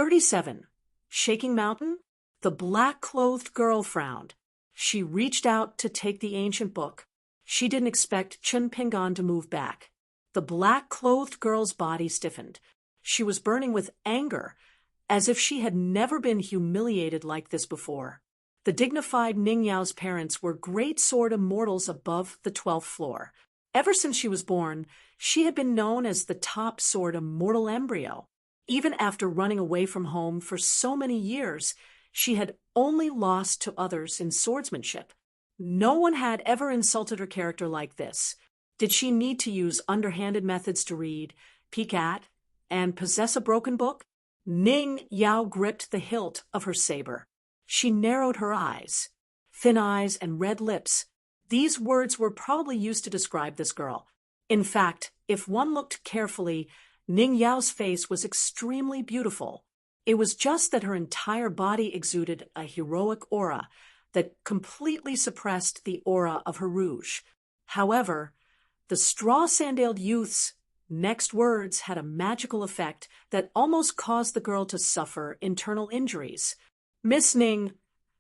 37. Shaking Mountain? The black-clothed girl frowned. She reached out to take the ancient book. She didn't expect Chun Pingan to move back. The black-clothed girl's body stiffened. She was burning with anger, as if she had never been humiliated like this before. The dignified Ning Yao's parents were great sword immortals above the 12th floor. Ever since she was born, she had been known as the top sword immortal embryo. Even after running away from home for so many years, she had only lost to others in swordsmanship. No one had ever insulted her character like this. Did she need to use underhanded methods to read, peek at, and possess a broken book? Ning Yao gripped the hilt of her saber. She narrowed her eyes. Thin eyes and red lips. These words were probably used to describe this girl. In fact, if one looked carefully, Ning Yao's face was extremely beautiful. It was just that her entire body exuded a heroic aura that completely suppressed the aura of her rouge. However, the straw-sandaled youth's next words had a magical effect that almost caused the girl to suffer internal injuries. Miss Ning,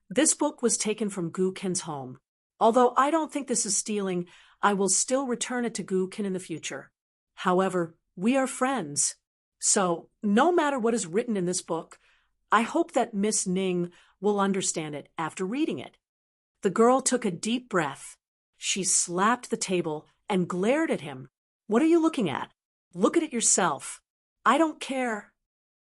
this book was taken from Gu Qin's home. Although I don't think this is stealing, I will still return it to Gu Qin in the future. However, we are friends. So, no matter what is written in this book, I hope that Miss Ning will understand it after reading it. The girl took a deep breath. She slapped the table and glared at him. What are you looking at? Look at it yourself. I don't care.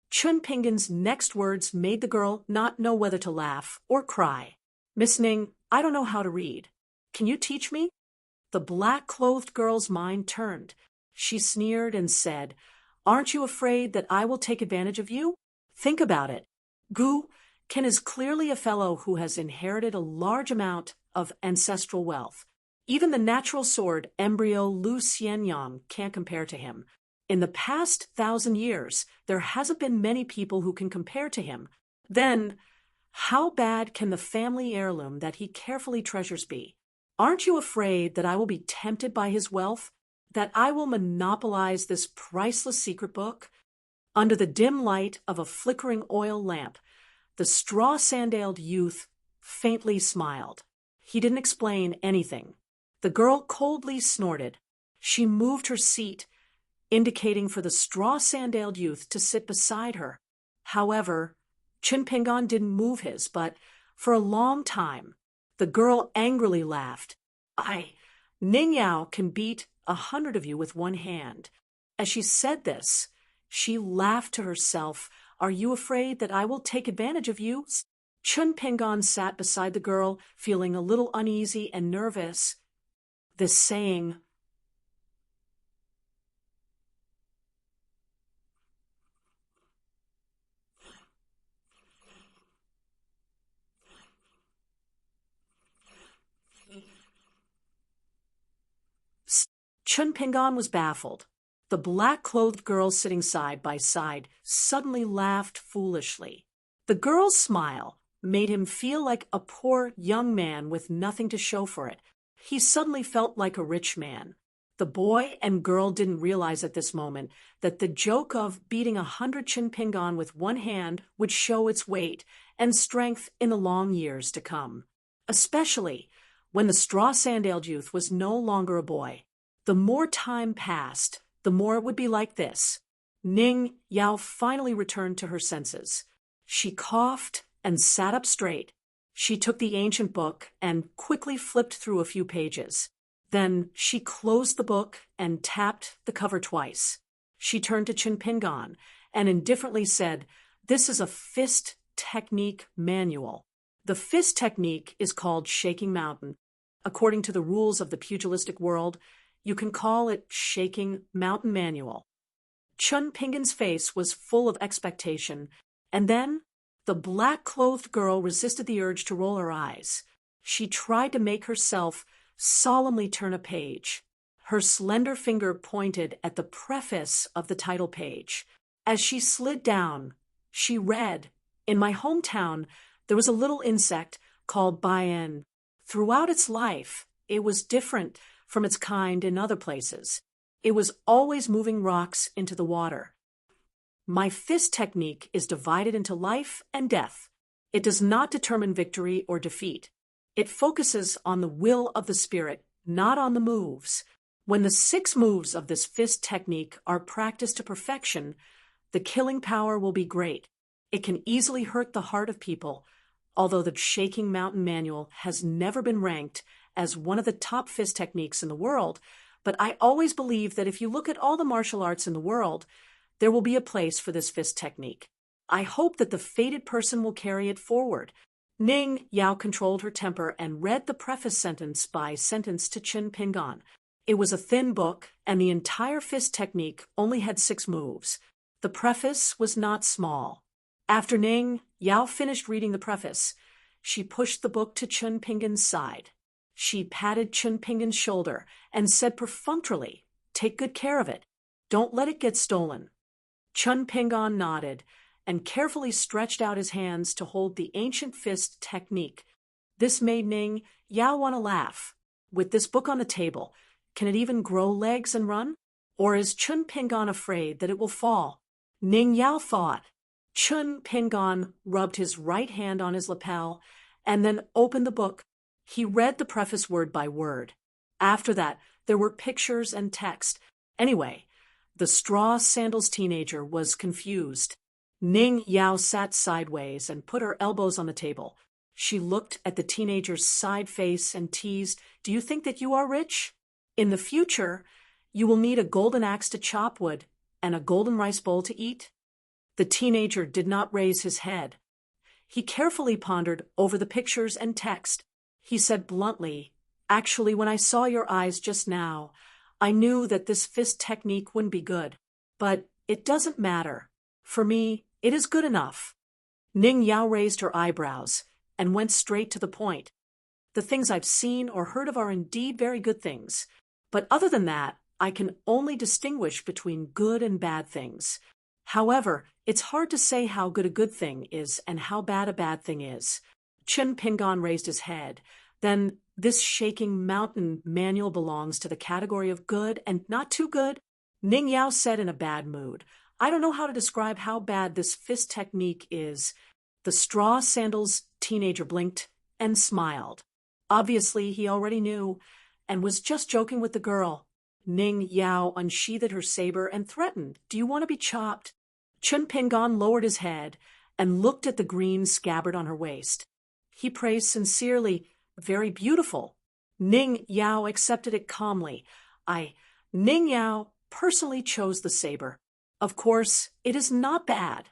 Chun Pingan's next words made the girl not know whether to laugh or cry. Miss Ning, I don't know how to read. Can you teach me? The black-clothed girl's mind turned. She sneered and said, Aren't you afraid that I will take advantage of you? Think about it. Gu Qin is clearly a fellow who has inherited a large amount of ancestral wealth. Even the natural sword embryo Lu Xianyang can't compare to him. In the past 1,000 years, there hasn't been many people who can compare to him. Then, how bad can the family heirloom that he carefully treasures be? Aren't you afraid that I will be tempted by his wealth? That I will monopolize this priceless secret book? Under the dim light of a flickering oil lamp, the straw-sandaled youth faintly smiled. He didn't explain anything. The girl coldly snorted. She moved her seat, indicating for the straw-sandaled youth to sit beside her. However, Chun Pingan didn't move his, but for a long time, the girl angrily laughed. Ning Yao can beat 100 of you with one hand. As she said this, she laughed to herself. Are you afraid that I will take advantage of you? Chun Pingan sat beside the girl, feeling a little uneasy and nervous. This saying, Chun Pingan was baffled. The black-clothed girl sitting side by side suddenly laughed foolishly. The girl's smile made him feel like a poor young man with nothing to show for it. He suddenly felt like a rich man. The boy and girl didn't realize at this moment that the joke of beating 100 Chun Pingan with one hand would show its weight and strength in the long years to come. Especially when the straw-sandaled youth was no longer a boy. The more time passed, the more it would be like this. Ning Yao finally returned to her senses. She coughed and sat up straight. She took the ancient book and quickly flipped through a few pages. Then she closed the book and tapped the cover twice. She turned to Chun Pingan and indifferently said, This is a fist technique manual. The fist technique is called Shaking Mountain. According to the rules of the pugilistic world, you can call it Shaking Mountain Manual. Chun Pingan's face was full of expectation, and then the black-clothed girl resisted the urge to roll her eyes. She tried to make herself solemnly turn a page. Her slender finger pointed at the preface of the title page. As she slid down, she read, In my hometown, there was a little insect called Bayan. Throughout its life, it was different from its kind in other places. It was always moving rocks into the water. My fist technique is divided into life and death. It does not determine victory or defeat. It focuses on the will of the spirit, not on the moves. When the 6 moves of this fist technique are practiced to perfection, the killing power will be great. It can easily hurt the heart of people, although the Shaking Mountain Manual has never been ranked as one of the top fist techniques in the world. But I always believe that if you look at all the martial arts in the world, there will be a place for this fist technique. I hope that the fated person will carry it forward. Ning Yao controlled her temper and read the preface sentence by sentence to Chen Pingan. It was a thin book, and the entire fist technique only had 6 moves. The preface was not small. After Ning Yao finished reading the preface, she pushed the book to Chen Pingan's side. She patted Chen Pingan's shoulder and said perfunctorily, "Take good care of it. Don't let it get stolen." Chen Pingan nodded and carefully stretched out his hands to hold the ancient fist technique. This made Ning Yao want to laugh. With this book on the table, can it even grow legs and run? Or is Chen Pingan afraid that it will fall? Ning Yao thought. Chen Pingan rubbed his right hand on his lapel and then opened the book. He read the preface word by word. After that, there were pictures and text. Anyway, the straw sandals teenager was confused. Ning Yao sat sideways and put her elbows on the table. She looked at the teenager's side face and teased, "Do you think that you are rich? In the future, you will need a golden axe to chop wood and a golden rice bowl to eat." The teenager did not raise his head. He carefully pondered over the pictures and text. He said bluntly, "Actually, when I saw your eyes just now, I knew that this fist technique wouldn't be good. But it doesn't matter. For me, it is good enough." Ning Yao raised her eyebrows and went straight to the point. "The things I've seen or heard of are indeed very good things. But other than that, I can only distinguish between good and bad things. However, it's hard to say how good a good thing is and how bad a bad thing is." Chen Pingan raised his head. "Then this Shaking Mountain Manual belongs to the category of good and not too good?" Ning Yao said in a bad mood. "I don't know how to describe how bad this fist technique is." The straw sandals teenager blinked and smiled. Obviously, he already knew and was just joking with the girl. Ning Yao unsheathed her saber and threatened, "Do you want to be chopped?" Chen Pingan lowered his head and looked at the green scabbard on her waist. He praised sincerely, "Very beautiful." Ning Yao accepted it calmly. Ning Yao personally chose the saber. Of course, it is not bad."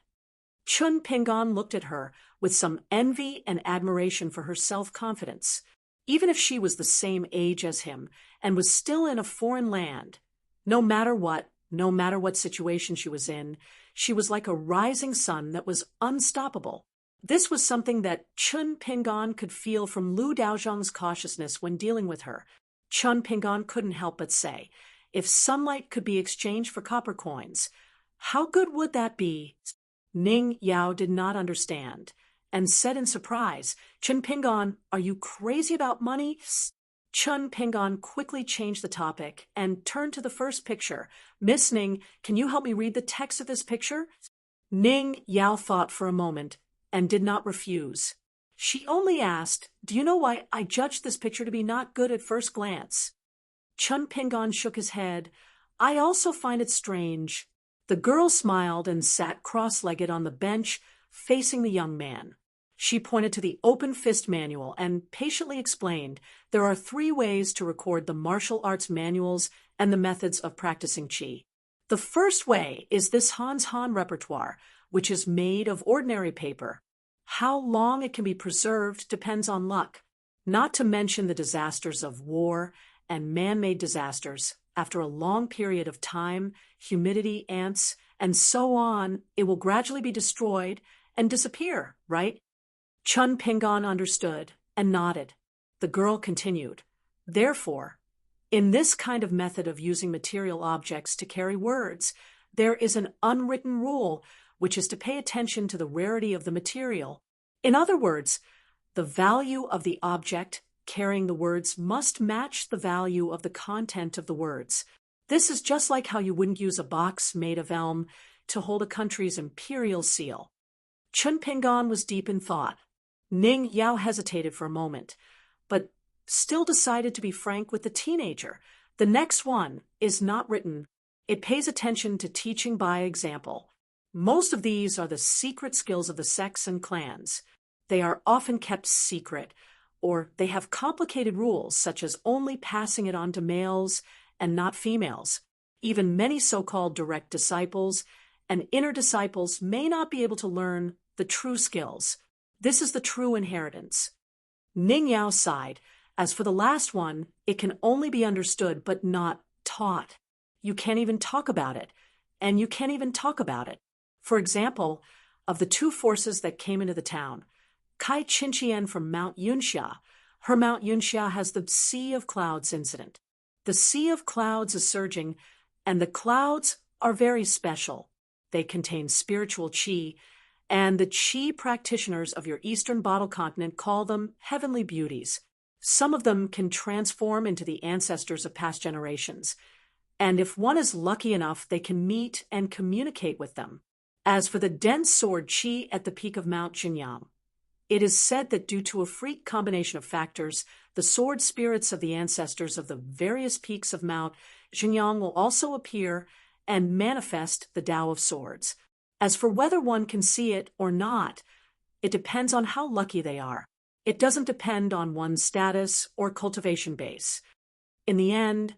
Chen Pingan looked at her with some envy and admiration for her self-confidence. Even if she was the same age as him and was still in a foreign land, no matter what situation she was in, she was like a rising sun that was unstoppable. This was something that Chen Pingan could feel from Lu Daozhang's cautiousness when dealing with her. Chen Pingan couldn't help but say, if sunlight could be exchanged for copper coins, how good would that be? Ning Yao did not understand and said in surprise, "Chen Pingan, are you crazy about money?" Chen Pingan quickly changed the topic and turned to the first picture. "Miss Ning, can you help me read the text of this picture?" Ning Yao thought for a moment and did not refuse. She only asked, "Do you know why I judged this picture to be not good at first glance?" Chen Pingan shook his head. "I also find it strange." The girl smiled and sat cross-legged on the bench, facing the young man. She pointed to the open fist manual and patiently explained, "There are 3 ways to record the martial arts manuals and the methods of practicing Qi. The first way is this Hans Han repertoire, which is made of ordinary paper. How long it can be preserved depends on luck, not to mention the disasters of war and man-made disasters. After a long period of time, humidity, ants, and so on, it will gradually be destroyed and disappear, right?" Chen Pingan understood and nodded. The girl continued, "Therefore, in this kind of method of using material objects to carry words, there is an unwritten rule, which is to pay attention to the rarity of the material. In other words, the value of the object carrying the words must match the value of the content of the words. This is just like how you wouldn't use a box made of elm to hold a country's imperial seal. Chun Pingan was deep in thought. Ning Yao hesitated for a moment, but still decided to be frank with the teenager. The next one is not written. It pays attention to teaching by example. Most of these are the secret skills of the sects and clans. They are often kept secret, or they have complicated rules such as only passing it on to males and not females. Even many so-called direct disciples and inner disciples may not be able to learn the true skills. This is the true inheritance. Ning Yao sighed. As for the last one, it can only be understood but not taught. You can't even talk about it, and you can't even talk about it. For example, of the two forces that came into the town, Kai Qinqian from Mount Yunxia, her Mount Yunxia has the Sea of Clouds incident. The Sea of Clouds is surging, and the clouds are very special. They contain spiritual qi, and the qi practitioners of your eastern bottle continent call them heavenly beauties. Some of them can transform into the ancestors of past generations, and if one is lucky enough, they can meet and communicate with them. As for the dense sword qi at the peak of Mount Jinyang, it is said that due to a freak combination of factors, the sword spirits of the ancestors of the various peaks of Mount Jinyang will also appear and manifest the Tao of Swords. As for whether one can see it or not, it depends on how lucky they are. It doesn't depend on one's status or cultivation base. In the end,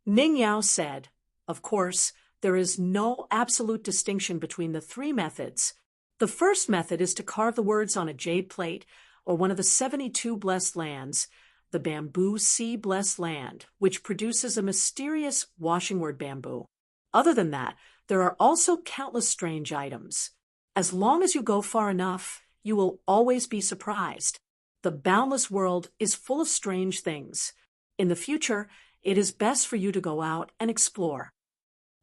Ning Yao said, of course, there is no absolute distinction between the three methods. The first method is to carve the words on a jade plate or one of the 72 blessed lands, the bamboo sea blessed land, which produces a mysterious washing word bamboo. Other than that, there are also countless strange items. As long as you go far enough, you will always be surprised. The boundless world is full of strange things. In the future, it is best for you to go out and explore.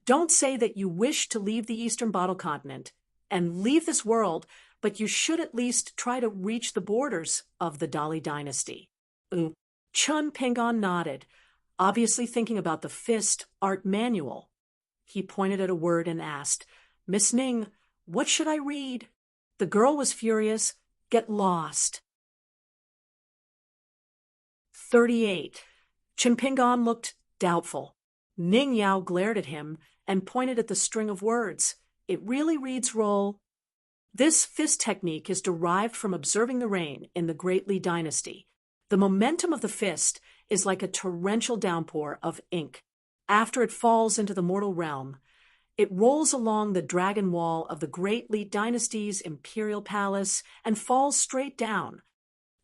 Don't say that you wish to leave the Eastern Bottle Continent and leave this world, but you should at least try to reach the borders of the Dali dynasty. Chun Pingan nodded, obviously thinking about the fist art manual. He pointed at a word and asked, Miss Ning, what should I read? The girl was furious. Get lost. 38. Chun Pingan looked doubtful. Ning Yao glared at him and pointed at the string of words. It really reads roll. This fist technique is derived from observing the rain in the Great Li dynasty. The momentum of the fist is like a torrential downpour of ink. After it falls into the mortal realm, it rolls along the dragon wall of the Great Li dynasty's imperial palace and falls straight down.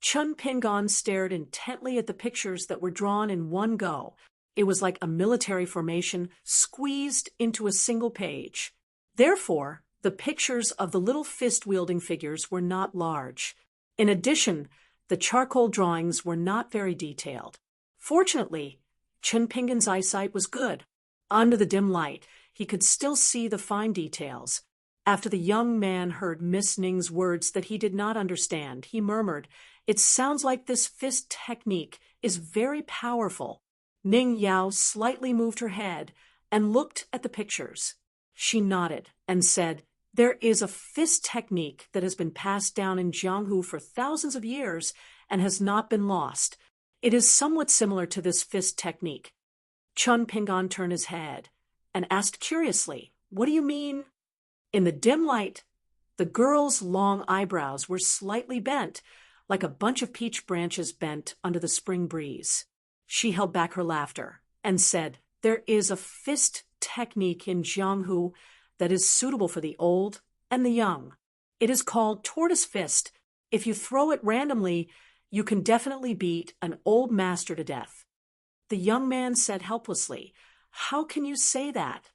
Chun Pingan stared intently at the pictures that were drawn in one go. It was like a military formation squeezed into a single page. Therefore, the pictures of the little fist-wielding figures were not large. In addition, the charcoal drawings were not very detailed. Fortunately, Chun Pingan's eyesight was good. Under the dim light, he could still see the fine details. After the young man heard Miss Ning's words that he did not understand, he murmured, It sounds like this fist technique is very powerful. Ning Yao slightly moved her head and looked at the pictures. She nodded and said, There is a fist technique that has been passed down in Jianghu for thousands of years and has not been lost. It is somewhat similar to this fist technique. Chun Pingan turned his head and asked curiously, What do you mean? In the dim light, the girl's long eyebrows were slightly bent, like a bunch of peach branches bent under the spring breeze. She held back her laughter and said, There is a fist technique in Jianghu that is suitable for the old and the young. It is called tortoise fist. If you throw it randomly, you can definitely beat an old master to death. The young man said helplessly, How can you say that?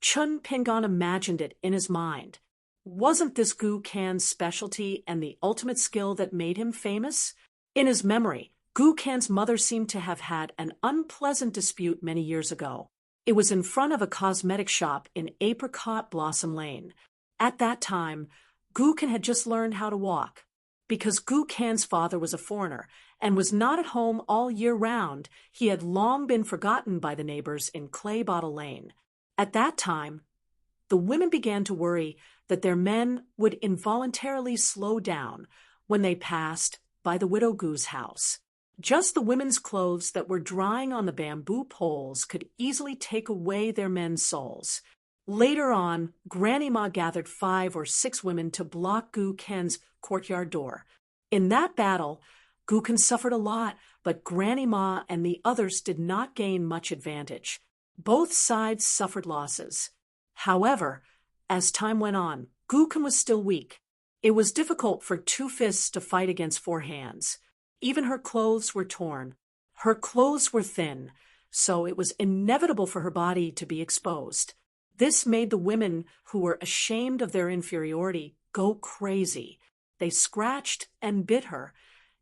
Chun Pingan imagined it in his mind. Wasn't this Gu Kan's specialty and the ultimate skill that made him famous? In his memory, Gu Kan's mother seemed to have had an unpleasant dispute many years ago. It was in front of a cosmetic shop in Apricot Blossom Lane. At that time, Gu Kan had just learned how to walk. Because Gu Kan's father was a foreigner and was not at home all year round, he had long been forgotten by the neighbors in Clay Bottle Lane. At that time, The women began to worry that their men would involuntarily slow down when they passed by the widow Gu's house. Just the women's clothes that were drying on the bamboo poles could easily take away their men's souls. Later on, Granny Ma gathered 5 or 6 women to block Gu Ken's courtyard door. In that battle, Gu Ken suffered a lot, but Granny Ma and the others did not gain much advantage. Both sides suffered losses. However, as time went on, Gu Ken was still weak. It was difficult for 2 fists to fight against 4 hands. Even her clothes were torn. Her clothes were thin, so it was inevitable for her body to be exposed. This made the women who were ashamed of their inferiority go crazy. They scratched and bit her,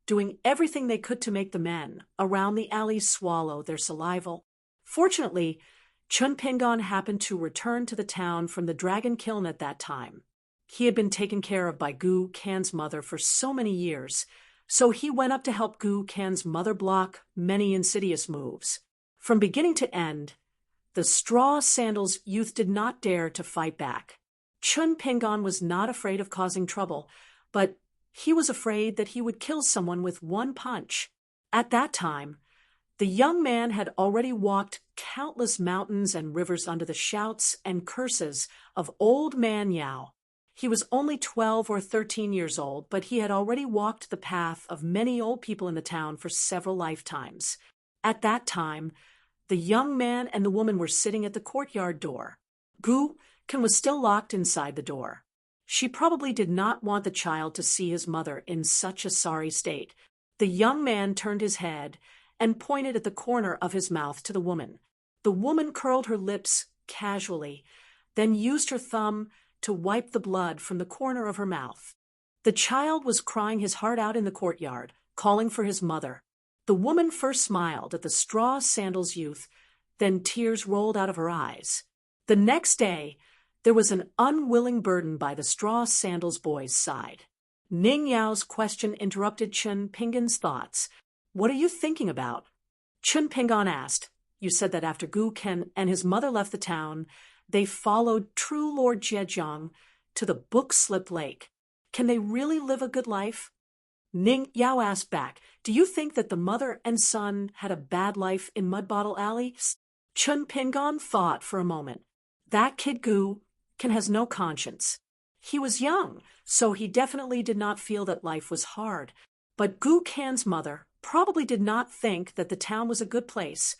doing everything they could to make the men around the alley swallow their saliva. Fortunately, Chun Pingon happened to return to the town from the dragon kiln at that time. He had been taken care of by Gu Kan's mother for so many years, so he went up to help Gu Kan's mother block many insidious moves. From beginning to end, the straw sandals youth did not dare to fight back. Chun Pingon was not afraid of causing trouble, but he was afraid that he would kill someone with one punch. At that time, the young man had already walked countless mountains and rivers under the shouts and curses of Old Man Yao. He was only 12 or 13 years old, but he had already walked the path of many old people in the town for several lifetimes. At that time, the young man and the woman were sitting at the courtyard door. Gu Ken was still locked inside the door. She probably did not want the child to see his mother in such a sorry state. The young man turned his head and pointed at the corner of his mouth to the woman. The woman curled her lips casually, then used her thumb to wipe the blood from the corner of her mouth. The child was crying his heart out in the courtyard, calling for his mother. The woman first smiled at the straw sandals youth, then tears rolled out of her eyes. The next day, there was an unwilling burden by the straw sandals boy's side. Ning Yao's question interrupted Chun Pingon's thoughts. "What are you thinking about?" Chun Pingon asked. "You said that after Gu Ken and his mother left the town, they followed true Lord Zhejiang to the book-slipped lake. Can they really live a good life?" Ning Yao asked back, "Do you think that the mother and son had a bad life in Mud Bottle Alley?" Chun Pingon thought for a moment. That kid Gu Ken has no conscience. He was young, so he definitely did not feel that life was hard. But Gu Kan's mother probably did not think that the town was a good place,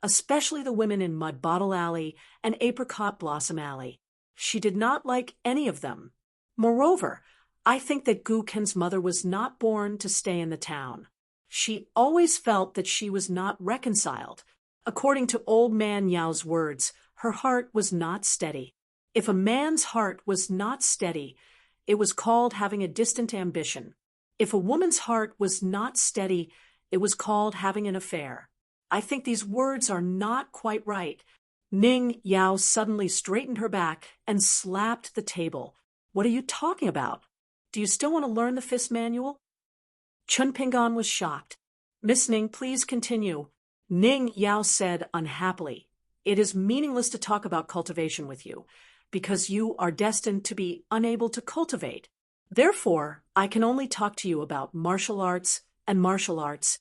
especially the women in Mud Bottle Alley and Apricot Blossom Alley. She did not like any of them. Moreover, I think that Gu Ken's mother was not born to stay in the town. She always felt that she was not reconciled. According to Old Man Yao's words, her heart was not steady. If a man's heart was not steady, it was called having a distant ambition. If a woman's heart was not steady, it was called having an affair. I think these words are not quite right. Ning Yao suddenly straightened her back and slapped the table. "What are you talking about? Do you still want to learn the fist manual?" Chun Pingon was shocked. "Miss Ning, please continue." Ning Yao said unhappily, "It is meaningless to talk about cultivation with you, because you are destined to be unable to cultivate. Therefore, I can only talk to you about martial arts and martial arts."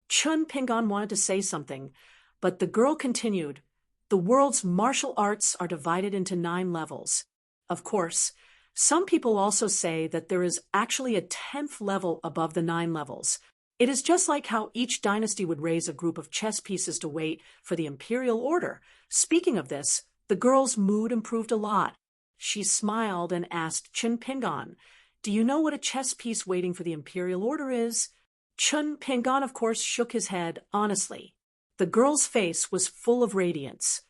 Chun Pingon wanted to say something, but the girl continued, "The world's martial arts are divided into 9 levels. Of course, some people also say that there is actually a 10th level above the 9 levels. It is just like how each dynasty would raise a group of chess pieces to wait for the imperial order. Speaking of this, the girl's mood improved a lot. She smiled and asked Chun Pingon, "Do you know what a chess piece waiting for the imperial order is?" Chun Pingon, of course, shook his head honestly. The girl's face was full of radiance.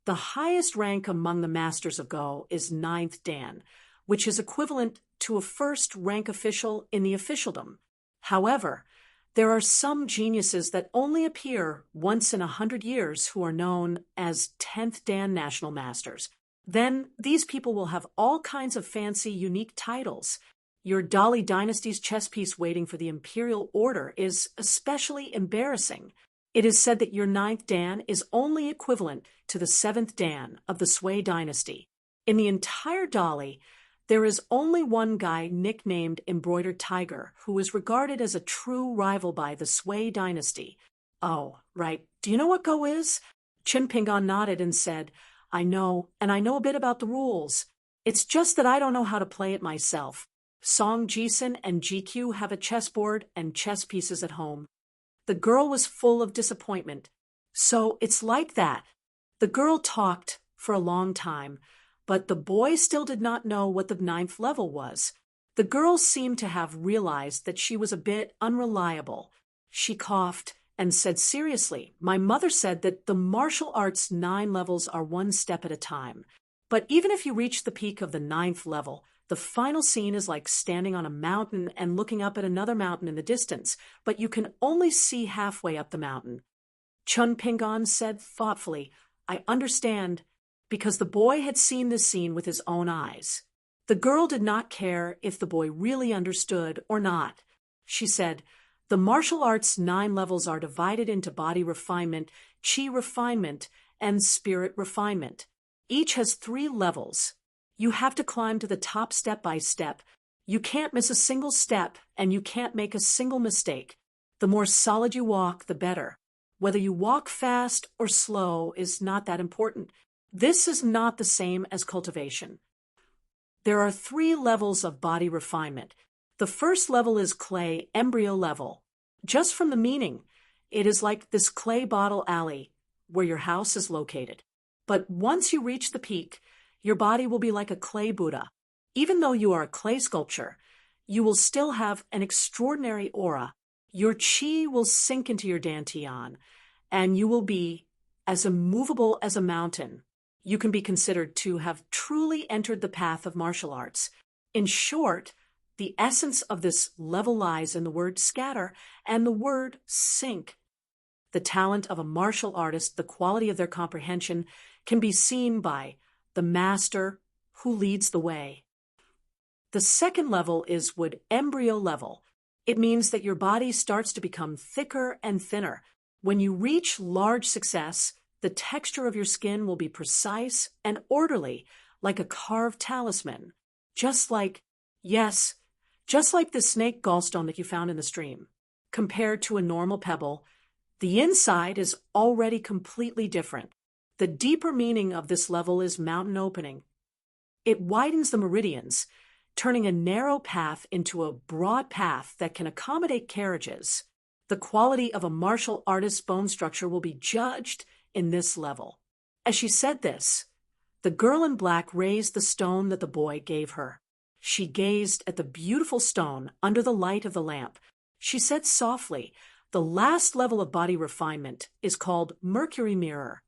The highest rank among the masters of Go is 9th Dan, which is equivalent to a first rank official in the officialdom. However, there are some geniuses that only appear once in 100 years who are known as 10th Dan National Masters. Then these people will have all kinds of fancy, unique titles. Your Dali Dynasty's chess piece waiting for the imperial order is especially embarrassing. It is said that your 9th Dan is only equivalent to the 7th Dan of the Sui dynasty. In the entire Dolly, there is only one guy nicknamed Embroidered Tiger who is regarded as a true rival by the Sui dynasty. Oh, right. Do you know what Go is? Chin Pingon nodded and said, I know, and I know a bit about the rules. It's just that I don't know how to play it myself. Song Jisun and GQ have a chessboard and chess pieces at home. The girl was full of disappointment. So it's like that. The girl talked for a long time, but the boy still did not know what the 9th level was. The girl seemed to have realized that she was a bit unreliable. She coughed and said seriously, my mother said that the martial arts 9 levels are one step at a time. But even if you reach the peak of the 9th level, the final scene is like standing on a mountain and looking up at another mountain in the distance, but you can only see halfway up the mountain. Chun Pingon said thoughtfully, I understand, because the boy had seen this scene with his own eyes. The girl did not care if the boy really understood or not. She said, the martial arts 9 levels are divided into body refinement, chi refinement, and spirit refinement. Each has 3 levels. You have to climb to the top step by step. You can't miss a single step, and you can't make a single mistake. The more solid you walk, the better. Whether you walk fast or slow is not that important. This is not the same as cultivation. There are 3 levels of body refinement. The first level is clay embryo level. Just from the meaning, it is like this clay bottle alley where your house is located. But once you reach the peak, your body will be like a clay Buddha. Even though you are a clay sculpture, you will still have an extraordinary aura. Your chi will sink into your dantian, and you will be as immovable as a mountain. You can be considered to have truly entered the path of martial arts. In short, the essence of this level lies in the word scatter and the word sink. The talent of a martial artist, the quality of their comprehension, can be seen by the master who leads the way. The second level is wood embryo level. It means that your body starts to become thicker and thinner. When you reach large success, the texture of your skin will be precise and orderly, like a carved talisman. Just like the snake gallstone that you found in the stream. Compared to a normal pebble, the inside is already completely different. The deeper meaning of this level is mountain opening. It widens the meridians, turning a narrow path into a broad path that can accommodate carriages. The quality of a martial artist's bone structure will be judged in this level. As she said this, the girl in black raised the stone that the boy gave her. She gazed at the beautiful stone under the light of the lamp. She said softly, the last level of body refinement is called Mercury Mirror.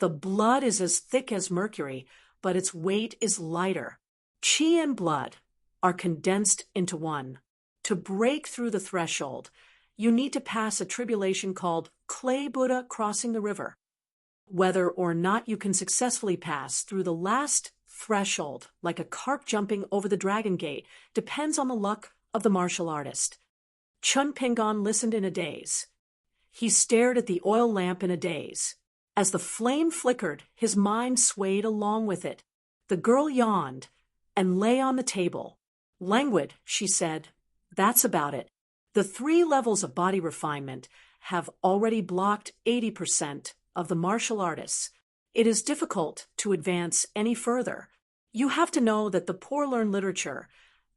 The blood is as thick as mercury, but its weight is lighter. Chi and blood are condensed into one. To break through the threshold, you need to pass a tribulation called Clay Buddha crossing the river. Whether or not you can successfully pass through the last threshold, like a carp jumping over the dragon gate, depends on the luck of the martial artist. Chun Pingon listened in a daze. He stared at the oil lamp in a daze. As the flame flickered, his mind swayed along with it. The girl yawned and lay on the table. Languid, she said, that's about it. The 3 levels of body refinement have already blocked 80% of the martial artists. It is difficult to advance any further. You have to know that the poor learn literature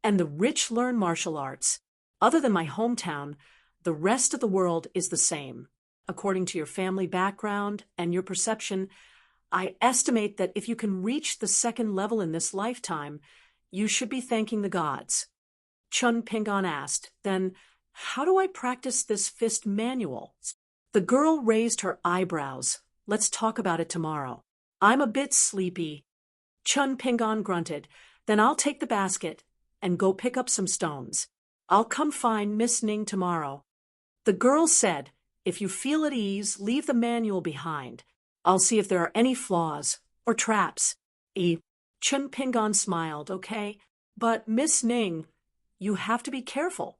and the rich learn martial arts. Other than my hometown, the rest of the world is the same. According to your family background and your perception, I estimate that if you can reach the 2nd level in this lifetime, you should be thanking the gods. Chun Pingon asked, then, how do I practice this fist manual? The girl raised her eyebrows. Let's talk about it tomorrow. I'm a bit sleepy. Chun Pingon grunted. Then I'll take the basket and go pick up some stones. I'll come find Miss Ning tomorrow. The girl said, if you feel at ease, leave the manual behind. I'll see if there are any flaws or traps. Chun Pingon smiled, okay, but Miss Ning, you have to be careful.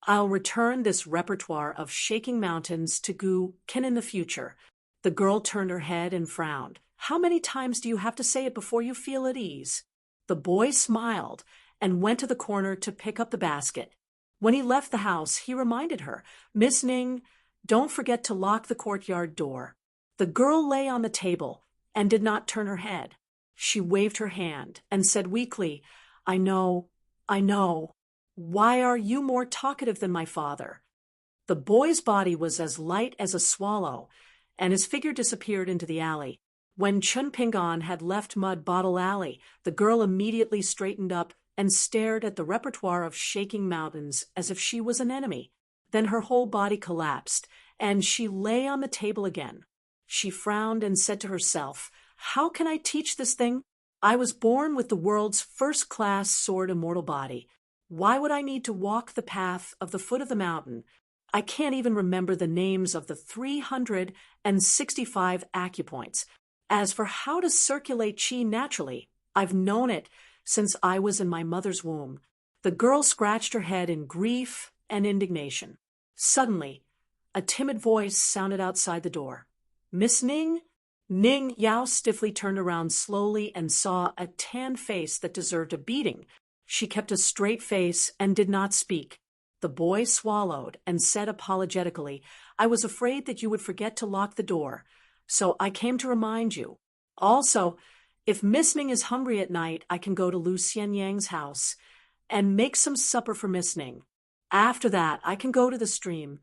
I'll return this repertoire of shaking mountains to Gu Ken in the future. The girl turned her head and frowned. How many times do you have to say it before you feel at ease?" The boy smiled and went to the corner to pick up the basket. When he left the house, he reminded her, "Miss Ning, don't forget to lock the courtyard door." The girl lay on the table and did not turn her head. She waved her hand and said weakly, "I know, I know. Why are you more talkative than my father?" The boy's body was as light as a swallow, and his figure disappeared into the alley. When Chun Pingan had left Mud Bottle Alley, the girl immediately straightened up and stared at the repertoire of shaking mountains as if she was an enemy. Then her whole body collapsed, and she lay on the table again. She frowned and said to herself, "How can I teach this thing? I was born with the world's first-class sword immortal body. Why would I need to walk the path of the foot of the mountain? I can't even remember the names of the 365 acupoints. As for how to circulate qi naturally, I've known it since I was in my mother's womb." The girl scratched her head in grief and indignation. Suddenly, a timid voice sounded outside the door. "Miss Ning?" Ning Yao stiffly turned around slowly and saw a tanned face that deserved a beating. She kept a straight face and did not speak. The boy swallowed and said apologetically, "I was afraid that you would forget to lock the door, so I came to remind you. Also, if Miss Ning is hungry at night, I can go to Lu Xian Yang's house and make some supper for Miss Ning. After that, I can go to the stream."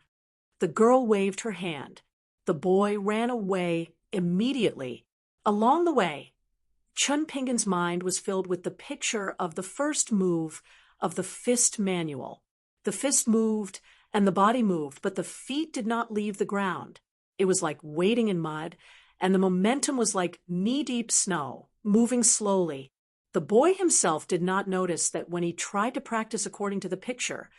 The girl waved her hand. The boy ran away immediately. Along the way, Chun Pingan's mind was filled with the picture of the first move of the fist manual. The fist moved and the body moved, but the feet did not leave the ground. It was like wading in mud, and the momentum was like knee-deep snow, moving slowly. The boy himself did not notice that when he tried to practice according to the picture,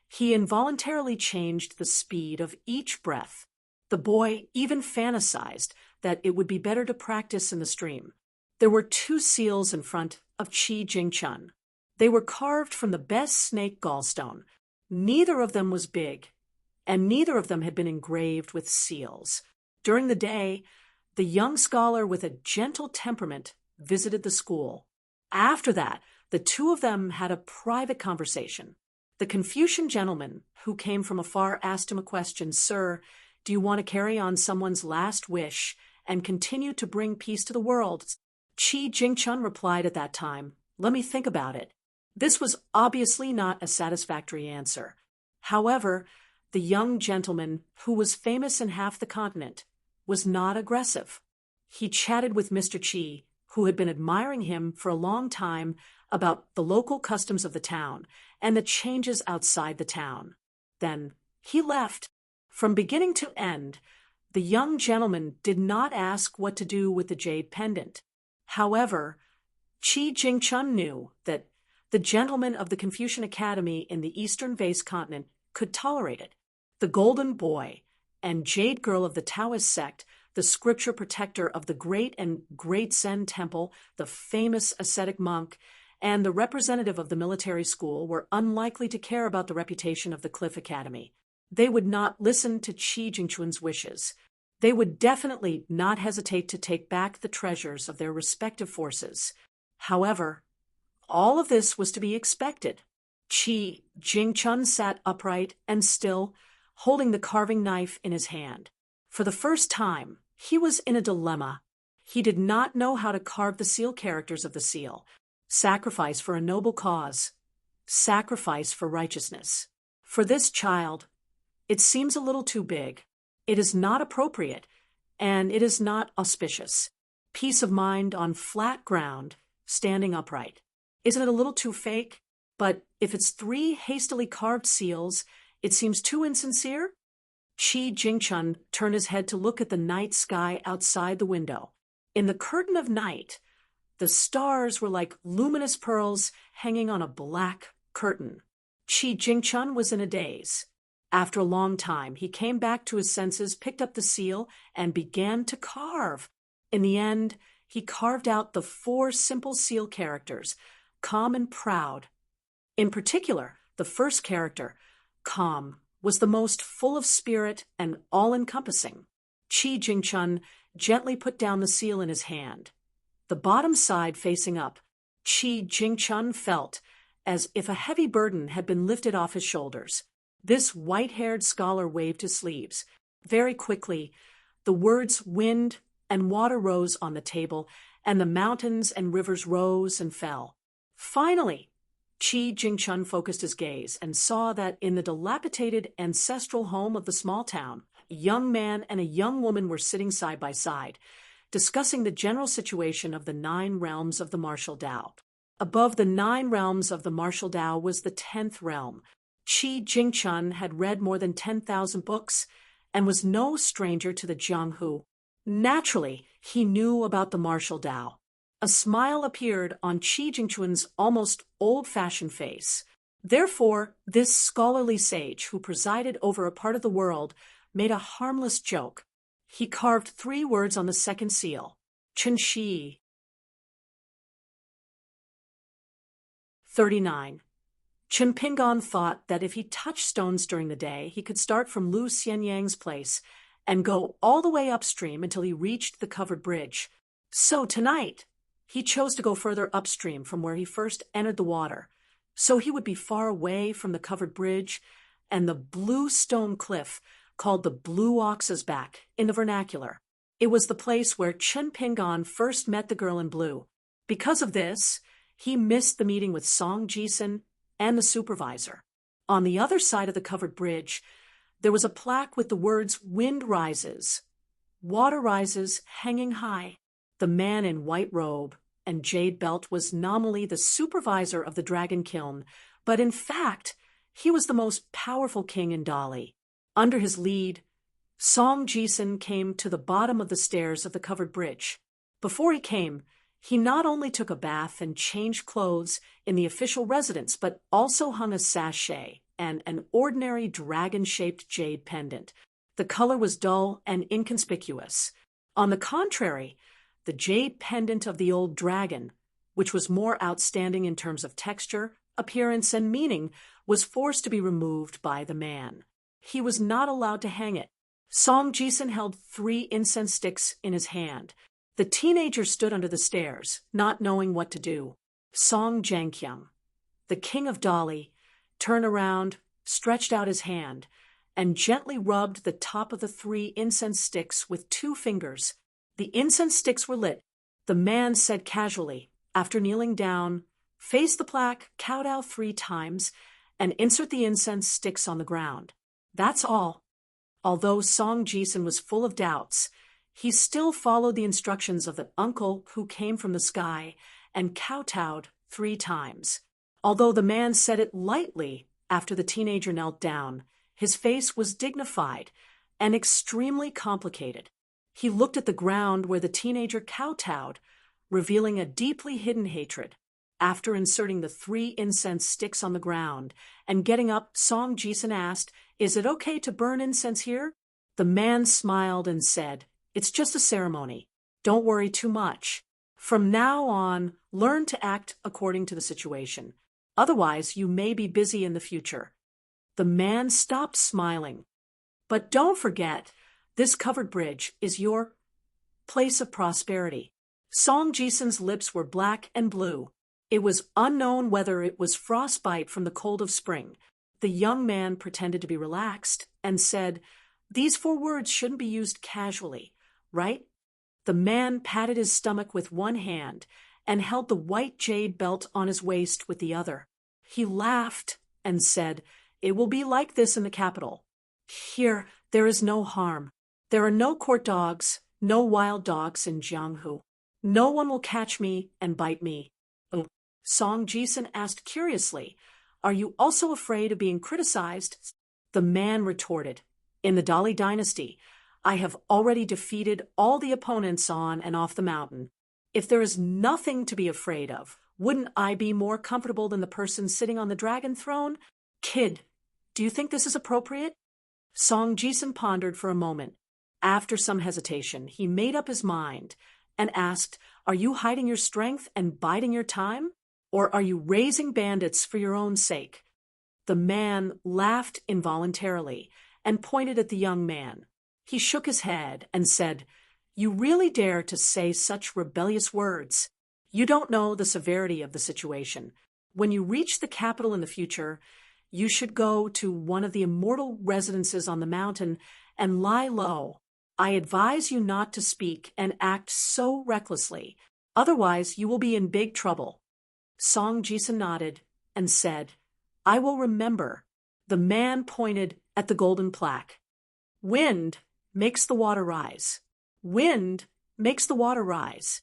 he involuntarily changed the speed of each breath. The boy even fantasized that it would be better to practice in the stream. There were 2 seals in front of Qi Jingchun. They were carved from the best snake gallstone. Neither of them was big, and neither of them had been engraved with seals. During the day, the young scholar with a gentle temperament visited the school. After that, the 2 of them had a private conversation. The Confucian gentleman who came from afar asked him a question. "Sir, do you want to carry on someone's last wish and continue to bring peace to the world?" Qi Jingchun replied at that time, "Let me think about it." This was obviously not a satisfactory answer. However, the young gentleman, who was famous in half the continent, was not aggressive. He chatted with Mr. Qi, who had been admiring him for a long time, about the local customs of the town and the changes outside the town. Then he left. From beginning to end, the young gentleman did not ask what to do with the jade pendant. However, Qi Jingchun knew that the gentlemen of the Confucian Academy in the Eastern Vase continent could tolerate it. The Golden Boy and Jade Girl of the Taoist sect, the scripture protector of the great and great Zen temple, the famous ascetic monk, and the representative of the military school were unlikely to care about the reputation of the Cliff Academy. They would not listen to Qi Jingchun's wishes. They would definitely not hesitate to take back the treasures of their respective forces. However, all of this was to be expected. Qi Jingchun sat upright and still, holding the carving knife in his hand. For the first time, he was in a dilemma. He did not know how to carve the seal characters of the seal. Sacrifice for a noble cause. Sacrifice for righteousness. For this child, it seems a little too big. It is not appropriate, and it is not auspicious. Peace of mind on flat ground, standing upright. Isn't it a little too fake? But if it's 3 hastily carved seals, it seems too insincere? Qi Jingchun turned his head to look at the night sky outside the window. In the curtain of night, the stars were like luminous pearls hanging on a black curtain. Qi Jingchun was in a daze. After a long time, he came back to his senses, picked up the seal, and began to carve. In the end, he carved out the 4 simple seal characters, calm and proud. In particular, the first character, calm, was the most full of spirit and all-encompassing. Qi Jingchun gently put down the seal in his hand. The bottom side facing up, Qi Jingchun felt as if a heavy burden had been lifted off his shoulders. This white-haired scholar waved his sleeves. Very quickly, the words wind and water rose on the table, and the mountains and rivers rose and fell. Finally, Qi Jingchun focused his gaze and saw that in the dilapidated ancestral home of the small town, a young man and a young woman were sitting side by side, discussing the general situation of the 9 realms of the martial Tao. Above the 9 realms of the martial Tao was the 10th realm. Qi Jingchun had read more than 10,000 books and was no stranger to the Jianghu. Naturally, he knew about the martial Tao. A smile appeared on Qi Jingchun's almost old-fashioned face. Therefore, this scholarly sage who presided over a part of the world made a harmless joke. He carved 3 words on the second seal, Chen Shi. 39. Chen Ping'an thought that if he touched stones during the day, he could start from Lu Xianyang's place and go all the way upstream until he reached the covered bridge. So tonight, he chose to go further upstream from where he first entered the water, so he would be far away from the covered bridge and the blue stone cliff called the Blue Ox's Back in the vernacular. It was the place where Chen Ping'an first met the girl in blue. Because of this, he missed the meeting with Song Jisun and the supervisor. On the other side of the covered bridge, there was a plaque with the words "Wind rises, water rises, hanging high." The man in white robe and jade belt was nominally the supervisor of the dragon kiln, but in fact, he was the most powerful king in Dali. Under his lead, Song Jisun came to the bottom of the stairs of the covered bridge. Before he came, he not only took a bath and changed clothes in the official residence, but also hung a sachet and an ordinary dragon-shaped jade pendant. The color was dull and inconspicuous. On the contrary, the jade pendant of the old dragon, which was more outstanding in terms of texture, appearance, and meaning, was forced to be removed by the man. He was not allowed to hang it. Song Jisun held 3 incense sticks in his hand. The teenager stood under the stairs, not knowing what to do. Song Jianqiang, the king of Dali, turned around, stretched out his hand, and gently rubbed the top of the 3 incense sticks with 2 fingers. The incense sticks were lit. The man said casually, after kneeling down, "Face the plaque, kowtow 3 times, and insert the incense sticks on the ground." That's all. Although Song Jisun was full of doubts, he still followed the instructions of the uncle who came from the sky and kowtowed 3 times. Although the man said it lightly after the teenager knelt down, his face was dignified and extremely complicated. He looked at the ground where the teenager kowtowed, revealing a deeply hidden hatred. After inserting the 3 incense sticks on the ground and getting up, Song Jisun asked, "Is it okay to burn incense here?" The man smiled and said, "It's just a ceremony. Don't worry too much. From now on, learn to act according to the situation. Otherwise, you may be busy in the future." The man stopped smiling. "But don't forget, this covered bridge is your place of prosperity." Song Jisun's lips were black and blue. It was unknown whether it was frostbite from the cold of spring. The young man pretended to be relaxed and said, "These 4 words shouldn't be used casually, right?" The man patted his stomach with one hand and held the white jade belt on his waist with the other. He laughed and said, "It will be like this in the capital. Here, there is no harm. There are no court dogs, no wild dogs in Jianghu. No one will catch me and bite me." "Oh," Song Jisun asked curiously, "are you also afraid of being criticized?" The man retorted, "In the Dali dynasty, I have already defeated all the opponents on and off the mountain. If there is nothing to be afraid of, wouldn't I be more comfortable than the person sitting on the dragon throne? Kid, do you think this is appropriate?" Song Jisun pondered for a moment. After some hesitation, he made up his mind and asked, "Are you hiding your strength and biding your time? Or are you raising bandits for your own sake?" The man laughed involuntarily and pointed at the young man. He shook his head and said, "You really dare to say such rebellious words? You don't know the severity of the situation. When you reach the capital in the future, you should go to one of the immortal residences on the mountain and lie low. I advise you not to speak and act so recklessly. Otherwise, you will be in big trouble." Song Jisun nodded and said, "I will remember." The man pointed at the golden plaque. "Wind makes the water rise. Wind makes the water rise.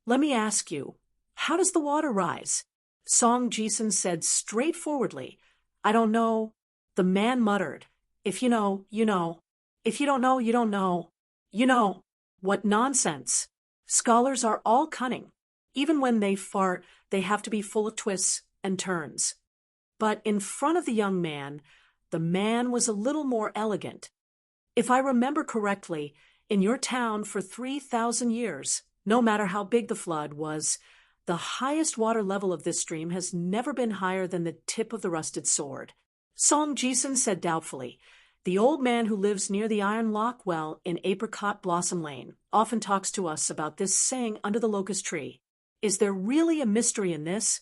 Let me ask you, how does the water rise?" Song Jisun said straightforwardly, "I don't know." The man muttered, "If you know, you know. If you don't know, you don't know. You know." What nonsense. Scholars are all cunning. Even when they fart, they have to be full of twists and turns. But in front of the man was a little more elegant. "If I remember correctly, in your town for 3,000 years, no matter how big the flood was, the highest water level of this stream has never been higher than the tip of the rusted sword." Song Jisun said doubtfully, "The old man who lives near the Iron Lock Well in Apricot Blossom Lane often talks to us about this saying under the locust tree. Is there really a mystery in this?"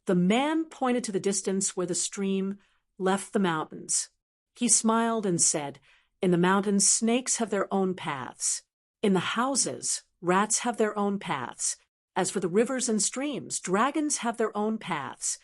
The man pointed to the distance where the stream left the mountains. He smiled and said, "In the mountains, snakes have their own paths. In the houses, rats have their own paths. As for the rivers and streams, dragons have their own paths."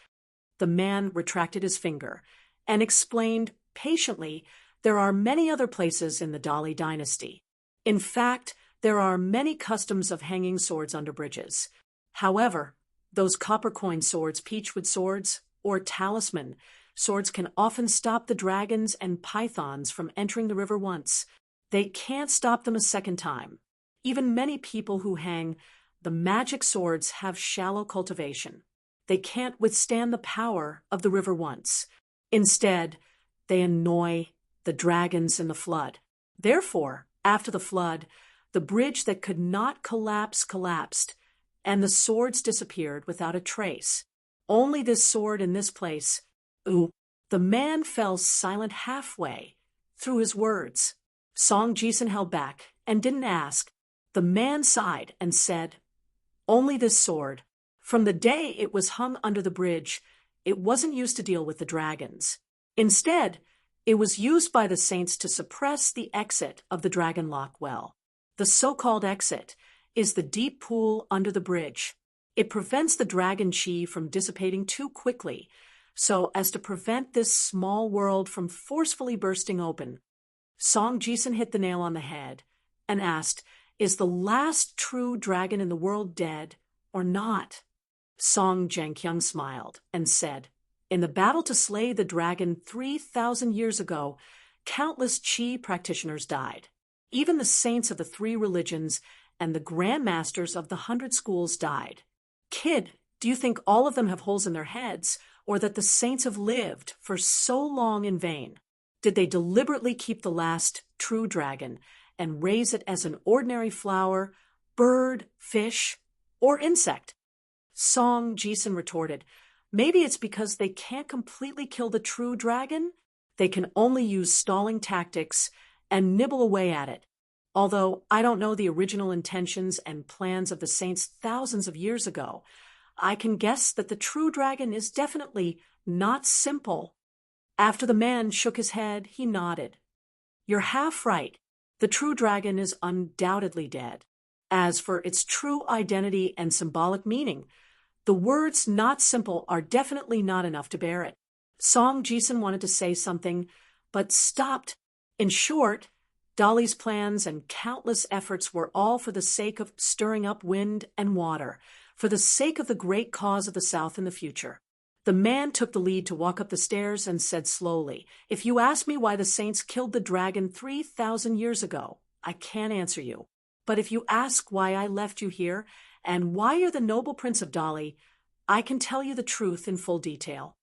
The man retracted his finger and explained patiently, "There are many other places in the Dali dynasty. In fact, there are many customs of hanging swords under bridges. However, those copper coin swords, peachwood swords, or talisman swords can often stop the dragons and pythons from entering the river once. They can't stop them a second time. Even many people who hang the magic swords have shallow cultivation. They can't withstand the power of the river once. Instead, they annoy the dragons in the flood. Therefore, after the flood, the bridge that could not collapse collapsed, and the swords disappeared without a trace. Only this sword in this place." Ooh, the man fell silent halfway through his words. Song Jisun held back and didn't ask. The man sighed and said, "Only this sword. From the day it was hung under the bridge, it wasn't used to deal with the dragons. Instead, it was used by the saints to suppress the exit of the Dragon Lock Well. The so-called exit is the deep pool under the bridge. It prevents the dragon chi from dissipating too quickly, so as to prevent this small world from forcefully bursting open." Song Jisun hit the nail on the head and asked, "Is the last true dragon in the world dead or not?" Song Jianqiang smiled and said, "In the battle to slay the dragon 3,000 years ago, countless Qi practitioners died. Even the saints of the 3 religions and the grandmasters of the 100 schools died. Kid, do you think all of them have holes in their heads, or that the saints have lived for so long in vain? Did they deliberately keep the last true dragon and raise it as an ordinary flower, bird, fish, or insect?" Song Jisun retorted, "Maybe it's because they can't completely kill the true dragon. They can only use stalling tactics and nibble away at it. Although I don't know the original intentions and plans of the saints thousands of years ago, I can guess that the true dragon is definitely not simple." After the man shook his head, he nodded. "You're half right. The true dragon is undoubtedly dead. As for its true identity and symbolic meaning, the words 'not simple' are definitely not enough to bear it." Song Jisun wanted to say something, but stopped. In short, Dali's plans and countless efforts were all for the sake of stirring up wind and water, for the sake of the great cause of the South in the future. The man took the lead to walk up the stairs and said slowly, "If you ask me why the saints killed the dragon 3,000 years ago, I can't answer you. But if you ask why I left you here and why you're the noble prince of Dali, I can tell you the truth in full detail."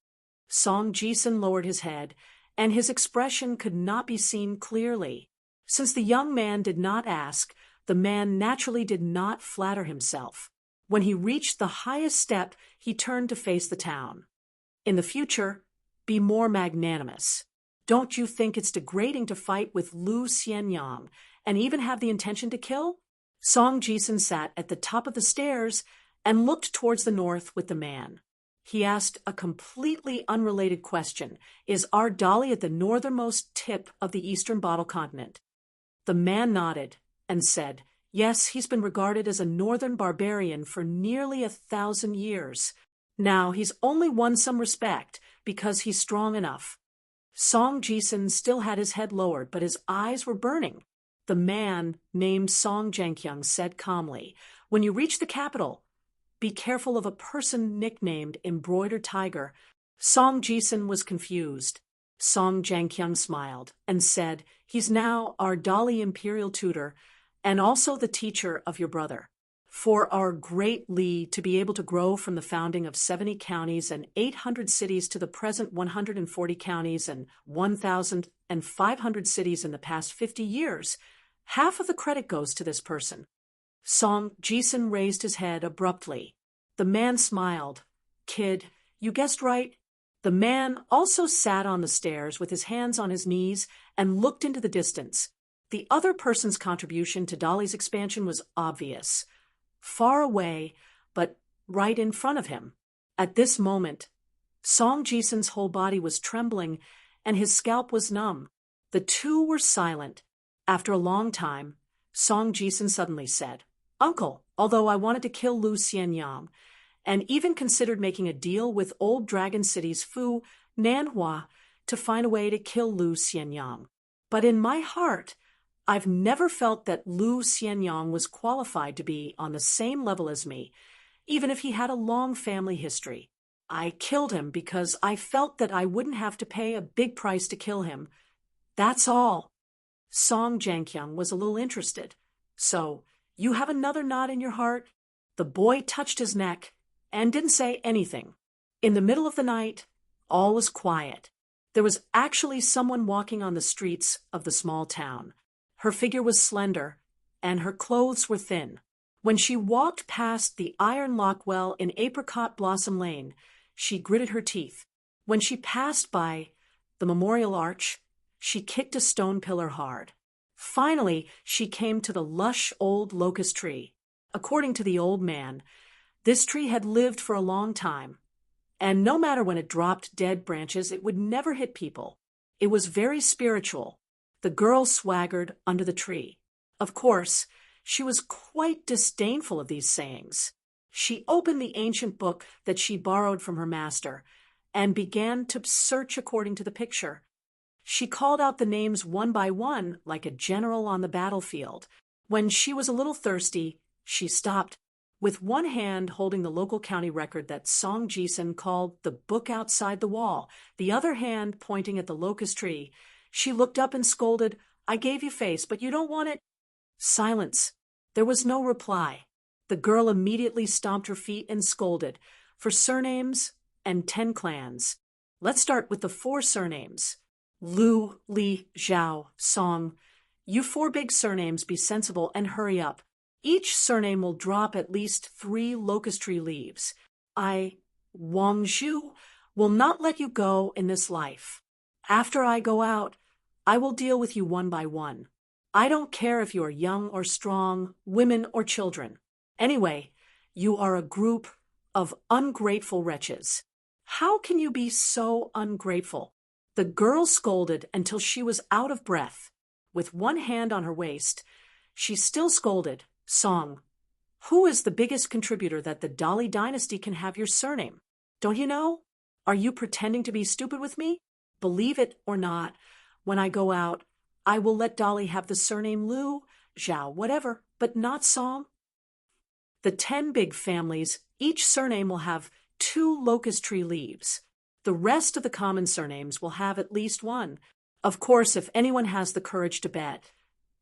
Song Jisun lowered his head, and his expression could not be seen clearly. Since the young man did not ask, the man naturally did not flatter himself. When he reached the highest step, he turned to face the town. "In the future, be more magnanimous. Don't you think it's degrading to fight with Lu Xianyang and even have the intention to kill? Song Jisun sat at the top of the stairs and looked towards the north with the man. He asked a completely unrelated question. Is our Dolly at the northernmost tip of the eastern bottle continent? The man nodded and said, yes, he's been regarded as a northern barbarian for nearly 1,000 years. Now he's only won some respect because he's strong enough. Song Jisun still had his head lowered, but his eyes were burning. The man named Song Jiankyung said calmly, when you reach the capital, be careful of a person nicknamed Embroidered Tiger. Song Jisun was confused. Song Jiankyung smiled and said, he's now our Dolly imperial tutor and also the teacher of your brother. For our great Li to be able to grow from the founding of 70 counties and 800 cities to the present 140 counties and 1,500 cities in the past 50 years, half of the credit goes to this person. Song Jisun raised his head abruptly. The man smiled. Kid, you guessed right. The man also sat on the stairs with his hands on his knees and looked into the distance. The other person's contribution to Dolly's expansion was obvious. Far away, but right in front of him. At this moment, Song Jisun's whole body was trembling and his scalp was numb. The two were silent. After a long time, Song Jisun suddenly said, Uncle, although I wanted to kill Lu Xianyang, and even considered making a deal with old Dragon City's Fu Nanhua to find a way to kill Lu Xianyang. But in my heart, I've never felt that Lu Xianyang was qualified to be on the same level as me, even if he had a long family history. I killed him because I felt that I wouldn't have to pay a big price to kill him. That's all. Song Jiankyung was a little interested. So, you have another knot in your heart? The boy touched his neck and didn't say anything. In the middle of the night, all was quiet. There was actually someone walking on the streets of the small town. Her figure was slender, and her clothes were thin. When she walked past the Iron Lock Well in Apricot Blossom Lane, she gritted her teeth. When she passed by the Memorial Arch, she kicked a stone pillar hard. Finally, she came to the lush old locust tree. According to the old man, this tree had lived for a long time, and no matter when it dropped dead branches, it would never hit people. It was very spiritual. The girl swaggered under the tree. Of course, she was quite disdainful of these sayings. She opened the ancient book that she borrowed from her master and began to search according to the picture. She called out the names one by one like a general on the battlefield. When she was a little thirsty, she stopped, with one hand holding the local county record that Song Jisun called the book outside the wall, the other hand pointing at the locust tree. She looked up and scolded, I gave you face, but you don't want it. Silence. There was no reply. The girl immediately stomped her feet and scolded, for surnames and 10 clans. Let's start with the 4 surnames. Lu, Li, Zhao, Song. You 4 big surnames, be sensible and hurry up. Each surname will drop at least 3 locust tree leaves. I, Wang Zhu, will not let you go in this life. After I go out, I will deal with you one by one. I don't care if you are young or strong, women or children. Anyway, you are a group of ungrateful wretches. How can you be so ungrateful? The girl scolded until she was out of breath. With one hand on her waist, she still scolded, Song, who is the biggest contributor that the Dolly dynasty can have your surname? Don't you know? Are you pretending to be stupid with me? Believe it or not, when I go out, I will let Dolly have the surname Lu, Zhao, whatever, but not Song. The 10 big families, each surname will have 2 locust tree leaves. The rest of the common surnames will have at least 1. Of course, if anyone has the courage to bet,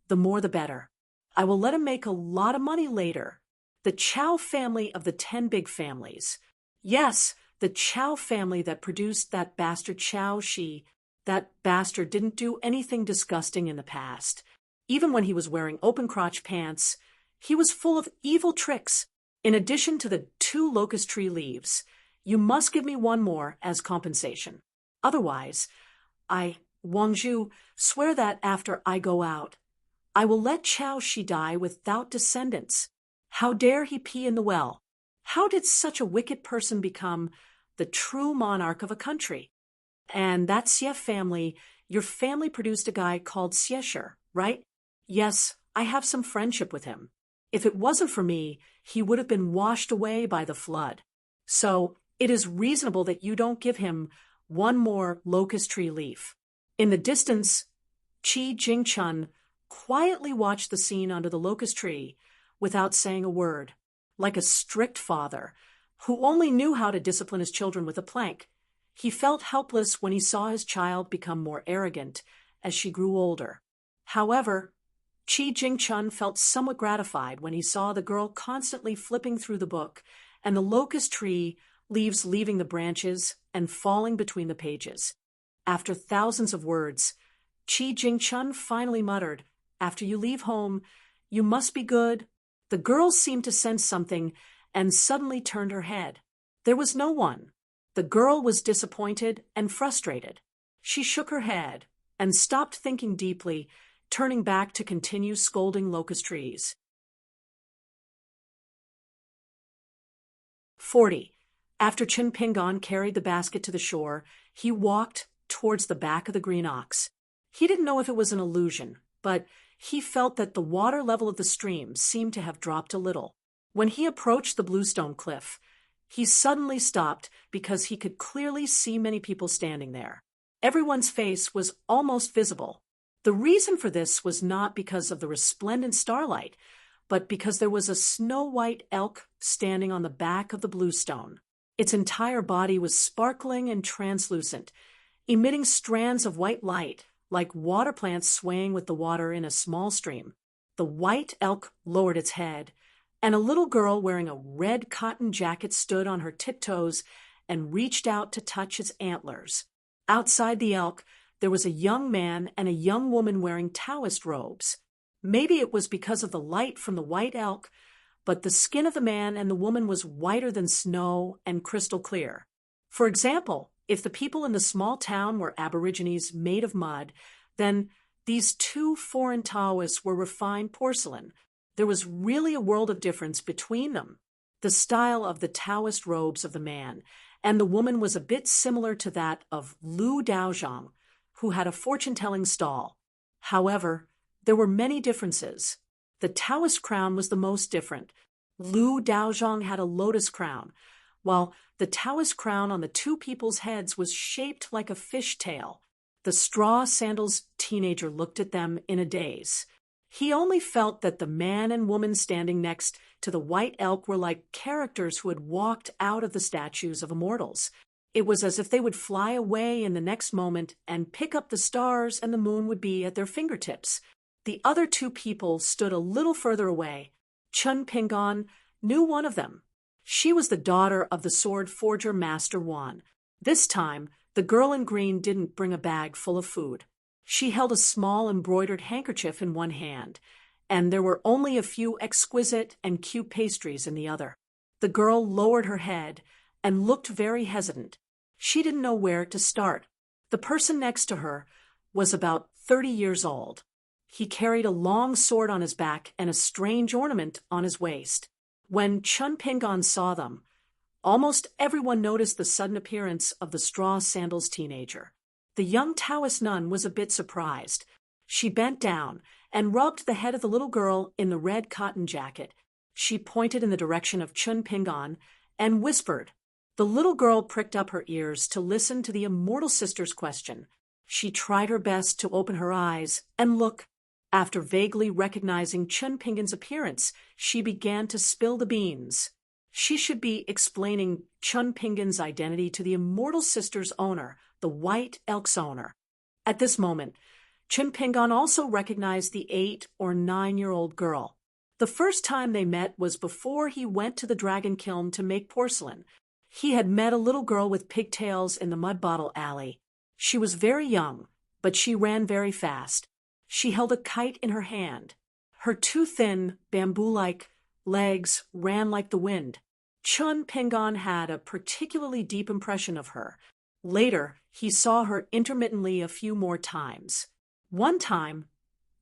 the more the better. I will let him make a lot of money later. The Chow family of the 10 big families. Yes, the Chow family that produced that bastard Chow Shi. That bastard didn't do anything disgusting in the past. Even when he was wearing open-crotch pants, he was full of evil tricks. In addition to the 2 locust tree leaves, you must give me 1 more as compensation. Otherwise, I, Wangzhu, swear that after I go out, I will let Chao Shi die without descendants. How dare he pee in the well? How did such a wicked person become the true monarch of a country? And that Xie family, your family produced a guy called Xiesher, right? Yes, I have some friendship with him. If it wasn't for me, he would have been washed away by the flood. So it is reasonable that you don't give him one more locust tree leaf. In the distance, Qi Jingchun quietly watched the scene under the locust tree without saying a word, like a strict father who only knew how to discipline his children with a plank. He felt helpless when he saw his child become more arrogant as she grew older. However, Qi Jingchun felt somewhat gratified when he saw the girl constantly flipping through the book and the locust tree leaves leaving the branches and falling between the pages. After thousands of words, Qi Jingchun finally muttered, "After you leave home, you must be good." The girl seemed to sense something and suddenly turned her head. There was no one. The girl was disappointed and frustrated. She shook her head and stopped thinking deeply, turning back to continue scolding locust trees. 40. After Chen Pingon carried the basket to the shore, he walked towards the back of the green ox. He didn't know if it was an illusion, but he felt that the water level of the stream seemed to have dropped a little. When he approached the bluestone cliff, he suddenly stopped because he could clearly see many people standing there. Everyone's face was almost visible. The reason for this was not because of the resplendent starlight, but because there was a snow-white elk standing on the back of the bluestone. Its entire body was sparkling and translucent, emitting strands of white light, like water plants swaying with the water in a small stream. The white elk lowered its head, and a little girl wearing a red cotton jacket stood on her tiptoes and reached out to touch its antlers. Outside the elk, there was a young man and a young woman wearing Taoist robes. Maybe it was because of the light from the white elk, but the skin of the man and the woman was whiter than snow and crystal clear. For example, if the people in the small town were aborigines made of mud, then these two foreign Taoists were refined porcelain. There was really a world of difference between them. The style of the Taoist robes of the man and the woman was a bit similar to that of Lu Daozhang, who had a fortune-telling stall. However, there were many differences. The Taoist crown was the most different. Lu Daozhang had a lotus crown, while the Taoist crown on the two people's heads was shaped like a fishtail. The straw sandals teenager looked at them in a daze. He only felt that the man and woman standing next to the white elk were like characters who had walked out of the statues of immortals. It was as if they would fly away in the next moment and pick up the stars and the moon would be at their fingertips. The other two people stood a little further away. Chen Pingon knew one of them. She was the daughter of the sword forger Master Wan. This time, the girl in green didn't bring a bag full of food. She held a small embroidered handkerchief in one hand, and there were only a few exquisite and cute pastries in the other. The girl lowered her head and looked very hesitant. She didn't know where to start. The person next to her was about 30 years old. He carried a long sword on his back and a strange ornament on his waist. When Chen Pingon saw them, almost everyone noticed the sudden appearance of the straw sandals teenager. The young Taoist nun was a bit surprised. She bent down and rubbed the head of the little girl in the red cotton jacket. She pointed in the direction of Chen Pingon and whispered. The little girl pricked up her ears to listen to the immortal sister's question. She tried her best to open her eyes and look. After vaguely recognizing Chen Pingon's appearance, she began to spill the beans. She should be explaining Chen Pingon's identity to the immortal sister's owner, the white elk's owner. At this moment, Chen Pingon also recognized the 8 or 9-year-old girl. The first time they met was before he went to the dragon kiln to make porcelain. He had met a little girl with pigtails in the mud bottle alley. She was very young, but she ran very fast. She held a kite in her hand. Her two thin, bamboo-like legs ran like the wind. Chen Pingon had a particularly deep impression of her. Later, he saw her intermittently a few more times. One time,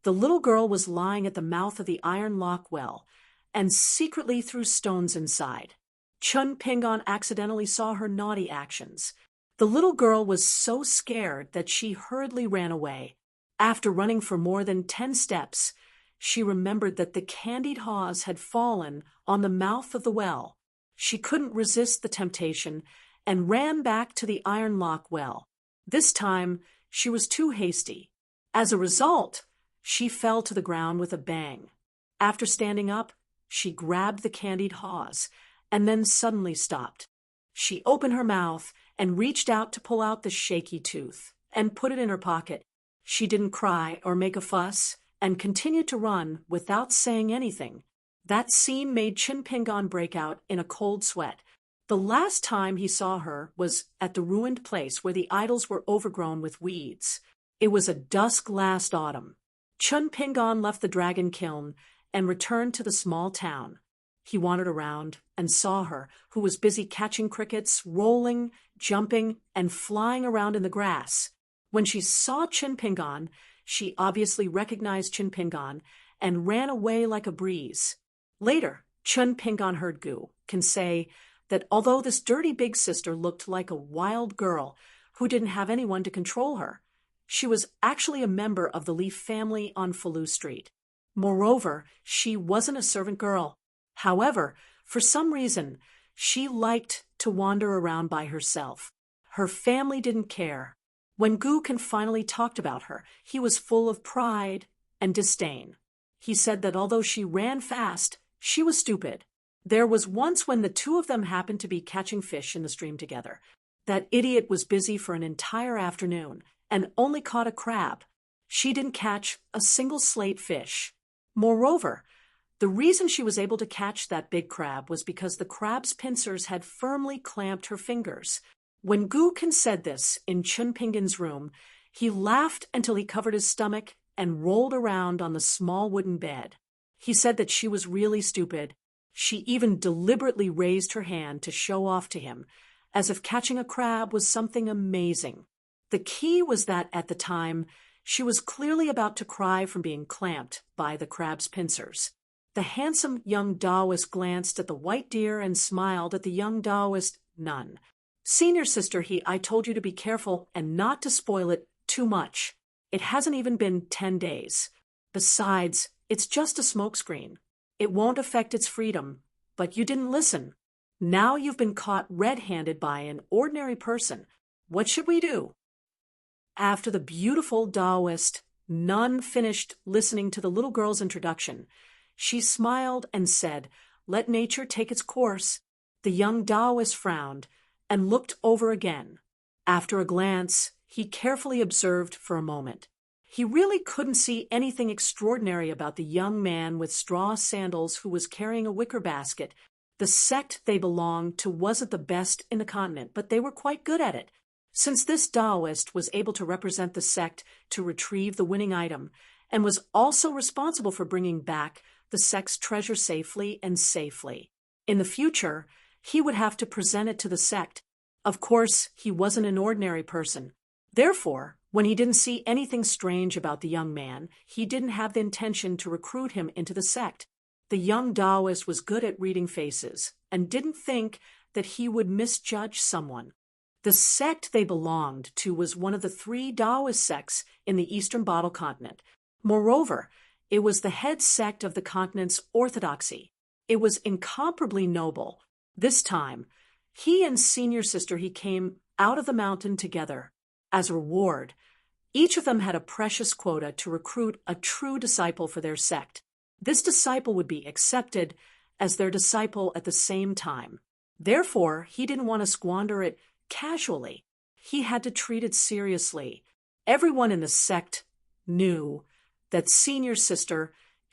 the little girl was lying at the mouth of the iron lock well and secretly threw stones inside. Chun Pingon accidentally saw her naughty actions. The little girl was so scared that she hurriedly ran away. After running for more than 10 steps, she remembered that the candied haws had fallen on the mouth of the well. She couldn't resist the temptation and ran back to the iron lock well. This time, she was too hasty. As a result, she fell to the ground with a bang. After standing up, she grabbed the candied haws and then suddenly stopped. She opened her mouth and reached out to pull out the shaky tooth and put it in her pocket. She didn't cry or make a fuss and continued to run without saying anything. That scene made Chun Pingon break out in a cold sweat. The last time he saw her was at the ruined place where the idols were overgrown with weeds. It was a dusk last autumn. Chun Pingon left the dragon kiln and returned to the small town. He wandered around and saw her, who was busy catching crickets, rolling, jumping, and flying around in the grass. When she saw Chun Pingon, she obviously recognized Chun Pingon and ran away like a breeze. Later, Chun Pingon heard Gu can say that although this dirty big sister looked like a wild girl who didn't have anyone to control her, she was actually a member of the Leaf family on Falu Street. Moreover, she wasn't a servant girl. However, for some reason, she liked to wander around by herself. Her family didn't care. When Guken finally talked about her, he was full of pride and disdain. He said that although she ran fast, she was stupid. There was once when the two of them happened to be catching fish in the stream together. That idiot was busy for an entire afternoon and only caught a crab. She didn't catch a single slate fish. Moreover, the reason she was able to catch that big crab was because the crab's pincers had firmly clamped her fingers. When Guken said this in Chun Pingon's room, he laughed until he covered his stomach and rolled around on the small wooden bed. He said that she was really stupid. She even deliberately raised her hand to show off to him, as if catching a crab was something amazing. The key was that at the time, she was clearly about to cry from being clamped by the crab's pincers. The handsome young Taoist glanced at the white deer and smiled at the young Taoist nun. Senior sister, I told you to be careful and not to spoil it too much. It hasn't even been 10 days. Besides, it's just a smokescreen. It won't affect its freedom, but you didn't listen. Now you've been caught red-handed by an ordinary person. What should we do? After the beautiful Taoist nun finished listening to the little girl's introduction, she smiled and said, "Let nature take its course." The young Taoist frowned and looked over again. After a glance, he carefully observed for a moment. He really couldn't see anything extraordinary about the young man with straw sandals who was carrying a wicker basket. The sect they belonged to wasn't the best in the continent, but they were quite good at it. Since this Taoist was able to represent the sect to retrieve the winning item, and was also responsible for bringing back the sect's treasure safely. In the future, he would have to present it to the sect. Of course, he wasn't an ordinary person. Therefore, when he didn't see anything strange about the young man, he didn't have the intention to recruit him into the sect. The young Taoist was good at reading faces and didn't think that he would misjudge someone. The sect they belonged to was one of the 3 Taoist sects in the Eastern Bottle Continent. Moreover, it was the head sect of the continent's orthodoxy. It was incomparably noble. This time, he and senior sister came out of the mountain together. As a reward, each of them had a precious quota to recruit a true disciple for their sect. This disciple would be accepted as their disciple at the same time. Therefore, he didn't want to squander it casually. He had to treat it seriously. Everyone in the sect knew that senior sister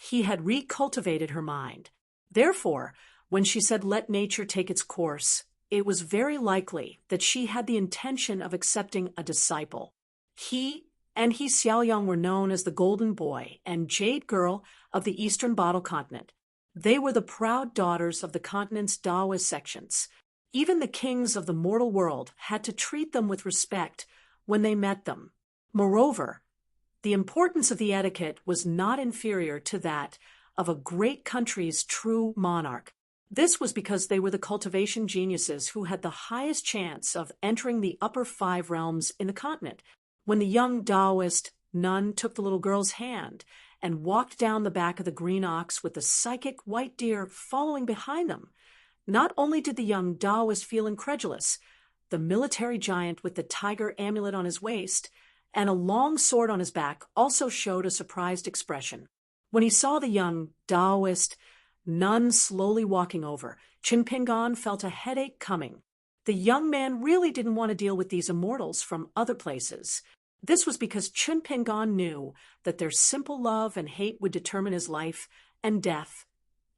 had recultivated her mind. Therefore, when she said, "Let nature take its course," it was very likely that she had the intention of accepting a disciple. He and Xiaoyang were known as the Golden Boy and Jade Girl of the Eastern Bottle Continent. They were the proud daughters of the continent's Taoist sections. Even the kings of the mortal world had to treat them with respect when they met them. Moreover, the importance of the etiquette was not inferior to that of a great country's true monarch. This was because they were the cultivation geniuses who had the highest chance of entering the upper 5 realms in the continent. When the young Taoist nun took the little girl's hand and walked down the back of the green ox with the psychic white deer following behind them, not only did the young Taoist feel incredulous, the military giant with the tiger amulet on his waist and a long sword on his back also showed a surprised expression. When he saw the young Taoist nun slowly walking over, Qin Pingan felt a headache coming. The young man really didn't want to deal with these immortals from other places. This was because Qin Pingan knew that their simple love and hate would determine his life and death,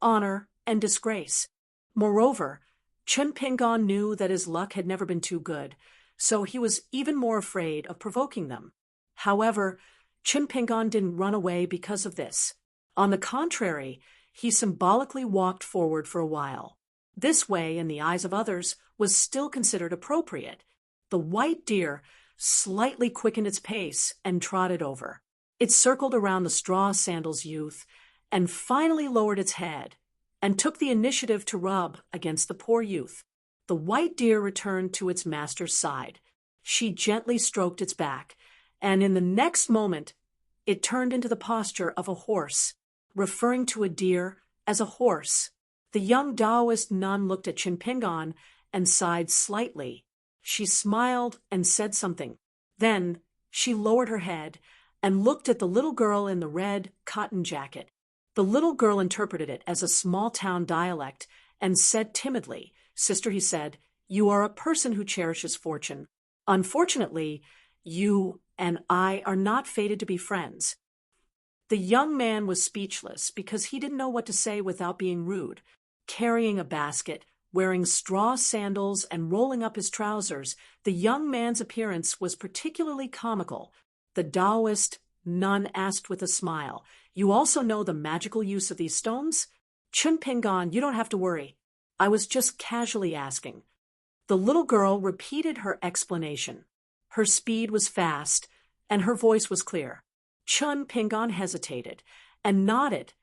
honor and disgrace. Moreover, Qin Pingan knew that his luck had never been too good, so he was even more afraid of provoking them. However, Qin Pingan didn't run away because of this. On the contrary, he symbolically walked forward for a while. This way, in the eyes of others, was still considered appropriate. The white deer slightly quickened its pace and trotted over. It circled around the straw sandals youth and finally lowered its head and took the initiative to rub against the poor youth. The white deer returned to its master's side. She gently stroked its back, and in the next moment, it turned into the posture of a horse, referring to a deer as a horse. The young Taoist nun looked at Qin Pingan and sighed slightly. She smiled and said something. Then she lowered her head and looked at the little girl in the red cotton jacket. The little girl interpreted it as a small-town dialect and said timidly, "Sister," he said, "you are a person who cherishes fortune. Unfortunately, you and I are not fated to be friends." The young man was speechless because he didn't know what to say without being rude. Carrying a basket, wearing straw sandals, and rolling up his trousers, the young man's appearance was particularly comical. The Taoist nun asked with a smile, "You also know the magical use of these stones?" "Qin Pingan, you don't have to worry. I was just casually asking." The little girl repeated her explanation. Her speed was fast, and her voice was clear. Qin Pingan hesitated and nodded.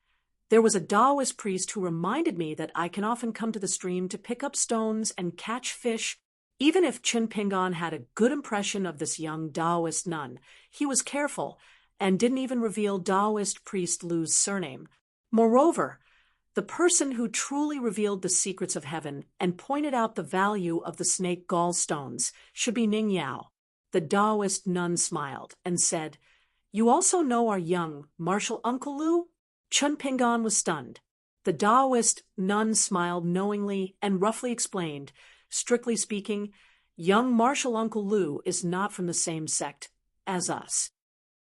"There was a Taoist priest who reminded me that I can often come to the stream to pick up stones and catch fish." Even if Qin Pingan had a good impression of this young Taoist nun, he was careful and didn't even reveal Taoist priest Lu's surname. Moreover, the person who truly revealed the secrets of heaven and pointed out the value of the snake gallstones should be Ning Yao. The Taoist nun smiled and said, "You also know our young martial uncle Lu?" Qin Pingan was stunned. The Taoist nun smiled knowingly and roughly explained, "Strictly speaking, young martial uncle Lu is not from the same sect as us.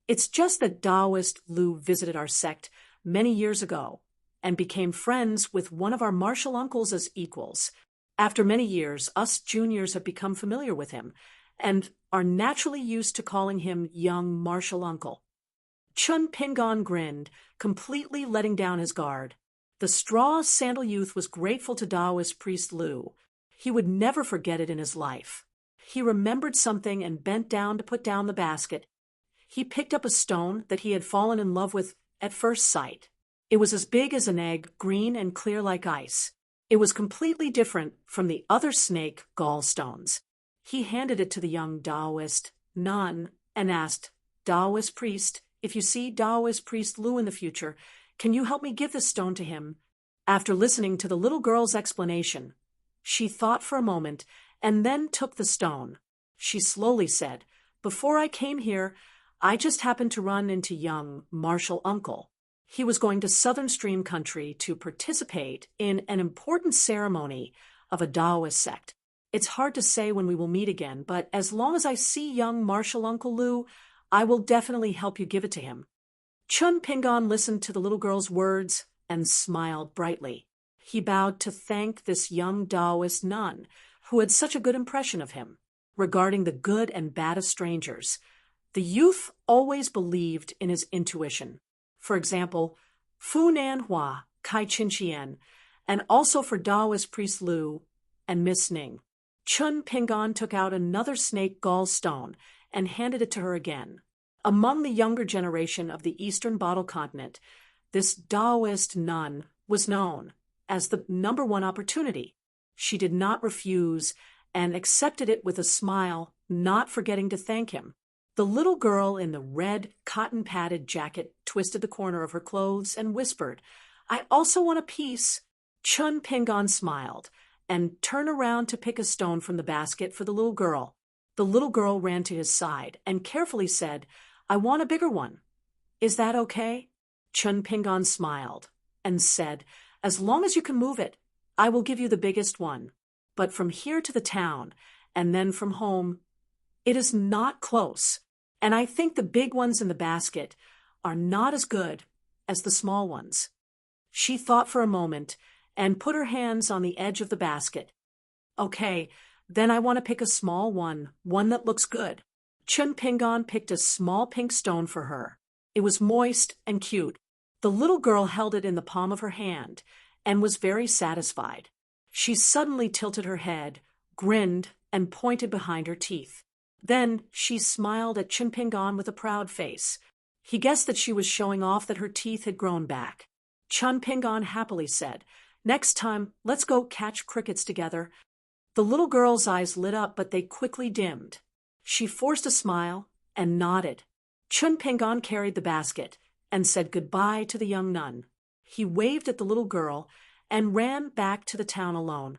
It's just that Taoist Lu visited our sect many years ago and became friends with one of our martial uncles as equals. After many years, us juniors have become familiar with him and are naturally used to calling him young martial uncle." Qin Pingan grinned, completely letting down his guard. The straw sandal youth was grateful to Taoist priest Lu. He would never forget it in his life. He remembered something and bent down to put down the basket. He picked up a stone that he had fallen in love with at first sight. It was as big as an egg, green and clear like ice. It was completely different from the other snake gallstones. He handed it to the young Taoist nun and asked, "Taoist priest, if you see Taoist priest Lu in the future, can you help me give this stone to him?" After listening to the little girl's explanation, she thought for a moment and then took the stone. She slowly said, "Before I came here, I just happened to run into young martial uncle. He was going to Southern Stream Country to participate in an important ceremony of a Taoist sect. It's hard to say when we will meet again, but as long as I see young martial uncle Lu, I will definitely help you give it to him." Qin Pingan listened to the little girl's words and smiled brightly. He bowed to thank this young Taoist nun who had such a good impression of him. Regarding the good and bad of strangers, the youth always believed in his intuition. For example, Fu Nan Hua, Kai Chin Chien, and also for Taoist priest Lu, and Miss Ning. Chun Pingon took out another snake gall stone and handed it to her again. Among the younger generation of the Eastern Bottle Continent, this Taoist nun was known as the #1 opportunity. She did not refuse and accepted it with a smile, not forgetting to thank him. The little girl in the red cotton-padded jacket twisted the corner of her clothes and whispered, "I also want a piece." Chun Pingon smiled and turned around to pick a stone from the basket for the little girl. The little girl ran to his side and carefully said, "I want a bigger one. Is that okay?" Chun Pingon smiled and said, "As long as you can move it, I will give you the biggest one. But from here to the town, and then from home, it is not close, and I think the big ones in the basket are not as good as the small ones." She thought for a moment and put her hands on the edge of the basket. "Okay, then I want to pick a small one that looks good." Chun Pingon picked a small pink stone for her. It was moist and cute. The little girl held it in the palm of her hand and was very satisfied. She suddenly tilted her head, grinned, and pointed behind her teeth. Then she smiled at Chun Pingon with a proud face. He guessed that she was showing off that her teeth had grown back. Chun Pingon happily said, "Next time, let's go catch crickets together." The little girl's eyes lit up, but they quickly dimmed. She forced a smile and nodded. Chun Pingon carried the basket and said goodbye to the young nun. He waved at the little girl and ran back to the town alone.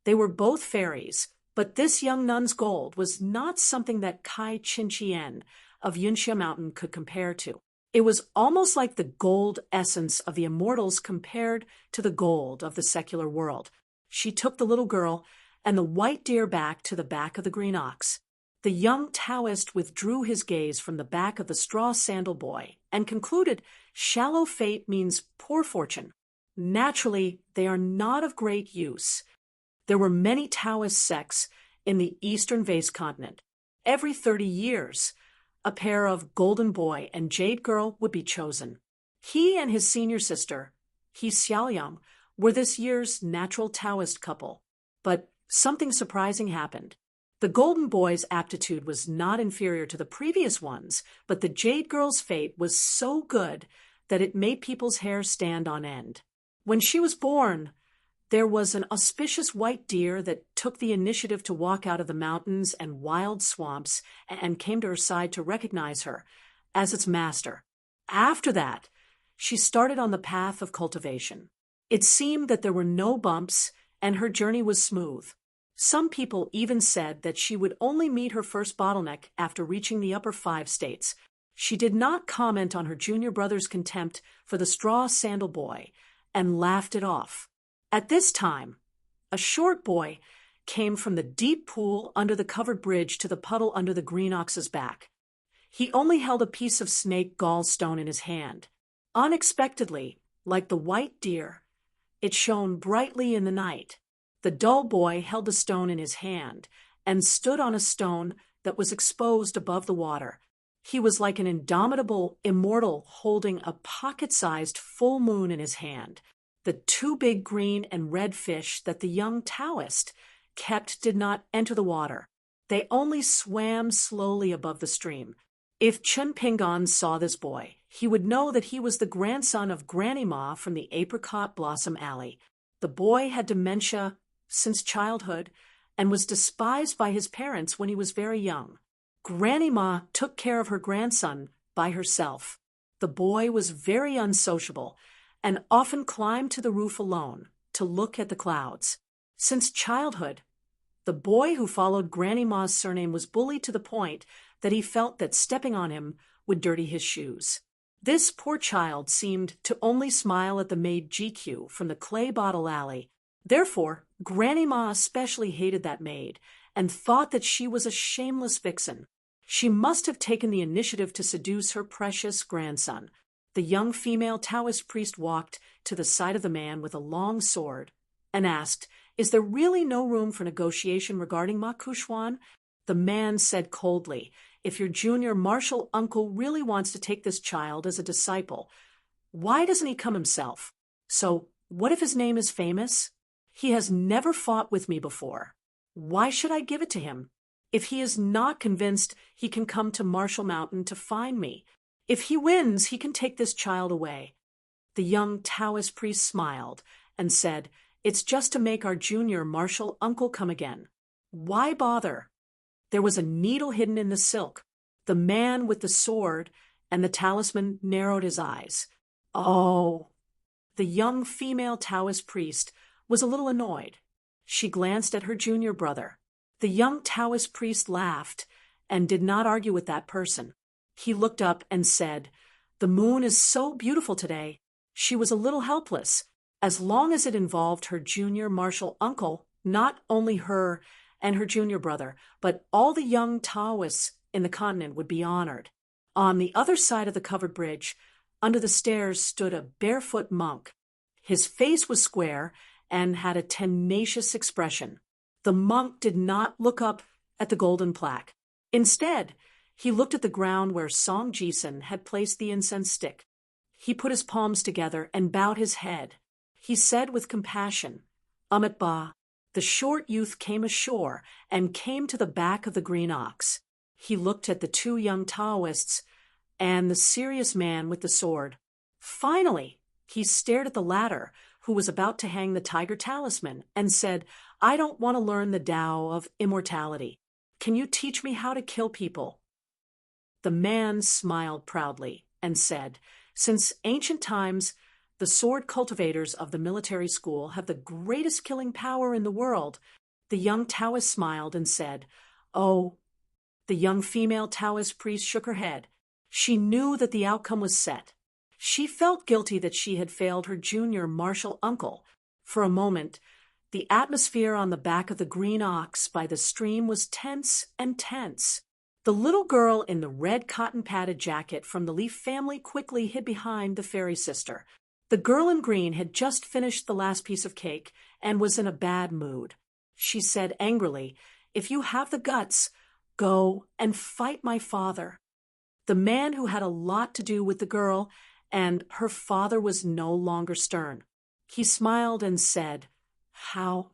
They were both fairies, but this young nun's gold was not something that Kai Chin-chien of Yunxia Mountain could compare to. It was almost like the gold essence of the immortals compared to the gold of the secular world. She took the little girl and the white deer back to the back of the green ox. The young Taoist withdrew his gaze from the back of the straw sandal boy and concluded shallow fate means poor fortune. Naturally, they are not of great use. There were many Taoist sects in the Eastern Vase continent. Every 30 years, a pair of golden boy and jade girl would be chosen. He and his senior sister, He Xiaoyang, were this year's natural Taoist couple. But something surprising happened. The golden boy's aptitude was not inferior to the previous ones, but the jade girl's fate was so good that it made people's hair stand on end. When she was born, there was an auspicious white deer that took the initiative to walk out of the mountains and wild swamps and came to her side to recognize her as its master. After that, she started on the path of cultivation. It seemed that there were no bumps and her journey was smooth. Some people even said that she would only meet her first bottleneck after reaching the upper 5 states. She did not comment on her junior brother's contempt for the straw sandal boy and laughed it off. At this time, a short boy came from the deep pool under the covered bridge to the puddle under the green ox's back. He only held a piece of snake gallstone in his hand. Unexpectedly, like the white deer, it shone brightly in the night. The dull boy held the stone in his hand and stood on a stone that was exposed above the water. He was like an indomitable immortal holding a pocket-sized full moon in his hand. The 2 big green and red fish that the young Taoist kept did not enter the water. They only swam slowly above the stream. If Chun Pingon saw this boy, he would know that he was the grandson of Granny Ma from the Apricot Blossom Alley. The boy had dementia since childhood and was despised by his parents when he was very young. Granny Ma took care of her grandson by herself. The boy was very unsociable and often climbed to the roof alone to look at the clouds. Since childhood, the boy who followed Granny Ma's surname was bullied to the point that he felt that stepping on him would dirty his shoes. This poor child seemed to only smile at the maid GQ from the clay bottle alley. Therefore, Granny Ma especially hated that maid and thought that she was a shameless vixen. She must have taken the initiative to seduce her precious grandson. The young female Taoist priest walked to the side of the man with a long sword and asked, "Is there really no room for negotiation regarding Ma Kuxuan?" The man said coldly, "If your junior martial uncle really wants to take this child as a disciple, why doesn't he come himself? So, what if his name is famous?" He has never fought with me before. Why should I give it to him? If he is not convinced, he can come to Marshall Mountain to find me. If he wins, he can take this child away." The young Taoist priest smiled and said, "It's just to make our junior Marshall uncle come again. Why bother?" There was a needle hidden in the silk. The man with the sword and the talisman narrowed his eyes. "Oh." The young female Taoist priest was a little annoyed. She glanced at her junior brother. The young Taoist priest laughed and did not argue with that person. He looked up and said, "The moon is so beautiful today." She was a little helpless. As long as it involved her junior Marshall uncle, not only her and her junior brother, but all the young Taoists in the continent would be honored. On the other side of the covered bridge, under the stairs, stood a barefoot monk. His face was square and had a tenacious expression. The monk did not look up at the golden plaque. Instead, he looked at the ground where Song Jisun had placed the incense stick. He put his palms together and bowed his head. He said with compassion, "Amit Ba." The short youth came ashore and came to the back of the green ox. He looked at the two young Taoists and the serious man with the sword. Finally, he stared at the latter, who was about to hang the tiger talisman, and said, "I don't want to learn the Tao of immortality. Can you teach me how to kill people?" The man smiled proudly and said, "Since ancient times, the sword cultivators of the military school have the greatest killing power in the world." The young Taoist smiled and said, "Oh." The young female Taoist priest shook her head. She knew that the outcome was set. She felt guilty that she had failed her junior Marshall uncle. For a moment, the atmosphere on the back of the green ox by the stream was tense and tense. The little girl in the red cotton-padded jacket from the Leaf family quickly hid behind the fairy sister. The girl in green had just finished the last piece of cake and was in a bad mood. She said angrily, "If you have the guts, go and fight my father." The man who had a lot to do with the girl and her father was no longer stern. He smiled and said, "How?"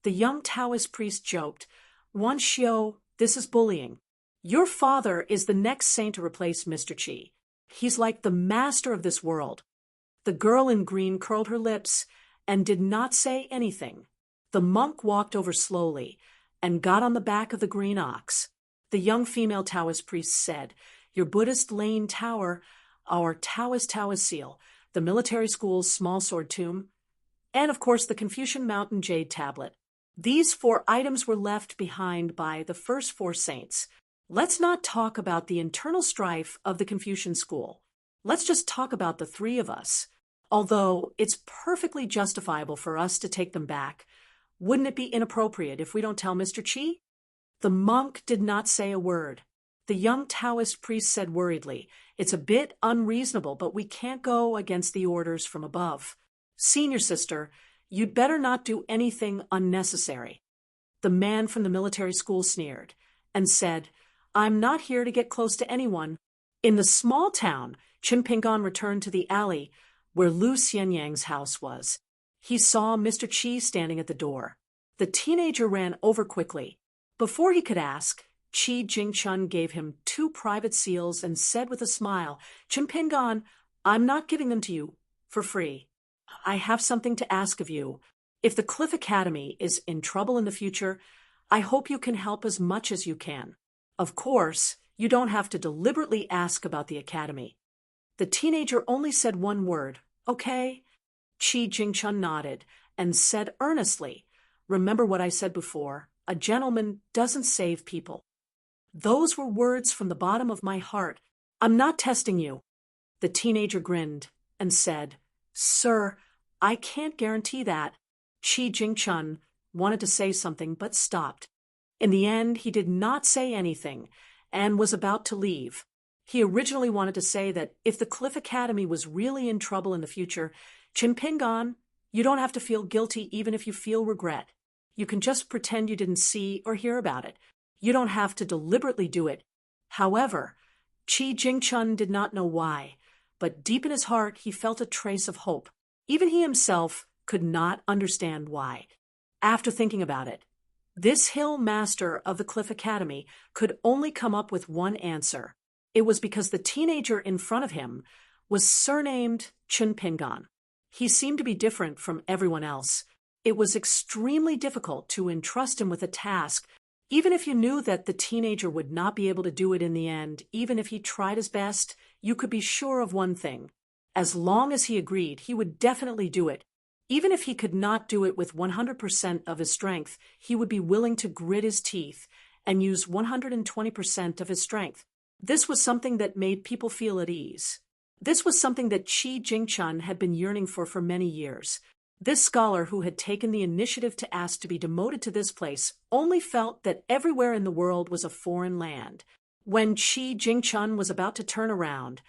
The young Taoist priest joked, "Wan Xiao, this is bullying. Your father is the next saint to replace Mr. Qi. He's like the master of this world." The girl in green curled her lips and did not say anything. The monk walked over slowly and got on the back of the green ox. The young female Taoist priest said, "Your Buddhist Lane Tower, our Taoist seal, the military school's small sword tomb, and of course the Confucian Mountain Jade Tablet. These 4 items were left behind by the first 4 saints. Let's not talk about the internal strife of the Confucian school. Let's just talk about the 3 of us. Although it's perfectly justifiable for us to take them back, wouldn't it be inappropriate if we don't tell Mr. Qi?" The monk did not say a word. The young Taoist priest said worriedly, "It's a bit unreasonable, but we can't go against the orders from above. Senior sister, you'd better not do anything unnecessary." The man from the military school sneered and said, "I'm not here to get close to anyone." In the small town, Chimpingon returned to the alley where Lu Xianyang's house was. He saw Mr. Qi standing at the door. The teenager ran over quickly. Before he could ask, Qi Jingchun gave him 2 private seals and said with a smile, "Chimpingon, I'm not giving them to you for free. I have something to ask of you. If the Cliff Academy is in trouble in the future, I hope you can help as much as you can. Of course, you don't have to deliberately ask about the academy." The teenager only said one word, "Okay?" Qi Jingchun nodded and said earnestly, "Remember what I said before, a gentleman doesn't save people." Those were words from the bottom of my heart. "I'm not testing you." The teenager grinned and said, "Sir, I can't guarantee that." Qi Jingchun wanted to say something but stopped. In the end, he did not say anything and was about to leave. He originally wanted to say that if the Cliff Academy was really in trouble in the future, Chimpingon, you don't have to feel guilty even if you feel regret. You can just pretend you didn't see or hear about it. You don't have to deliberately do it. However, Qi Jingchun did not know why, but deep in his heart he felt a trace of hope. Even he himself could not understand why. After thinking about it, this hill master of the Cliff Academy could only come up with one answer. It was because the teenager in front of him was surnamed Chun Pingan. He seemed to be different from everyone else. It was extremely difficult to entrust him with a task, even if you knew that the teenager would not be able to do it in the end. Even if he tried his best, you could be sure of one thing. As long as he agreed, he would definitely do it. Even if he could not do it with 100% of his strength, he would be willing to grit his teeth and use 120% of his strength. This was something that made people feel at ease. This was something that Qi Jingchun had been yearning for many years. This scholar who had taken the initiative to ask to be demoted to this place only felt that everywhere in the world was a foreign land. When Qi Jingchun was about to turn around,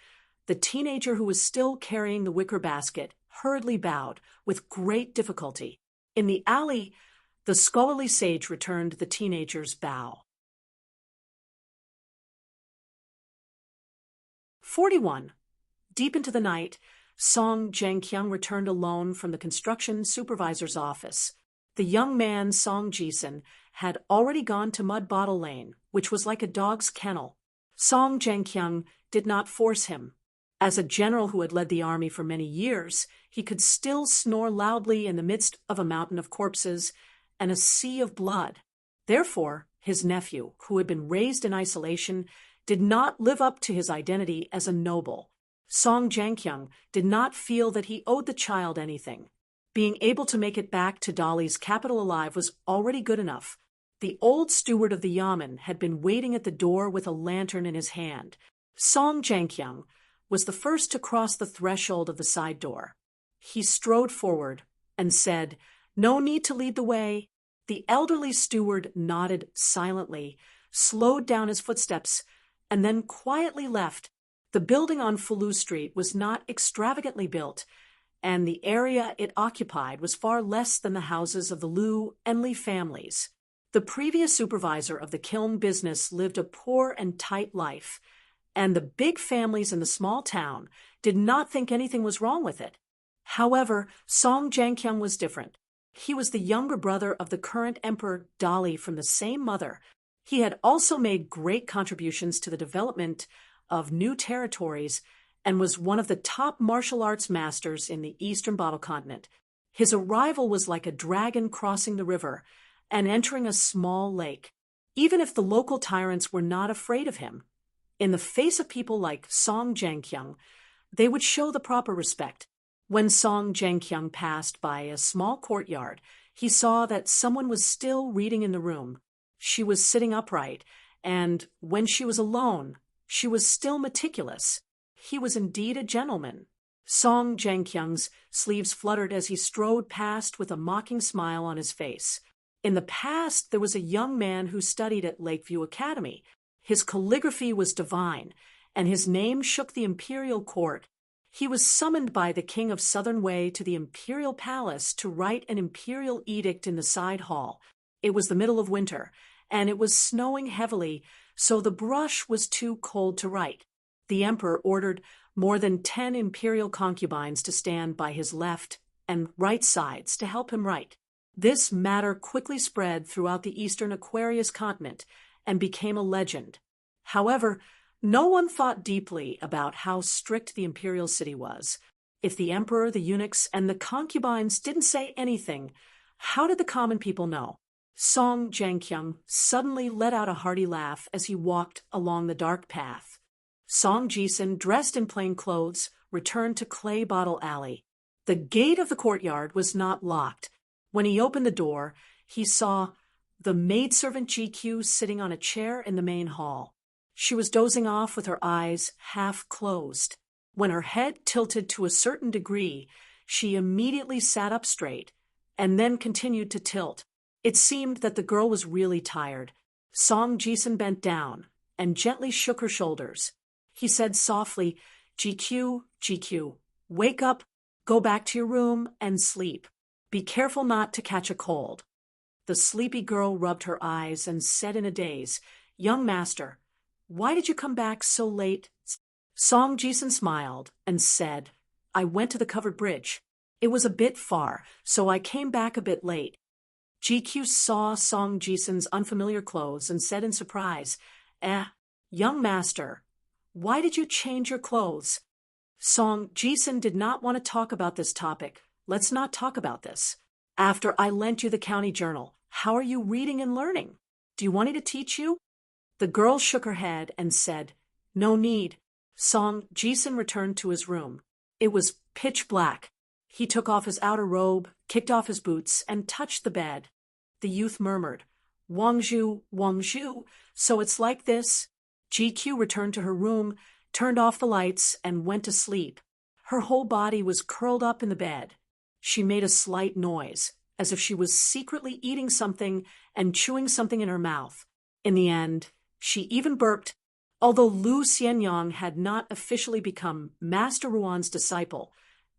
the teenager who was still carrying the wicker basket hurriedly bowed with great difficulty. In the alley, the scholarly sage returned the teenager's bow. 41. Deep into the night, Song Zhengqiang returned alone from the construction supervisor's office. The young man, Song Jisun, had already gone to Mud Bottle Lane, which was like a dog's kennel. Song Zhengqiang did not force him. As a general who had led the army for many years, he could still snore loudly in the midst of a mountain of corpses and a sea of blood. Therefore, his nephew, who had been raised in isolation, did not live up to his identity as a noble. Song Zhengqiang did not feel that he owed the child anything. Being able to make it back to Dali's capital alive was already good enough. The old steward of the yamen had been waiting at the door with a lantern in his hand. Song Zhengqiang was the first to cross the threshold of the side door. He strode forward and said, "No need to lead the way." The elderly steward nodded silently, slowed down his footsteps, and then quietly left. The building on Fulu Street was not extravagantly built, and the area it occupied was far less than the houses of the Liu and Li families. The previous supervisor of the kiln business lived a poor and tight life, and the big families in the small town did not think anything was wrong with it. However, Song Zhengqiang was different. He was the younger brother of the current emperor Dali from the same mother. He had also made great contributions to the development of new territories and was one of the top martial arts masters in the Eastern Bottle Continent. His arrival was like a dragon crossing the river and entering a small lake. Even if the local tyrants were not afraid of him, in the face of people like Song Zhengqiang, they would show the proper respect. When Song Zhengqiang passed by a small courtyard, he saw that someone was still reading in the room. She was sitting upright, and when she was alone, she was still meticulous. He was indeed a gentleman. Song Zhengqiang's sleeves fluttered as he strode past with a mocking smile on his face. In the past, there was a young man who studied at Lakeview Academy. His calligraphy was divine, and his name shook the imperial court. He was summoned by the king of Southern Wei to the imperial palace to write an imperial edict in the side hall. It was the middle of winter, and it was snowing heavily, so the brush was too cold to write. The emperor ordered more than 10 imperial concubines to stand by his left and right sides to help him write. This matter quickly spread throughout the eastern Aquarius continent and became a legend. However, no one thought deeply about how strict the imperial city was. If the emperor, the eunuchs, and the concubines didn't say anything, how did the common people know? Song Zhengqiang suddenly let out a hearty laugh as he walked along the dark path. Song Jisun, dressed in plain clothes, returned to Clay Bottle Alley. The gate of the courtyard was not locked. When he opened the door, he saw the maidservant GQ sitting on a chair in the main hall. She was dozing off with her eyes half closed. When her head tilted to a certain degree, she immediately sat up straight and then continued to tilt. It seemed that the girl was really tired. Song Jisun bent down and gently shook her shoulders. He said softly, "GQ, GQ, wake up, go back to your room and sleep. Be careful not to catch a cold." The sleepy girl rubbed her eyes and said in a daze, "Young master, why did you come back so late?" Song Jisun smiled and said, "I went to the covered bridge. It was a bit far, so I came back a bit late." GQ saw Song Jisun's unfamiliar clothes and said in surprise, young master, why did you change your clothes? Song Jisun did not want to talk about this topic. Let's not talk about this. After I lent you the county journal, how are you reading and learning? Do you want me to teach you? The girl shook her head and said, no need. Song Jisun returned to his room. It was pitch black. He took off his outer robe, kicked off his boots, and touched the bed. The youth murmured, Wangzhu, so it's like this? GQ returned to her room, turned off the lights, and went to sleep. Her whole body was curled up in the bed. She made a slight noise, as if she was secretly eating something and chewing something in her mouth. In the end, she even burped. Although Lu Xianyang had not officially become Master Ruan's disciple,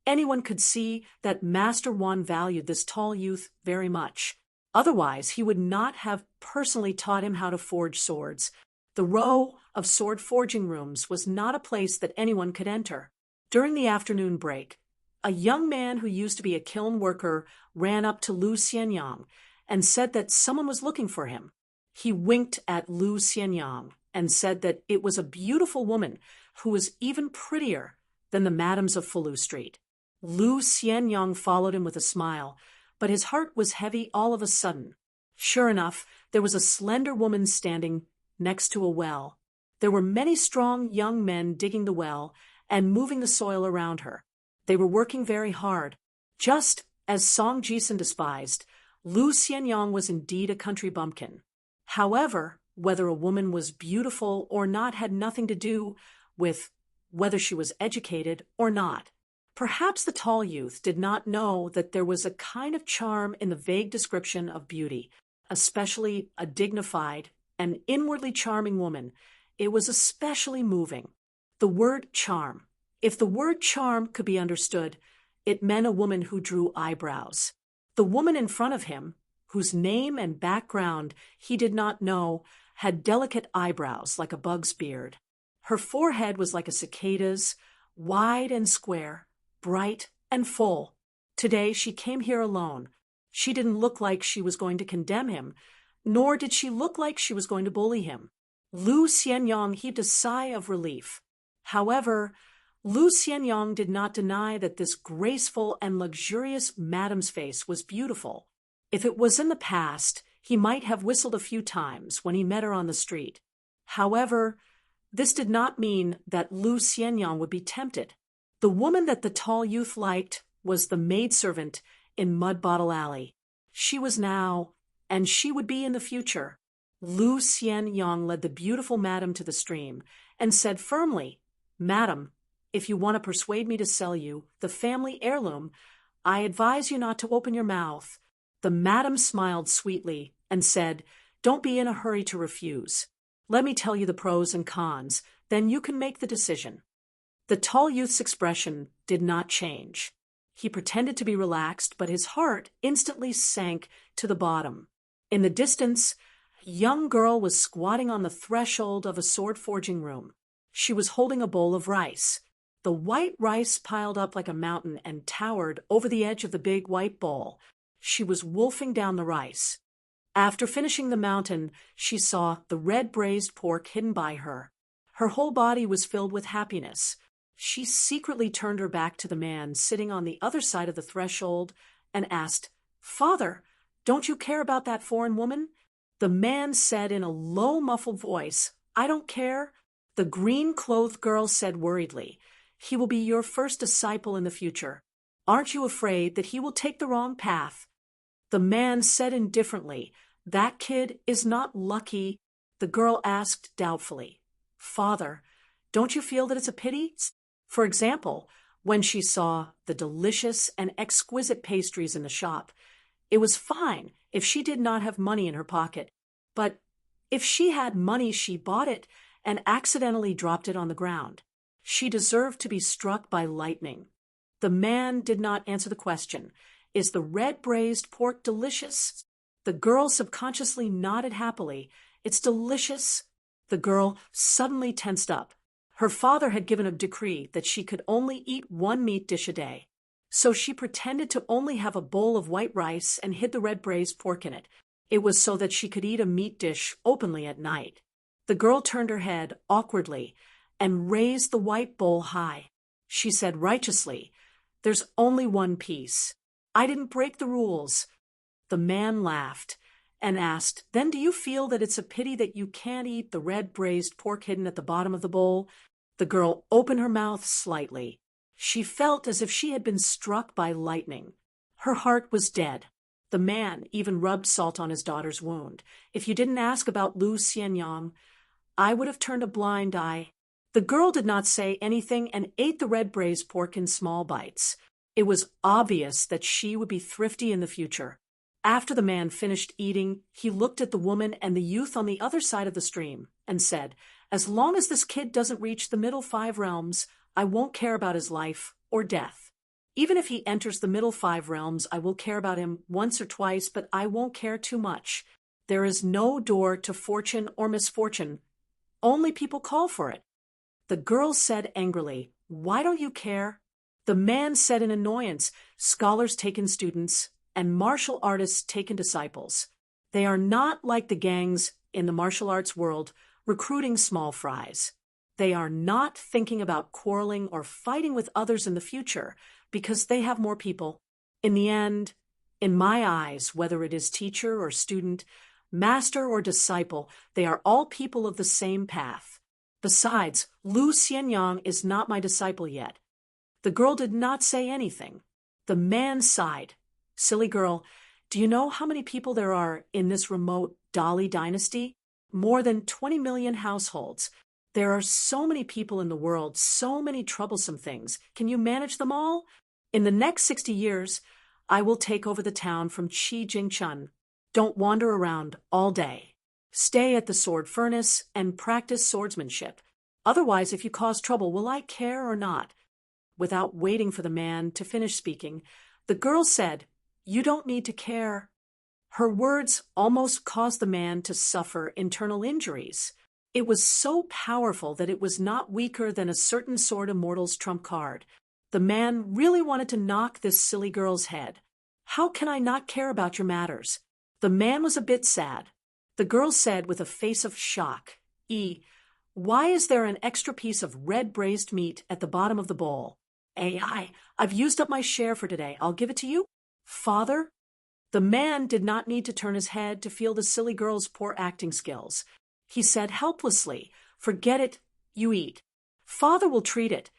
anyone could see that Master Ruan valued this tall youth very much. Otherwise, he would not have personally taught him how to forge swords. The row of sword forging rooms was not a place that anyone could enter. During the afternoon break, a young man who used to be a kiln worker ran up to Lu Xianyang and said that someone was looking for him. He winked at Lu Xianyang and said that it was a beautiful woman who was even prettier than the madams of Falu Street. Lu Xianyang followed him with a smile, but his heart was heavy all of a sudden. Sure enough, there was a slender woman standing next to a well. There were many strong young men digging the well and moving the soil around her. They were working very hard. Just as Song Jisun despised, Lu Xianyang was indeed a country bumpkin. However, whether a woman was beautiful or not had nothing to do with whether she was educated or not. Perhaps the tall youth did not know that there was a kind of charm in the vague description of beauty, especially a dignified and inwardly charming woman. It was especially moving. The word charm. If the word charm could be understood, it meant a woman who drew eyebrows. The woman in front of him, whose name and background he did not know, had delicate eyebrows like a bug's beard. Her forehead was like a cicada's, wide and square, bright and full. Today she came here alone. She didn't look like she was going to condemn him, nor did she look like she was going to bully him. Lu Xianyang heaved a sigh of relief. However, Lu Xianyang did not deny that this graceful and luxurious madam's face was beautiful. If it was in the past, he might have whistled a few times when he met her on the street. However, this did not mean that Lu Xianyang would be tempted. The woman that the tall youth liked was the maidservant in Mud Bottle Alley. She was now, and she would be in the future. Lu Xianyang led the beautiful madam to the stream and said firmly, Madam, if you want to persuade me to sell you the family heirloom, I advise you not to open your mouth. The madam smiled sweetly and said, Don't be in a hurry to refuse. Let me tell you the pros and cons, then you can make the decision. The tall youth's expression did not change. He pretended to be relaxed, but his heart instantly sank to the bottom. In the distance, a young girl was squatting on the threshold of a sword-forging room. She was holding a bowl of rice. The white rice piled up like a mountain and towered over the edge of the big white bowl. She was wolfing down the rice. After finishing the mountain, she saw the red braised pork hidden by her. Her whole body was filled with happiness. She secretly turned her back to the man sitting on the other side of the threshold and asked, Father, don't you care about that foreign woman? The man said in a low, muffled voice, I don't care. The green-clothed girl said worriedly, He will be your first disciple in the future. Aren't you afraid that he will take the wrong path? The man said indifferently, That kid is not lucky. The girl asked doubtfully, Father, don't you feel that it's a pity? For example, when she saw the delicious and exquisite pastries in the shop, it was fine if she did not have money in her pocket. But if she had money, she bought it and accidentally dropped it on the ground. She deserved to be struck by lightning. The man did not answer the question. Is the red braised pork delicious? The girl subconsciously nodded happily. It's delicious. The girl suddenly tensed up. Her father had given a decree that she could only eat one meat dish a day. So she pretended to only have a bowl of white rice and hid the red braised pork in it. It was so that she could eat a meat dish openly at night. The girl turned her head awkwardly and raised the white bowl high. She said righteously, "There's only one piece. I didn't break the rules." The man laughed and asked, "Then do you feel that it's a pity that you can't eat the red braised pork hidden at the bottom of the bowl?" The girl opened her mouth slightly. She felt as if she had been struck by lightning. Her heart was dead. The man even rubbed salt on his daughter's wound. "If you didn't ask about Lu Xianyang, I would have turned a blind eye." The girl did not say anything and ate the red braised pork in small bites. It was obvious that she would be thrifty in the future. After the man finished eating, he looked at the woman and the youth on the other side of the stream and said, "As long as this kid doesn't reach the middle 5 realms, I won't care about his life or death. Even if he enters the middle 5 realms, I will care about him once or twice, but I won't care too much. There is no door to fortune or misfortune. Only people call for it." The girl said angrily, "Why don't you care?" The man said in annoyance, "Scholars take in students, and martial artists take in disciples. They are not like the gangs in the martial arts world recruiting small fries. They are not thinking about quarreling or fighting with others in the future because they have more people. In the end, in my eyes, whether it is teacher or student, master or disciple, they are all people of the same path. Besides, Lu Xianyang is not my disciple yet." The girl did not say anything. The man sighed. "Silly girl, do you know how many people there are in this remote Dali dynasty? More than 20 million households. There are so many people in the world, so many troublesome things. Can you manage them all? In the next 60 years, I will take over the town from Qi Jingchun. Don't wander around all day. Stay at the sword furnace and practice swordsmanship. Otherwise, if you cause trouble, will I care or not?" Without waiting for the man to finish speaking, the girl said, "You don't need to care." Her words almost caused the man to suffer internal injuries. It was so powerful that it was not weaker than a certain sword immortal's trump card. The man really wanted to knock this silly girl's head. "How can I not care about your matters?" The man was a bit sad. The girl said with a face of shock, "Why is there an extra piece of red braised meat at the bottom of the bowl? I've used up my share for today. I'll give it to you." "Father?" The man did not need to turn his head to feel the silly girl's poor acting skills. He said helplessly, "Forget it, you eat. Father will treat it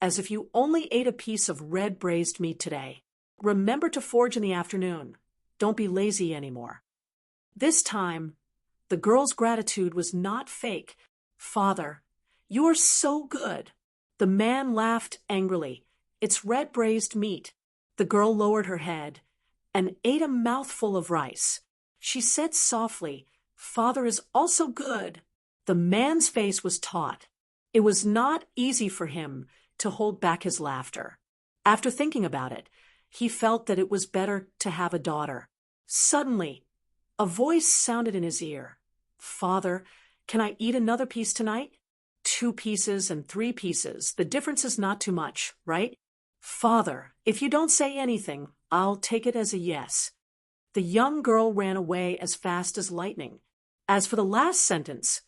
as if you only ate a piece of red braised meat today. Remember to forge in the afternoon. Don't be lazy anymore." This time, the girl's gratitude was not fake. "Father, you are so good." The man laughed angrily. "It's red braised meat." The girl lowered her head and ate a mouthful of rice. She said softly, "Father is also good." The man's face was taut. It was not easy for him to hold back his laughter. After thinking about it, he felt that it was better to have a daughter. Suddenly, a voice sounded in his ear. "Father, can I eat another piece tonight?" 2 pieces and 3 pieces. The difference is not too much, right? "Father, if you don't say anything, I'll take it as a yes." The young girl ran away as fast as lightning. As for the last sentence,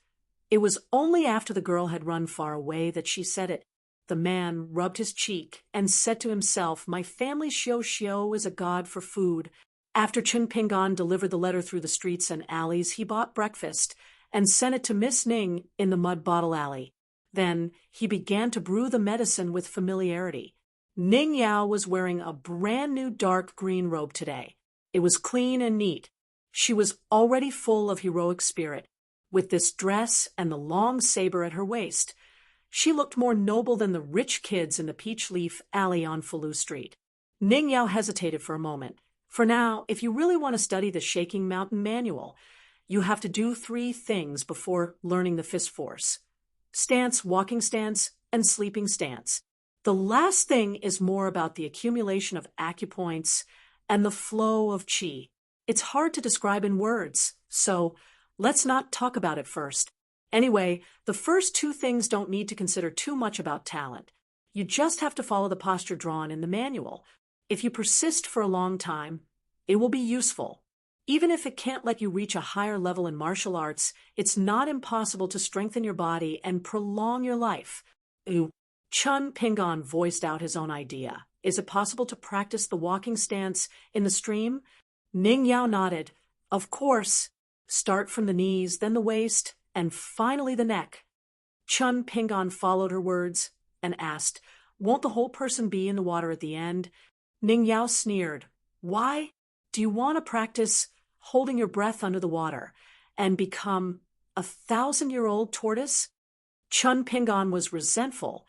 it was only after the girl had run far away that she said it. The man rubbed his cheek and said to himself, "My family Xiao is a god for food." After Chen Pingan delivered the letter through the streets and alleys, he bought breakfast and sent it to Miss Ning in the mud bottle alley. Then he began to brew the medicine with familiarity. Ning Yao was wearing a brand new dark green robe today. It was clean and neat. She was already full of heroic spirit. With this dress and the long saber at her waist, she looked more noble than the rich kids in the Peach Leaf alley on Falu Street. Ning Yao hesitated for a moment. For now, if you really want to study the Shaking Mountain Manual, you have to do 3 things before learning the fist force: stance, walking stance, and sleeping stance. The last thing is more about the accumulation of acupoints and the flow of qi. It's hard to describe in words, so let's not talk about it first. Anyway, the first 2 things don't need to consider too much about talent. You just have to follow the posture drawn in the manual. If you persist for a long time, it will be useful. Even if it can't let you reach a higher level in martial arts, it's not impossible to strengthen your body and prolong your life. Ooh. Chun Pingon voiced out his own idea. Is it possible to practice the walking stance in the stream? Ning Yao nodded. Of course. Start from the knees, then the waist, and finally the neck. Chun Pingon followed her words and asked, won't the whole person be in the water at the end? Ning Yao sneered. Why? Do you want to practice holding your breath under the water and become a 1,000-year-old tortoise? Chun Pingon was resentful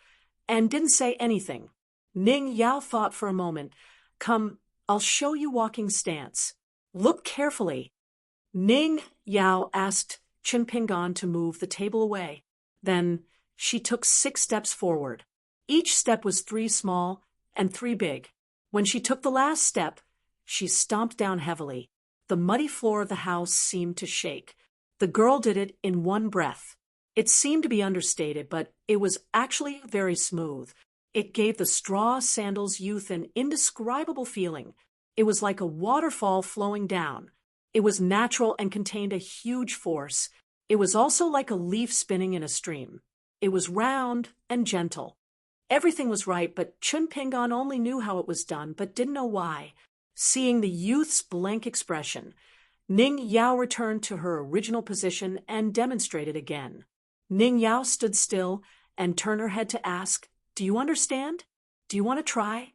and didn't say anything. Ning Yao thought for a moment. Come, I'll show you walking stance. Look carefully. Ning Yao asked Chun Pingon to move the table away. Then she took 6 steps forward. Each step was 3 small and 3 big. When she took the last step, she stomped down heavily. The muddy floor of the house seemed to shake. The girl did it in one breath. It seemed to be understated, but it was actually very smooth. It gave the straw sandals youth an indescribable feeling. It was like a waterfall flowing down. It was natural and contained a huge force. It was also like a leaf spinning in a stream. It was round and gentle. Everything was right, but Chun Pingon only knew how it was done, but didn't know why. Seeing the youth's blank expression, Ning Yao returned to her original position and demonstrated again. Ning Yao stood still and turned her head to ask, do you understand? Do you want to try?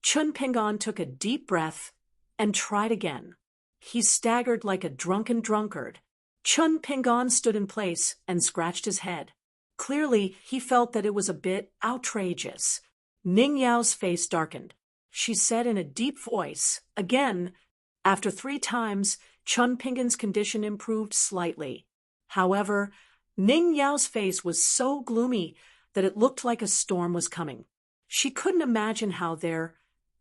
Chun Pingon took a deep breath and tried again. He staggered like a drunken drunkard. Chun Pingon stood in place and scratched his head. Clearly, he felt that it was a bit outrageous. Ning Yao's face darkened. She said in a deep voice, again. After 3 times, Chun Pingon's condition improved slightly. However, Ning Yao's face was so gloomy that it looked like a storm was coming. She couldn't imagine how there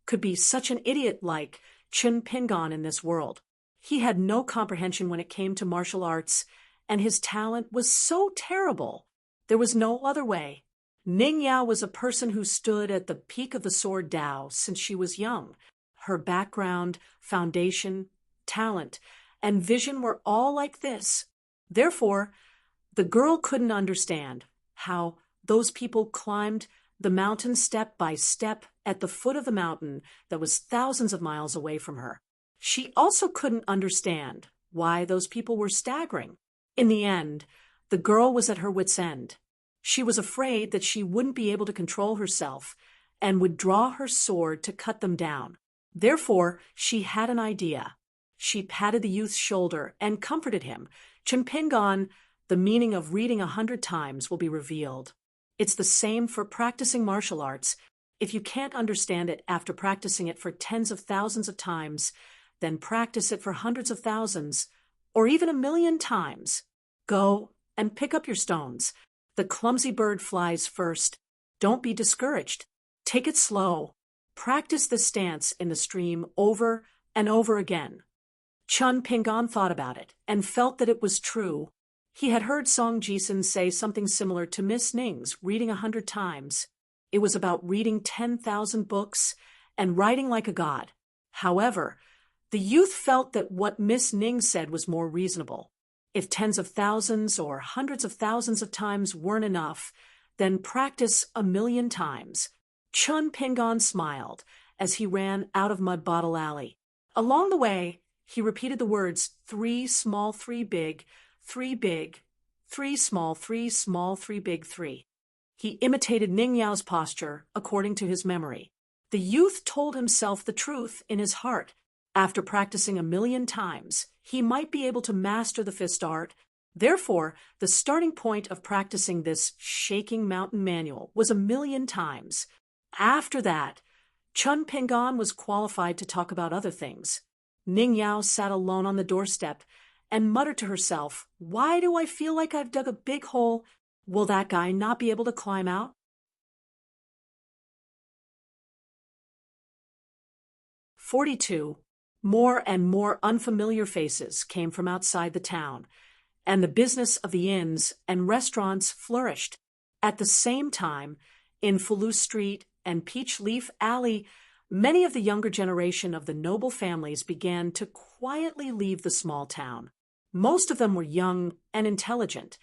could be such an idiot like Chun Pingon in this world. He had no comprehension when it came to martial arts, and his talent was so terrible. There was no other way. Ning Yao was a person who stood at the peak of the sword Dao since she was young. Her background, foundation, talent, and vision were all like this. Therefore, the girl couldn't understand how those people climbed the mountain step by step at the foot of the mountain that was thousands of miles away from her. She also couldn't understand why those people were staggering. In the end, the girl was at her wit's end. She was afraid that she wouldn't be able to control herself and would draw her sword to cut them down. Therefore, she had an idea. She patted the youth's shoulder and comforted him. Chun Pingon, the meaning of reading 100 times will be revealed. It's the same for practicing martial arts. If you can't understand it after practicing it for tens of thousands of times, then practice it for hundreds of thousands, or even 1,000,000 times. Go and pick up your stones. The clumsy bird flies first. Don't be discouraged. Take it slow. Practice the stance in the stream over and over again. Chun Pingon thought about it and felt that it was true. He had heard Song Jisun say something similar to Miss Ning's reading 100 times. It was about reading 10,000 books and writing like a god. However, the youth felt that what Miss Ning said was more reasonable. If tens of thousands or hundreds of thousands of times weren't enough, then practice 1,000,000 times. Chun Pingon smiled as he ran out of Mud Bottle Alley. Along the way, he repeated the words 3 small, 3 big, 3 big, 3 small, 3 small, 3 big, 3. He imitated Ning Yao's posture according to his memory. The youth told himself the truth in his heart. After practicing 1,000,000 times, he might be able to master the fist art. Therefore, the starting point of practicing this shaking mountain manual was 1,000,000 times. After that, Chun Pingon was qualified to talk about other things. Ning Yao sat alone on the doorstep and muttered to herself, why do I feel like I've dug a big hole? Will that guy not be able to climb out? 42. More and more unfamiliar faces came from outside the town, and the business of the inns and restaurants flourished. At the same time, in Falus Street and Peach Leaf Alley, Many of the younger generation of the noble families began to quietly leave the small town. Most of them were young and intelligent,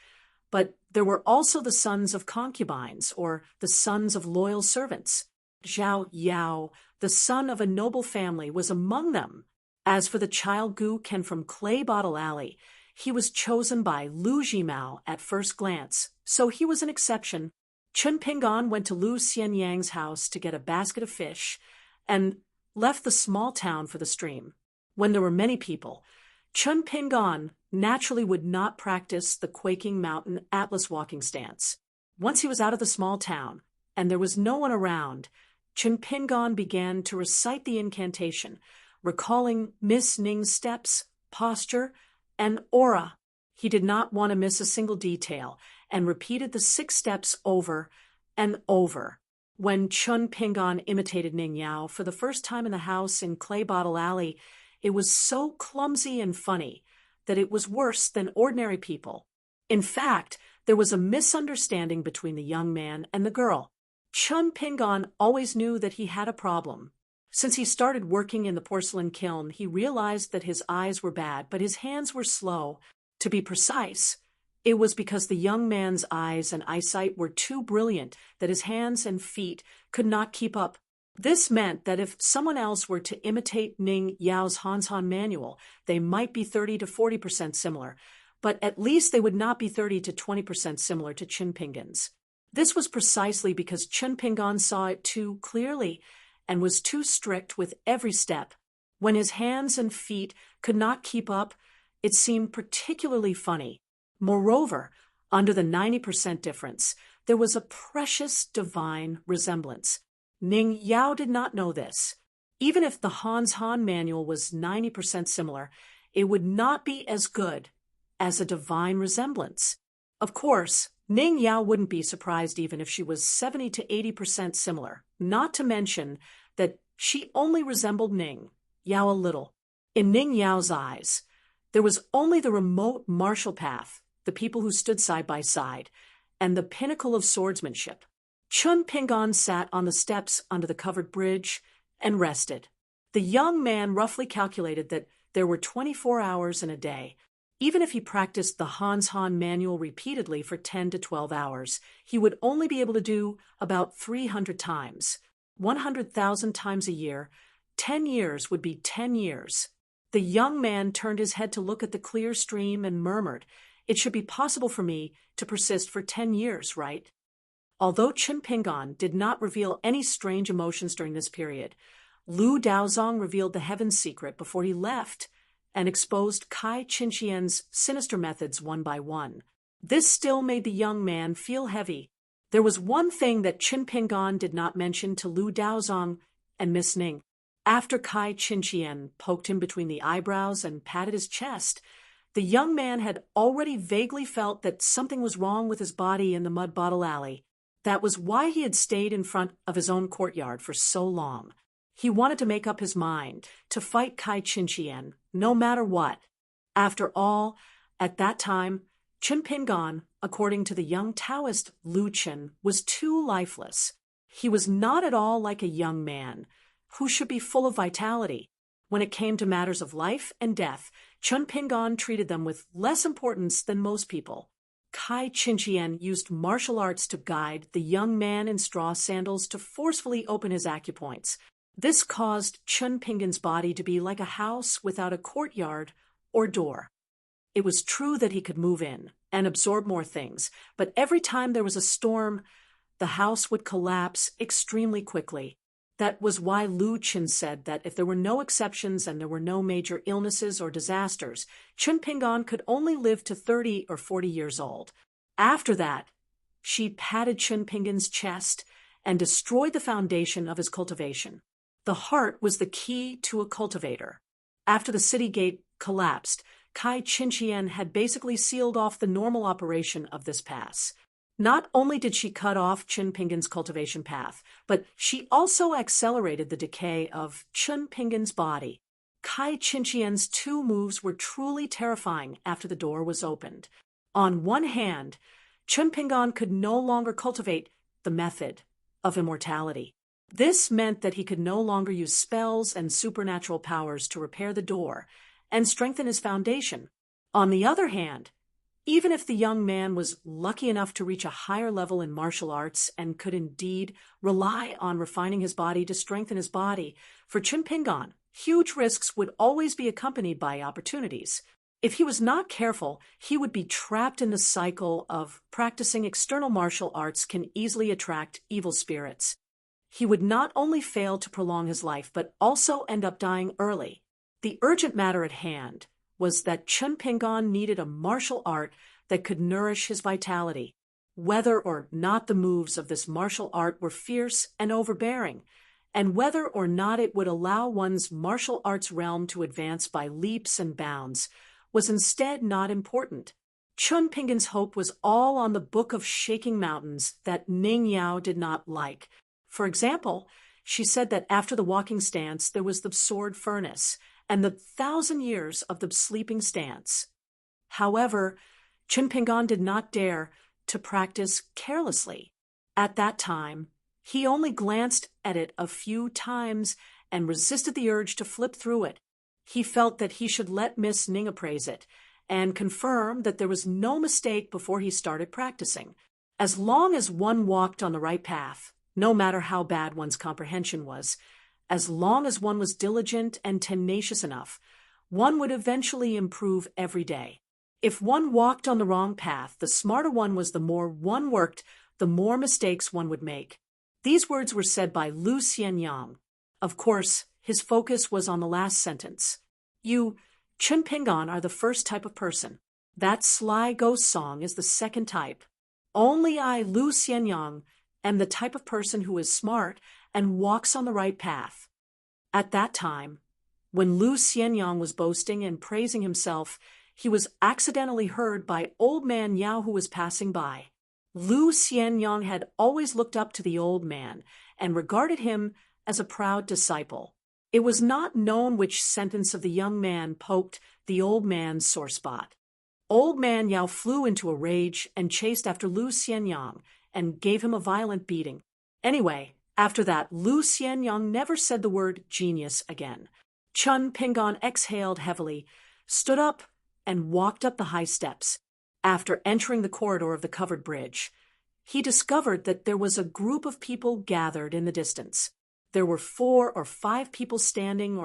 but there were also the sons of concubines or the sons of loyal servants. Zhao Yao, the son of a noble family, was among them. As for the child Gu Ken from Clay Bottle Alley, he was chosen by Lu Jimao at first glance, so he was an exception. Chun Pingan went to Lu Xianyang's house to get a basket of fish and left the small town for the stream. When there were many people, Chun Pingan naturally would not practice the quaking mountain atlas walking stance. Once he was out of the small town and there was no one around, Chun Pingan began to recite the incantation, recalling Miss Ning's steps, posture, and aura. He did not want to miss a single detail and repeated the 6 steps over and over. When Chun Pingan imitated Ning Yao for the first time in the house in Clay Bottle Alley, it was so clumsy and funny that it was worse than ordinary people. In fact, there was a misunderstanding between the young man and the girl. Chun Pingan always knew that he had a problem. Since he started working in the porcelain kiln, he realized that his eyes were bad, but his hands were slow. To be precise, it was because the young man's eyes and eyesight were too brilliant that his hands and feet could not keep up. This meant that if someone else were to imitate Ning Yao's Hanshan manual, they might be 30 to 40% similar, but at least they would not be 30 to 20% similar to Chun Pingan's. This was precisely because Chun Pingan saw it too clearly and was too strict with every step. When his hands and feet could not keep up, it seemed particularly funny. Moreover, under the 90% difference, there was a precious divine resemblance. Ning Yao did not know this. Even if the Hanshan manual was 90% similar, it would not be as good as a divine resemblance. Of course, Ning Yao wouldn't be surprised even if she was 70 to 80% similar, not to mention that she only resembled Ning Yao a little. In Ning Yao's eyes, there was only the remote martial path, the people who stood side by side, and the pinnacle of swordsmanship. Chun Pingan sat on the steps under the covered bridge and rested. The young man roughly calculated that there were 24 hours in a day. Even if he practiced the Hanshan manual repeatedly for 10 to 12 hours, he would only be able to do about 300 times. 100,000 times a year, 10 years would be 10 years. The young man turned his head to look at the clear stream and murmured, "It should be possible for me to persist for 10 years, right?" Although Chun Pingan did not reveal any strange emotions during this period, Lu Daozong revealed the heaven's secret before he left and exposed Kai Qinqian's sinister methods one by one. This still made the young man feel heavy. There was one thing that Chun Pingan did not mention to Lu Daozong and Miss Ning. After Kai Qinqian poked him between the eyebrows and patted his chest, the young man had already vaguely felt that something was wrong with his body in the Mud Bottle Alley. That was why he had stayed in front of his own courtyard for so long. He wanted to make up his mind to fight Kai Qinqian, no matter what. After all, at that time, Chun Pingan, according to the young Taoist Lu Chen, was too lifeless. He was not at all like a young man who should be full of vitality. When it came to matters of life and death, Chun Pingan treated them with less importance than most people. Kai Qinqian used martial arts to guide the young man in straw sandals to forcefully open his acupoints. This caused Chun Pingan's body to be like a house without a courtyard or door. It was true that he could move in and absorb more things, but every time there was a storm, the house would collapse extremely quickly. That was why Lu Chen said that if there were no exceptions and there were no major illnesses or disasters, Chun Pingan could only live to 30 or 40 years old. After that, she patted Chun Pingan's chest and destroyed the foundation of his cultivation. The heart was the key to a cultivator. After the city gate collapsed, Kai Qinqian had basically sealed off the normal operation of this pass. Not only did she cut off Chun Pingan's cultivation path, but she also accelerated the decay of Chun Pingan's body. Kai Qinqian's 2 moves were truly terrifying after the door was opened. On one hand, Chun Pingan could no longer cultivate the method of immortality. This meant that he could no longer use spells and supernatural powers to repair the door and strengthen his foundation. On the other hand, even if the young man was lucky enough to reach a higher level in martial arts and could indeed rely on refining his body to strengthen his body, for Chun Pingan, huge risks would always be accompanied by opportunities. If he was not careful, he would be trapped in the cycle of practicing external martial arts can easily attract evil spirits. He would not only fail to prolong his life, but also end up dying early. The urgent matter at hand was that Chun Pingan needed a martial art that could nourish his vitality. Whether or not the moves of this martial art were fierce and overbearing, and whether or not it would allow one's martial arts realm to advance by leaps and bounds, was instead not important. Chun Pingan's hope was all on the Book of Shaking Mountains that Ning Yao did not like. For example, she said that after the walking stance there was the sword furnace, and the 1,000 years of the sleeping stance. However, Chun Pingan did not dare to practice carelessly. At that time, he only glanced at it a few times and resisted the urge to flip through it. He felt that he should let Miss Ning appraise it and confirm that there was no mistake before he started practicing. As long as one walked on the right path, no matter how bad one's comprehension was, as long as one was diligent and tenacious enough, one would eventually improve every day. If one walked on the wrong path, the smarter one was, the more one worked, the more mistakes one would make. These words were said by Lu Xianyang. Of course, his focus was on the last sentence. You, Chun Pingan, are the first type of person. That sly ghost song is the second type. Only I, Lu Xianyang, am the type of person who is smart and walks on the right path. At that time, when Lu Xianyang was boasting and praising himself, he was accidentally heard by old man Yao, who was passing by. Lu Xianyang had always looked up to the old man and regarded him as a proud disciple. It was not known which sentence of the young man poked the old man's sore spot. Old man Yao flew into a rage and chased after Lu Xianyang and gave him a violent beating. Anyway, after that, Lu Xianyang never said the word genius again. Chun Pingan exhaled heavily, stood up, and walked up the high steps. After entering the corridor of the covered bridge, he discovered that there was a group of people gathered in the distance. There were 4 or 5 people standing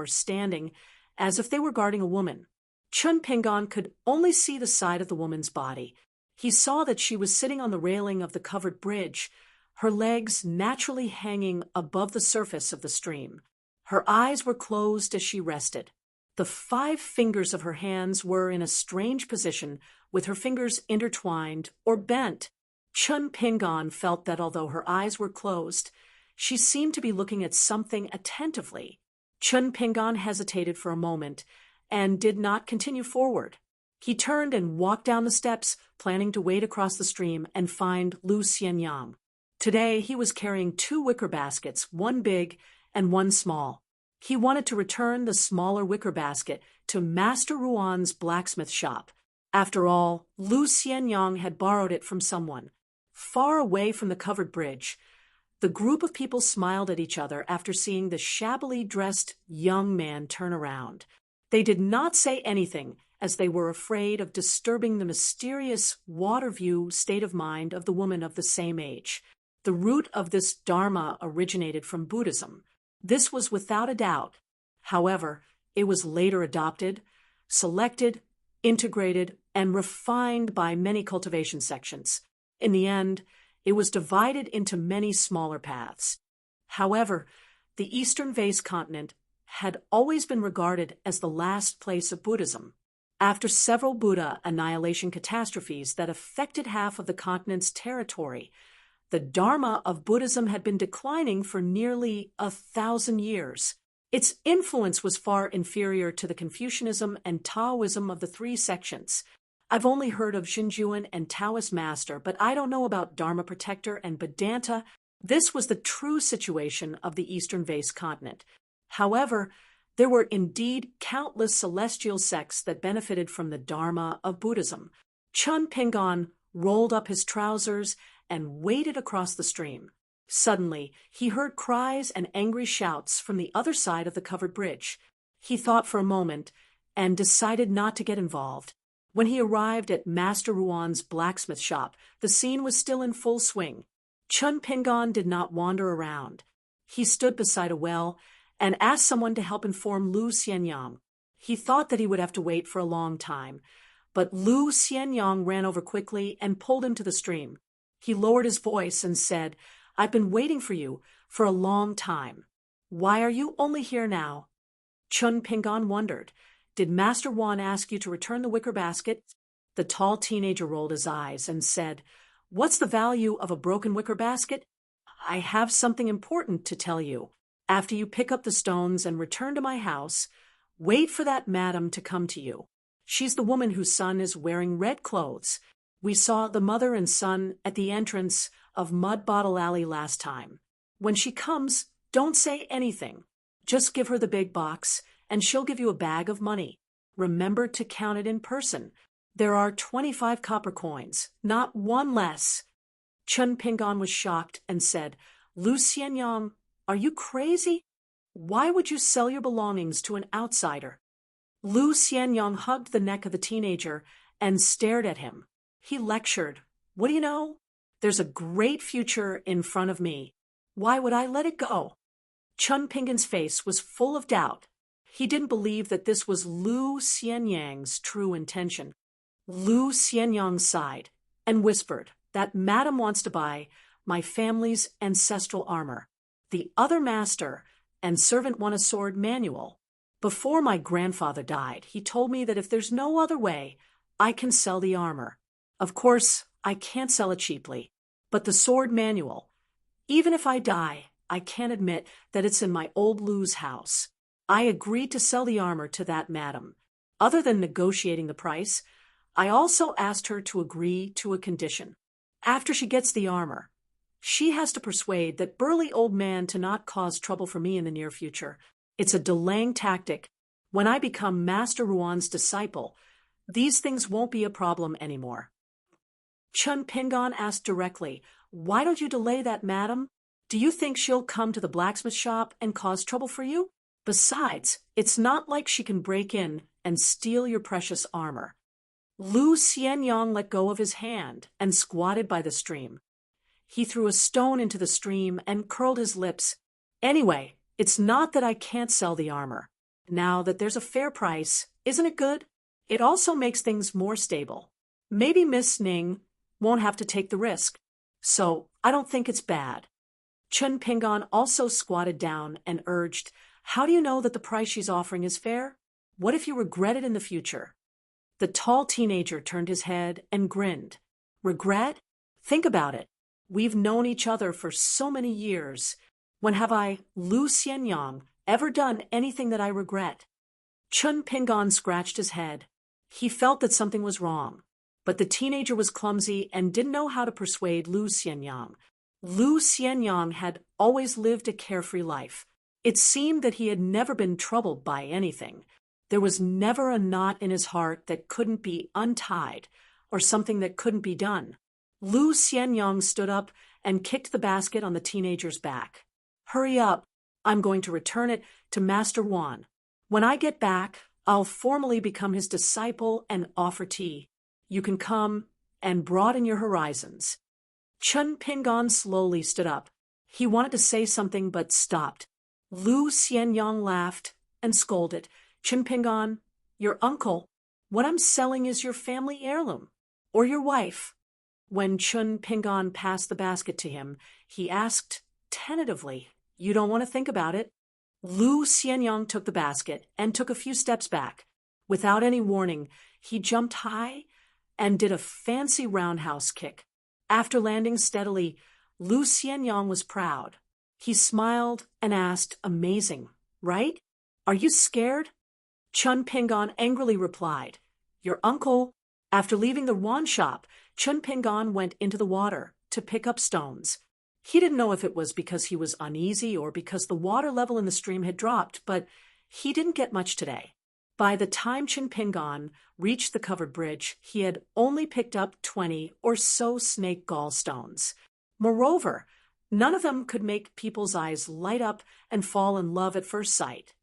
as if they were guarding a woman. Chun Pingan could only see the side of the woman's body. He saw that she was sitting on the railing of the covered bridge, her legs naturally hanging above the surface of the stream. Her eyes were closed as she rested. The 5 fingers of her hands were in a strange position, with her fingers intertwined or bent. Chun Pingan felt that although her eyes were closed, she seemed to be looking at something attentively. Chun Pingan hesitated for a moment and did not continue forward. He turned and walked down the steps, planning to wade across the stream and find Lu Xianyang. Today, he was carrying 2 wicker baskets, one big and one small. He wanted to return the smaller wicker basket to Master Ruan's blacksmith shop. After all, Lu Xianyang had borrowed it from someone. Far away from the covered bridge, the group of people smiled at each other after seeing the shabbily dressed young man turn around. They did not say anything, as they were afraid of disturbing the mysterious water-view state of mind of the woman of the same age. The root of this dharma originated from Buddhism. This was without a doubt. However, it was later adopted, selected, integrated, and refined by many cultivation sections. In the end, it was divided into many smaller paths. However, the Eastern Vase continent had always been regarded as the last place of Buddhism. After several Buddha annihilation catastrophes that affected half of the continent's territory, the Dharma of Buddhism had been declining for nearly 1,000 years. Its influence was far inferior to the Confucianism and Taoism of the 3 sections. I've only heard of Xinjuan and Taoist master, but I don't know about Dharma protector and Vedanta. This was the true situation of the Eastern Vase continent. However, there were indeed countless celestial sects that benefited from the Dharma of Buddhism. Chun Pingan rolled up his trousers and waded across the stream. Suddenly, he heard cries and angry shouts from the other side of the covered bridge. He thought for a moment and decided not to get involved. When he arrived at Master Ruan's blacksmith shop, the scene was still in full swing. Chun Pingon did not wander around. He stood beside a well and asked someone to help inform Lu Xianyang. He thought that he would have to wait for a long time, but Lu Xianyang ran over quickly and pulled him to the stream. He lowered his voice and said, "I've been waiting for you for a long time. Why are you only here now?" Chun Pingon wondered, "Did Master Wan ask you to return the wicker basket?" The tall teenager rolled his eyes and said, "What's the value of a broken wicker basket? I have something important to tell you. After you pick up the stones and return to my house, wait for that madam to come to you. She's the woman whose son is wearing red clothes. We saw the mother and son at the entrance of Mud Bottle Alley last time. When she comes, don't say anything. Just give her the big box, and she'll give you a bag of money. Remember to count it in person. There are 25 copper coins, not one less." Chun Pingon was shocked and said, "Lu Xianyang, are you crazy? Why would you sell your belongings to an outsider?" Lu Xianyang hugged the neck of the teenager and stared at him. He lectured, "What do you know? There's a great future in front of me. Why would I let it go?" Chun Pingon's face was full of doubt. He didn't believe that this was Lu Xianyang's true intention. Lu Xianyang sighed and whispered, "That madam wants to buy my family's ancestral armor. The other master and servant want a sword manual. Before my grandfather died, he told me that if there's no other way, I can sell the armor. Of course, I can't sell it cheaply, but the sword manual, even if I die, I can't admit that it's in my old Lu's house. I agreed to sell the armor to that madam. Other than negotiating the price, I also asked her to agree to a condition. After she gets the armor, she has to persuade that burly old man to not cause trouble for me in the near future. It's a delaying tactic. When I become Master Ruan's disciple, these things won't be a problem anymore." Chun Pingon asked directly, "Why don't you delay that madam? Do you think she'll come to the blacksmith shop and cause trouble for you? Besides, it's not like she can break in and steal your precious armor." Lu Xianyang let go of his hand and squatted by the stream. He threw a stone into the stream and curled his lips. "Anyway, it's not that I can't sell the armor. Now that there's a fair price, isn't it good? It also makes things more stable. Maybe Miss Ning won't have to take the risk. So I don't think it's bad." Chun Pingon also squatted down and urged, "How do you know that the price she's offering is fair? What if you regret it in the future?" The tall teenager turned his head and grinned. "Regret? Think about it. We've known each other for so many years. When have I, Lu Xianyang, ever done anything that I regret?" Chun Pingon scratched his head. He felt that something was wrong, but the teenager was clumsy and didn't know how to persuade Lu Xianyang. Lu Xianyang had always lived a carefree life. It seemed that he had never been troubled by anything. There was never a knot in his heart that couldn't be untied, or something that couldn't be done. Lu Xianyang stood up and kicked the basket on the teenager's back. "Hurry up. I'm going to return it to Master Wan. When I get back, I'll formally become his disciple and offer tea. You can come and broaden your horizons." Chun Pingon slowly stood up. He wanted to say something but stopped. Lu Xianyang laughed and scolded, "Chun Pingon, your uncle, what I'm selling is your family heirloom, or your wife." When Chun Pingon passed the basket to him, he asked tentatively, "You don't want to think about it?" Lu Xianyang took the basket and took a few steps back. Without any warning, he jumped high and did a fancy roundhouse kick. After landing steadily, Lu Xianyang was proud. He smiled and asked, "Amazing, right? Are you scared?" Chun Pingon angrily replied, "Your uncle." After leaving the wand shop, Chun Pingon went into the water to pick up stones. He didn't know if it was because he was uneasy or because the water level in the stream had dropped, but he didn't get much today. By the time Chun Pingon reached the covered bridge, he had only picked up 20 or so snake gall stones. Moreover, None of them could make people's eyes light up and fall in love at first sight.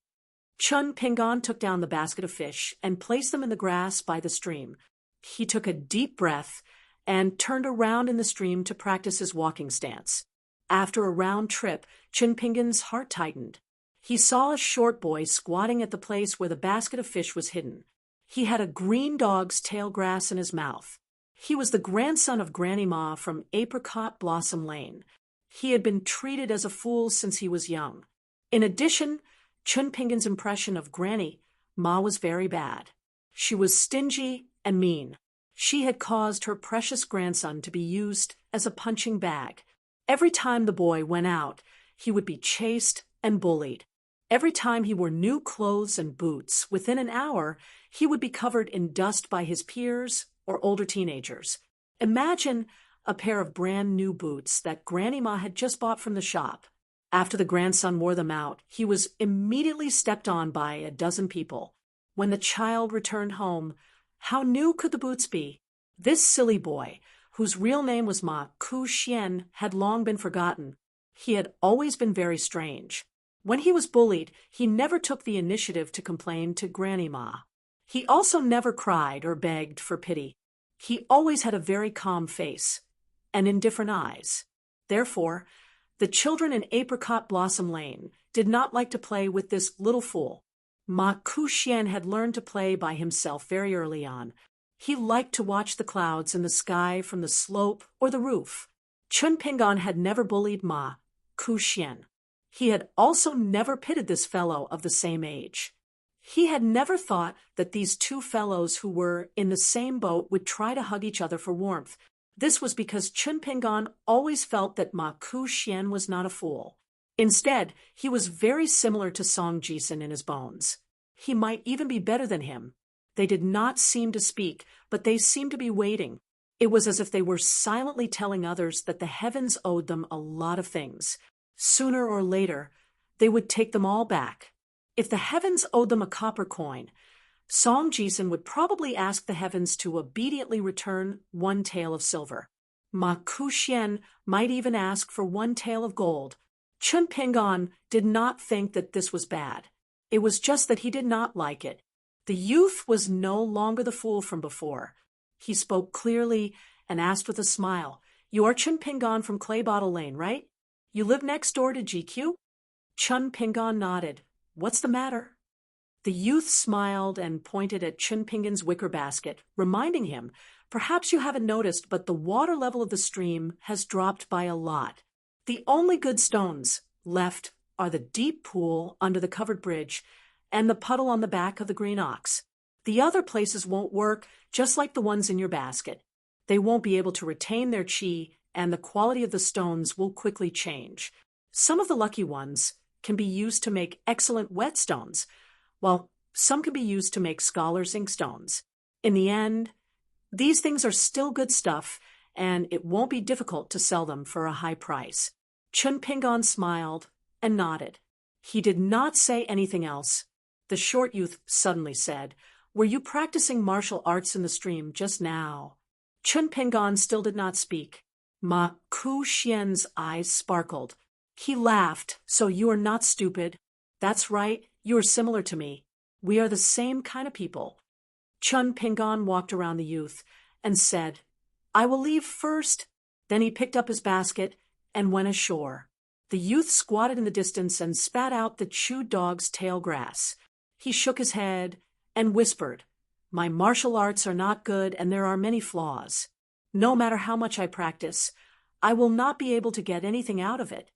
Chun Pingon took down the basket of fish and placed them in the grass by the stream. He took a deep breath and turned around in the stream to practice his walking stance. After a round trip, Chun Pingon's heart tightened. He saw a short boy squatting at the place where the basket of fish was hidden. He had a green dog's tail grass in his mouth. He was the grandson of Granny Ma from Apricot Blossom Lane. He had been treated as a fool since he was young. In addition, Chun Pingon's impression of Granny Ma was very bad. She was stingy and mean. She had caused her precious grandson to be used as a punching bag. Every time the boy went out, he would be chased and bullied. Every time he wore new clothes and boots, within an hour, he would be covered in dust by his peers or older teenagers. Imagine a pair of brand new boots that Granny Ma had just bought from the shop. After the grandson wore them out, he was immediately stepped on by a dozen people. When the child returned home, how new could the boots be? This silly boy, whose real name was Ma Ku Xian, had long been forgotten. He had always been very strange. When he was bullied, he never took the initiative to complain to Granny Ma. He also never cried or begged for pity. He always had a very calm face and indifferent eyes. Therefore, the children in Apricot Blossom Lane did not like to play with this little fool. Ma Ku Xian had learned to play by himself very early on. He liked to watch the clouds in the sky from the slope or the roof. Chun Pingon had never bullied Ma Ku Xian. He had also never pitied this fellow of the same age. He had never thought that these two fellows who were in the same boat would try to hug each other for warmth. This was because Chun Pingon always felt that Ma Ku Xian was not a fool. Instead, he was very similar to Song Jisun in his bones. He might even be better than him. They did not seem to speak, but they seemed to be waiting. It was as if they were silently telling others that the heavens owed them a lot of things. Sooner or later, they would take them all back. If the heavens owed them a copper coin, Song Jisun would probably ask the heavens to obediently return one tael of silver. Ma Ku Xian might even ask for one tael of gold. Chun Pingon did not think that this was bad. It was just that he did not like it. The youth was no longer the fool from before. He spoke clearly and asked with a smile, "You are Chun Pingon from Clay Bottle Lane, right? You live next door to GQ?" Chun Pingon nodded. "What's the matter?" The youth smiled and pointed at Chun Pingon's wicker basket, reminding him, "Perhaps you haven't noticed, but the water level of the stream has dropped by a lot. The only good stones left are the deep pool under the covered bridge and the puddle on the back of the green ox. The other places won't work, just like the ones in your basket. They won't be able to retain their chi, and the quality of the stones will quickly change. Some of the lucky ones can be used to make excellent whetstones, while some can be used to make scholars' inkstones. In the end, these things are still good stuff, and it won't be difficult to sell them for a high price." Chun Pingon smiled and nodded. He did not say anything else. The short youth suddenly said, "Were you practicing martial arts in the stream just now?" Chun Pingon still did not speak. Ma Ku Xian's eyes sparkled. He laughed. "So you are not stupid. That's right, you are similar to me. We are the same kind of people." Chun Pingon walked around the youth and said, "I will leave first." Then he picked up his basket and went ashore. The youth squatted in the distance and spat out the chewed dog's tail grass. He shook his head and whispered, "My martial arts are not good and there are many flaws. No matter how much I practice, I will not be able to get anything out of it."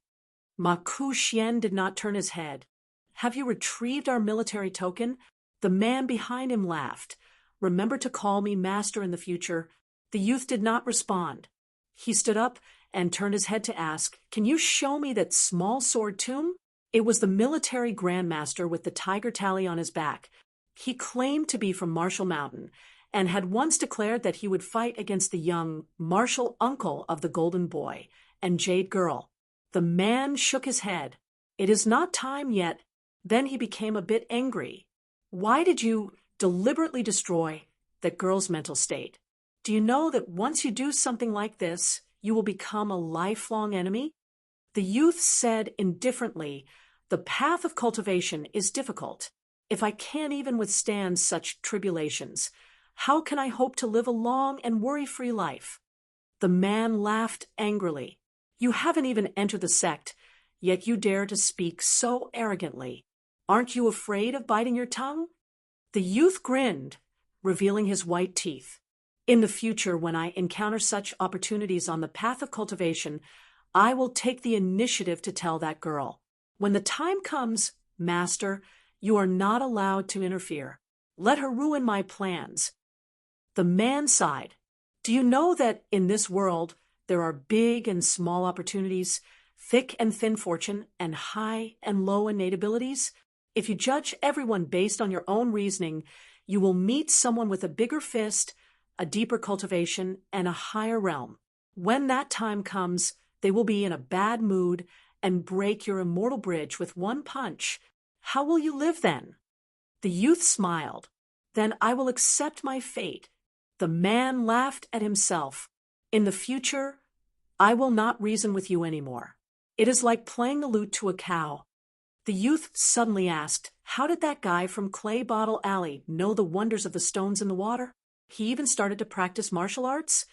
Ma Ku Xian did not turn his head. "Have you retrieved our military token?" The man behind him laughed. "Remember to call me master in the future." The youth did not respond. He stood up and turned his head to ask, "Can you show me that small sword tomb?" It was the military grandmaster with the tiger tally on his back. He claimed to be from Marshall Mountain and had once declared that he would fight against the young martial uncle of the Golden Boy and Jade Girl. The man shook his head. "It is not time yet." Then he became a bit angry. "Why did you deliberately destroy that girl's mental state? Do you know that once you do something like this, you will become a lifelong enemy?" The youth said indifferently, "The path of cultivation is difficult. If I can't even withstand such tribulations, how can I hope to live a long and worry-free life?" The man laughed angrily. "You haven't even entered the sect, yet you dare to speak so arrogantly. Aren't you afraid of biting your tongue?" The youth grinned, revealing his white teeth. "In the future, when I encounter such opportunities on the path of cultivation, I will take the initiative to tell that girl. When the time comes, master, you are not allowed to interfere. Let her ruin my plans." The man sighed. "Do you know that in this world there are big and small opportunities, thick and thin fortune, and high and low innate abilities? If you judge everyone based on your own reasoning, you will meet someone with a bigger fist, a deeper cultivation, and a higher realm. When that time comes, they will be in a bad mood and break your immortal bridge with one punch. How will you live then?" The youth smiled. "Then I will accept my fate." The man laughed at himself. "In the future, I will not reason with you anymore. It is like playing the lute to a cow." The youth suddenly asked, "How did that guy from Clay Bottle Alley know the wonders of the stones in the water? He even started to practice martial arts?"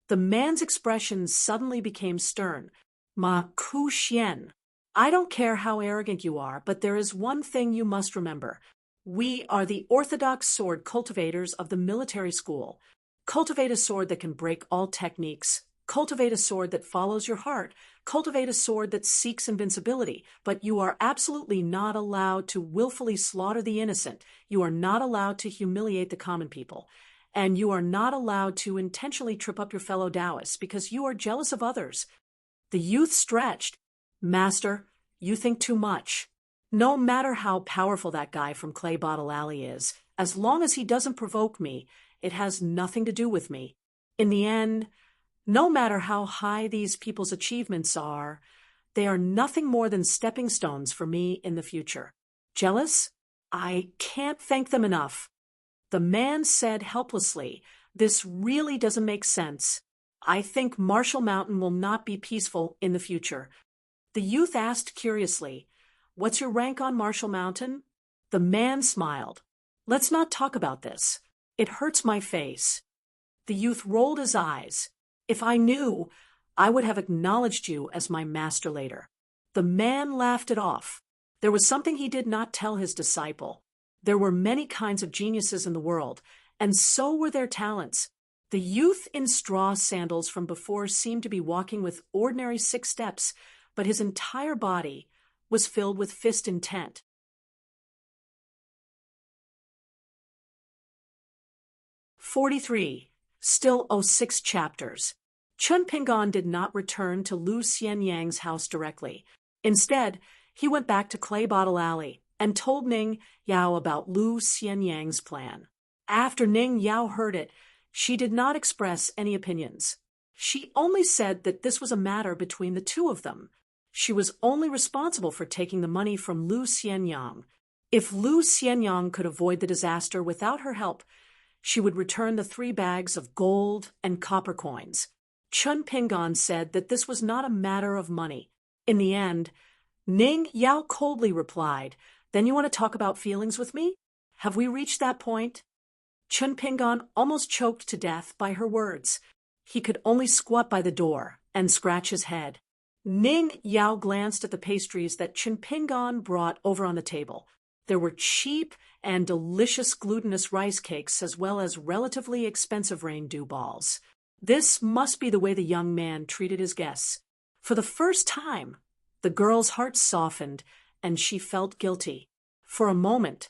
The man's expression suddenly became stern. "Ma ku xian. I don't care how arrogant you are, but there is one thing you must remember. We are the orthodox sword cultivators of the military school. Cultivate a sword that can break all techniques. Cultivate a sword that follows your heart. Cultivate a sword that seeks invincibility. But you are absolutely not allowed to willfully slaughter the innocent. You are not allowed to humiliate the common people. And you are not allowed to intentionally trip up your fellow Taoists because you are jealous of others." The youth stretched. "Master, you think too much. No matter how powerful that guy from Clay Bottle Alley is, as long as he doesn't provoke me, it has nothing to do with me. In the end, no matter how high these people's achievements are, they are nothing more than stepping stones for me in the future. Jealous? I can't thank them enough." The man said helplessly, "This really doesn't make sense. I think Marshall Mountain will not be peaceful in the future." The youth asked curiously, "What's your rank on Marshall Mountain?" The man smiled. "Let's not talk about this. It hurts my face." The youth rolled his eyes. "If I knew, I would have acknowledged you as my master later." The man laughed it off. There was something he did not tell his disciple. There were many kinds of geniuses in the world, and so were their talents. The youth in straw sandals from before seemed to be walking with ordinary 6 steps, but his entire body was filled with fist intent. 43. Still 06 chapters. Chun Pingon did not return to Lu Xianyang's house directly. Instead, he went back to Clay Bottle Alley and told Ning Yao about Lu Xianyang's plan. After Ning Yao heard it, she did not express any opinions. She only said that this was a matter between the two of them. She was only responsible for taking the money from Lu Xianyang. If Lu Xianyang could avoid the disaster without her help, she would return the 3 bags of gold and copper coins. Chun Pingon said that this was not a matter of money. In the end, Ning Yao coldly replied, "Then you want to talk about feelings with me? Have we reached that point?" Chun Pingon almost choked to death by her words. He could only squat by the door and scratch his head. Ning Yao glanced at the pastries that Chun Pingon brought over on the table. There were cheap and delicious glutinous rice cakes as well as relatively expensive rain-dew balls. This must be the way the young man treated his guests. For the first time, the girl's heart softened and she felt guilty. For a moment,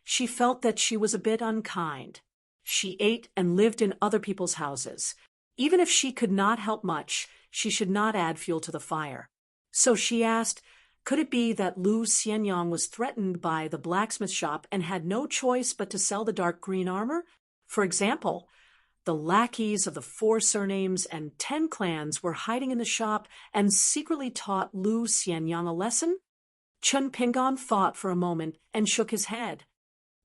she felt that she was a bit unkind. She ate and lived in other people's houses. Even if she could not help much, she should not add fuel to the fire. So she asked, could it be that Lu Xianyang was threatened by the blacksmith shop and had no choice but to sell the dark green armor? For example, the lackeys of the 4 surnames and 10 clans were hiding in the shop and secretly taught Lu Xianyang a lesson? Chun Pingon thought for a moment and shook his head.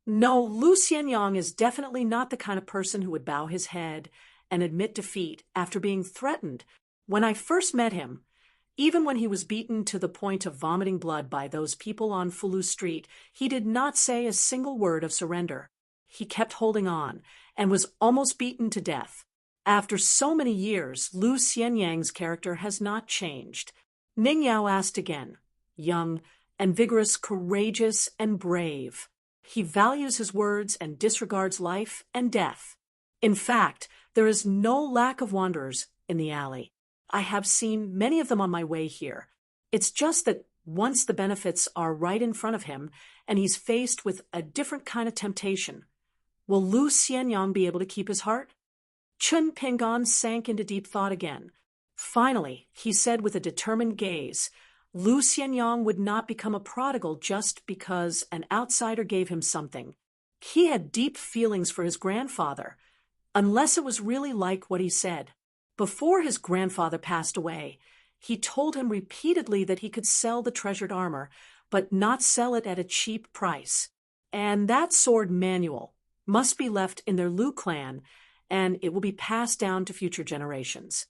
No, Lu Xianyang is definitely not the kind of person who would bow his head and admit defeat after being threatened. When I first met him, Even when he was beaten to the point of vomiting blood by those people on Fulu Street, he did not say a single word of surrender. He kept holding on, and was almost beaten to death. After so many years, Lu Xianyang's character has not changed. Ning Yao asked again, young and vigorous, courageous and brave. He values his words and disregards life and death. In fact, there is no lack of wanderers in the alley. I have seen many of them on my way here. It's just that once the benefits are right in front of him, and he's faced with a different kind of temptation, will Lu Xianyang be able to keep his heart? Chun Pingan sank into deep thought again. Finally, he said with a determined gaze, Lu Xianyang would not become a prodigal just because an outsider gave him something. He had deep feelings for his grandfather, unless it was really like what he said. Before his grandfather passed away, he told him repeatedly that he could sell the treasured armor, but not sell it at a cheap price. And that sword manual must be left in their Lu clan, and it will be passed down to future generations.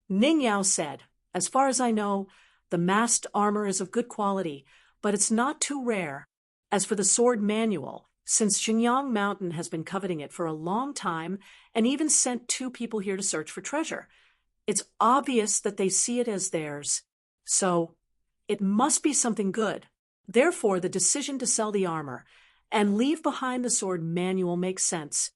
Ning Yao said, as far as I know, the masked armor is of good quality, but it's not too rare. As for the sword manual, since Xinjiang Mountain has been coveting it for a long time and even sent 2 people here to search for treasure, it's obvious that they see it as theirs. So, it must be something good. Therefore, the decision to sell the armor and leave behind the sword manual makes sense.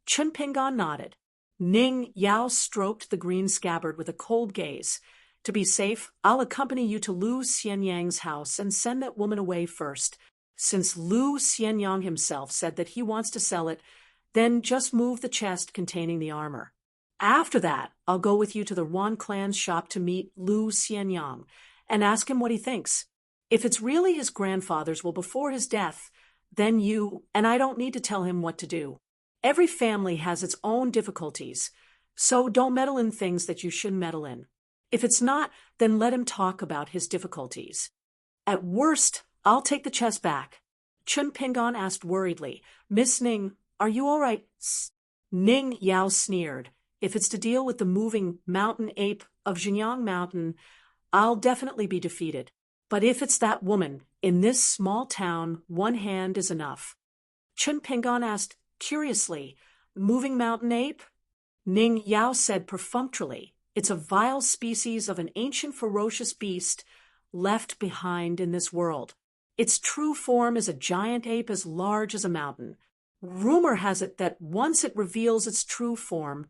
Chun Pingan nodded. Ning Yao stroked the green scabbard with a cold gaze. To be safe, I'll accompany you to Lu Xianyang's house and send that woman away first. Since Lu Xianyang himself said that he wants to sell it, then just move the chest containing the armor. After that, I'll go with you to the Wan clan's shop to meet Lu Xianyang and ask him what he thinks. If it's really his grandfather's will before his death, then you and I don't need to tell him what to do. Every family has its own difficulties, so don't meddle in things that you shouldn't meddle in. If it's not, then let him talk about his difficulties. At worst, I'll take the chest back. Chun Pingan asked worriedly, Miss Ning, are you all right? Ning Yao sneered. If it's to deal with the moving mountain ape of Xinjiang Mountain, I'll definitely be defeated. But if it's that woman, in this small town, one hand is enough. Chun Pingan asked curiously, moving mountain ape? Ning Yao said perfunctorily, it's a vile species of an ancient ferocious beast left behind in this world. Its true form is a giant ape as large as a mountain. Rumor has it that once it reveals its true form,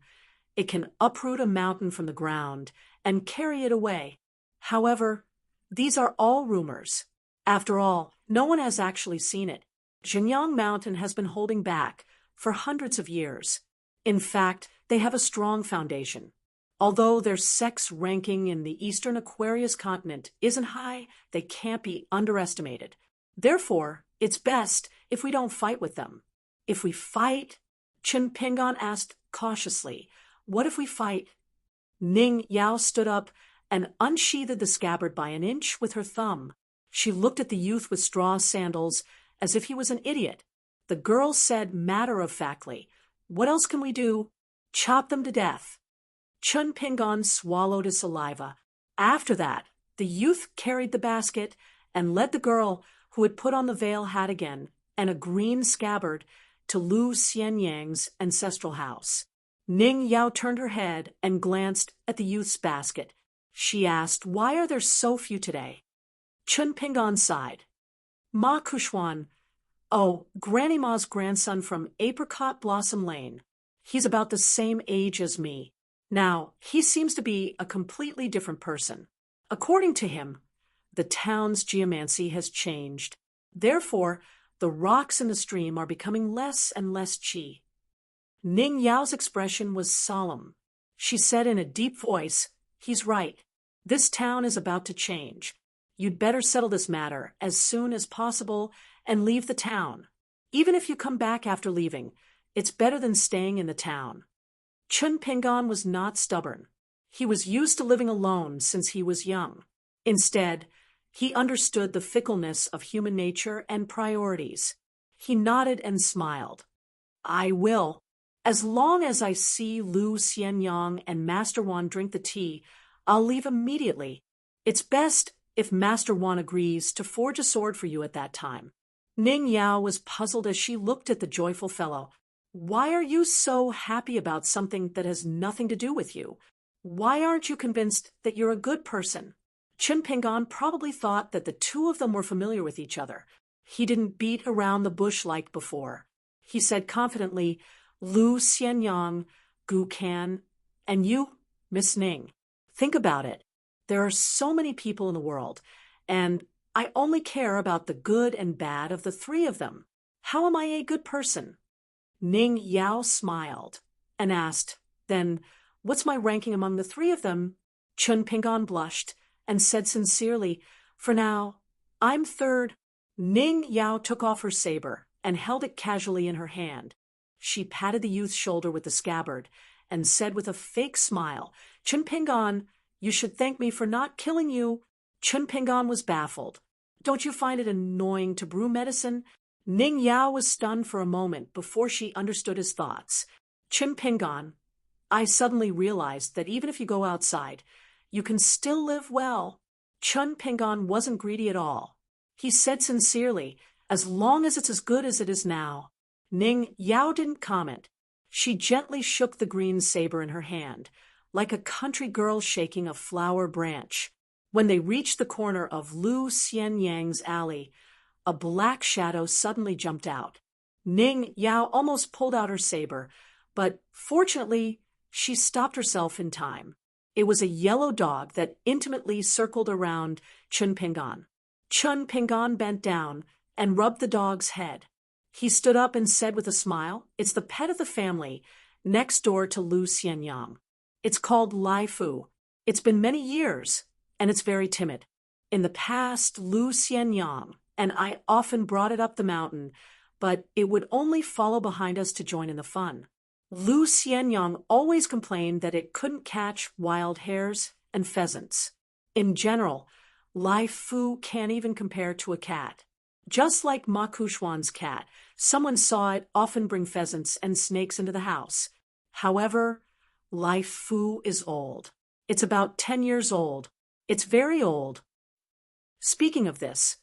it can uproot a mountain from the ground and carry it away. However, these are all rumors. After all, no one has actually seen it. Xinjiang Mountain has been holding back for hundreds of years. In fact, they have a strong foundation. Although their sex ranking in the eastern Aquarius continent isn't high, they can't be underestimated. Therefore, it's best if we don't fight with them. If we fight, Chun Pingan asked cautiously, what if we fight? Ning Yao stood up and unsheathed the scabbard by an inch with her thumb. She looked at the youth with straw sandals as if he was an idiot. The girl said matter-of-factly, what else can we do? Chop them to death. Chun Pingan swallowed his saliva. After that, the youth carried the basket and led the girl, who had put on the veil hat again and a green scabbard, to Lu Xianyang's ancestral house. Ning Yao turned her head and glanced at the youth's basket. She asked, why are there so few today? Chun Pingan sighed. Ma Kushwan, Granny Ma's grandson from Apricot Blossom Lane. He's about the same age as me. Now, he seems to be a completely different person. According to him, the town's geomancy has changed. Therefore, the rocks in the stream are becoming less and less chi. Ning Yao's expression was solemn. She said in a deep voice, he's right. This town is about to change. You'd better settle this matter as soon as possible and leave the town. Even if you come back after leaving, it's better than staying in the town. Chun Pingan was not stubborn. He was used to living alone since he was young. Instead, he understood the fickleness of human nature and priorities. He nodded and smiled. I will. As long as I see Lu Xianyang and Master Wan drink the tea, I'll leave immediately. It's best if Master Wan agrees to forge a sword for you at that time." Ning Yao was puzzled as she looked at the joyful fellow. "Why are you so happy about something that has nothing to do with you? Why aren't you convinced that you're a good person?" Chen Pingan probably thought that the two of them were familiar with each other. He didn't beat around the bush like before. He said confidently, "Lu Xianyang, Gu Kan, and you, Miss Ning. Think about it. There are so many people in the world, and I only care about the good and bad of the three of them. How am I a good person?" Ning Yao smiled and asked, "Then, what's my ranking among the three of them?" Chun Pingan blushed and said sincerely, "For now, I'm third." Ning Yao took off her saber and held it casually in her hand. She patted the youth's shoulder with the scabbard and said with a fake smile, "Chun Pingan, you should thank me for not killing you." Chun Pingan was baffled. "Don't you find it annoying to brew medicine?" Ning Yao was stunned for a moment before she understood his thoughts. "Chun Pingan, I suddenly realized that even if you go outside, you can still live well." Chun Pingan wasn't greedy at all. He said sincerely, "As long as it's as good as it is now." Ning Yao didn't comment. She gently shook the green saber in her hand, like a country girl shaking a flower branch. When they reached the corner of Lu Xianyang's alley, a black shadow suddenly jumped out. Ning Yao almost pulled out her saber, but fortunately, she stopped herself in time. It was a yellow dog that intimately circled around Chun Pingan. Chun Pingan bent down and rubbed the dog's head. He stood up and said with a smile, "It's the pet of the family, next door to Lu Xianyang. It's called Lai Fu. It's been many years, and it's very timid. In the past, Lu Xianyang and I often brought it up the mountain, but it would only follow behind us to join in the fun. Lu Xianyang always complained that it couldn't catch wild hares and pheasants. In general, Lai Fu can't even compare to a cat. Just like Ma Kuxuan's cat, someone saw it often bring pheasants and snakes into the house. However, Lai Fu is old. It's about 10 years old. It's very old." Speaking of this,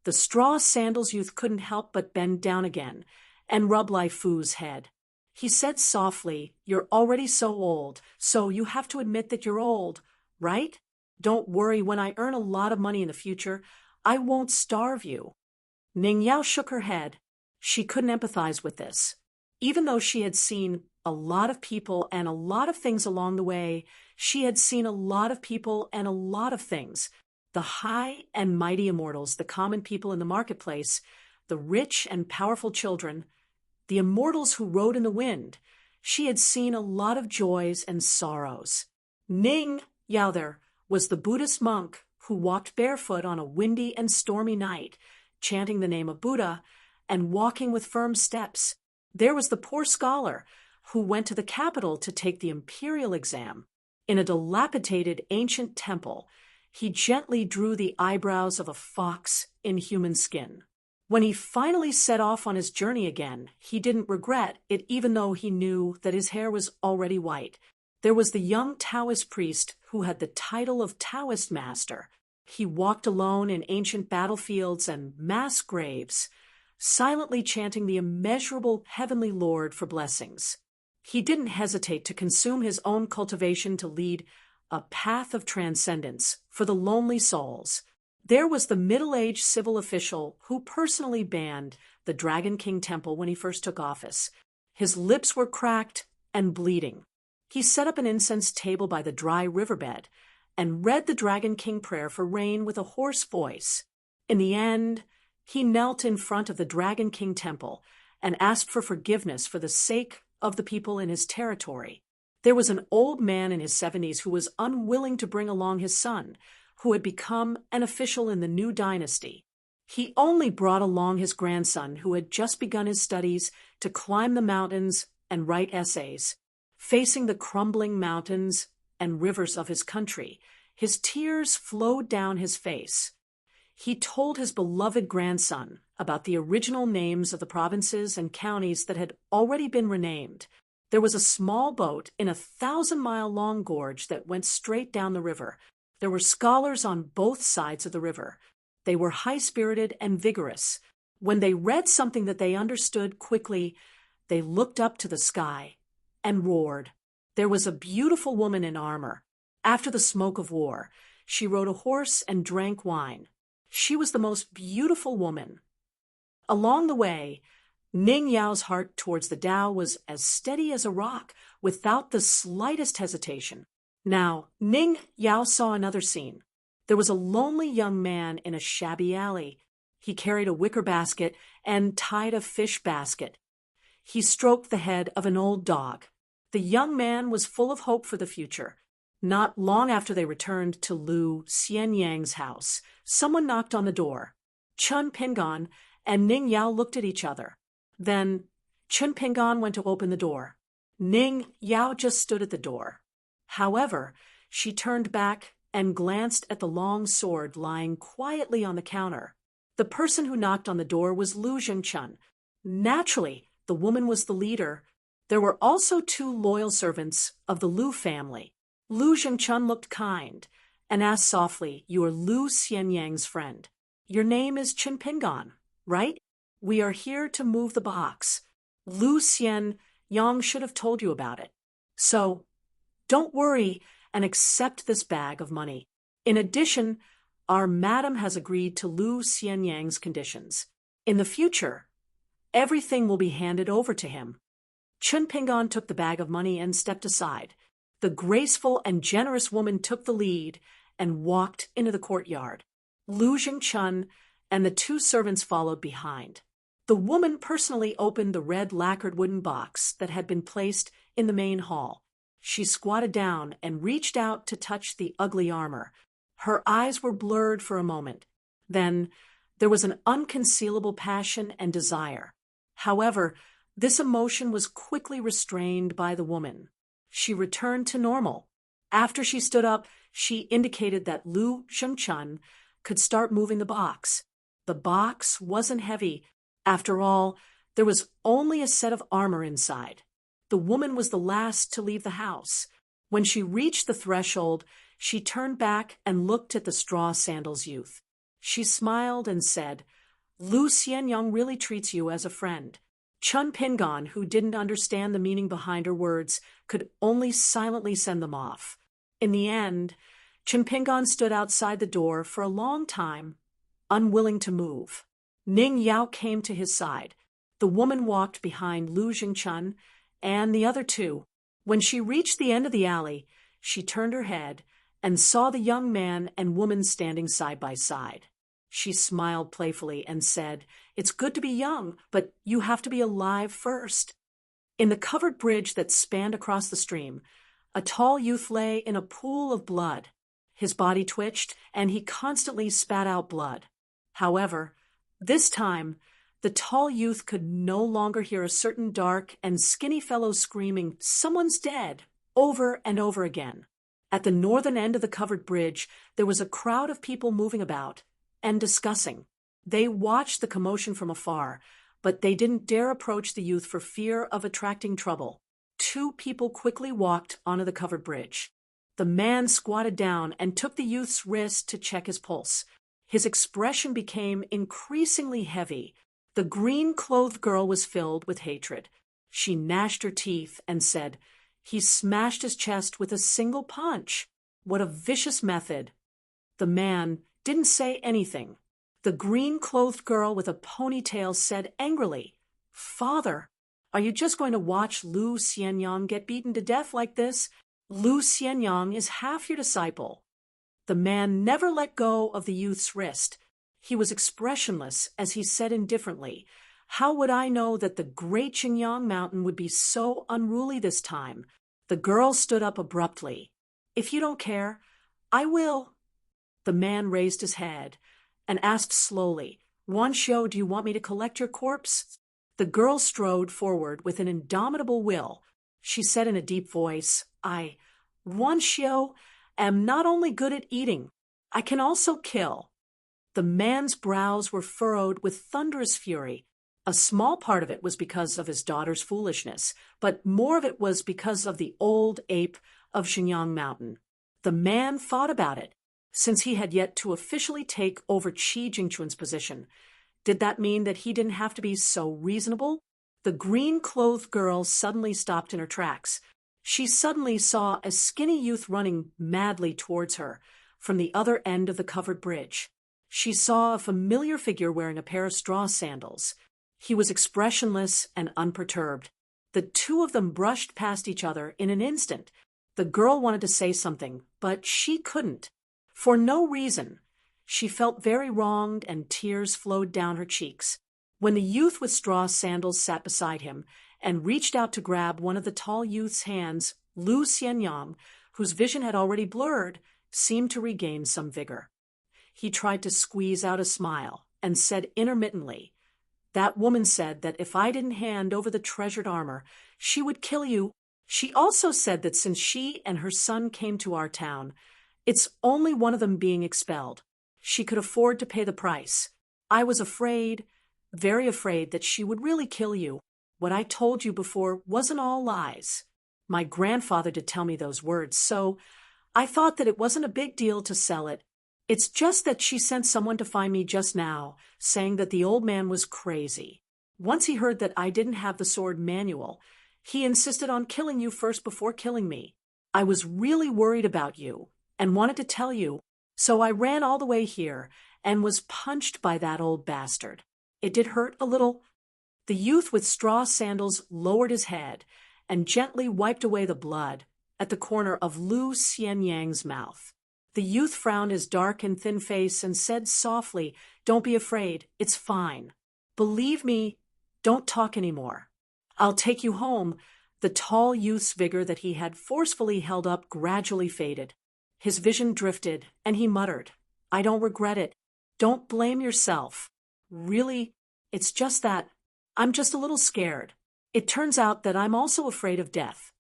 the straw sandals youth couldn't help but bend down again and rub Lai Fu's head. He said softly, "You're already so old, so you have to admit that you're old, right? Don't worry, when I earn a lot of money in the future, I won't starve you." Ning Yao shook her head. She couldn't empathize with this. Even though she had seen a lot of people and a lot of things along the way, she had seen a lot of people and a lot of things. The high and mighty immortals, the common people in the marketplace, the rich and powerful children, the immortals who rode in the wind. She had seen a lot of joys and sorrows. Ning Yao there was the Buddhist monk who walked barefoot on a windy and stormy night, chanting the name of Buddha and walking with firm steps. There was the poor scholar who went to the capital to take the imperial exam. In a dilapidated ancient temple, he gently drew the eyebrows of a fox in human skin. When he finally set off on his journey again, he didn't regret it even though he knew that his hair was already white. There was the young Taoist priest who had the title of Taoist master. He walked alone in ancient battlefields and mass graves, silently chanting the immeasurable heavenly Lord for blessings. He didn't hesitate to consume his own cultivation to lead a path of transcendence for the lonely souls. There was the middle-aged civil official who personally banned the Dragon King Temple when he first took office. His lips were cracked and bleeding. He set up an incense table by the dry riverbed and read the Dragon King prayer for rain with a hoarse voice. In the end, he knelt in front of the Dragon King Temple and asked for forgiveness for the sake of the people in his territory. There was an old man in his 70s who was unwilling to bring along his son, who had become an official in the new dynasty. He only brought along his grandson, who had just begun his studies to climb the mountains and write essays. Facing the crumbling mountains and rivers of his country, his tears flowed down his face. He told his beloved grandson about the original names of the provinces and counties that had already been renamed. There was a small boat in a 1,000-mile-long gorge that went straight down the river. There were scholars on both sides of the river. They were high-spirited and vigorous. When they read something that they understood quickly, they looked up to the sky and roared. There was a beautiful woman in armor. After the smoke of war, she rode a horse and drank wine. She was the most beautiful woman. Along the way, Ning Yao's heart towards the Tao was as steady as a rock, without the slightest hesitation. Now, Ning Yao saw another scene. There was a lonely young man in a shabby alley. He carried a wicker basket and tied a fish basket. He stroked the head of an old dog. The young man was full of hope for the future. Not long after they returned to Lu Xianyang's house, someone knocked on the door. Chun Pingan and Ning Yao looked at each other. Then Chun Pingan went to open the door. Ning Yao just stood at the door. However, she turned back and glanced at the long sword lying quietly on the counter. The person who knocked on the door was Lu Zhengchun. Naturally, the woman was the leader. There were also 2 loyal servants of the Lu family. Lu Zhengchun looked kind and asked softly, "You are Lu Xianyang's friend. Your name is Chun Pingan, right? We are here to move the box. Lu Xianyang should have told you about it. So, don't worry and accept this bag of money. In addition, our madam has agreed to Lu Xianyang's conditions. In the future, everything will be handed over to him." Chun Pingan took the bag of money and stepped aside. The graceful and generous woman took the lead and walked into the courtyard. Lu Zhengchun and the 2 servants followed behind. The woman personally opened the red lacquered wooden box that had been placed in the main hall. She squatted down and reached out to touch the ugly armor. Her eyes were blurred for a moment. Then there was an unconcealable passion and desire. However, this emotion was quickly restrained by the woman. She returned to normal. After she stood up, she indicated that Lu Zhengchun could start moving the box. The box wasn't heavy. After all, there was only a set of armor inside. The woman was the last to leave the house. When she reached the threshold, she turned back and looked at the straw sandals youth. She smiled and said, "Lu Xianyang really treats you as a friend." Chun Pingan, who didn't understand the meaning behind her words, could only silently send them off. In the end, Chun Pingan stood outside the door for a long time, unwilling to move. Ning Yao came to his side. The woman walked behind Lu Zhengchun and the other 2. When she reached the end of the alley, she turned her head and saw the young man and woman standing side by side. She smiled playfully and said, "It's good to be young, but you have to be alive first." In the covered bridge that spanned across the stream, a tall youth lay in a pool of blood. His body twitched, and he constantly spat out blood. However, this time, the tall youth could no longer hear a certain dark and skinny fellow screaming, "Someone's dead," over and over again. At the northern end of the covered bridge, there was a crowd of people moving about and discussing. They watched the commotion from afar, but they didn't dare approach the youth for fear of attracting trouble. 2 people quickly walked onto the covered bridge. The man squatted down and took the youth's wrist to check his pulse. His expression became increasingly heavy. The green-clothed girl was filled with hatred. She gnashed her teeth and said, "He smashed his chest with a single punch. What a vicious method." The man didn't say anything. The green-clothed girl with a ponytail said angrily, "Father, are you just going to watch Lu Xianyang get beaten to death like this? Lu Xianyang is half your disciple." The man never let go of the youth's wrist. He was expressionless as he said indifferently, "How would I know that the great Qingyang mountain would be so unruly this time?" The girl stood up abruptly. "If you don't care, I will." The man raised his head and asked slowly, "Wanxiu, do you want me to collect your corpse?" The girl strode forward with an indomitable will. She said in a deep voice, Wanxiu, am not only good at eating, I can also kill." The man's brows were furrowed with thunderous fury. A small part of it was because of his daughter's foolishness, but more of it was because of the old ape of Xinjiang Mountain. The man thought about it, since he had yet to officially take over Qi Jingchun's position. Did that mean that he didn't have to be so reasonable? The green-clothed girl suddenly stopped in her tracks. She suddenly saw a skinny youth running madly towards her from the other end of the covered bridge. She saw a familiar figure wearing a pair of straw sandals. He was expressionless and unperturbed. The two of them brushed past each other in an instant. The girl wanted to say something, but she couldn't. For no reason. She felt very wronged and tears flowed down her cheeks. When the youth with straw sandals sat beside him and reached out to grab one of the tall youth's hands, Lu Xianyang, whose vision had already blurred, seemed to regain some vigor. He tried to squeeze out a smile and said intermittently, "That woman said that if I didn't hand over the treasured armor, she would kill you. She also said that since she and her son came to our town, it's only one of them being expelled. She could afford to pay the price. I was afraid, very afraid that she would really kill you. What I told you before wasn't all lies. My grandfather did tell me those words, so I thought that it wasn't a big deal to sell it. It's just that she sent someone to find me just now, saying that the old man was crazy. Once he heard that I didn't have the sword manual, he insisted on killing you first before killing me. I was really worried about you and wanted to tell you, so I ran all the way here and was punched by that old bastard. It did hurt a little." The youth with straw sandals lowered his head and gently wiped away the blood at the corner of Lu Xianyang's mouth. The youth frowned his dark and thin face and said softly, "Don't be afraid, it's fine. Believe me, don't talk anymore. I'll take you home." The tall youth's vigor that he had forcefully held up gradually faded. His vision drifted, and he muttered, "I don't regret it. Don't blame yourself. Really, it's just that I'm just a little scared. It turns out that I'm also afraid of death."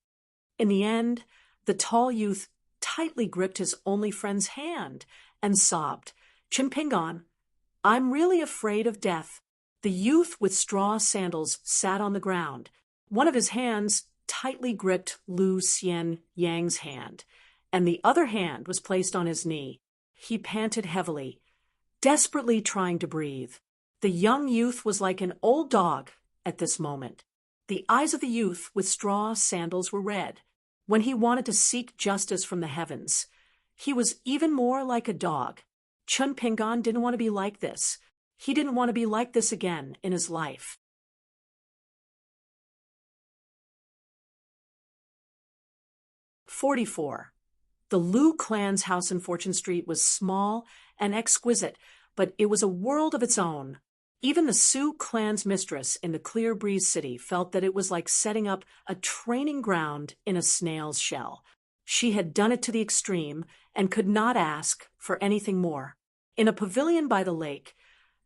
In the end, the tall youth tightly gripped his only friend's hand and sobbed, "Chimpingon, I'm really afraid of death." The youth with straw sandals sat on the ground. One of his hands tightly gripped Lu Xianyang's hand, and the other hand was placed on his knee. He panted heavily, desperately trying to breathe. The young youth was like an old dog at this moment. The eyes of the youth with straw sandals were red. When he wanted to seek justice from the heavens, he was even more like a dog. Chun Pingon didn't want to be like this. He didn't want to be like this again in his life. 44. The Lu clan's house in Fortune Street was small and exquisite, but it was a world of its own. Even the Sioux clan's mistress in the Clear Breeze City felt that it was like setting up a training ground in a snail's shell. She had done it to the extreme and could not ask for anything more. In a pavilion by the lake,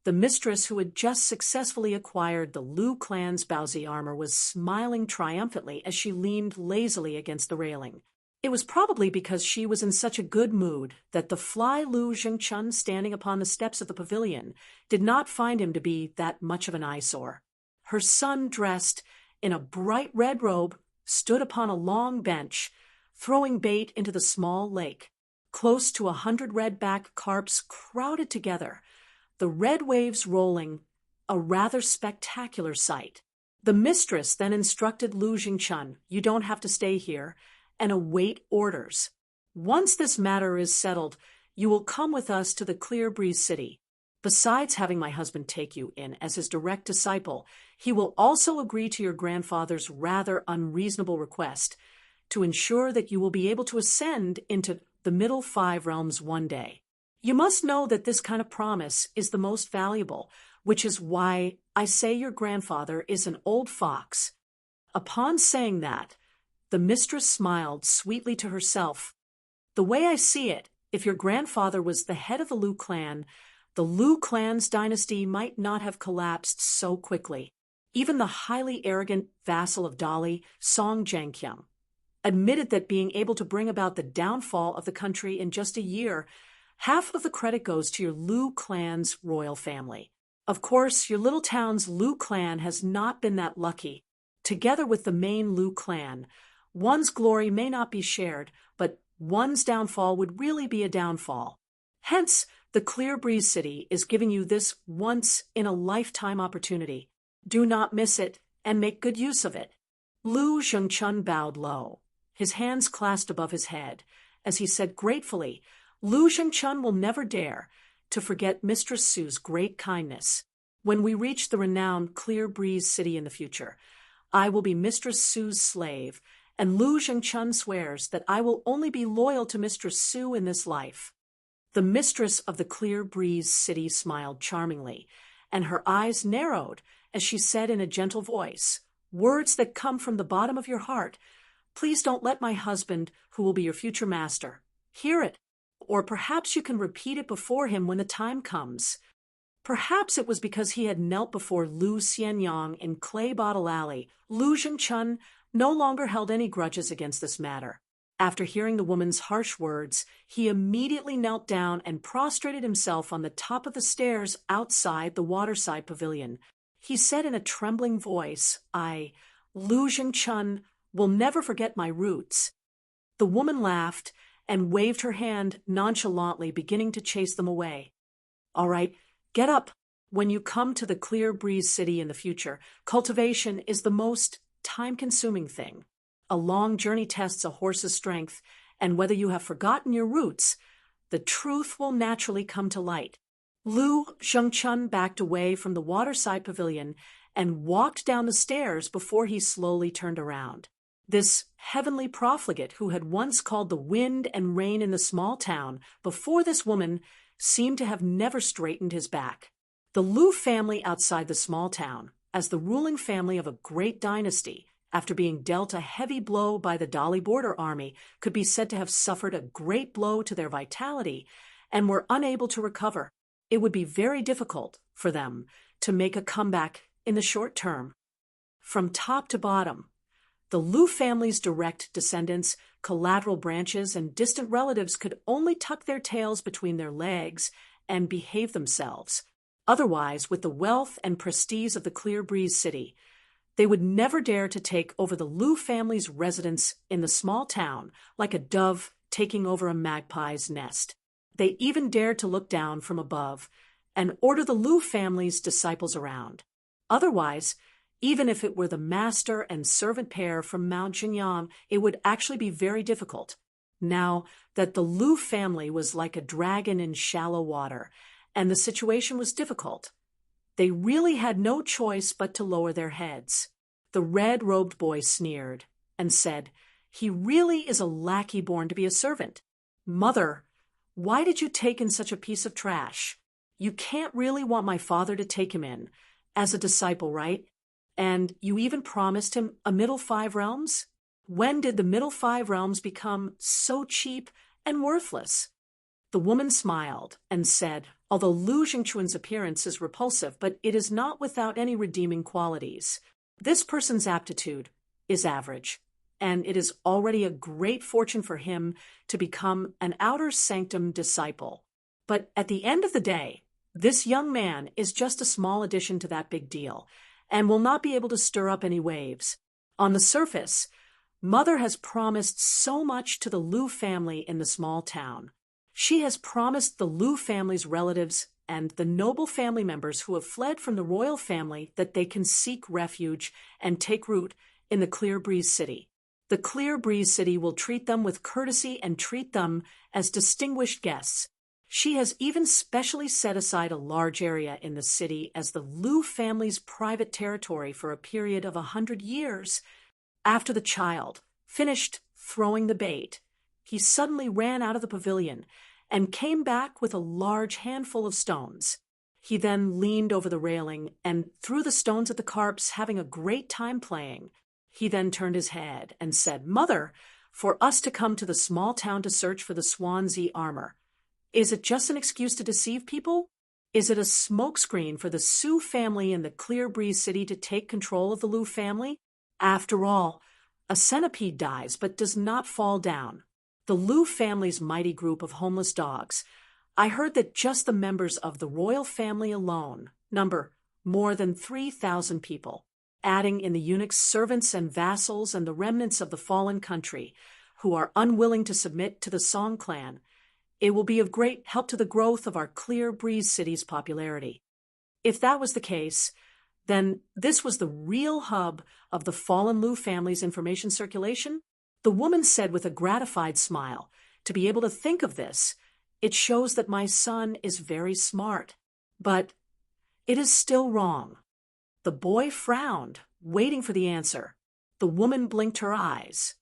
the mistress who had just successfully acquired the Lu clan's Baozi armor was smiling triumphantly as she leaned lazily against the railing. It was probably because she was in such a good mood that the fly Lu Jingchun standing upon the steps of the pavilion did not find him to be that much of an eyesore. Her son, dressed in a bright red robe, stood upon a long bench, throwing bait into the small lake. Close to 100 red-backed carps crowded together, the red waves rolling, a rather spectacular sight. The mistress then instructed Lu Jingchun, "You don't have to stay here," and await orders. "Once this matter is settled, you will come with us to the Clear Breeze City. Besides having my husband take you in as his direct disciple, he will also agree to your grandfather's rather unreasonable request to ensure that you will be able to ascend into the middle 5 realms one day. You must know that this kind of promise is the most valuable, which is why I say your grandfather is an old fox." Upon saying that, the mistress smiled sweetly to herself. "The way I see it, if your grandfather was the head of the Lu clan, the Lu clan's dynasty might not have collapsed so quickly." Even the highly arrogant vassal of Dali, Song Jiangqiang, admitted that being able to bring about the downfall of the country in just a year, half of the credit goes to your Lu clan's royal family. Of course, your little town's Lu clan has not been that lucky. Together with the main Lu clan, one's glory may not be shared, but one's downfall would really be a downfall. Hence, the Clear Breeze City is giving you this once-in-a-lifetime opportunity. Do not miss it, and make good use of it. Lu Zhengchun bowed low, his hands clasped above his head, as he said gratefully, Lu Zhengchun will never dare to forget Mistress Su's great kindness. When we reach the renowned Clear Breeze City in the future, I will be Mistress Su's slave, and Lu Zhengchun swears that I will only be loyal to Mistress Su in this life. The mistress of the Clear Breeze City smiled charmingly, and her eyes narrowed as she said in a gentle voice, words that come from the bottom of your heart, please don't let my husband, who will be your future master, hear it. Or perhaps you can repeat it before him when the time comes. Perhaps it was because he had knelt before Lu Xianyang in Clay Bottle Alley. Lu Zhengchun no longer held any grudges against this matter. After hearing the woman's harsh words, he immediately knelt down and prostrated himself on the top of the stairs outside the waterside pavilion. He said in a trembling voice, Lu Zhengchun, will never forget my roots. The woman laughed and waved her hand nonchalantly, beginning to chase them away. All right, get up. When you come to the Clear Breeze City in the future, cultivation is the most time-consuming thing. A long journey tests a horse's strength, and whether you have forgotten your roots, the truth will naturally come to light. Lu Zhengchun backed away from the waterside pavilion and walked down the stairs before he slowly turned around. This heavenly profligate who had once called the wind and rain in the small town before this woman seemed to have never straightened his back. The Lu family outside the small town, as the ruling family of a great dynasty, after being dealt a heavy blow by the Dali border army, could be said to have suffered a great blow to their vitality and were unable to recover. It would be very difficult for them to make a comeback in the short term. From top to bottom, the Lu family's direct descendants, collateral branches, and distant relatives could only tuck their tails between their legs and behave themselves. Otherwise, with the wealth and prestige of the Clear Breeze City, they would never dare to take over the Lu family's residence in the small town like a dove taking over a magpie's nest. They even dared to look down from above and order the Lu family's disciples around. Otherwise, even if it were the master and servant pair from Mount Jinyang, it would actually be very difficult. Now that the Lu family was like a dragon in shallow water, and the situation was difficult, they really had no choice but to lower their heads. The red-robed boy sneered and said, "He really is a lackey born to be a servant. Mother, why did you take in such a piece of trash? You can't really want my father to take him in as a disciple, right? And you even promised him a middle 5 realms? When did the middle 5 realms become so cheap and worthless?" The woman smiled and said, "Although Lu Zhengchun's appearance is repulsive, but it is not without any redeeming qualities. This person's aptitude is average, and it is already a great fortune for him to become an outer sanctum disciple. But at the end of the day, this young man is just a small addition to that big deal, and will not be able to stir up any waves. On the surface, Mother has promised so much to the Lu family in the small town. She has promised the Lu family's relatives and the noble family members who have fled from the royal family that they can seek refuge and take root in the Clear Breeze City. The Clear Breeze City will treat them with courtesy and treat them as distinguished guests. She has even specially set aside a large area in the city as the Lu family's private territory for a period of 100 years. After the child finished throwing the bait, he suddenly ran out of the pavilion and came back with a large handful of stones. He then leaned over the railing and threw the stones at the carps, having a great time playing. He then turned his head and said, "Mother, for us to come to the small town to search for the Swansea armor, is it just an excuse to deceive people? Is it a smokescreen for the Su family in the Clear Breeze City to take control of the Lu family? After all, a centipede dies but does not fall down. The Lu family's mighty group of homeless dogs, I heard that just the members of the royal family alone number more than 3,000 people, adding in the eunuchs, servants, and vassals, and the remnants of the fallen country who are unwilling to submit to the Song clan. It will be of great help to the growth of our Clear Breeze city's popularity. If that was the case, then this was the real hub of the fallen Liu family's information circulation? The woman said with a gratified smile. To be able to think of this, it shows that my son is very smart. But it is still wrong. The boy frowned, waiting for the answer. The woman blinked her eyes.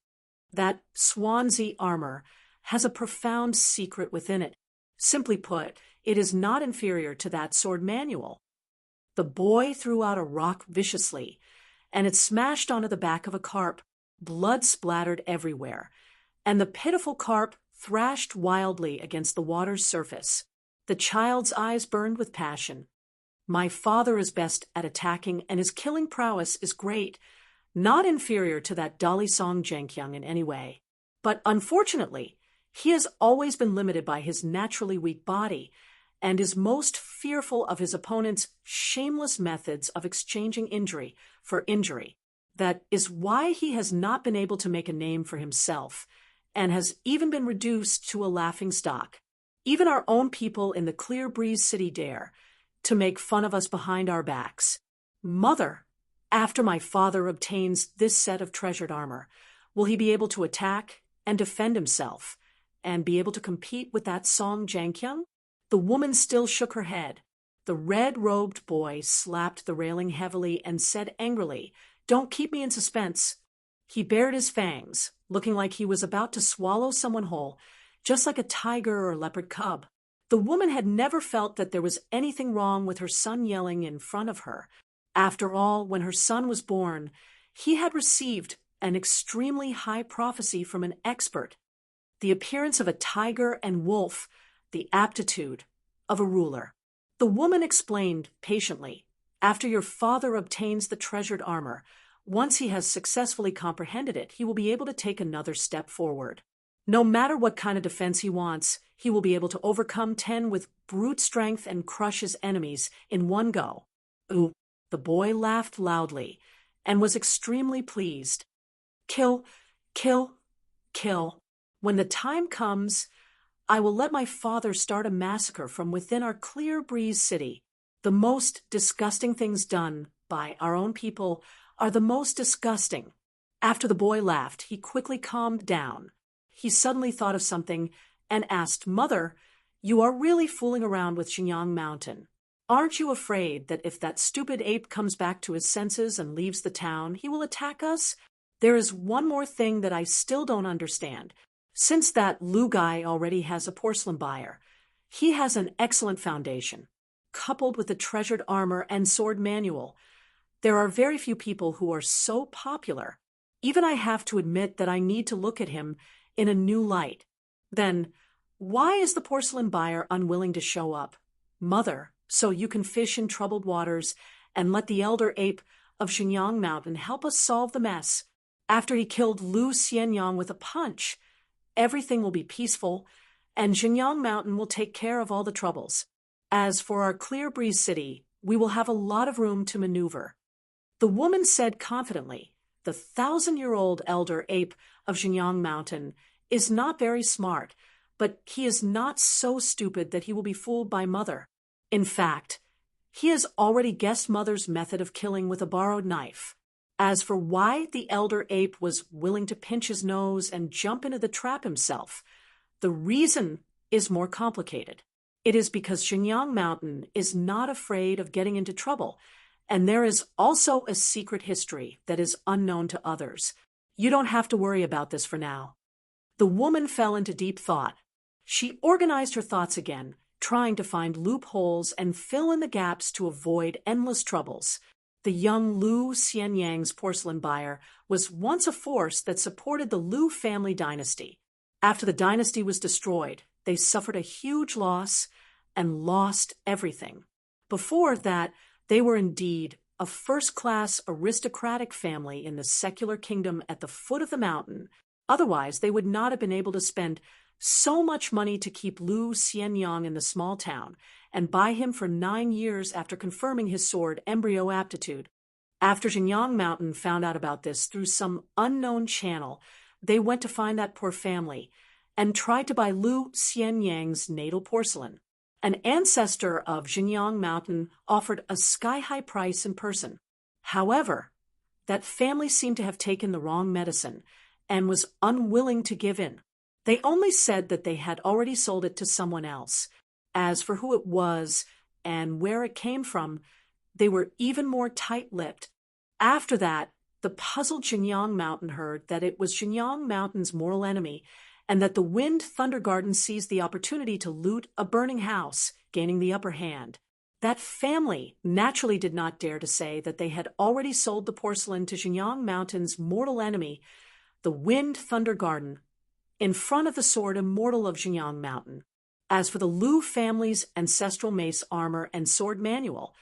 That swansea armor has a profound secret within it. Simply put, it is not inferior to that sword manual. The boy threw out a rock viciously, and it smashed onto the back of a carp. Blood splattered everywhere, and the pitiful carp thrashed wildly against the water's surface. The child's eyes burned with passion. My father is best at attacking, and his killing prowess is great, not inferior to that Dali Song Zhengqiang in any way. But unfortunately, he has always been limited by his naturally weak body, and is most fearful of his opponent's shameless methods of exchanging injury for injury. That is why he has not been able to make a name for himself, and has even been reduced to a laughingstock. Even our own people in the Clear Breeze city dare to make fun of us behind our backs. Mother, after my father obtains this set of treasured armor, will he be able to attack and defend himself, and be able to compete with that Song Zhengqiang? The woman still shook her head. The red-robed boy slapped the railing heavily and said angrily, "Don't keep me in suspense." He bared his fangs, looking like he was about to swallow someone whole, just like a tiger or leopard cub. The woman had never felt that there was anything wrong with her son yelling in front of her. After all, when her son was born, he had received an extremely high prophecy from an expert. The appearance of a tiger and wolf, the aptitude of a ruler. The woman explained patiently, "After your father obtains the treasured armor, once he has successfully comprehended it, he will be able to take another step forward. No matter what kind of defense he wants, he will be able to overcome 10 with brute strength and crush his enemies in one go." Ooh, the boy laughed loudly and was extremely pleased. "Kill, kill, kill. When the time comes, I will let my father start a massacre from within our Clear Breeze city. The most disgusting things done by our own people are the most disgusting." After the boy laughed, he quickly calmed down. He suddenly thought of something and asked, "Mother, you are really fooling around with Xinjiang Mountain. Aren't you afraid that if that stupid ape comes back to his senses and leaves the town, he will attack us? There is one more thing that I still don't understand. Since that Lu guy already has a porcelain buyer, he has an excellent foundation. Coupled with the treasured armor and sword manual, there are very few people who are so popular. Even I have to admit that I need to look at him in a new light. Then, why is the porcelain buyer unwilling to show up? Mother, so you can fish in troubled waters and let the elder ape of Xinjiang Mountain help us solve the mess. After he killed Lu Xianyang with a punch, everything will be peaceful, and Xinjiang Mountain will take care of all the troubles. As for our Clear Breeze city, we will have a lot of room to maneuver." The woman said confidently, "The 1,000-year-old elder ape of Xinjiang Mountain is not very smart, but he is not so stupid that he will be fooled by Mother. In fact, he has already guessed Mother's method of killing with a borrowed knife. As for why the elder ape was willing to pinch his nose and jump into the trap himself, the reason is more complicated. It is because Xinjiang Mountain is not afraid of getting into trouble, and there is also a secret history that is unknown to others. You don't have to worry about this for now." The woman fell into deep thought. She organized her thoughts again, trying to find loopholes and fill in the gaps to avoid endless troubles. The young Lu Xianyang's porcelain buyer was once a force that supported the Lu family dynasty. After the dynasty was destroyed, they suffered a huge loss and lost everything. Before that, they were indeed a first-class aristocratic family in the secular kingdom at the foot of the mountain. Otherwise, they would not have been able to spend So much money to keep Lu Xianyang in the small town and buy him for 9 years after confirming his sword embryo aptitude. After Jinyang Mountain found out about this through some unknown channel, they went to find that poor family and tried to buy Lu Xianyang's natal porcelain. An ancestor of Jinyang Mountain offered a sky-high price in person. However, that family seemed to have taken the wrong medicine and was unwilling to give in. They only said that they had already sold it to someone else. As for who it was and where it came from, they were even more tight-lipped. After that, the puzzled Jinyang Mountain heard that it was Jinyang Mountain's mortal enemy and that the Wind Thunder Garden seized the opportunity to loot a burning house, gaining the upper hand. That family naturally did not dare to say that they had already sold the porcelain to Jinyang Mountain's mortal enemy, the Wind Thunder Garden, in front of the sword immortal of Jinyang Mountain. As for the Lu family's ancestral mace armor and sword manual,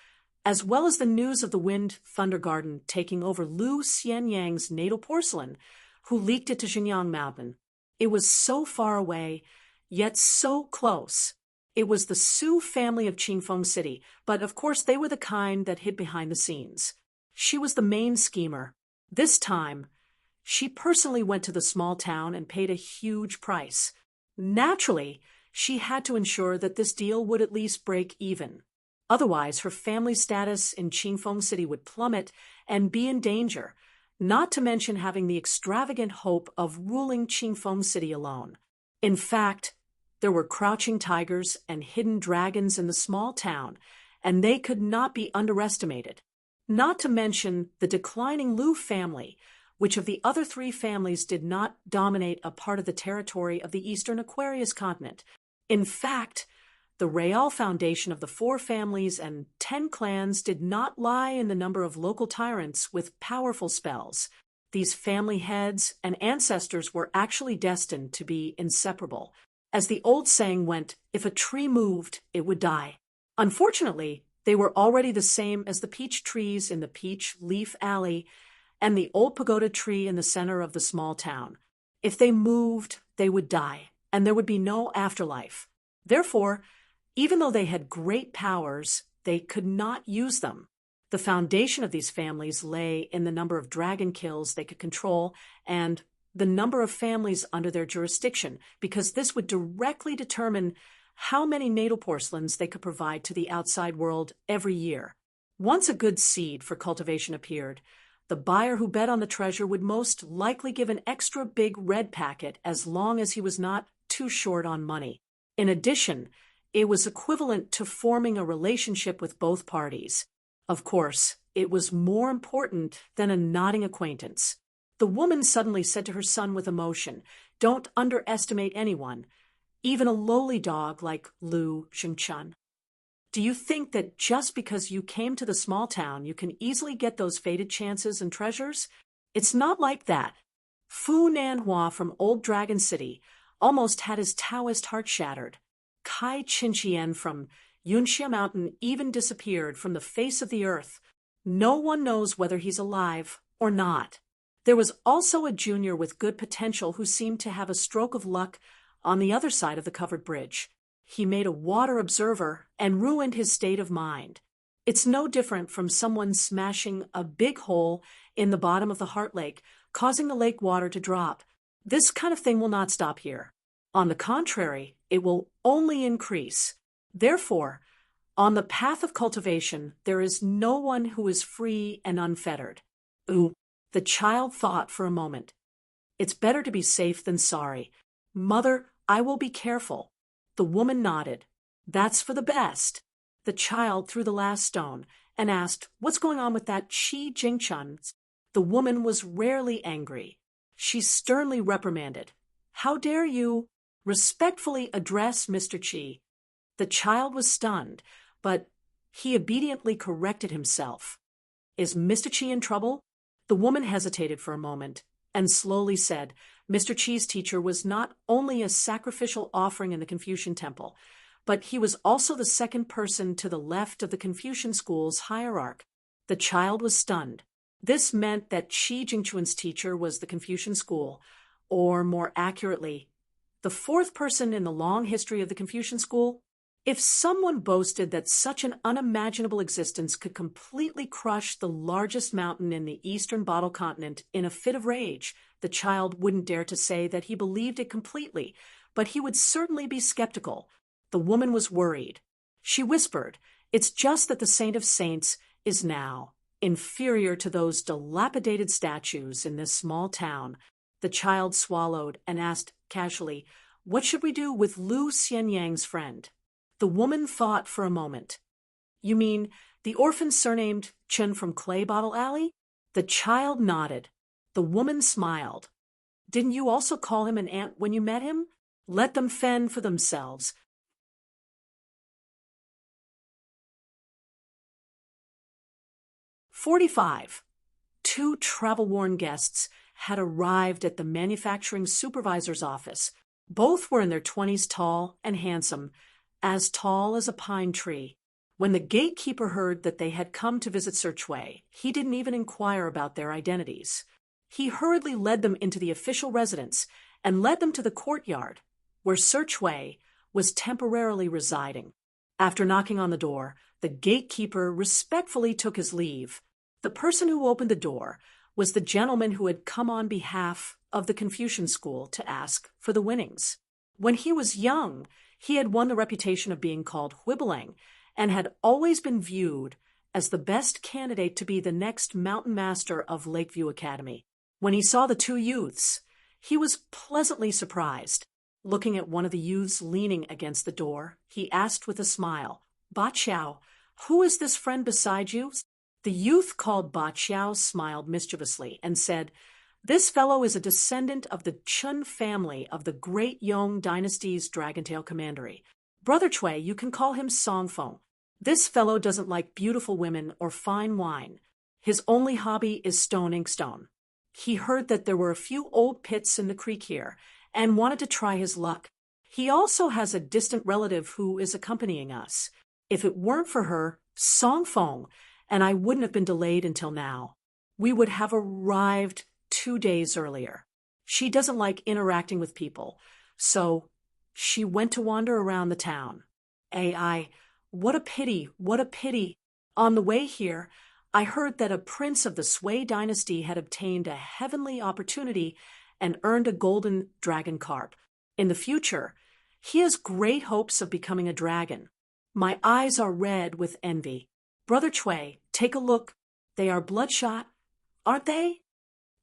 as well as the news of the Wind Thunder Garden taking over Lu Xianyang's natal porcelain, who leaked it to Jinyang Mountain, it was so far away, yet so close. It was the Su family of Qingfeng City, but of course they were the kind that hid behind the scenes. She was the main schemer. This time, she personally went to the small town and paid a huge price. Naturally, she had to ensure that this deal would at least break even. Otherwise, her family status in Qingfeng City would plummet and be in danger, not to mention having the extravagant hope of ruling Qingfeng City alone. In fact, there were crouching tigers and hidden dragons in the small town, and they could not be underestimated. Not to mention the declining Lu family, which of the other three families did not dominate a part of the territory of the eastern Aquarius continent. In fact, the real foundation of the 4 families and 10 clans did not lie in the number of local tyrants with powerful spells. These family heads and ancestors were actually destined to be inseparable. As the old saying went, if a tree moved, it would die. Unfortunately, they were already the same as the peach trees in the Peach Leaf Alley and the old pagoda tree in the center of the small town. If they moved, they would die, and there would be no afterlife. Therefore, even though they had great powers, they could not use them. The foundation of these families lay in the number of dragon kills they could control and the number of families under their jurisdiction, because this would directly determine how many natal porcelains they could provide to the outside world every year. Once a good seed for cultivation appeared, the buyer who bet on the treasure would most likely give an extra big red packet as long as he was not too short on money. In addition, it was equivalent to forming a relationship with both parties. Of course, it was more important than a nodding acquaintance. The woman suddenly said to her son with emotion, "Don't underestimate anyone, even a lowly dog like Lu Xingchun. Do you think that just because you came to the small town you can easily get those fated chances and treasures? It's not like that." Fu Nanhua from Old Dragon City almost had his Taoist heart shattered. Kai Qinqian from Yunxia Mountain even disappeared from the face of the earth. No one knows whether he's alive or not. There was also a junior with good potential who seemed to have a stroke of luck on the other side of the covered bridge. He made a water observer and ruined his state of mind. It's no different from someone smashing a big hole in the bottom of the Heart Lake, causing the lake water to drop. This kind of thing will not stop here. On the contrary, it will only increase. Therefore, on the path of cultivation, there is no one who is free and unfettered. Ooh, the child thought for a moment. It's better to be safe than sorry. Mother, I will be careful. The woman nodded. That's for the best. The child threw the last stone and asked, "What's going on with that Qi Jingchun?" The woman was rarely angry. She sternly reprimanded. "How dare you respectfully address Mr. Qi?" The child was stunned, but he obediently corrected himself. "Is Mr. Qi in trouble?" The woman hesitated for a moment and slowly said, "Mr. Qi's teacher was not only a sacrificial offering in the Confucian temple, but he was also the second person to the left of the Confucian school's hierarch." The child was stunned. This meant that Qi Jingchun's teacher was the Confucian school, or more accurately, the fourth person in the long history of the Confucian school. If someone boasted that such an unimaginable existence could completely crush the largest mountain in the eastern bottle continent in a fit of rage, the child wouldn't dare to say that he believed it completely, but he would certainly be skeptical. The woman was worried. She whispered, "It's just that the Saint of Saints is now inferior to those dilapidated statues in this small town." The child swallowed and asked casually, "What should we do with Lu Xianyang's friend?" The woman thought for a moment. "You mean the orphan surnamed Chun from Clay Bottle Alley?" The child nodded. The woman smiled. "Didn't you also call him an ant when you met him? Let them fend for themselves." 45. Two travel-worn guests had arrived at the manufacturing supervisor's office. Both were in their 20s, tall and handsome, as tall as a pine tree. When the gatekeeper heard that they had come to visit Sir Chui, he didn't even inquire about their identities. He hurriedly led them into the official residence and led them to the courtyard, where Sir Chui was temporarily residing. After knocking on the door, the gatekeeper respectfully took his leave. The person who opened the door was the gentleman who had come on behalf of the Confucian school to ask for the winnings. When he was young, he had won the reputation of being called Whibbling and had always been viewed as the best candidate to be the next mountain master of Lakeview Academy. When he saw the two youths, he was pleasantly surprised. Looking at one of the youths leaning against the door, he asked with a smile, "Ba Qiao, who is this friend beside you?" The youth called Ba Qiao smiled mischievously and said, "This fellow is a descendant of the Chun family of the great Yong dynasty's Dragontail Commandery. Brother Chui, you can call him Song Feng. This fellow doesn't like beautiful women or fine wine. His only hobby is stoning stone. He heard that there were a few old pits in the creek here and wanted to try his luck. He also has a distant relative who is accompanying us. If it weren't for her, Song Feng, and I wouldn't have been delayed until now. We would have arrived 2 days earlier. She doesn't like interacting with people, so she went to wander around the town. What a pity, what a pity. On the way here, I heard that a prince of the Sui dynasty had obtained a heavenly opportunity and earned a golden dragon carp. In the future, he has great hopes of becoming a dragon. My eyes are red with envy. Brother Chui, take a look. They are bloodshot, aren't they?"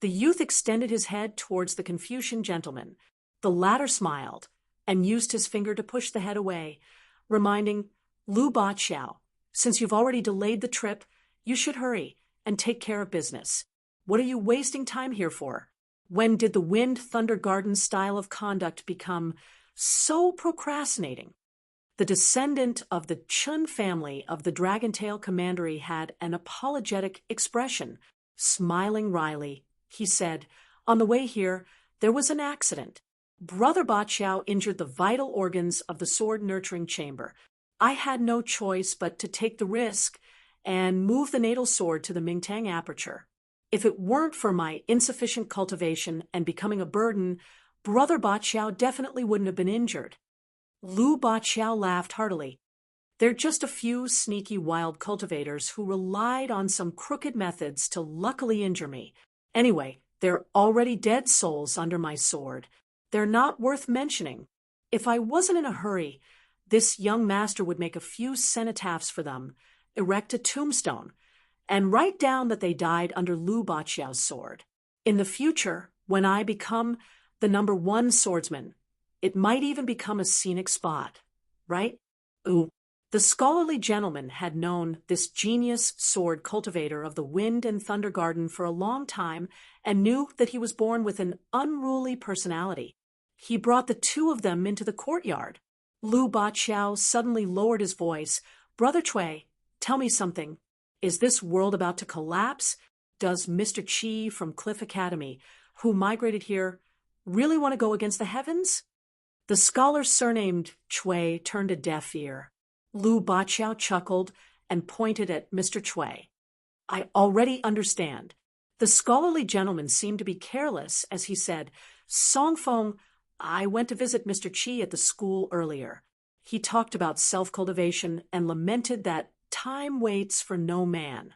The youth extended his head towards the Confucian gentleman. The latter smiled and used his finger to push the head away, reminding Lu Ba Qiao, "Since you've already delayed the trip, you should hurry and take care of business. What are you wasting time here for? When did the Wind Thunder Garden style of conduct become so procrastinating?" The descendant of the Chun family of the Dragontail Commandery had an apologetic expression. Smiling wryly, he said, "On the way here, there was an accident. Brother Ba Qiao injured the vital organs of the sword-nurturing chamber. I had no choice but to take the risk and move the natal sword to the Mingtang aperture. If it weren't for my insufficient cultivation and becoming a burden, Brother Ba Qiao definitely wouldn't have been injured." Lu Ba Qiao laughed heartily. "They're just a few sneaky wild cultivators who relied on some crooked methods to luckily injure me. Anyway, they're already dead souls under my sword. They're not worth mentioning. If I wasn't in a hurry, this young master would make a few cenotaphs for them, erect a tombstone, and write down that they died under Lu Ba Qiao's sword. In the future, when I become the #1 swordsman, it might even become a scenic spot, right?" Ooh. The scholarly gentleman had known this genius sword cultivator of the Wind and Thunder Garden for a long time and knew that he was born with an unruly personality. He brought the two of them into the courtyard. Lu Ba Qiao suddenly lowered his voice. "Brother Chui, tell me something. Is this world about to collapse? Does Mr. Chi from Cliff Academy, who migrated here, really want to go against the heavens?" The scholar surnamed Chui turned a deaf ear. Lu Ba Qiao chuckled and pointed at Mr. Chui. "I already understand." The scholarly gentleman seemed to be careless as he said, "Song Feng, I went to visit Mr. Chi at the school earlier. He talked about self-cultivation and lamented that time waits for no man.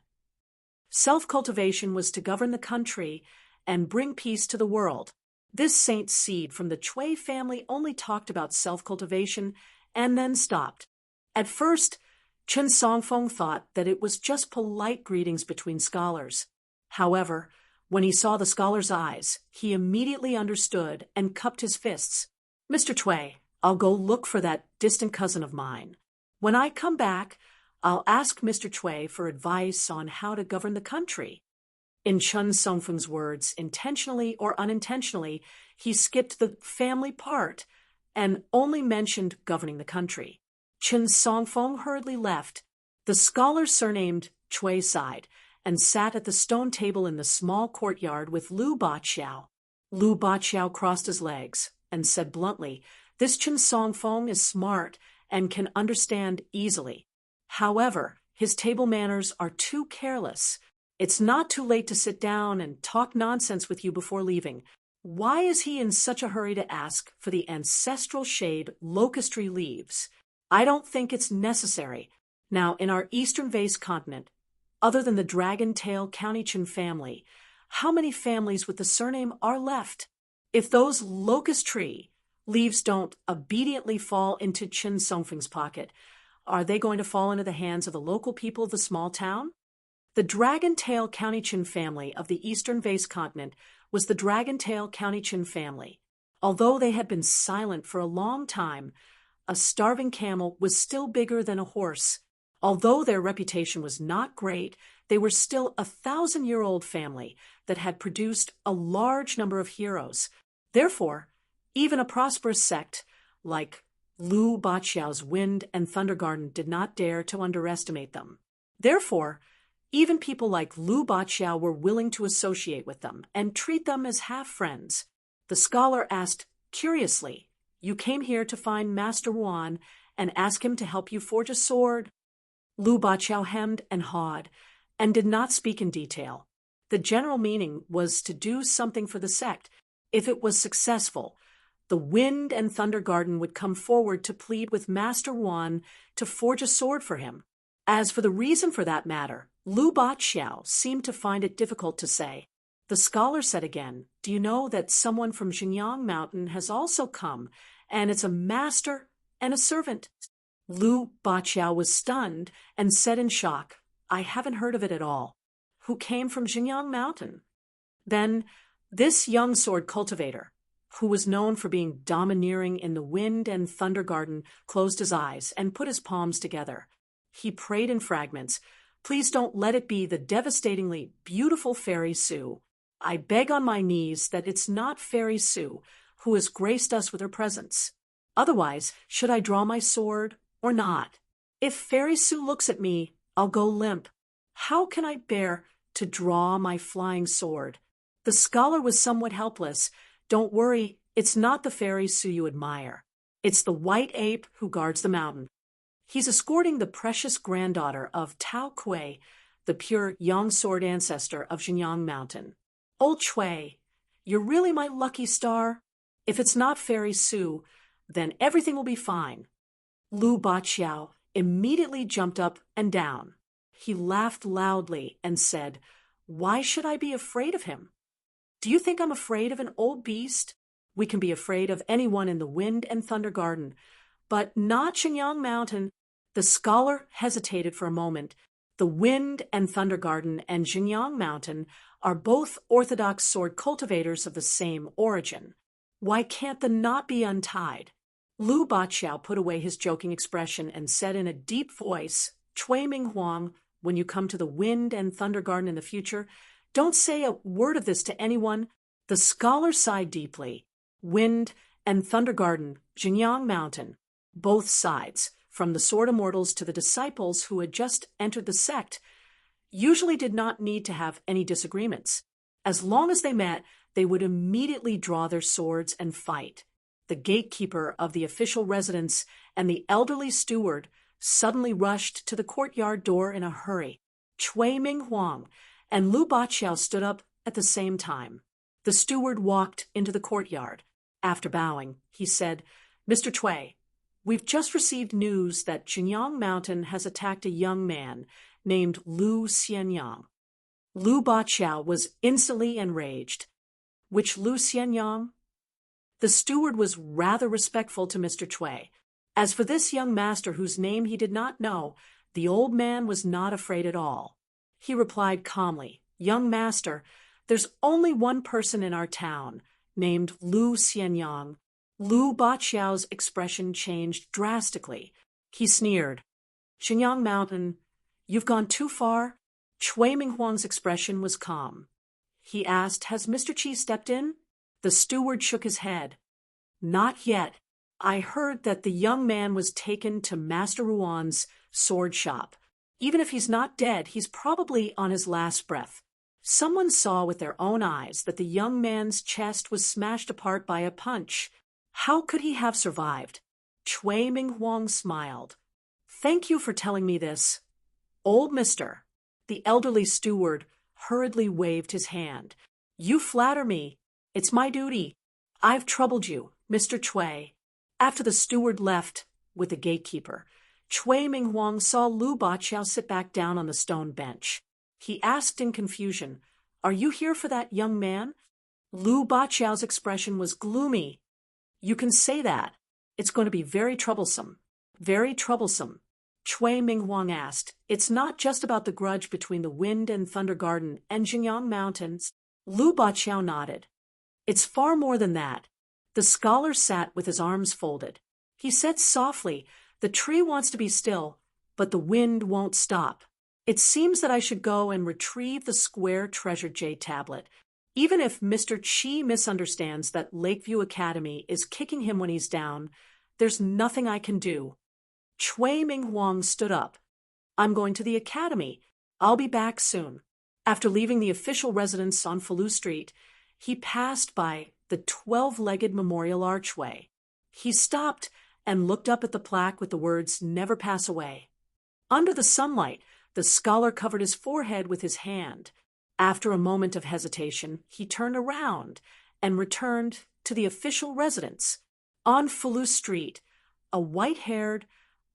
Self-cultivation was to govern the country and bring peace to the world. This saint seed from the Chui family only talked about self-cultivation and then stopped. At first, Chen Songfeng thought that it was just polite greetings between scholars. However, when he saw the scholar's eyes, he immediately understood and cupped his fists. Mr. Chui, I'll go look for that distant cousin of mine. When I come back, I'll ask Mr. Chui for advice on how to govern the country. In Chen Songfeng's words, intentionally or unintentionally, he skipped the family part and only mentioned governing the country. Chen Songfeng hurriedly left. The scholar surnamed Chui sighed and sat at the stone table in the small courtyard with Lu Baqiao. Lu Baqiao crossed his legs and said bluntly, "This Chen Songfeng is smart and can understand easily. However, his table manners are too careless. It's not too late to sit down and talk nonsense with you before leaving. Why is he in such a hurry to ask for the ancestral shade locust tree leaves? I don't think it's necessary. Now, in our eastern vase continent, other than the dragon-tail County-Chin family, how many families with the surname are left? If those locust tree leaves don't obediently fall into Chen Songfeng's pocket, are they going to fall into the hands of the local people of the small town?" The dragon-tail County-Chin family of the eastern vase continent was the dragon-tail County-Chin family. Although they had been silent for a long time, a starving camel was still bigger than a horse. Although their reputation was not great, they were still a 1,000-year-old family that had produced a large number of heroes. Therefore, even a prosperous sect like Lu Baqiao's Wind and Thunder Garden did not dare to underestimate them. Therefore, even people like Lu Baqiao were willing to associate with them and treat them as half-friends. The scholar asked curiously, "You came here to find Master Wan and ask him to help you forge a sword?" Lu Baqiao hemmed and hawed and did not speak in detail. The general meaning was to do something for the sect. If it was successful, the Wind and Thunder Garden would come forward to plead with Master Wan to forge a sword for him. As for the reason for that matter, Lu Baqiao seemed to find it difficult to say. The scholar said again, "Do you know that someone from Xinjiang Mountain has also come, and it's a master and a servant?" Lu Baqiao was stunned and said in shock, "I haven't heard of it at all. Who came from Xinjiang Mountain?" Then this young sword cultivator, who was known for being domineering in the Wind and Thunder Garden, closed his eyes and put his palms together. He prayed in fragments, "Please don't let it be the devastatingly beautiful Fairy Sue. I beg on my knees that it's not Fairy Sue who has graced us with her presence. Otherwise, should I draw my sword or not? If Fairy Sue looks at me, I'll go limp. How can I bear to draw my flying sword?" The scholar was somewhat helpless. "Don't worry, it's not the Fairy Sue you admire. It's the white ape who guards the mountain. He's escorting the precious granddaughter of Tao Kui, the pure young sword ancestor of Xinjiang Mountain. Old Chui, you're really my lucky star. If it's not Fairy Sue, then everything will be fine." Lu Baqiao immediately jumped up and down. He laughed loudly and said, "Why should I be afraid of him? Do you think I'm afraid of an old beast? We can be afraid of anyone in the Wind and Thunder Garden, but not Xinjiang Mountain." The scholar hesitated for a moment. The Wind and Thunder Garden and Xinjiang Mountain are both orthodox sword cultivators of the same origin. Why can't the knot be untied? Lu Baqiao put away his joking expression and said in a deep voice, "Chui Ming Huang, when you come to the Wind and Thunder Garden in the future, don't say a word of this to anyone." The scholar sighed deeply. Wind and Thunder Garden, Xinjiang Mountain, both sides, from the sword immortals to the disciples who had just entered the sect, usually did not need to have any disagreements. As long as they met, they would immediately draw their swords and fight. The gatekeeper of the official residence and the elderly steward suddenly rushed to the courtyard door in a hurry. Chui Ming Huang and Lu Baqiao stood up at the same time. The steward walked into the courtyard. After bowing, he said, "Mr. Cui, we've just received news that Jinyang Mountain has attacked a young man named Lu Xianyang." Lu Baqiao was instantly enraged. "Which Lu Xianyang?" The steward was rather respectful to Mr. Cui. As for this young master whose name he did not know, the old man was not afraid at all. He replied calmly, "Young master, there's only one person in our town named Lu Xianyang." Lu Baqiao's expression changed drastically. He sneered. "Xianyang Mountain, you've gone too far?" Cui Minghuang's expression was calm. He asked, "Has Mr. Qi stepped in?" The steward shook his head. "Not yet. I heard that the young man was taken to Master Ruan's sword shop. Even if he's not dead, he's probably on his last breath. Someone saw with their own eyes that the young man's chest was smashed apart by a punch. How could he have survived?" Cui Minghuang smiled. "Thank you for telling me this. Old mister." The elderly steward hurriedly waved his hand. "You flatter me. It's my duty. I've troubled you, Mr. Cui." After the steward left with the gatekeeper, Cui Minghuang saw Lu Baqiao sit back down on the stone bench. He asked in confusion, "Are you here for that young man?" Lu Baqiao's expression was gloomy. "You can say that. It's going to be very troublesome." "Very troublesome?" Cui Minghuang asked. "It's not just about the grudge between the Wind and Thunder Garden and Jinyang Mountains." Lu Baqiao nodded. "It's far more than that." The scholar sat with his arms folded. He said softly, "The tree wants to be still, but the wind won't stop. It seems that I should go and retrieve the square treasure jade tablet. Even if Mr. Qi misunderstands that Lakeview Academy is kicking him when he's down, there's nothing I can do." Cui Minghuang stood up. "I'm going to the academy. I'll be back soon." After leaving the official residence on Falu Street, he passed by the 12-legged memorial archway. He stopped and looked up at the plaque with the words, "Never pass away." Under the sunlight, the scholar covered his forehead with his hand. After a moment of hesitation, he turned around and returned to the official residence. On Falu Street, a white-haired,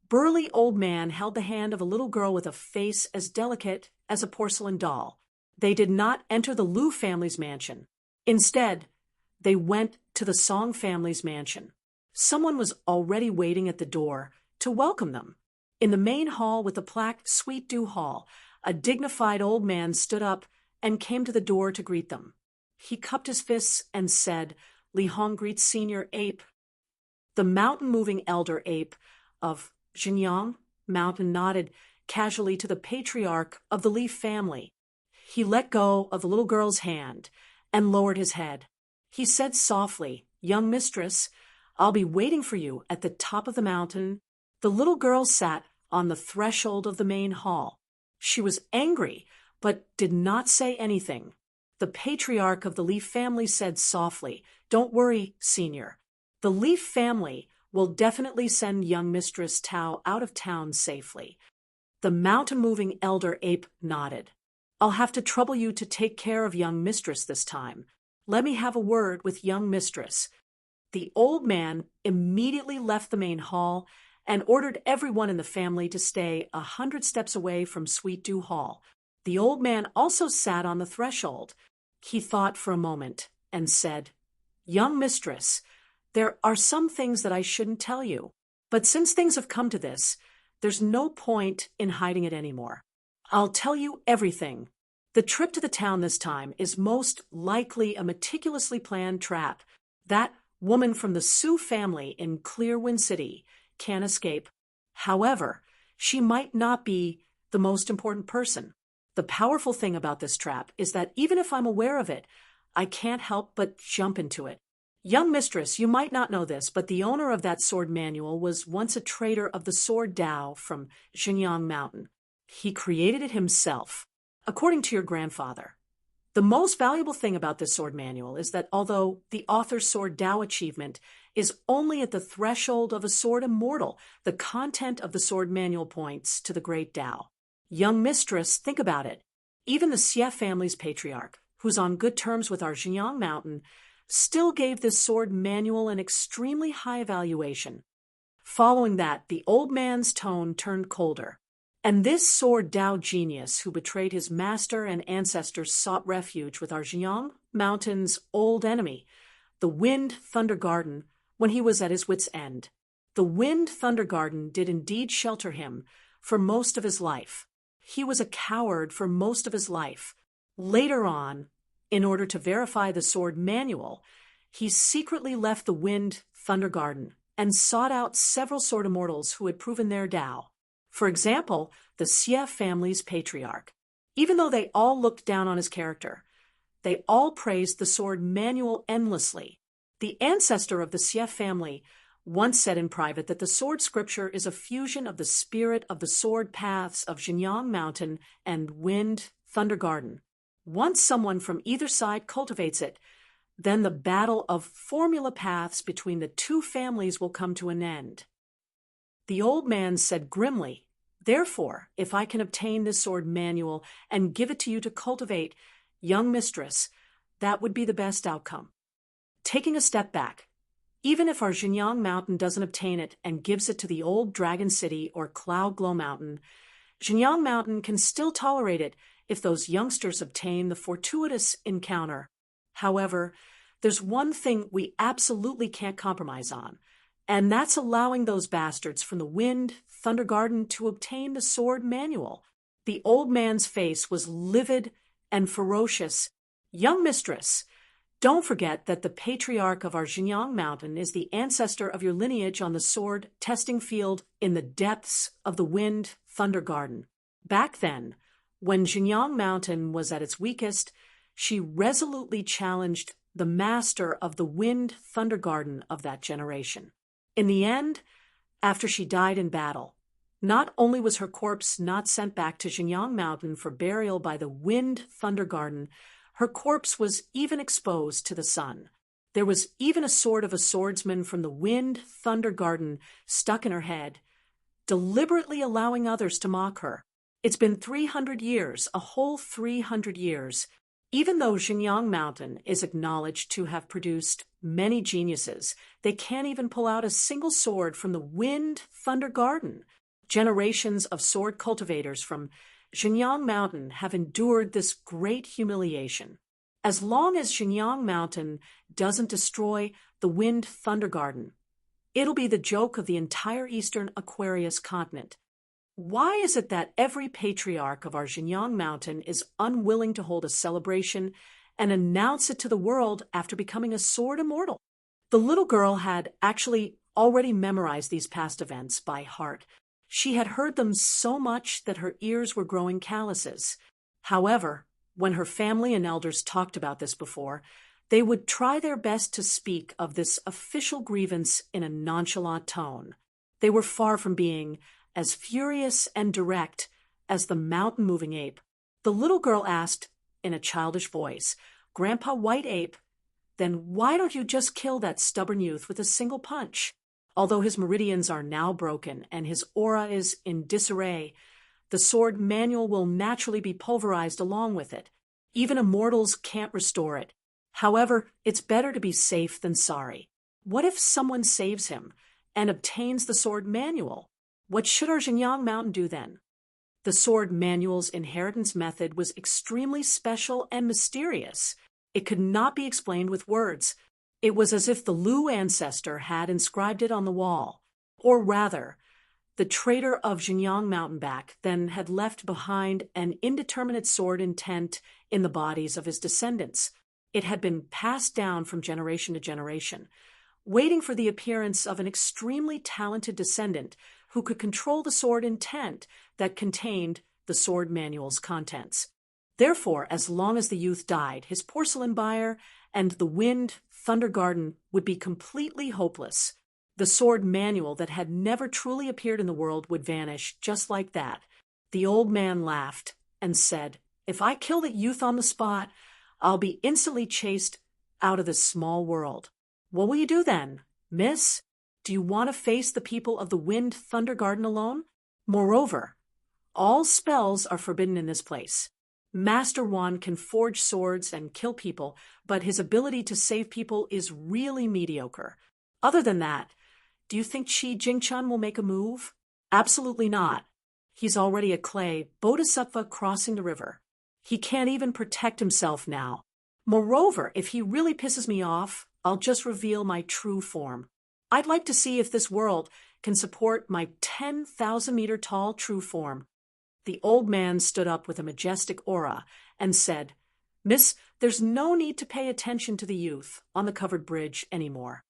burly old man held the hand of a little girl with a face as delicate as a porcelain doll. They did not enter the Lu family's mansion. Instead, they went to the Song family's mansion. Someone was already waiting at the door to welcome them. In the main hall with the plaque Sweet Dew Hall, a dignified old man stood up and came to the door to greet them. He cupped his fists and said, "Li Hong greets Senior Ape." The mountain-moving elder ape of Jinyang Mountain nodded casually to the patriarch of the Li family. He let go of the little girl's hand and lowered his head. He said softly, "Young mistress, I'll be waiting for you at the top of the mountain." The little girl sat on the threshold of the main hall. She was angry, but did not say anything. The patriarch of the Leaf family said softly, "Don't worry, Senior. The Leaf family will definitely send young Mistress Tao out of town safely." The mountain-moving elder ape nodded. "I'll have to trouble you to take care of young mistress this time. Let me have a word with young mistress." The old man immediately left the main hall and ordered everyone in the family to stay 100 steps away from Sweet Dew Hall. The old man also sat on the threshold. He thought for a moment and said, "Young mistress, there are some things that I shouldn't tell you, but since things have come to this, there's no point in hiding it anymore. I'll tell you everything. The trip to the town this time is most likely a meticulously planned trap. That woman from the Sioux family in Clearwind City can't escape. However, she might not be the most important person. The powerful thing about this trap is that even if I'm aware of it, I can't help but jump into it. Young mistress, you might not know this, but the owner of that sword manual was once a trader of the sword Dao from Jinyang Mountain. He created it himself, according to your grandfather. The most valuable thing about this sword manual is that although the author's sword Dao achievement is only at the threshold of a sword immortal, the content of the sword manual points to the great Dao. Young mistress, think about it. Even the Xie family's patriarch, who's on good terms with our Jinyang Mountain, still gave this sword manual an extremely high evaluation. Following that, the old man's tone turned colder. And this sword Dao genius who betrayed his master and ancestors sought refuge with our Jiang Mountain's old enemy, the Wind Thunder Garden, when he was at his wit's end. The Wind Thunder Garden did indeed shelter him for most of his life. He was a coward for most of his life. Later on, in order to verify the sword manual, he secretly left the Wind Thunder Garden and sought out several sword immortals who had proven their Dao. For example, the Xie family's patriarch. Even though they all looked down on his character, they all praised the sword manual endlessly. The ancestor of the Xie family once said in private that the sword scripture is a fusion of the spirit of the sword paths of Jinyang Mountain and Wind Thunder Garden. Once someone from either side cultivates it, then the battle of formula paths between the two families will come to an end. The old man said grimly, "Therefore, if I can obtain this sword manual and give it to you to cultivate, young mistress, that would be the best outcome." Taking a step back, even if our Jinyang Mountain doesn't obtain it and gives it to the old Dragon City or Cloud Glow Mountain, Jinyang Mountain can still tolerate it if those youngsters obtain the fortuitous encounter. However, there's one thing we absolutely can't compromise on, and that's allowing those bastards from the Wind Thunder Garden to obtain the sword manual. The old man's face was livid and ferocious. "Young mistress, don't forget that the patriarch of our Jinyang Mountain is the ancestor of your lineage on the sword testing field in the depths of the Wind Thunder Garden. Back then, when Jinyang Mountain was at its weakest, she resolutely challenged the master of the Wind Thunder Garden of that generation. In the end, after she died in battle, not only was her corpse not sent back to Jinyang Mountain for burial by the Wind Thunder Garden, her corpse was even exposed to the sun. There was even a sword of a swordsman from the Wind Thunder Garden stuck in her head, deliberately allowing others to mock her. It's been 300 years, a whole 300 years. Even though Jinyang Mountain is acknowledged to have produced many geniuses, they can't even pull out a single sword from the Wind Thunder Garden. Generations of sword cultivators from Jinyang Mountain have endured this great humiliation. As long as Jinyang Mountain doesn't destroy the Wind Thunder Garden, it'll be the joke of the entire Eastern Aquarius continent. Why is it that every patriarch of our Jinyang Mountain is unwilling to hold a celebration and announce it to the world after becoming a sword immortal? The little girl had actually already memorized these past events by heart. She had heard them so much that her ears were growing calluses. However, when her family and elders talked about this before, they would try their best to speak of this official grievance in a nonchalant tone. They were far from being as furious and direct as the mountain-moving ape. The little girl asked, in a childish voice, "Grandpa White Ape, then why don't you just kill that stubborn youth with a single punch?" Although his meridians are now broken and his aura is in disarray, the sword manual will naturally be pulverized along with it. Even immortals can't restore it. However, it's better to be safe than sorry. What if someone saves him and obtains the sword manual? What should our Jinyang Mountain do then? The sword manual's inheritance method was extremely special and mysterious. It could not be explained with words. It was as if the Lu ancestor had inscribed it on the wall. Or rather, the traitor of Jinyang Mountain back then had left behind an indeterminate sword intent in the bodies of his descendants. It had been passed down from generation to generation, waiting for the appearance of an extremely talented descendant who could control the sword intent that contained the sword manual's contents. Therefore, as long as the youth died, his porcelain buyer and the Wind Thunder Garden would be completely hopeless. The sword manual that had never truly appeared in the world would vanish just like that. The old man laughed and said, "If I kill the youth on the spot, I'll be instantly chased out of this small world." "What will you do then, miss? Do you want to face the people of the Wind Thunder Garden alone? Moreover, all spells are forbidden in this place. Master Wan can forge swords and kill people, but his ability to save people is really mediocre. Other than that, do you think Qi Jingchun will make a move? Absolutely not. He's already a clay bodhisattva crossing the river. He can't even protect himself now. Moreover, if he really pisses me off, I'll just reveal my true form. I'd like to see if this world can support my 10,000-meter tall true form. The old man stood up with a majestic aura and said, "Miss, there's no need to pay attention to the youth on the covered bridge anymore.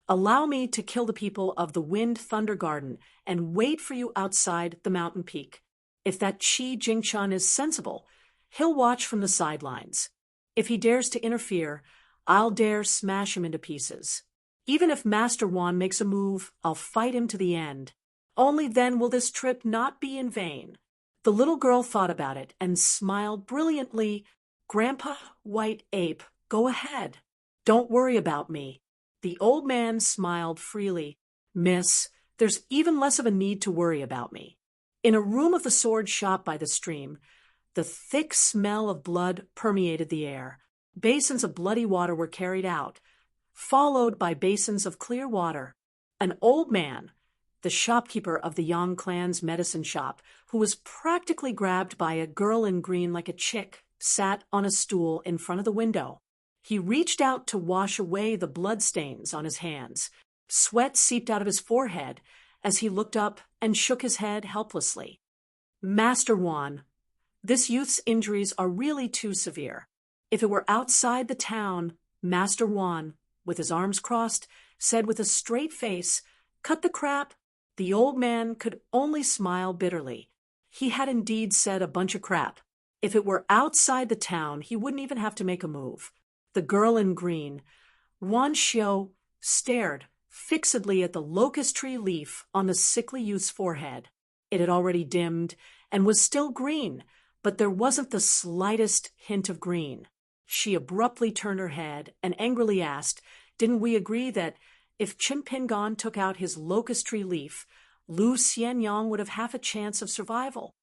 Allow me to kill the people of the Wind Thunder Garden and wait for you outside the mountain peak. If that Qi Jingchun is sensible, he'll watch from the sidelines. If he dares to interfere, I'll dare smash him into pieces. Even if Master Wan makes a move, I'll fight him to the end. Only then will this trip not be in vain." The little girl thought about it and smiled brilliantly. "Grandpa White Ape, go ahead. Don't worry about me." The old man smiled freely. "Miss, there's even less of a need to worry about me." In a room of the sword shop by the stream, the thick smell of blood permeated the air. Basins of bloody water were carried out, followed by basins of clear water. An old man, the shopkeeper of the Yang clan's medicine shop, who was practically grabbed by a girl in green like a chick, sat on a stool in front of the window. He reached out to wash away the bloodstains on his hands. Sweat seeped out of his forehead as he looked up and shook his head helplessly. "Master Wan, this youth's injuries are really too severe. If it were outside the town," Master Wan, with his arms crossed, said with a straight face, "Cut the crap." The old man could only smile bitterly. He had indeed said a bunch of crap. If it were outside the town, he wouldn't even have to make a move. The girl in green, Wan Xiao, stared fixedly at the locust tree leaf on the sickly youth's forehead. It had already dimmed and was still green, but there wasn't the slightest hint of green. She abruptly turned her head and angrily asked, "Didn't we agree that if Qin Pingon took out his locust tree leaf, Lu Xianyang would have half a chance of survival?"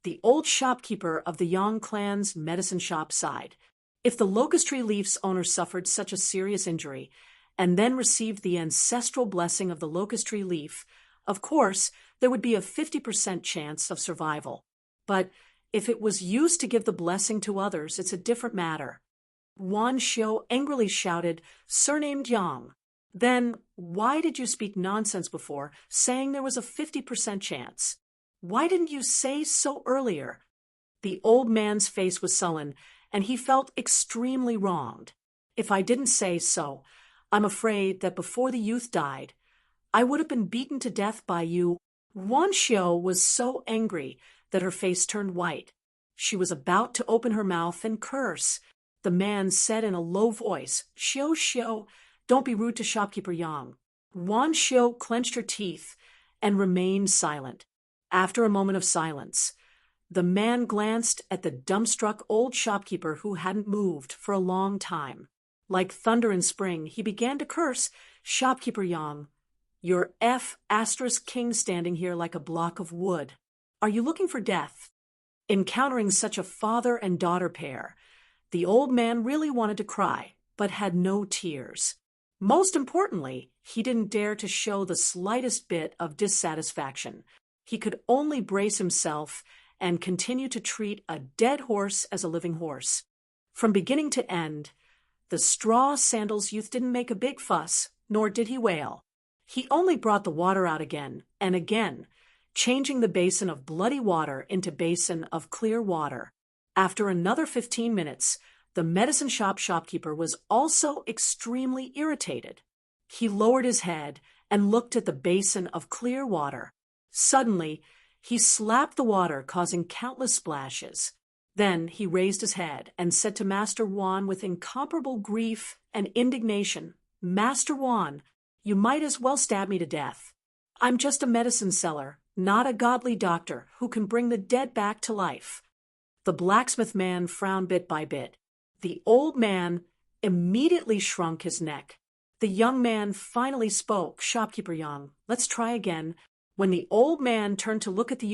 The old shopkeeper of the Yang clan's medicine shop sighed. If the locust tree leaf's owner suffered such a serious injury and then received the ancestral blessing of the locust tree leaf, of course, there would be a 50% chance of survival. But if it was used to give the blessing to others, it's a different matter. Wan Xiao angrily shouted, "Surnamed Yang. Then why did you speak nonsense before, saying there was a 50% chance? Why didn't you say so earlier?" The old man's face was sullen, and he felt extremely wronged. "If I didn't say so, I'm afraid that before the youth died, I would have been beaten to death by you." Wan Xiao was so angry that her face turned white. She was about to open her mouth and curse. The man said in a low voice, "Xiao Xiao, don't be rude to shopkeeper Yang." Wan Xiao clenched her teeth and remained silent. After a moment of silence, the man glanced at the dumbstruck old shopkeeper who hadn't moved for a long time. Like thunder in spring, he began to curse, "Shopkeeper Yang, you're F*** standing here like a block of wood. Are you looking for death?" Encountering such a father and daughter pair, the old man really wanted to cry, but had no tears. Most importantly, he didn't dare to show the slightest bit of dissatisfaction. He could only brace himself and continue to treat a dead horse as a living horse. From beginning to end, the straw sandals youth didn't make a big fuss, nor did he wail. He only brought the water out again and again, changing the basin of bloody water into basin of clear water. After another 15 minutes, the medicine shop shopkeeper was also extremely irritated. He lowered his head and looked at the basin of clear water. Suddenly, he slapped the water, causing countless splashes. Then he raised his head and said to Master Wan with incomparable grief and indignation, "Master Wan, you might as well stab me to death. I'm just a medicine seller, not a godly doctor who can bring the dead back to life." The blacksmith man frowned bit by bit. The old man immediately shrunk his neck. The young man finally spoke, "Shopkeeper Yang, let's try again." When the old man turned to look at the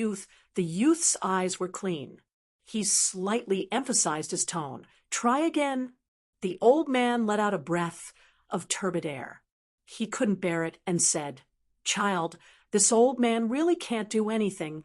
youth's eyes were clean. He slightly emphasized his tone. Try again. The old man let out a breath of turbid air. He couldn't bear it and said, Child, this old man really can't do anything.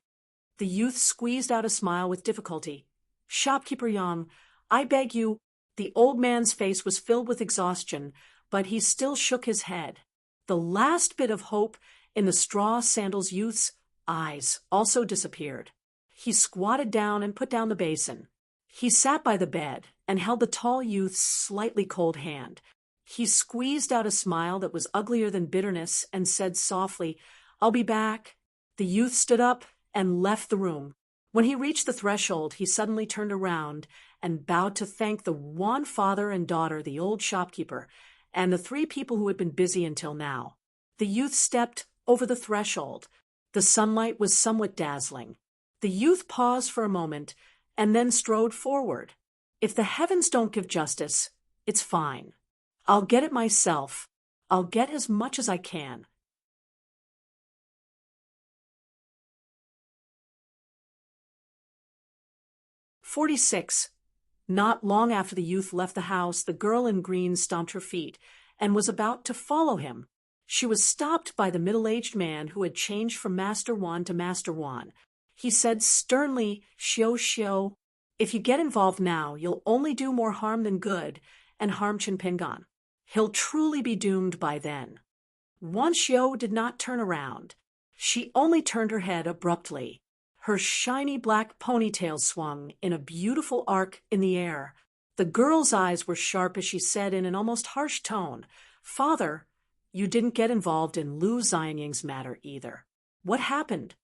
The youth squeezed out a smile with difficulty. Shopkeeper Yang, I beg you. The old man's face was filled with exhaustion, but he still shook his head. The last bit of hope in the straw sandals youth's eyes also disappeared. He squatted down and put down the basin. He sat by the bed and held the tall youth's slightly cold hand. He squeezed out a smile that was uglier than bitterness and said softly, I'll be back. The youth stood up and left the room. When he reached the threshold, he suddenly turned around and bowed to thank the wan father and daughter, the old shopkeeper, and the 3 people who had been busy until now. The youth stepped over the threshold. The sunlight was somewhat dazzling. The youth paused for a moment and then strode forward. If the heavens don't give justice, it's fine. I'll get it myself. I'll get as much as I can. "46. Not long after the youth left the house, the girl in green stomped her feet and was about to follow him. She was stopped by the middle-aged man who had changed from Master Wan to Master Wan. He said sternly, Xiao Xiao, if you get involved now, you'll only do more harm than good and harm Chen Pingan. He'll truly be doomed by then. Wan Xiao did not turn around. She only turned her head abruptly. Her shiny black ponytail swung in a beautiful arc in the air. The girl's eyes were sharp as she said in an almost harsh tone, Father, you didn't get involved in Lu Xianying's matter either. What happened?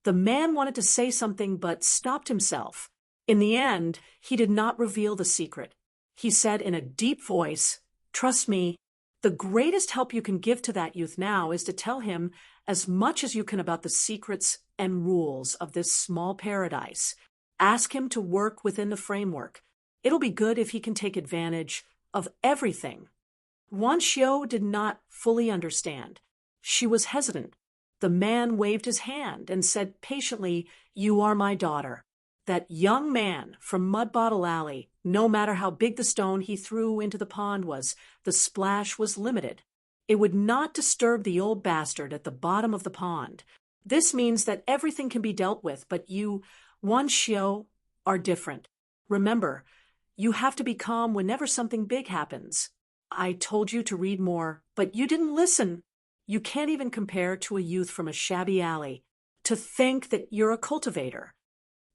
The man wanted to say something but stopped himself. In the end, he did not reveal the secret. He said in a deep voice, Trust me, the greatest help you can give to that youth now is to tell him as much as you can about the secrets and rules of this small paradise. Ask him to work within the framework. It'll be good if he can take advantage of everything. Wan Xiao did not fully understand. She was hesitant. The man waved his hand and said patiently, You are my daughter. That young man from Mud Bottle Alley, no matter how big the stone he threw into the pond was, the splash was limited. It would not disturb the old bastard at the bottom of the pond. This means that everything can be dealt with, but you, Wan Xiao, are different. Remember, you have to be calm whenever something big happens. I told you to read more, but you didn't listen. You can't even compare to a youth from a shabby alley. To think that you're a cultivator.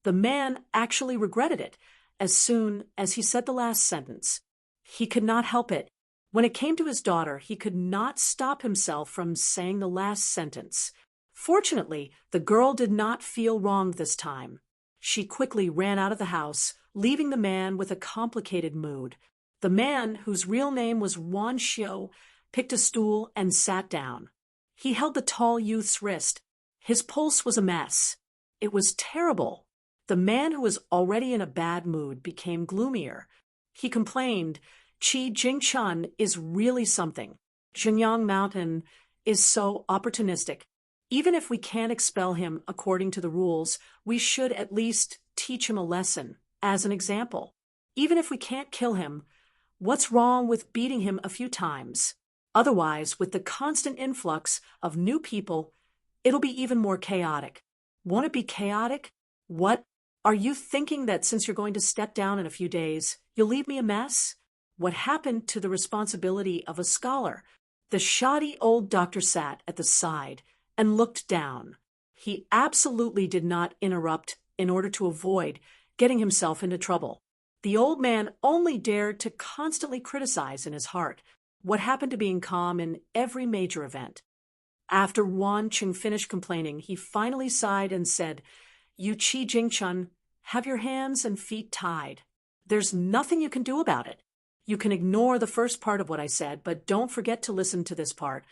The man actually regretted it as soon as he said the last sentence. He could not help it. When it came to his daughter, he could not stop himself from saying the last sentence. Fortunately, the girl did not feel wronged this time. She quickly ran out of the house, leaving the man with a complicated mood. The man, whose real name was Wan Xiao, picked a stool and sat down. He held the tall youth's wrist. His pulse was a mess. It was terrible. The man, who was already in a bad mood, became gloomier. He complained, Qi Jingchun is really something. Shenyang Mountain is so opportunistic. Even if we can't expel him according to the rules, we should at least teach him a lesson, as an example. Even if we can't kill him, what's wrong with beating him a few times? Otherwise, with the constant influx of new people, it'll be even more chaotic. Won't it be chaotic? What? Are you thinking that since you're going to step down in a few days, you'll leave me a mess? What happened to the responsibility of a scholar? The shoddy old doctor sat at the side and looked down. He absolutely did not interrupt in order to avoid getting himself into trouble. The old man only dared to constantly criticize in his heart. What happened to being calm in every major event? After Wan Qing finished complaining, he finally sighed and said, You Qi Jingchun, have your hands and feet tied. There's nothing you can do about it. You can ignore the first part of what I said, but don't forget to listen to this part.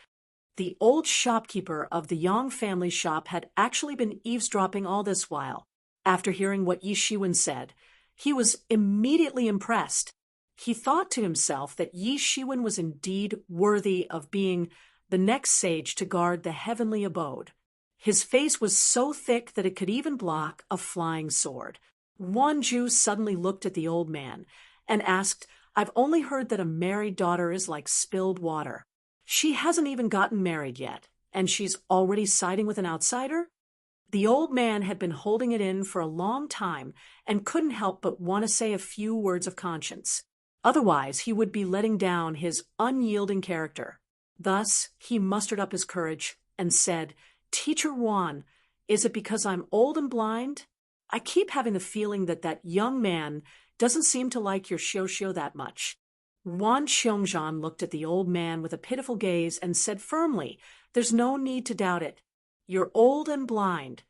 The old shopkeeper of the Yang family shop had actually been eavesdropping all this while. After hearing what Yi Shiwen said, he was immediately impressed. He thought to himself that Yi Shiwen was indeed worthy of being the next sage to guard the heavenly abode. His face was so thick that it could even block a flying sword. Wanju suddenly looked at the old man and asked, I've only heard that a married daughter is like spilled water. She hasn't even gotten married yet, and she's already siding with an outsider? The old man had been holding it in for a long time and couldn't help but want to say a few words of conscience. Otherwise, he would be letting down his unyielding character. Thus, he mustered up his courage and said, Teacher Wan, is it because I'm old and blind? I keep having the feeling that that young man doesn't seem to like your xiao that much. Wan Xiongzhan looked at the old man with a pitiful gaze and said firmly, There's no need to doubt it. You're old and blind.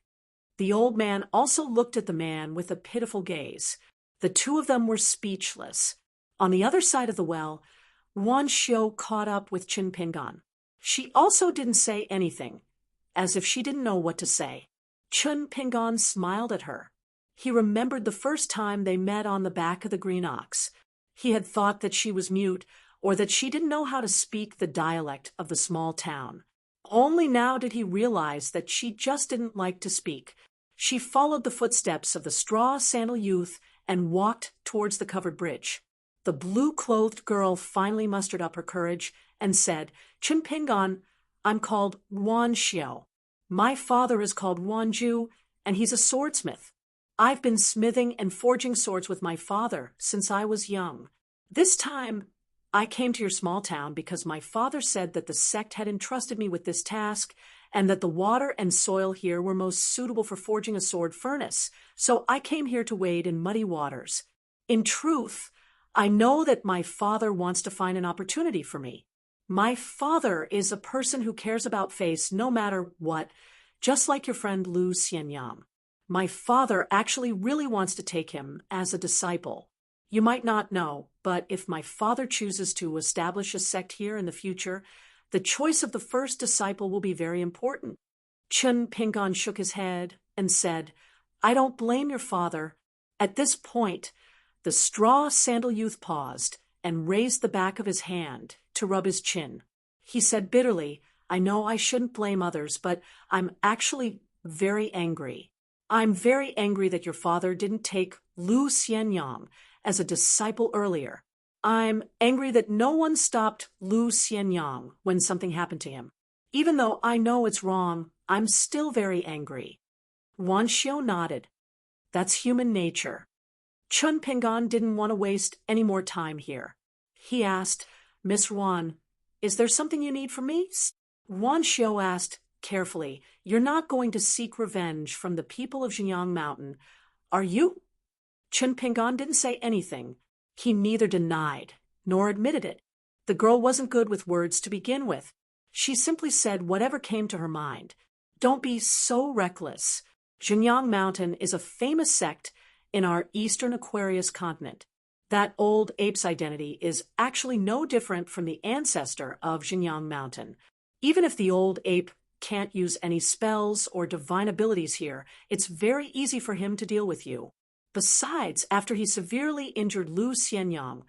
The old man also looked at the man with a pitiful gaze. The two of them were speechless. On the other side of the well, Wan Xiu caught up with Qin Pingan. She also didn't say anything, as if she didn't know what to say. Qin Pingan smiled at her. He remembered the first time they met on the back of the green ox. He had thought that she was mute, or that she didn't know how to speak the dialect of the small town. Only now did he realize that she just didn't like to speak. She followed the footsteps of the straw-sandal youth and walked towards the covered bridge. The blue-clothed girl finally mustered up her courage and said, Qin Pingan, I'm called Wan Xiao. My father is called Wanju, and he's a swordsmith. I've been smithing and forging swords with my father since I was young. This time, I came to your small town because my father said that the sect had entrusted me with this task and that the water and soil here were most suitable for forging a sword furnace, so I came here to wade in muddy waters. In truth, I know that my father wants to find an opportunity for me. My father is a person who cares about face no matter what, just like your friend Lu Xianyang. My father actually really wants to take him as a disciple. You might not know, but if my father chooses to establish a sect here in the future, the choice of the first disciple will be very important. Qin Pingan shook his head and said, I don't blame your father. At this point, the straw-sandal youth paused and raised the back of his hand to rub his chin. He said bitterly, I know I shouldn't blame others, but I'm actually very angry. I'm very angry that your father didn't take Lu Xianyang as a disciple earlier. I'm angry that no one stopped Lu Xianyang when something happened to him. Even though I know it's wrong, I'm still very angry. Wan Xiu nodded. That's human nature. Chun Pingan didn't want to waste any more time here. He asked, Miss Wan, is there something you need from me? Wan Xiu asked carefully, You're not going to seek revenge from the people of Xinjiang Mountain, are you? Chun Pingan didn't say anything. He neither denied nor admitted it. The girl wasn't good with words to begin with. She simply said whatever came to her mind. Don't be so reckless. Xinjiang Mountain is a famous sect in our eastern Aquarius continent. That old ape's identity is actually no different from the ancestor of Xinjiang Mountain. Even if the old ape can't use any spells or divine abilities here, it's very easy for him to deal with you. Besides, after he severely injured Lu Xianyang,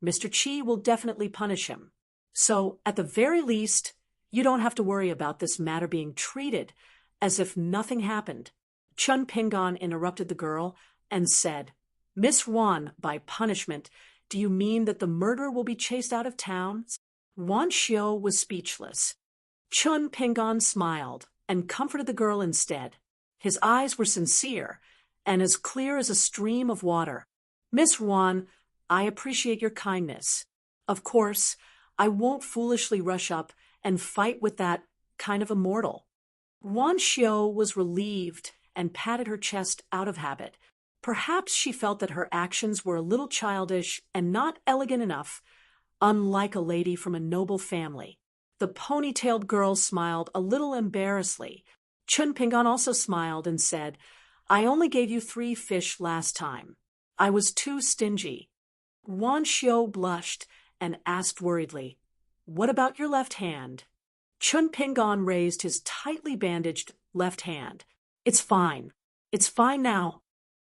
Mr. Qi will definitely punish him. So, at the very least, you don't have to worry about this matter being treated as if nothing happened. Chun Pingan interrupted the girl and said, Miss Wan, by punishment, do you mean that the murderer will be chased out of town? Wan Xiu was speechless. Chun Pingan smiled and comforted the girl instead. His eyes were sincere and as clear as a stream of water. Miss Wan, I appreciate your kindness. Of course, I won't foolishly rush up and fight with that kind of a mortal. Wan Xiu was relieved and patted her chest out of habit. Perhaps she felt that her actions were a little childish and not elegant enough, unlike a lady from a noble family. The ponytailed girl smiled a little embarrassedly. Chun Pingan also smiled and said, I only gave you 3 fish last time. I was too stingy. Wan Xiu blushed and asked worriedly, What about your left hand? Chun Pingan raised his tightly bandaged left hand. It's fine. It's fine now.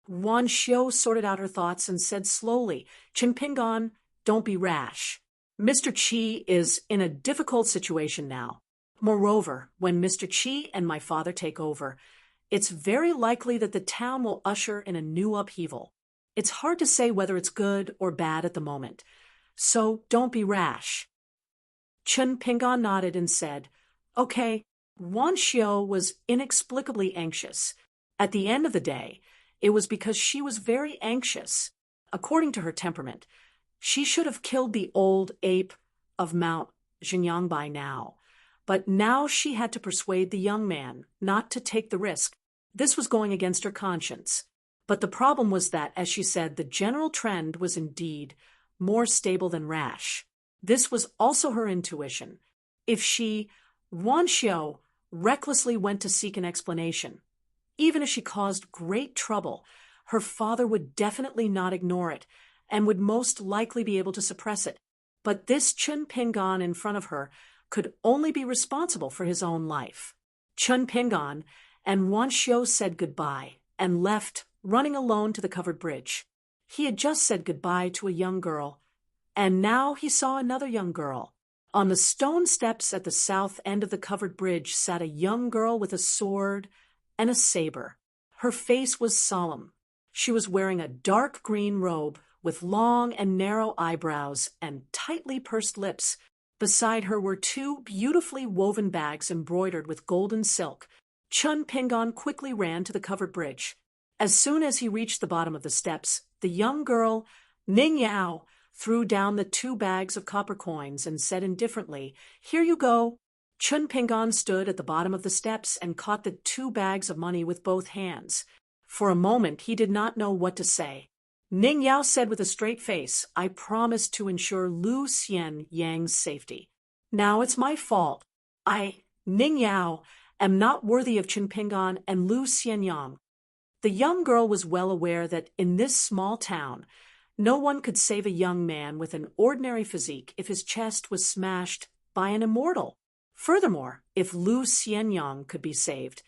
Wan Xiu sorted out her thoughts and said slowly, Chun Pingan, don't be rash. Mr. Qi is in a difficult situation now. Moreover, when Mr. Qi and my father take over, It's very likely that the town will usher in a new upheaval. It's hard to say whether it's good or bad at the moment. So don't be rash. Chun Pingon nodded and said, Okay. Wan Xiao was inexplicably anxious. At the end of the day, it was because she was very anxious. According to her temperament, she should have killed the old ape of Mount Xinjiang by now. But now she had to persuade the young man not to take the risk. This was going against her conscience. But the problem was that, as she said, the general trend was indeed more stable than rash. This was also her intuition. If she, Wan Xiao, recklessly went to seek an explanation, even if she caused great trouble, her father would definitely not ignore it and would most likely be able to suppress it. But this Chun Pingon in front of her could only be responsible for his own life. Chun Pingon and Wan Xiao said goodbye and left, running alone to the covered bridge. He had just said goodbye to a young girl, and now he saw another young girl. On the stone steps at the south end of the covered bridge sat a young girl with a sword and a saber. Her face was solemn. She was wearing a dark green robe with long and narrow eyebrows and tightly pursed lips. Beside her were two beautifully woven bags embroidered with golden silk. Chun Pingon quickly ran to the covered bridge. As soon as he reached the bottom of the steps, the young girl, Ning Yao, threw down the 2 bags of copper coins and said indifferently, Here you go. Chun Pingon stood at the bottom of the steps and caught the 2 bags of money with both hands. For a moment he did not know what to say. Ning Yao said with a straight face, I promised to ensure Lu Xian Yang's safety. Now it's my fault. I, Ning Yao, am not worthy of Chun Pingon and Lu Xianyang. The young girl was well aware that in this small town, no one could save a young man with an ordinary physique if his chest was smashed by an immortal. Furthermore, if Lu Xianyang could be saved,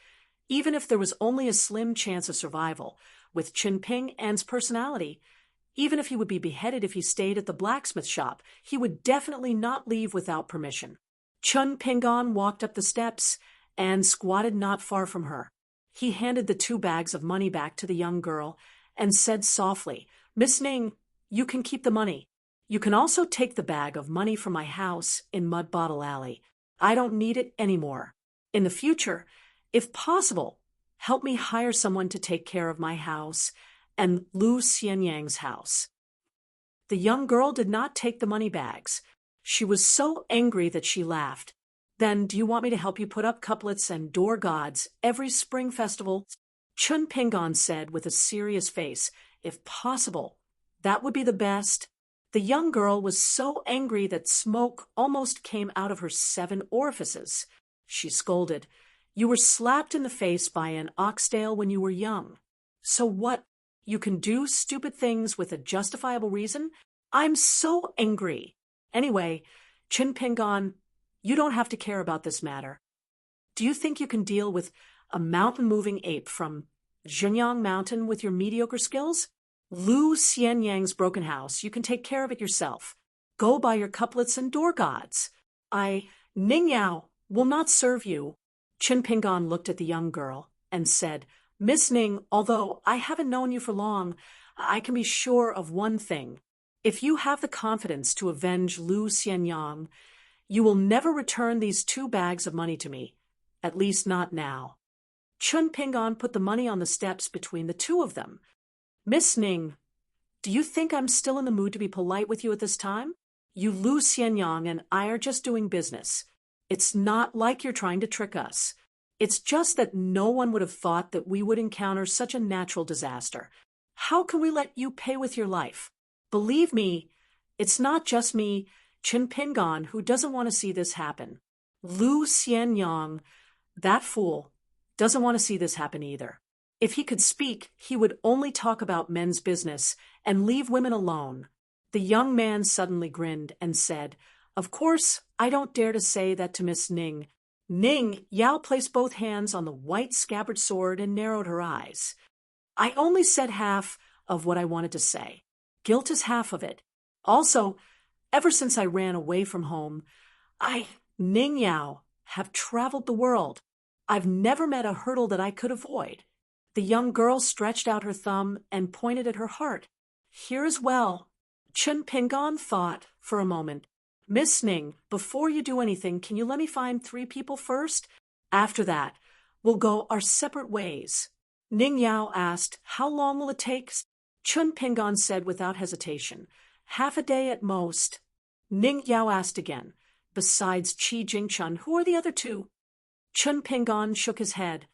even if there was only a slim chance of survival, with Chun Pingon's personality, even if he would be beheaded if he stayed at the blacksmith shop, he would definitely not leave without permission. Chun Pingon walked up the steps and squatted not far from her. He handed the 2 bags of money back to the young girl and said softly, Miss Ning, you can keep the money. You can also take the bag of money from my house in Mud Bottle Alley. I don't need it anymore. In the future, if possible, help me hire someone to take care of my house and Lu Xianyang's house. The young girl did not take the money bags. She was so angry that she laughed. Then, do you want me to help you put up couplets and door gods every spring festival? Chun Pingon said with a serious face, If possible, that would be the best. The young girl was so angry that smoke almost came out of her 7 orifices. She scolded, You were slapped in the face by an oxtail when you were young. So what? You can do stupid things with a justifiable reason? I'm so angry. Anyway, Chun Pingon, you don't have to care about this matter. Do you think you can deal with a mountain-moving ape from Xinjiang Mountain with your mediocre skills? Lu Xianyang's broken house, you can take care of it yourself. Go buy your couplets and door gods. Ning Yao, will not serve you. Chun Pingon looked at the young girl and said, Miss Ning, although I haven't known you for long, I can be sure of one thing. If you have the confidence to avenge Lu Xianyang, you will never return these 2 bags of money to me, at least not now. Chun Pingon put the money on the steps between the 2 of them. Miss Ning, do you think I'm still in the mood to be polite with you at this time? You Lu Xianyang and I are just doing business. It's not like you're trying to trick us. It's just that no one would have thought that we would encounter such a natural disaster. How can we let you pay with your life? Believe me, it's not just me, Chun Pingon, who doesn't want to see this happen. Lu Xianyang, that fool, doesn't want to see this happen either. If he could speak, he would only talk about men's business and leave women alone. The young man suddenly grinned and said, Of course, I don't dare to say that to Miss Ning. Ning Yao placed both hands on the white scabbard sword and narrowed her eyes. I only said half of what I wanted to say. Guilt is half of it. Also, ever since I ran away from home, Ning Yao, have traveled the world. I've never met a hurdle that I could avoid. The young girl stretched out her thumb and pointed at her heart. Here as well. Chun Pingon thought for a moment. Miss Ning, before you do anything, can you let me find 3 people first? After that, we'll go our separate ways. Ning Yao asked, how long will it take? Chun Pingon said without hesitation, half a day at most. Ning Yao asked again, besides Qi Jingchun, who are the other 2? Chun Pingon shook his head.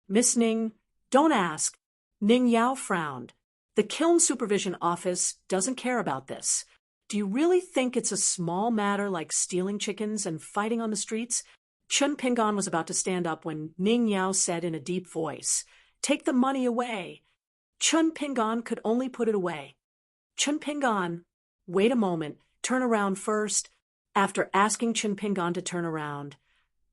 Miss Ning, don't ask. Ning Yao frowned. The kiln supervision office doesn't care about this. Do you really think it's a small matter like stealing chickens and fighting on the streets? Chun Pingon was about to stand up when Ning Yao said in a deep voice, take the money away. Chun Pingon could only put it away. Chun Pingon, wait a moment, turn around first. After asking Chun Pingon to turn around,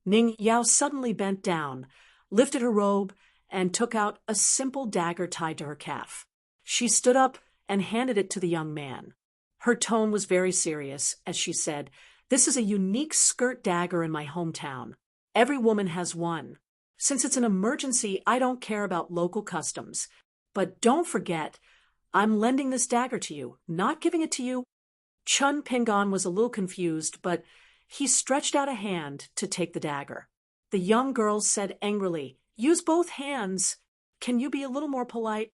Ning Yao suddenly bent down, lifted her robe, and took out a simple dagger tied to her calf. She stood up and handed it to the young man. Her tone was very serious as she said, this is a unique skirt dagger in my hometown. Every woman has one. Since it's an emergency, I don't care about local customs. But don't forget, I'm lending this dagger to you, not giving it to you. Chun Pingon was a little confused, but he stretched out a hand to take the dagger. The young girl said angrily, use both hands. Can you be a little more polite?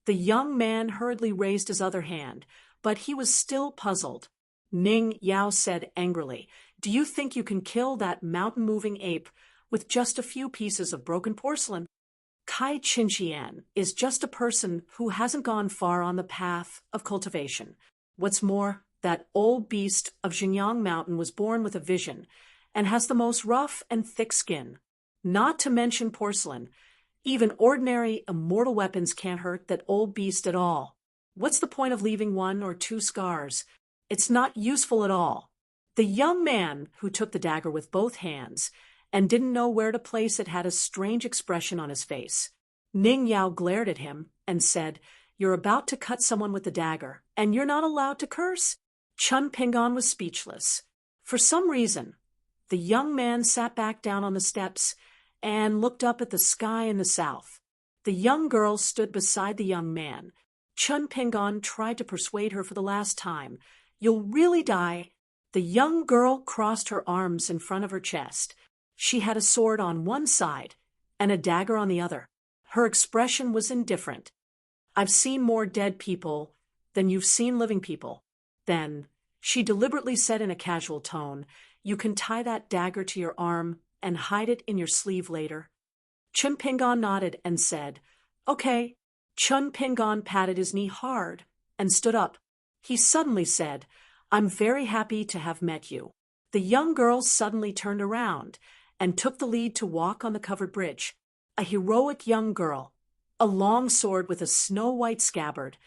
The young man hurriedly raised his other hand, but he was still puzzled. Ning Yao said angrily, do you think you can kill that mountain-moving ape with just a few pieces of broken porcelain? Kai Qinqian is just a person who hasn't gone far on the path of cultivation. What's more, that old beast of Xinjiang Mountain was born with a vision and has the most rough and thick skin. Not to mention porcelain. Even ordinary immortal weapons can't hurt that old beast at all. What's the point of leaving 1 or 2 scars? It's not useful at all. The young man who took the dagger with both hands and didn't know where to place it had a strange expression on his face. Ning Yao glared at him and said, you're about to cut someone with the dagger, and you're not allowed to curse? Chun Pingon was speechless. For some reason, the young man sat back down on the steps and looked up at the sky in the south. The young girl stood beside the young man. Chun Pingon tried to persuade her for the last time. You'll really die. The young girl crossed her arms in front of her chest. She had a sword on one side and a dagger on the other. Her expression was indifferent. I've seen more dead people than you've seen living people. Then, she deliberately said in a casual tone, you can tie that dagger to your arm and hide it in your sleeve later. Chun Pingon nodded and said, okay. Chun Pingon patted his knee hard and stood up. He suddenly said, I'm very happy to have met you. The young girl suddenly turned around and took the lead to walk on the covered bridge. A heroic young girl, a long sword with a snow-white scabbard,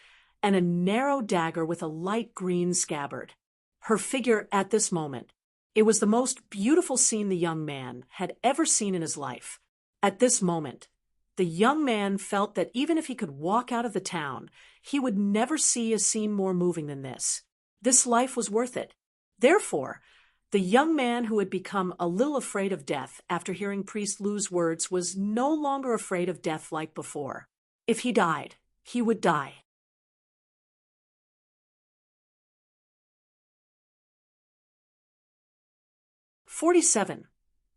and a narrow dagger with a light green scabbard. Her figure at this moment, it was the most beautiful scene the young man had ever seen in his life. At this moment, the young man felt that even if he could walk out of the town, he would never see a scene more moving than this. This life was worth it. Therefore, the young man who had become a little afraid of death after hearing Priest Lu's words was no longer afraid of death like before. If he died, he would die. 47.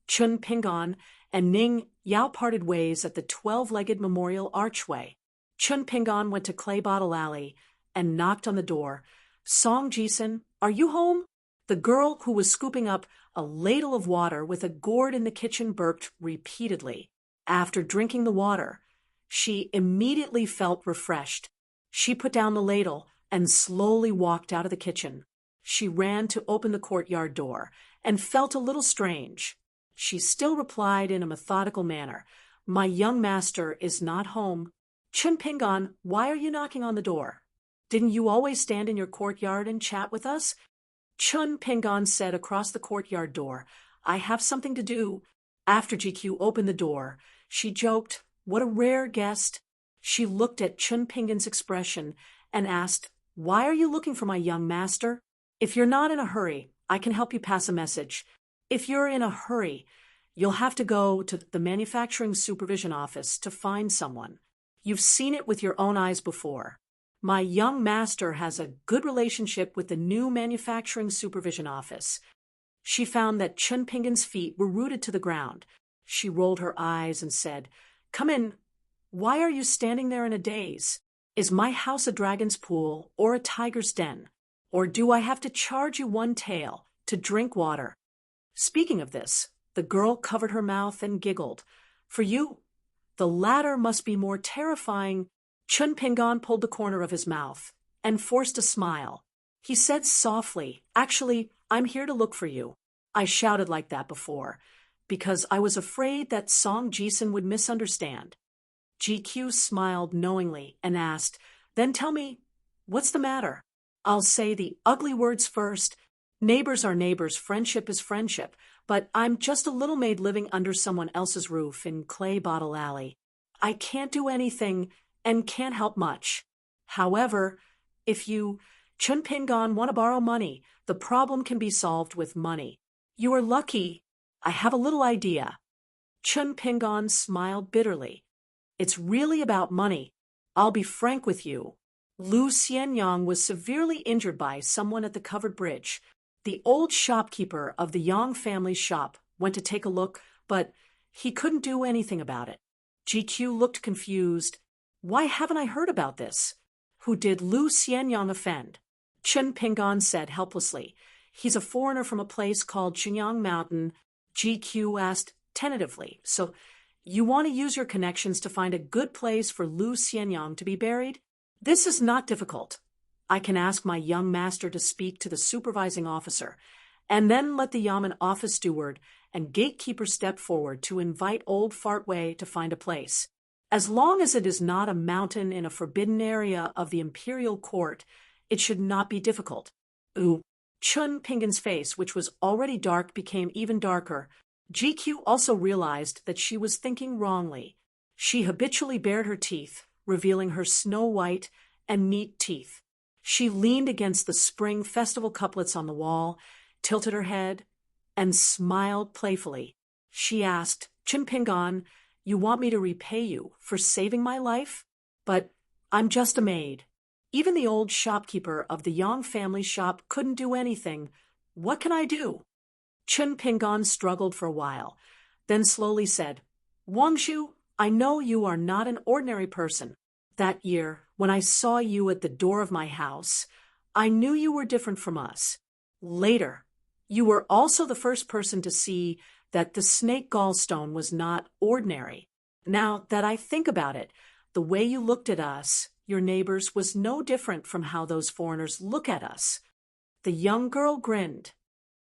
Chun Pingon and Ning Yao parted ways at the 12-legged memorial archway. Chun Pingon went to Clay Bottle Alley and knocked on the door. Song Jisun, are you home? The girl who was scooping up a ladle of water with a gourd in the kitchen burped repeatedly. After drinking the water, she immediately felt refreshed. She put down the ladle and slowly walked out of the kitchen. She ran to open the courtyard door and felt a little strange. She still replied in a methodical manner, my young master is not home. Chun Pingon, why are you knocking on the door? Didn't you always stand in your courtyard and chat with us? Chun Pingon said across the courtyard door, I have something to do. After GQ opened the door, she joked, what a rare guest. She looked at Chun Pingon's expression and asked, why are you looking for my young master? If you're not in a hurry, I can help you pass a message. If you're in a hurry, You'll have to go to the manufacturing supervision office to find someone. You've seen it with your own eyes before. My young master has a good relationship with the new manufacturing supervision office. She found that Chun Pingan's feet were rooted to the ground. She rolled her eyes and said, "Come in. Why are you standing there in a daze? Is my house a dragon's pool or a tiger's den? Or do I have to charge you one tael to drink water?" Speaking of this, the girl covered her mouth and giggled. "For you, the latter must be more terrifying." Chun Pingan pulled the corner of his mouth and forced a smile. He said softly, "Actually, I'm here to look for you. I shouted like that before, because I was afraid that Song Jisun would misunderstand." GQ smiled knowingly and asked, "Then tell me, what's the matter?" "I'll say the ugly words first. Neighbors are neighbors, friendship is friendship, but I'm just a little maid living under someone else's roof in Clay Bottle Alley. I can't do anything and can't help much. However, if you, Chun Pingan, want to borrow money, the problem can be solved with money. You are lucky. I have a little idea." Chun Pingan smiled bitterly. "It's really about money. I'll be frank with you. Lu Xianyang was severely injured by someone at the covered bridge. The old shopkeeper of the Yang family's shop went to take a look, but he couldn't do anything about it." GQ looked confused. "Why haven't I heard about this? Who did Lu Xianyang offend?" Chun Pingan said helplessly, "He's a foreigner from a place called Chinyang Mountain." GQ asked tentatively, "So you want to use your connections to find a good place for Lu Xianyang to be buried? This is not difficult. I can ask my young master to speak to the supervising officer, and then let the Yamen office steward and gatekeeper step forward to invite old Fartway to find a place. As long as it is not a mountain in a forbidden area of the imperial court, it should not be difficult." Ooh. Chun Pingan's face, which was already dark, became even darker. GQ also realized that she was thinking wrongly. She habitually bared her teeth, revealing her snow-white and neat teeth. She leaned against the spring festival couplets on the wall, tilted her head, and smiled playfully. She asked, "Chun Pingan, you want me to repay you for saving my life? But I'm just a maid. Even the old shopkeeper of the Yang family shop couldn't do anything. What can I do?" Chun Pingan struggled for a while, then slowly said, "Wangshu, I know you are not an ordinary person. That year, when I saw you at the door of my house, I knew you were different from us. Later, you were also the first person to see that the snake gallstone was not ordinary. Now that I think about it, the way you looked at us, your neighbors, was no different from how those foreigners look at us." The young girl grinned.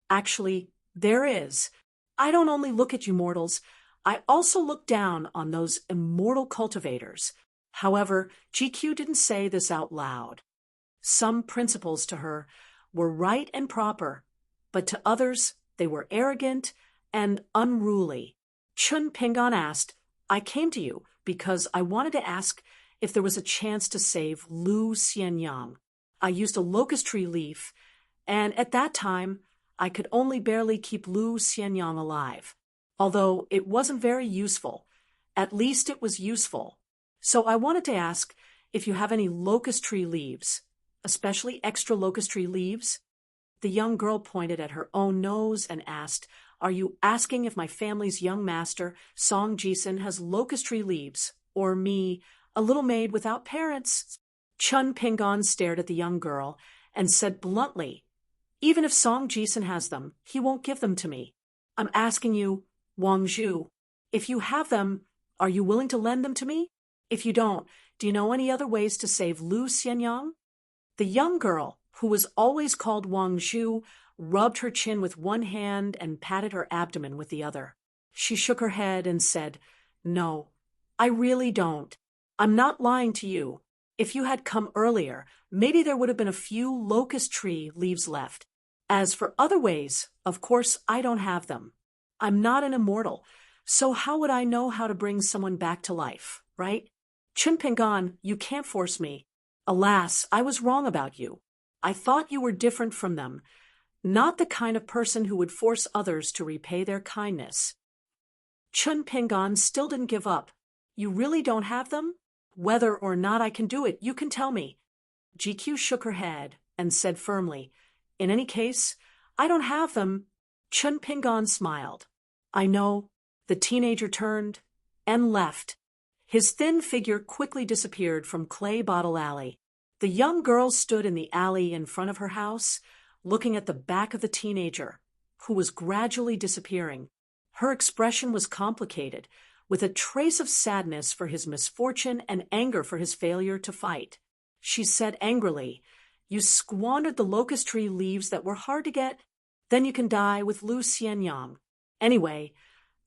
"Actually, there is. I don't only look at you mortals, I also look down on those immortal cultivators." However, GQ didn't say this out loud. Some principles to her were right and proper, but to others they were arrogant and unruly. Chun Pingan asked, "I came to you because I wanted to ask if there was a chance to save Lu Xianyang. I used a locust tree leaf, and at that time I could only barely keep Lu Xianyang alive. Although it wasn't very useful, at least it was useful. So I wanted to ask if you have any locust tree leaves, especially extra locust tree leaves." The young girl pointed at her own nose and asked, "Are you asking if my family's young master, Song Jisun, has locust tree leaves, or me, a little maid without parents?" Chun Pingan stared at the young girl and said bluntly, "Even if Song Jisun has them, he won't give them to me. I'm asking you, Wang Zhu, if you have them, are you willing to lend them to me? If you don't, do you know any other ways to save Lu Xianyang?" The young girl, who was always called Wang Zhu, rubbed her chin with one hand and patted her abdomen with the other. She shook her head and said, "No, I really don't. I'm not lying to you. If you had come earlier, maybe there would have been a few locust tree leaves left. As for other ways, of course I don't have them. I'm not an immortal, so how would I know how to bring someone back to life, right? Chun Pingan, you can't force me. Alas, I was wrong about you. I thought you were different from them, not the kind of person who would force others to repay their kindness." Chun Pingon still didn't give up. You really don't have them? Whether or not I can do it, you can tell me. GQ shook her head and said firmly, in any case, I don't have them. Chun Pingon smiled. I know. The teenager turned and left. His thin figure quickly disappeared from Clay Bottle Alley. The young girl stood in the alley in front of her house, looking at the back of the teenager, who was gradually disappearing. Her expression was complicated, with a trace of sadness for his misfortune and anger for his failure to fight. She said angrily, You squandered the locust tree leaves that were hard to get? Then you can die with Lu Xianyang. Anyway,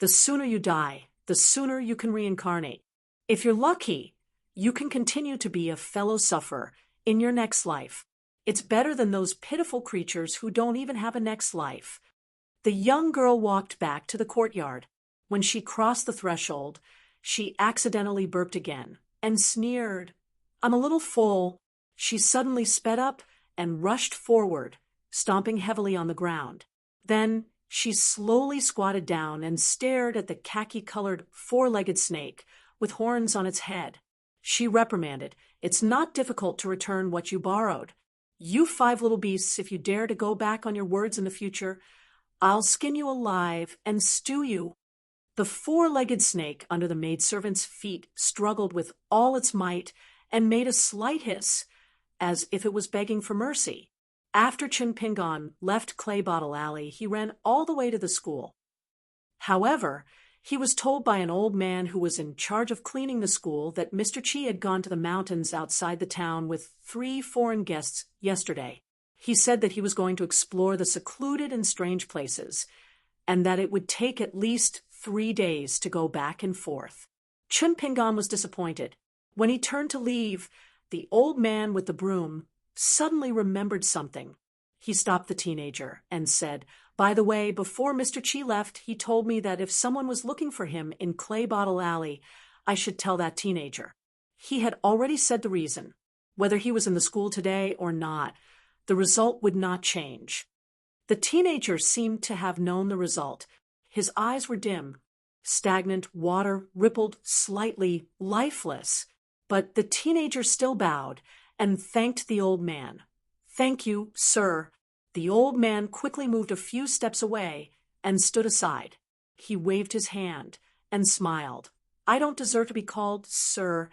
the sooner you die, the sooner you can reincarnate. If you're lucky, you can continue to be a fellow sufferer in your next life. It's better than those pitiful creatures who don't even have a next life. The young girl walked back to the courtyard. When she crossed the threshold, she accidentally burped again and sneered. I'm a little full. She suddenly sped up and rushed forward, stomping heavily on the ground. Then she slowly squatted down and stared at the khaki-colored four-legged snake with horns on its head. She reprimanded, It's not difficult to return what you borrowed. You 5 little beasts, if you dare to go back on your words in the future, I'll skin you alive and stew you. The four-legged snake under the maidservant's feet struggled with all its might and made a slight hiss, as if it was begging for mercy. After Chun Pingon left Clay Bottle Alley, he ran all the way to the school. However, he was told by an old man who was in charge of cleaning the school that Mr. Chi had gone to the mountains outside the town with 3 foreign guests yesterday. He said that he was going to explore the secluded and strange places, and that it would take at least 3 days to go back and forth. Chun Pingon was disappointed. When he turned to leave, the old man with the broom suddenly remembered something. He stopped the teenager and said, By the way, before Mr. Chi left, he told me that if someone was looking for him in Clay Bottle Alley, I should tell that teenager. He had already said the reason. Whether he was in the school today or not, the result would not change. The teenager seemed to have known the result. His eyes were dim. Stagnant water rippled slightly, lifeless. But the teenager still bowed and thanked the old man. Thank you, sir. The old man quickly moved a few steps away and stood aside. He waved his hand and smiled. I don't deserve to be called sir.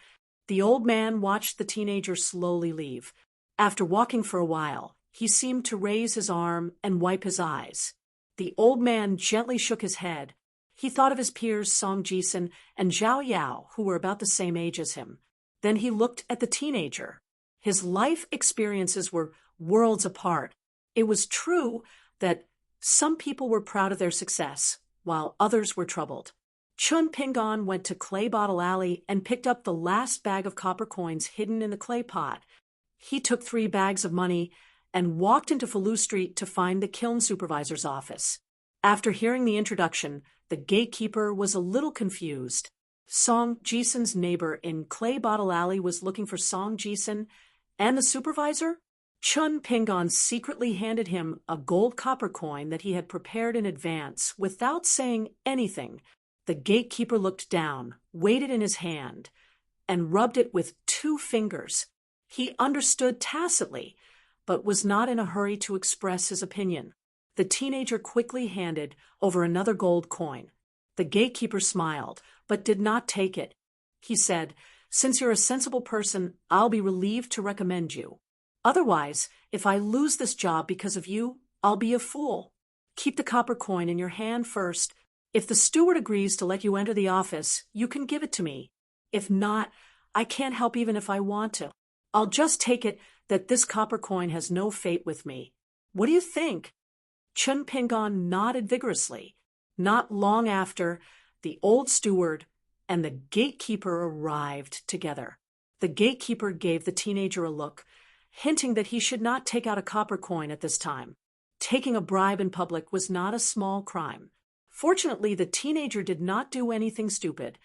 The old man watched the teenager slowly leave. After walking for a while, he seemed to raise his arm and wipe his eyes. The old man gently shook his head. He thought of his peers Song Jisun and Zhao Yao, who were about the same age as him. Then he looked at the teenager. His life experiences were worlds apart. It was true that some people were proud of their success, while others were troubled. Chun Pingon went to Clay Bottle Alley and picked up the last bag of copper coins hidden in the clay pot. He took 3 bags of money and walked into Falu Street to find the kiln supervisor's office. After hearing the introduction, the gatekeeper was a little confused. Song Jisun's neighbor in Clay Bottle Alley was looking for Song Jisun and the supervisor? Chun Pingon secretly handed him a gold copper coin that he had prepared in advance without saying anything. The gatekeeper looked down, weighed it in his hand, and rubbed it with 2 fingers. He understood tacitly, but was not in a hurry to express his opinion. The teenager quickly handed over another gold coin. The gatekeeper smiled, but did not take it. He said, Since you're a sensible person, I'll be relieved to recommend you. Otherwise, if I lose this job because of you, I'll be a fool. Keep the copper coin in your hand first. If the steward agrees to let you enter the office, you can give it to me. If not, I can't help even if I want to. I'll just take it that this copper coin has no fate with me. What do you think? Chun Pingon nodded vigorously. Not long after, the old steward and the gatekeeper arrived together. The gatekeeper gave the teenager a look, hinting that he should not take out a copper coin at this time. Taking a bribe in public was not a small crime. Fortunately, the teenager did not do anything stupid.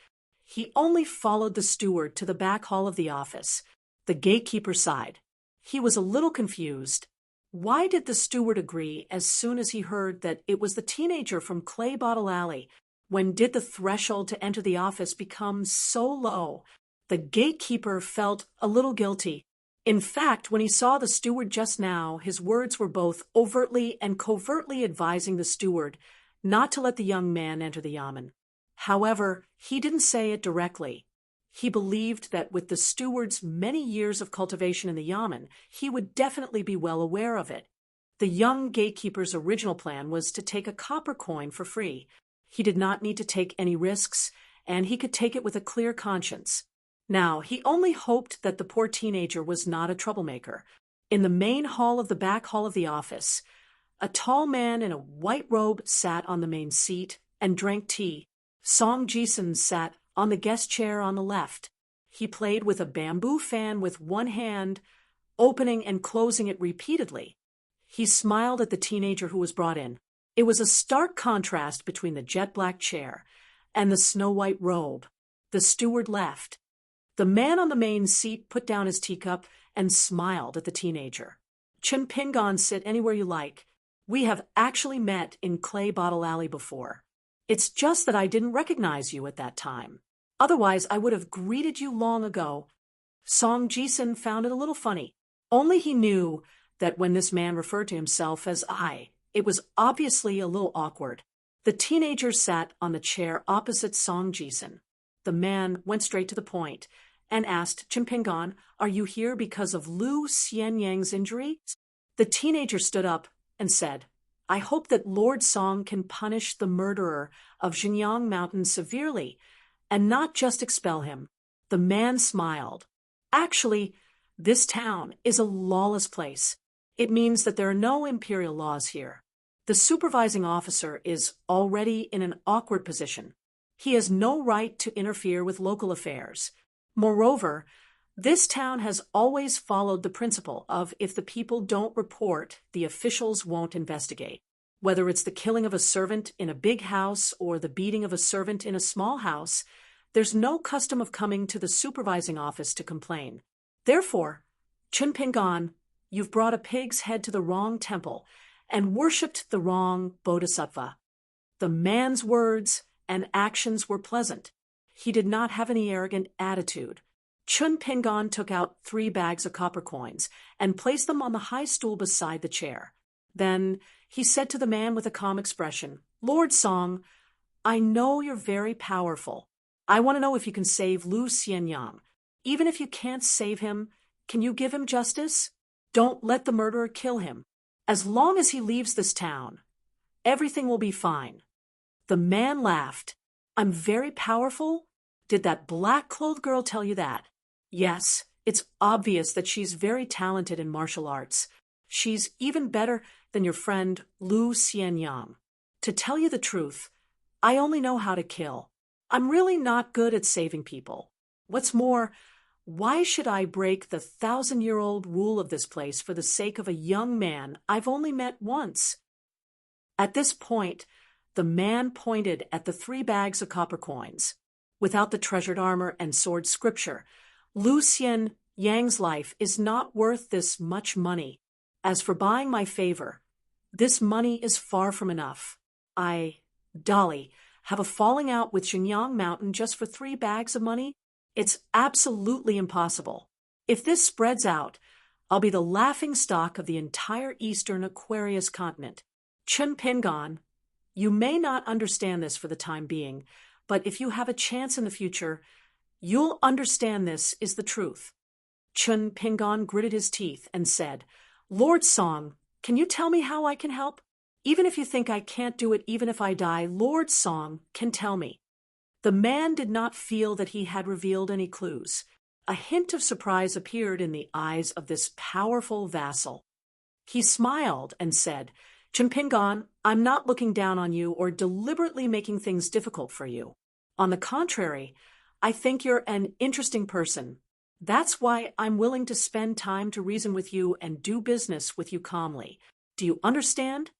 He only followed the steward to the back hall of the office. The gatekeeper sighed. He was a little confused. Why did the steward agree as soon as he heard that it was the teenager from Clay Bottle Alley? When did the threshold to enter the office become so low? The gatekeeper felt a little guilty. In fact, when he saw the steward just now, his words were both overtly and covertly advising the steward not to let the young man enter the yamen. However, he didn't say it directly. He believed that with the steward's many years of cultivation in the yamen, he would definitely be well aware of it. The young gatekeeper's original plan was to take a copper coin for free. He did not need to take any risks, and he could take it with a clear conscience. Now, he only hoped that the poor teenager was not a troublemaker. In the main hall of the back hall of the office, a tall man in a white robe sat on the main seat and drank tea. Song Ji-sun sat on the guest chair on the left. He played with a bamboo fan with one hand, opening and closing it repeatedly. He smiled at the teenager who was brought in. It was a stark contrast between the jet-black chair and the snow-white robe. The steward left. The man on the main seat put down his teacup and smiled at the teenager. Chun Pingon, sit anywhere you like. We have actually met in Clay Bottle Alley before. It's just that I didn't recognize you at that time. Otherwise, I would have greeted you long ago. Song Ji-sun found it a little funny. Only he knew that when this man referred to himself as I, it was obviously a little awkward. The teenager sat on the chair opposite Song Ji-sun. The man went straight to the point and asked, Chun Pingon, are you here because of Lu Xianyang's injury? The teenager stood up and said, I hope that Lord Song can punish the murderer of Xinjiang Mountain severely and not just expel him. The man smiled. Actually, this town is a lawless place. It means that there are no imperial laws here. The supervising officer is already in an awkward position. He has no right to interfere with local affairs. Moreover, this town has always followed the principle of if the people don't report, the officials won't investigate. Whether it's the killing of a servant in a big house or the beating of a servant in a small house, there's no custom of coming to the supervising office to complain. Therefore, Chun Pingon, you've brought a pig's head to the wrong temple and worshipped the wrong bodhisattva. The man's words and actions were pleasant. He did not have any arrogant attitude. Chun Pingon took out 3 bags of copper coins and placed them on the high stool beside the chair. Then he said to the man with a calm expression, Lord Song, I know you're very powerful. I want to know if you can save Lu Xianyang. Even if you can't save him, can you give him justice? Don't let the murderer kill him. As long as he leaves this town, everything will be fine. The man laughed. I'm very powerful? Did that black-clothed girl tell you that? Yes, it's obvious that she's very talented in martial arts. She's even better than your friend Lu Xianyang. To tell you the truth, I only know how to kill. I'm really not good at saving people. What's more, why should I break the 1,000-year-old rule of this place for the sake of a young man I've only met once? At this point, the man pointed at the 3 bags of copper coins. Without the treasured armor and sword scripture, Lu Xianyang's life is not worth this much money. As for buying my favor, this money is far from enough. Dolly, have a falling out with Xinjiang Mountain just for 3 bags of money? It's absolutely impossible. If this spreads out, I'll be the laughing stock of the entire eastern Aquarius continent. Chun Pingon, you may not understand this for the time being, but if you have a chance in the future, you'll understand this is the truth. Chun Pingon gritted his teeth and said, Lord Song, can you tell me how I can help? Even if you think I can't do it even if I die, Lord Song can tell me. The man did not feel that he had revealed any clues. A hint of surprise appeared in the eyes of this powerful vassal. He smiled and said, Chun Pingon, I'm not looking down on you or deliberately making things difficult for you. On the contrary, I think you're an interesting person. That's why I'm willing to spend time to reason with you and do business with you calmly. Do you understand?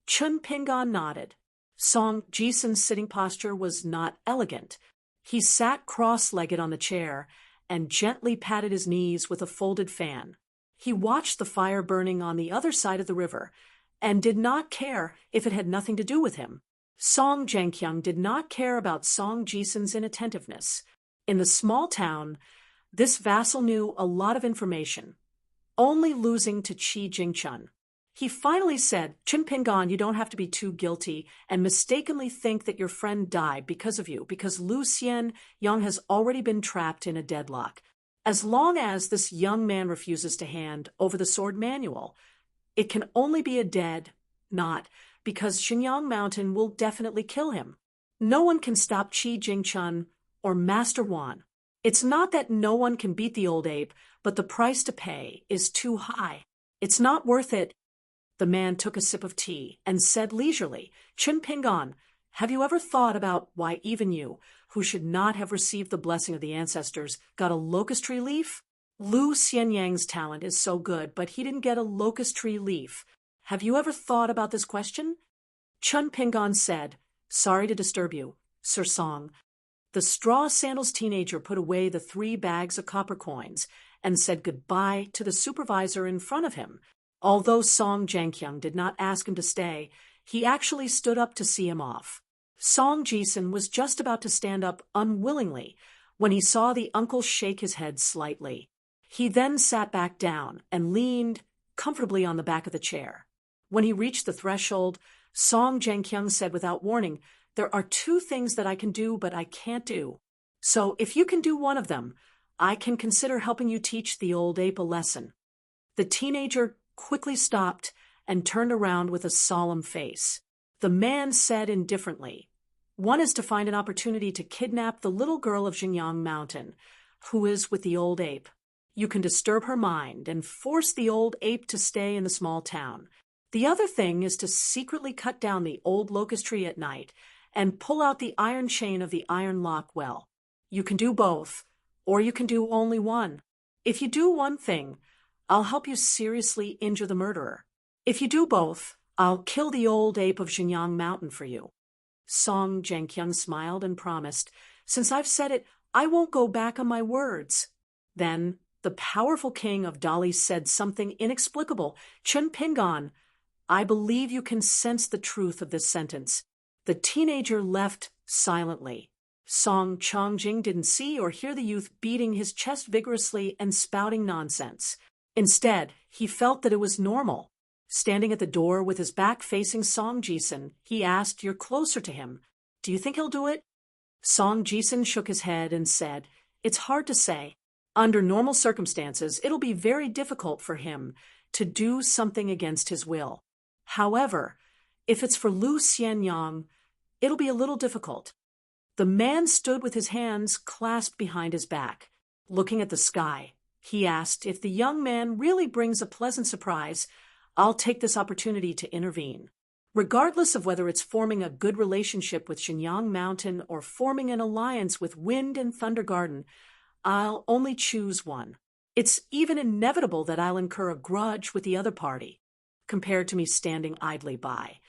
Chun Pingon nodded. Song Ji-sun's sitting posture was not elegant. He sat cross-legged on the chair and gently patted his knees with a folded fan. He watched the fire burning on the other side of the river and did not care if it had nothing to do with him. Song Jianqiang did not care about Song Jisun's inattentiveness. In the small town, this vassal knew a lot of information, only losing to Qi Jingchun. He finally said, Chen Pingan, you don't have to be too guilty and mistakenly think that your friend died because of you, because Lu Xian Yang has already been trapped in a deadlock. As long as this young man refuses to hand over the sword manual, it can only be a dead knot, because Xinjiang Mountain will definitely kill him. No one can stop Qi Jingchun or Master Wan. It's not that no one can beat the old ape, but the price to pay is too high. It's not worth it. The man took a sip of tea and said leisurely, Chen Pingan, have you ever thought about why even you, who should not have received the blessing of the ancestors, got a locust tree leaf? Lu Xianyang's talent is so good, but he didn't get a locust tree leaf. Have you ever thought about this question? Chen Pingan said, Sorry to disturb you, Sir Song. The straw sandals teenager put away the 3 bags of copper coins and said goodbye to the supervisor in front of him. Although Song Jianqiang did not ask him to stay, he actually stood up to see him off. Song Jisun was just about to stand up unwillingly when he saw the uncle shake his head slightly. He then sat back down and leaned comfortably on the back of the chair. When he reached the threshold, Song Jianqiang said without warning, There are 2 things that I can do but I can't do. So if you can do one of them, I can consider helping you teach the old ape a lesson. The teenager quickly stopped and turned around with a solemn face. The man said indifferently, One is to find an opportunity to kidnap the little girl of Xinjiang Mountain, who is with the old ape. You can disturb her mind and force the old ape to stay in the small town. The other thing is to secretly cut down the old locust tree at night and pull out the iron chain of the iron lock well. You can do both, or you can do only one. If you do one thing, I'll help you seriously injure the murderer. If you do both, I'll kill the old ape of Xinjiang Mountain for you. Song Jianqiang smiled and promised, Since I've said it, I won't go back on my words. Then the powerful king of Dali said something inexplicable. Chen Pingan, I believe you can sense the truth of this sentence. The teenager left silently. Song Chongjing didn't see or hear the youth beating his chest vigorously and spouting nonsense. Instead, he felt that it was normal. Standing at the door with his back facing Song Jisun, he asked, You're closer to him. Do you think he'll do it? Song Jisun shook his head and said, It's hard to say. Under normal circumstances, it'll be very difficult for him to do something against his will. However, if it's for Lu Xianyang, it'll be a little difficult. The man stood with his hands clasped behind his back, looking at the sky. He asked, If the young man really brings a pleasant surprise, I'll take this opportunity to intervene. Regardless of whether it's forming a good relationship with Xinjiang Mountain or forming an alliance with Wind and Thunder Garden, I'll only choose one. It's even inevitable that I'll incur a grudge with the other party, compared to me standing idly by,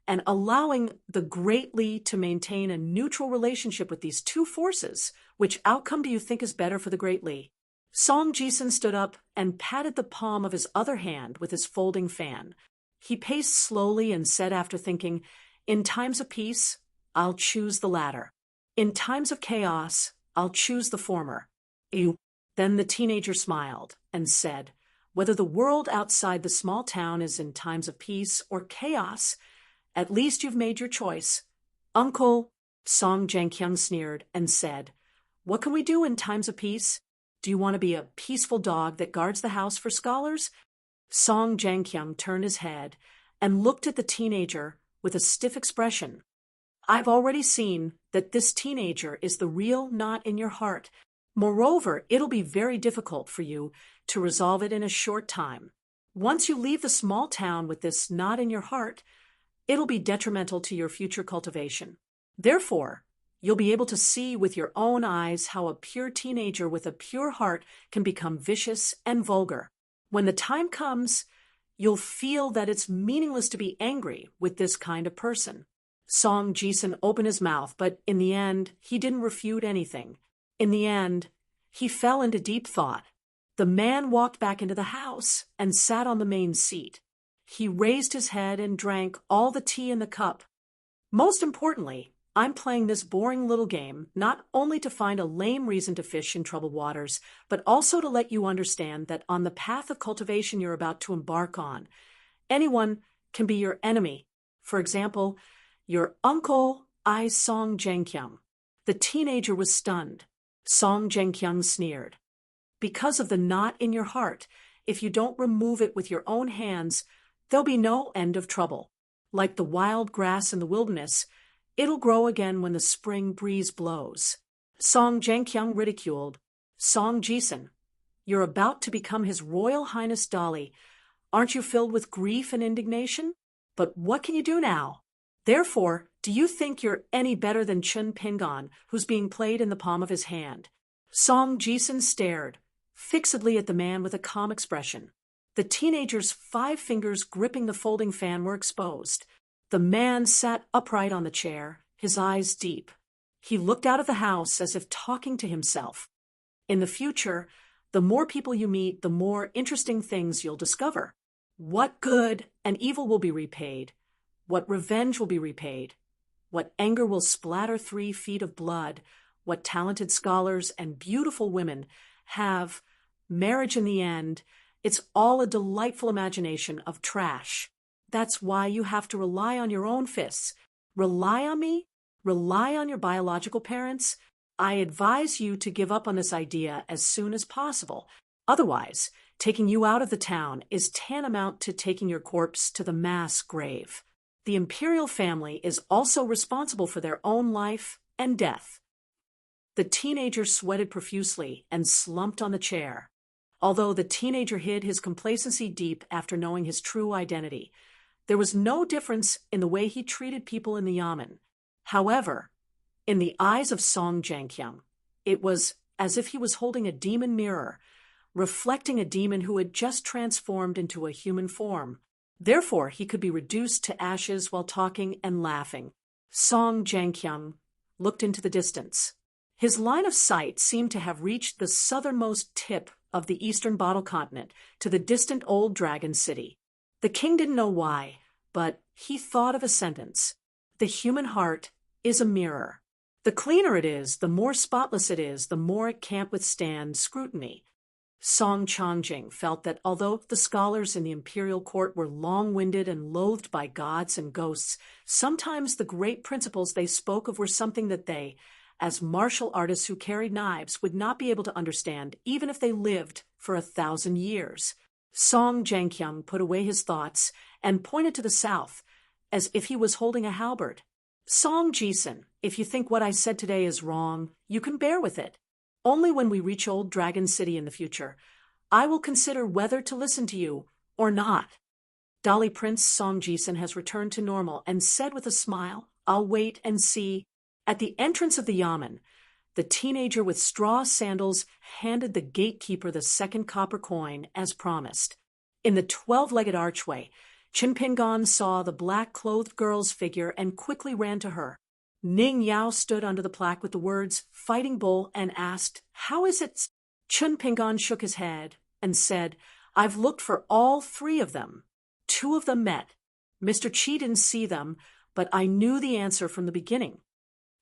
and allowing the Great Li to maintain a neutral relationship with these 2 forces. Which outcome do you think is better for the Great Li? Song Jisun stood up and patted the palm of his other hand with his folding fan. He paced slowly and said after thinking, In times of peace, I'll choose the latter. In times of chaos, I'll choose the former. Ew. Then the teenager smiled and said, Whether the world outside the small town is in times of peace or chaos, at least you've made your choice. Uncle, Song Jianqiang sneered and said, What can we do in times of peace? Do you want to be a peaceful dog that guards the house for scholars? Song Jianqiang turned his head and looked at the teenager with a stiff expression. I've already seen that this teenager is the real knot in your heart. Moreover, it'll be very difficult for you to resolve it in a short time. Once you leave the small town with this knot in your heart, it'll be detrimental to your future cultivation. Therefore, you'll be able to see with your own eyes how a pure teenager with a pure heart can become vicious and vulgar. When the time comes, you'll feel that it's meaningless to be angry with this kind of person. Song Jisun opened his mouth, but in the end, he didn't refute anything. In the end, he fell into deep thought. The man walked back into the house and sat on the main seat. He raised his head and drank all the tea in the cup. Most importantly, I'm playing this boring little game not only to find a lame reason to fish in troubled waters, but also to let you understand that on the path of cultivation you're about to embark on, anyone can be your enemy. For example, your uncle I Song Jengkyung. The teenager was stunned. Song Jengkyung sneered. Because of the knot in your heart, if you don't remove it with your own hands, there'll be no end of trouble. Like the wild grass in the wilderness, it'll grow again when the spring breeze blows. Song Jengkyung ridiculed. Song Jisun, you're about to become His Royal Highness Dolly. Aren't you filled with grief and indignation? But what can you do now? Therefore, do you think you're any better than Chun Pingon, who's being played in the palm of his hand? Song Jisun stared fixedly at the man with a calm expression. The teenager's 5 fingers gripping the folding fan were exposed. The man sat upright on the chair, his eyes deep. He looked out of the house as if talking to himself. In the future, the more people you meet, the more interesting things you'll discover. What good and evil will be repaid? What revenge will be repaid? What anger will splatter 3 feet of blood? What talented scholars and beautiful women have marriage in the end? It's all a delightful imagination of trash. That's why you have to rely on your own fists. Rely on me? Rely on your biological parents? I advise you to give up on this idea as soon as possible. Otherwise, taking you out of the town is tantamount to taking your corpse to the mass grave. The imperial family is also responsible for their own life and death. The teenager sweated profusely and slumped on the chair. Although the teenager hid his complacency deep after knowing his true identity, there was no difference in the way he treated people in the yamen. However, in the eyes of Song Jengkyung, it was as if he was holding a demon mirror, reflecting a demon who had just transformed into a human form. Therefore, he could be reduced to ashes while talking and laughing. Song Jengkyung looked into the distance. His line of sight seemed to have reached the southernmost tip of the eastern bottle continent, to the distant old dragon city. The king didn't know why, but he thought of a sentence. The human heart is a mirror. The cleaner it is, the more spotless it is, the more it can't withstand scrutiny. Song Changjing felt that although the scholars in the imperial court were long-winded and loathed by gods and ghosts, sometimes the great principles they spoke of were something that they, as martial artists who carried knives, would not be able to understand even if they lived for 1,000 years. Song Jengkyung put away his thoughts and pointed to the south, as if he was holding a halberd. Song Jisun, if you think what I said today is wrong, you can bear with it. Only when we reach Old Dragon City in the future, I will consider whether to listen to you or not. Dolly Prince Song Jisun has returned to normal and said with a smile, I'll wait and see. At the entrance of the yamen, the teenager with straw sandals handed the gatekeeper the 2nd copper coin as promised. In the 12-legged archway, Chin Pingon saw the black-clothed girl's figure and quickly ran to her. Ning Yao stood under the plaque with the words Fighting Bull and asked, How is it? Chun Pingon shook his head and said, I've looked for all 3 of them. 2 of them met. Mr. Chi didn't see them, but I knew the answer from the beginning.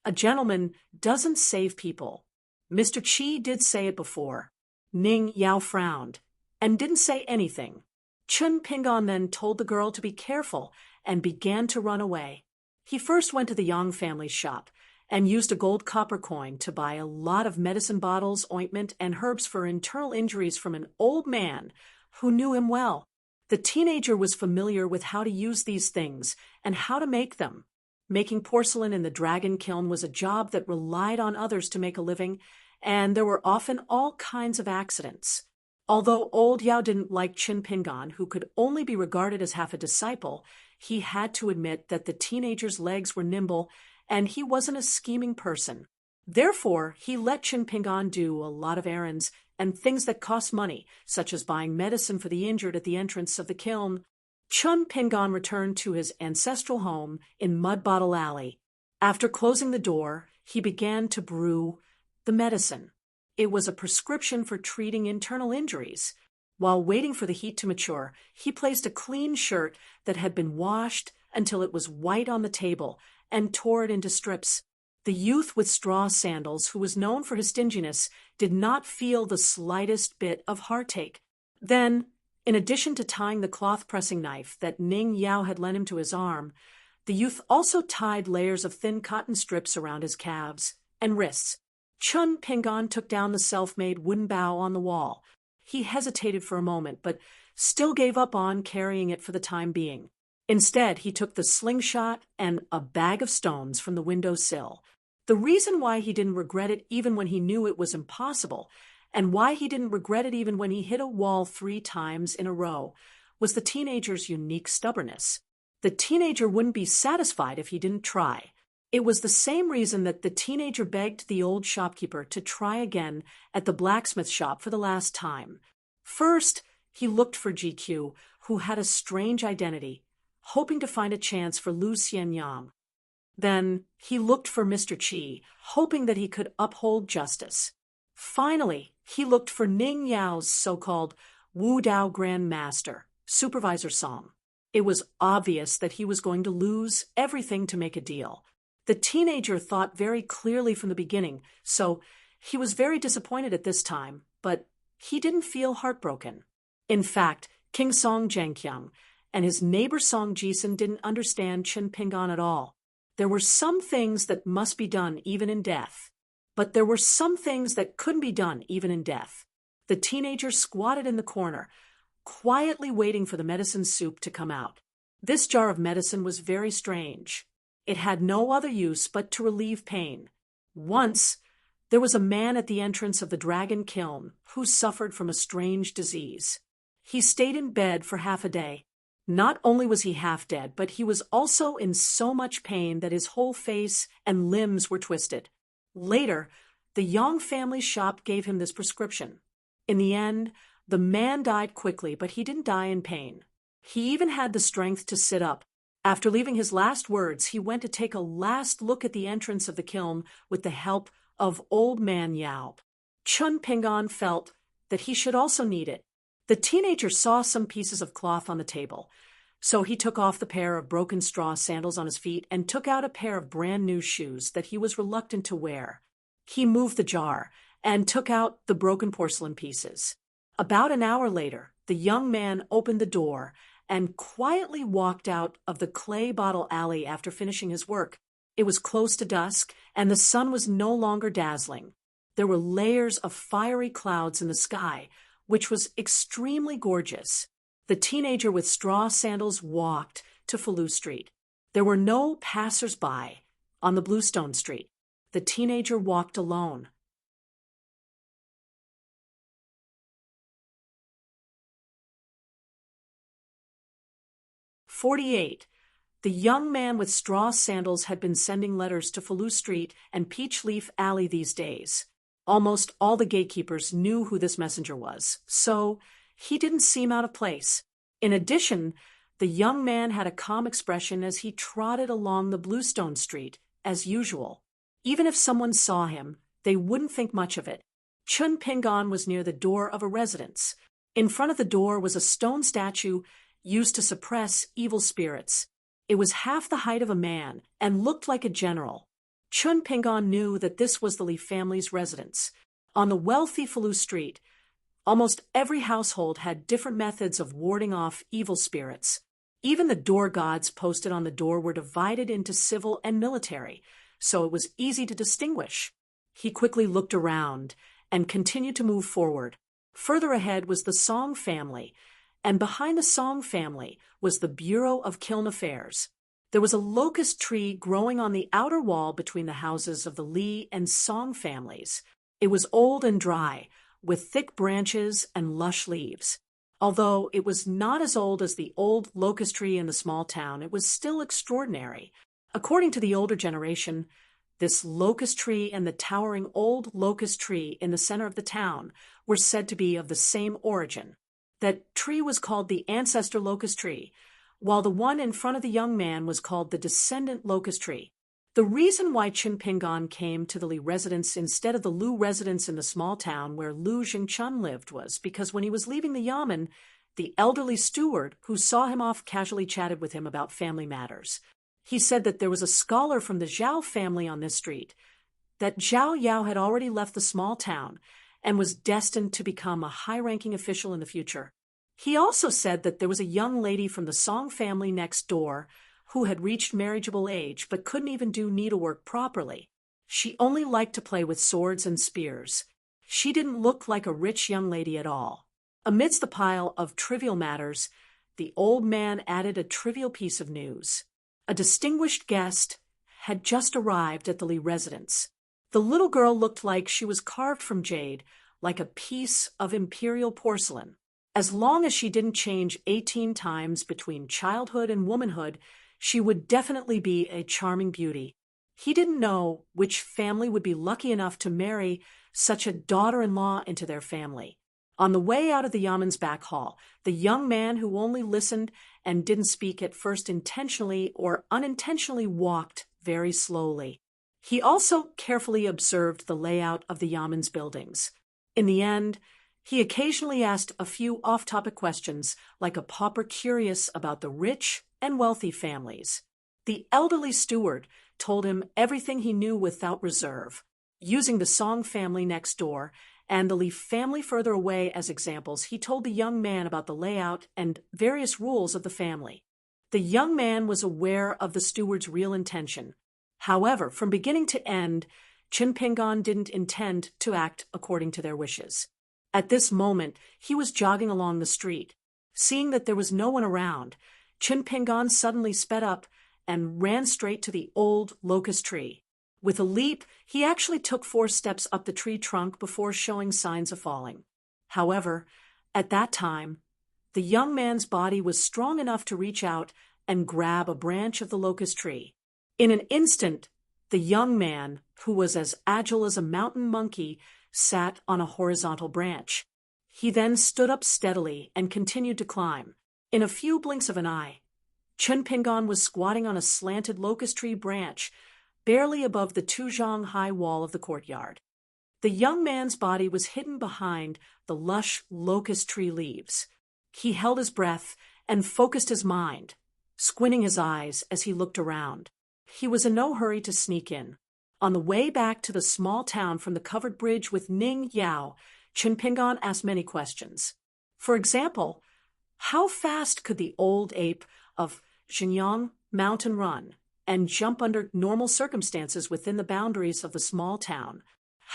A gentleman doesn't save people. Mr. Chi did say it before. Ning Yao frowned and didn't say anything. Chun Pingon then told the girl to be careful and began to run away. He first went to the Yang family's shop and used a gold copper coin to buy a lot of medicine bottles, ointment, and herbs for internal injuries from an old man who knew him well. The teenager was familiar with how to use these things and how to make them. Making porcelain in the dragon kiln was a job that relied on others to make a living, and there were often all kinds of accidents. Although old Yao didn't like Chin Pingon, who could only be regarded as half a disciple, he had to admit that the teenager's legs were nimble and he wasn't a scheming person. Therefore, he let Chin Pingon do a lot of errands and things that cost money, such as buying medicine for the injured at the entrance of the kiln. Chun Pingon returned to his ancestral home in Mud Bottle Alley. After closing the door, he began to brew the medicine. It was a prescription for treating internal injuries. While waiting for the heat to mature, he placed a clean shirt that had been washed until it was white on the table and tore it into strips. The youth with straw sandals, who was known for his stinginess, did not feel the slightest bit of heartache. Then, in addition to tying the cloth-pressing knife that Ning Yao had lent him to his arm, the youth also tied layers of thin cotton strips around his calves and wrists. Chun Pingan took down the self-made wooden bow on the wall. He hesitated for a moment, but still gave up on carrying it for the time being. Instead, he took the slingshot and a bag of stones from the window sill. The reason why he didn't regret it even when he knew it was impossible, and why he didn't regret it even when he hit a wall 3 times in a row, was the teenager's unique stubbornness. The teenager wouldn't be satisfied if he didn't try. It was the same reason that the teenager begged the old shopkeeper to try again at the blacksmith shop for the last time. First, he looked for GQ, who had a strange identity, hoping to find a chance for Lu Xianyang. Then he looked for Mr. Qi, hoping that he could uphold justice. Finally, he looked for Ning Yao's so-called Wu Dao Grand Master, Supervisor Song. It was obvious that he was going to lose everything to make a deal. The teenager thought very clearly from the beginning, so he was very disappointed at this time, but he didn't feel heartbroken. In fact, King Song Zhengqiang and his neighbor Song Jisun didn't understand Chun Pingan at all. There were some things that must be done even in death, but there were some things that couldn't be done even in death. The teenager squatted in the corner, quietly waiting for the medicine soup to come out. This jar of medicine was very strange. It had no other use but to relieve pain. Once, there was a man at the entrance of the dragon kiln who suffered from a strange disease. He stayed in bed for half a day. Not only was he half dead, but he was also in so much pain that his whole face and limbs were twisted. Later, the Yang family shop gave him this prescription. In the end, the man died quickly, but he didn't die in pain. He even had the strength to sit up. After leaving his last words, he went to take a last look at the entrance of the kiln with the help of Old Man Yao. Chun Pingan felt that he should also need it. The teenager saw some pieces of cloth on the table, so he took off the pair of broken straw sandals on his feet and took out a pair of brand new shoes that he was reluctant to wear. He moved the jar and took out the broken porcelain pieces. About an hour later, the young man opened the door and quietly walked out of the clay bottle alley after finishing his work. It was close to dusk, and the sun was no longer dazzling. There were layers of fiery clouds in the sky, which was extremely gorgeous. The teenager with straw sandals walked to Falu Street. There were no passers-by on the Bluestone Street. The teenager walked alone. "48. The young man with straw sandals had been sending letters to Falu Street and Peach Leaf Alley these days. Almost all the gatekeepers knew who this messenger was, so he didn't seem out of place. In addition, the young man had a calm expression as he trotted along the Bluestone Street, as usual. Even if someone saw him, they wouldn't think much of it. Chun Pingan was near the door of a residence. In front of the door was a stone statue used to suppress evil spirits. It was half the height of a man and looked like a general. Chun Pingan knew that this was the Li family's residence. On the wealthy Falu Street, almost every household had different methods of warding off evil spirits. Even the door gods posted on the door were divided into civil and military, so it was easy to distinguish. He quickly looked around and continued to move forward. Further ahead was the Song family, and behind the Song family was the Bureau of Kiln Affairs. There was a locust tree growing on the outer wall between the houses of the Li and Song families. It was old and dry, with thick branches and lush leaves. Although it was not as old as the old locust tree in the small town, it was still extraordinary. According to the older generation, this locust tree and the towering old locust tree in the center of the town were said to be of the same origin. That tree was called the ancestor locust tree, while the one in front of the young man was called the descendant locust tree. The reason why Chun Pingan came to the Li residence instead of the Lu residence in the small town where Lu Jingchun lived was because when he was leaving the yamen, the elderly steward who saw him off casually chatted with him about family matters. He said that there was a scholar from the Zhao family on this street, that Zhao Yao had already left the small town and was destined to become a high-ranking official in the future. He also said that there was a young lady from the Song family next door who had reached marriageable age but couldn't even do needlework properly. She only liked to play with swords and spears. She didn't look like a rich young lady at all. Amidst the pile of trivial matters, the old man added a trivial piece of news. A distinguished guest had just arrived at the Li residence. The little girl looked like she was carved from jade, like a piece of imperial porcelain. As long as she didn't change 18 times between childhood and womanhood, she would definitely be a charming beauty. He didn't know which family would be lucky enough to marry such a daughter-in-law into their family. On the way out of the Yaman's back hall, the young man who only listened and didn't speak at first intentionally or unintentionally walked very slowly. He also carefully observed the layout of the Yaman's buildings. In the end, he occasionally asked a few off-topic questions, like a pauper curious about the rich and wealthy families. The elderly steward told him everything he knew without reserve, using the Song family next door and the Li family further away as examples. He told the young man about the layout and various rules of the family. The young man was aware of the steward's real intention. However, from beginning to end, Qin Pingan didn't intend to act according to their wishes. At this moment, he was jogging along the street. Seeing that there was no one around, Qin Pingan suddenly sped up and ran straight to the old locust tree. With a leap, he actually took 4 steps up the tree trunk before showing signs of falling. However, at that time, the young man's body was strong enough to reach out and grab a branch of the locust tree. In an instant, the young man, who was as agile as a mountain monkey, sat on a horizontal branch. He then stood up steadily and continued to climb. In a few blinks of an eye, Qin Pingan was squatting on a slanted locust tree branch, barely above the 2-zhang high wall of the courtyard. The young man's body was hidden behind the lush locust tree leaves. He held his breath and focused his mind, squinting his eyes as he looked around. He was in no hurry to sneak in. On the way back to the small town from the covered bridge with Ning Yao, Qin Pingan asked many questions. For example, how fast could the old ape of Xinjiang Mountain run and jump under normal circumstances within the boundaries of the small town?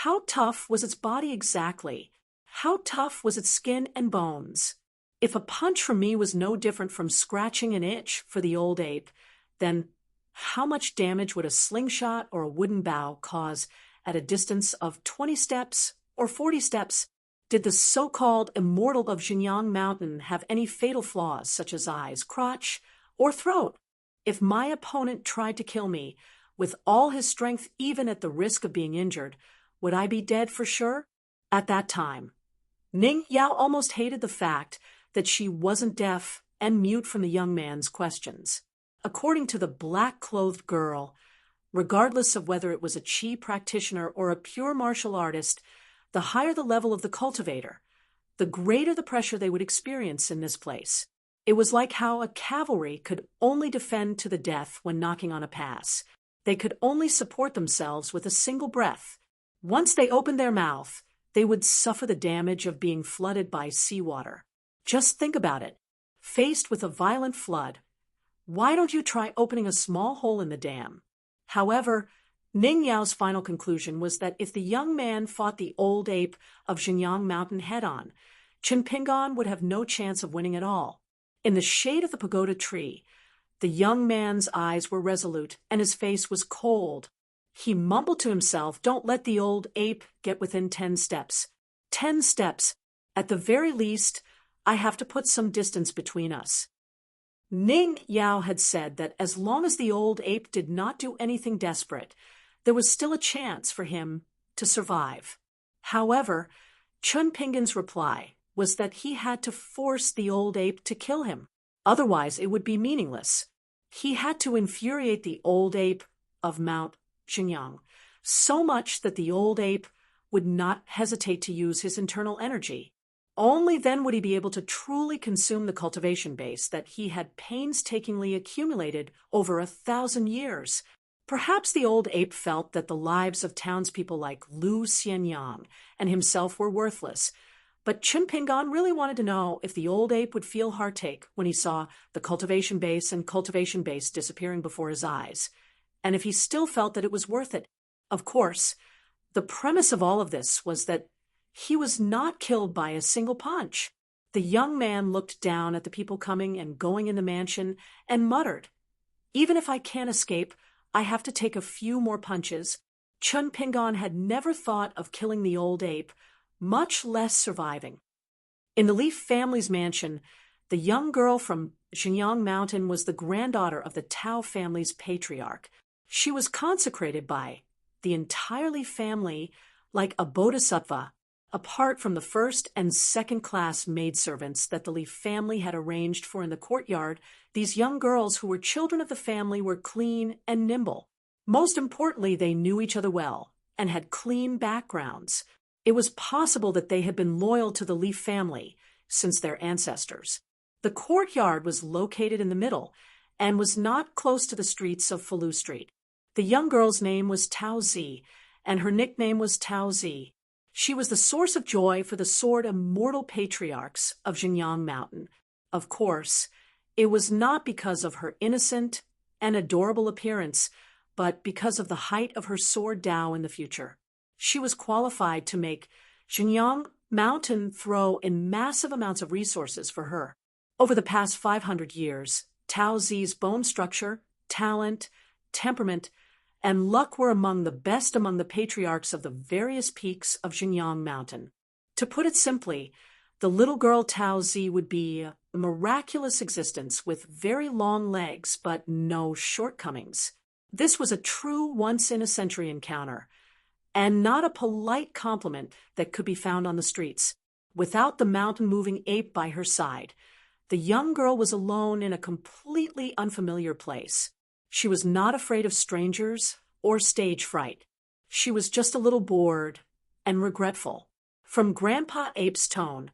How tough was its body exactly? How tough was its skin and bones? If a punch from me was no different from scratching an itch for the old ape, then how much damage would a slingshot or a wooden bow cause at a distance of 20 steps or 40 steps? Did the so-called immortal of Xinjiang Mountain have any fatal flaws such as eyes, crotch, or throat? If my opponent tried to kill me with all his strength, even at the risk of being injured, would I be dead for sure? At that time, Ning Yao almost hated the fact that she wasn't deaf and mute from the young man's questions. According to the black-clothed girl, regardless of whether it was a qi practitioner or a pure martial artist, the higher the level of the cultivator, the greater the pressure they would experience in this place. It was like how a cavalry could only defend to the death when knocking on a pass. They could only support themselves with a single breath. Once they opened their mouth, they would suffer the damage of being flooded by seawater. Just think about it. Faced with a violent flood, why don't you try opening a small hole in the dam? However, Ning Yao's final conclusion was that if the young man fought the old ape of Xinjiang Mountain head-on, Qin Pingan would have no chance of winning at all. In the shade of the pagoda tree, the young man's eyes were resolute and his face was cold. He mumbled to himself, "Don't let the old ape get within 10 steps. 10 steps. At the very least, I have to put some distance between us." Ning Yao had said that as long as the old ape did not do anything desperate, there was still a chance for him to survive. However, Qin Pingan's reply was that he had to force the old ape to kill him. Otherwise, it would be meaningless. He had to infuriate the old ape of Mount Xinjiang so much that the old ape would not hesitate to use his internal energy. Only then would he be able to truly consume the cultivation base that he had painstakingly accumulated over 1,000 years. Perhaps the old ape felt that the lives of townspeople like Lu Xianyang and himself were worthless, but Chun Pingan really wanted to know if the old ape would feel heartache when he saw the cultivation base disappearing before his eyes, and if he still felt that it was worth it. Of course, the premise of all of this was that he was not killed by a single punch. The young man looked down at the people coming and going in the mansion and muttered, "Even if I can't escape, I have to take a few more punches." Chun Pingan had never thought of killing the old ape, much less surviving. In the Leaf family's mansion, the young girl from Xinjiang Mountain was the granddaughter of the Tao family's patriarch. She was consecrated by the entire Leaf family like a bodhisattva, apart from the first and second-class maidservants that the Leaf family had arranged for in the courtyard. These young girls who were children of the family were clean and nimble. Most importantly, they knew each other well and had clean backgrounds. It was possible that they had been loyal to the Leaf family since their ancestors. The courtyard was located in the middle and was not close to the streets of Falu Street. The young girl's name was Tao Zi, and her nickname was Tao Zi. She was the source of joy for the sword immortal patriarchs of Xinjiang Mountain. Of course, it was not because of her innocent and adorable appearance, but because of the height of her sword Dao in the future. She was qualified to make Xinjiang Mountain throw in massive amounts of resources for her. Over the past 500 years, Tao Zi's bone structure, talent, temperament, and luck were among the best among the patriarchs of the various peaks of Xinjiang Mountain. To put it simply, the little girl Tao Zi would be a miraculous existence with very long legs but no shortcomings. This was a true once-in-a-century encounter, and not a polite compliment that could be found on the streets. Without the mountain-moving ape by her side, the young girl was alone in a completely unfamiliar place. She was not afraid of strangers or stage fright. She was just a little bored and regretful. From Grandpa Ape's tone,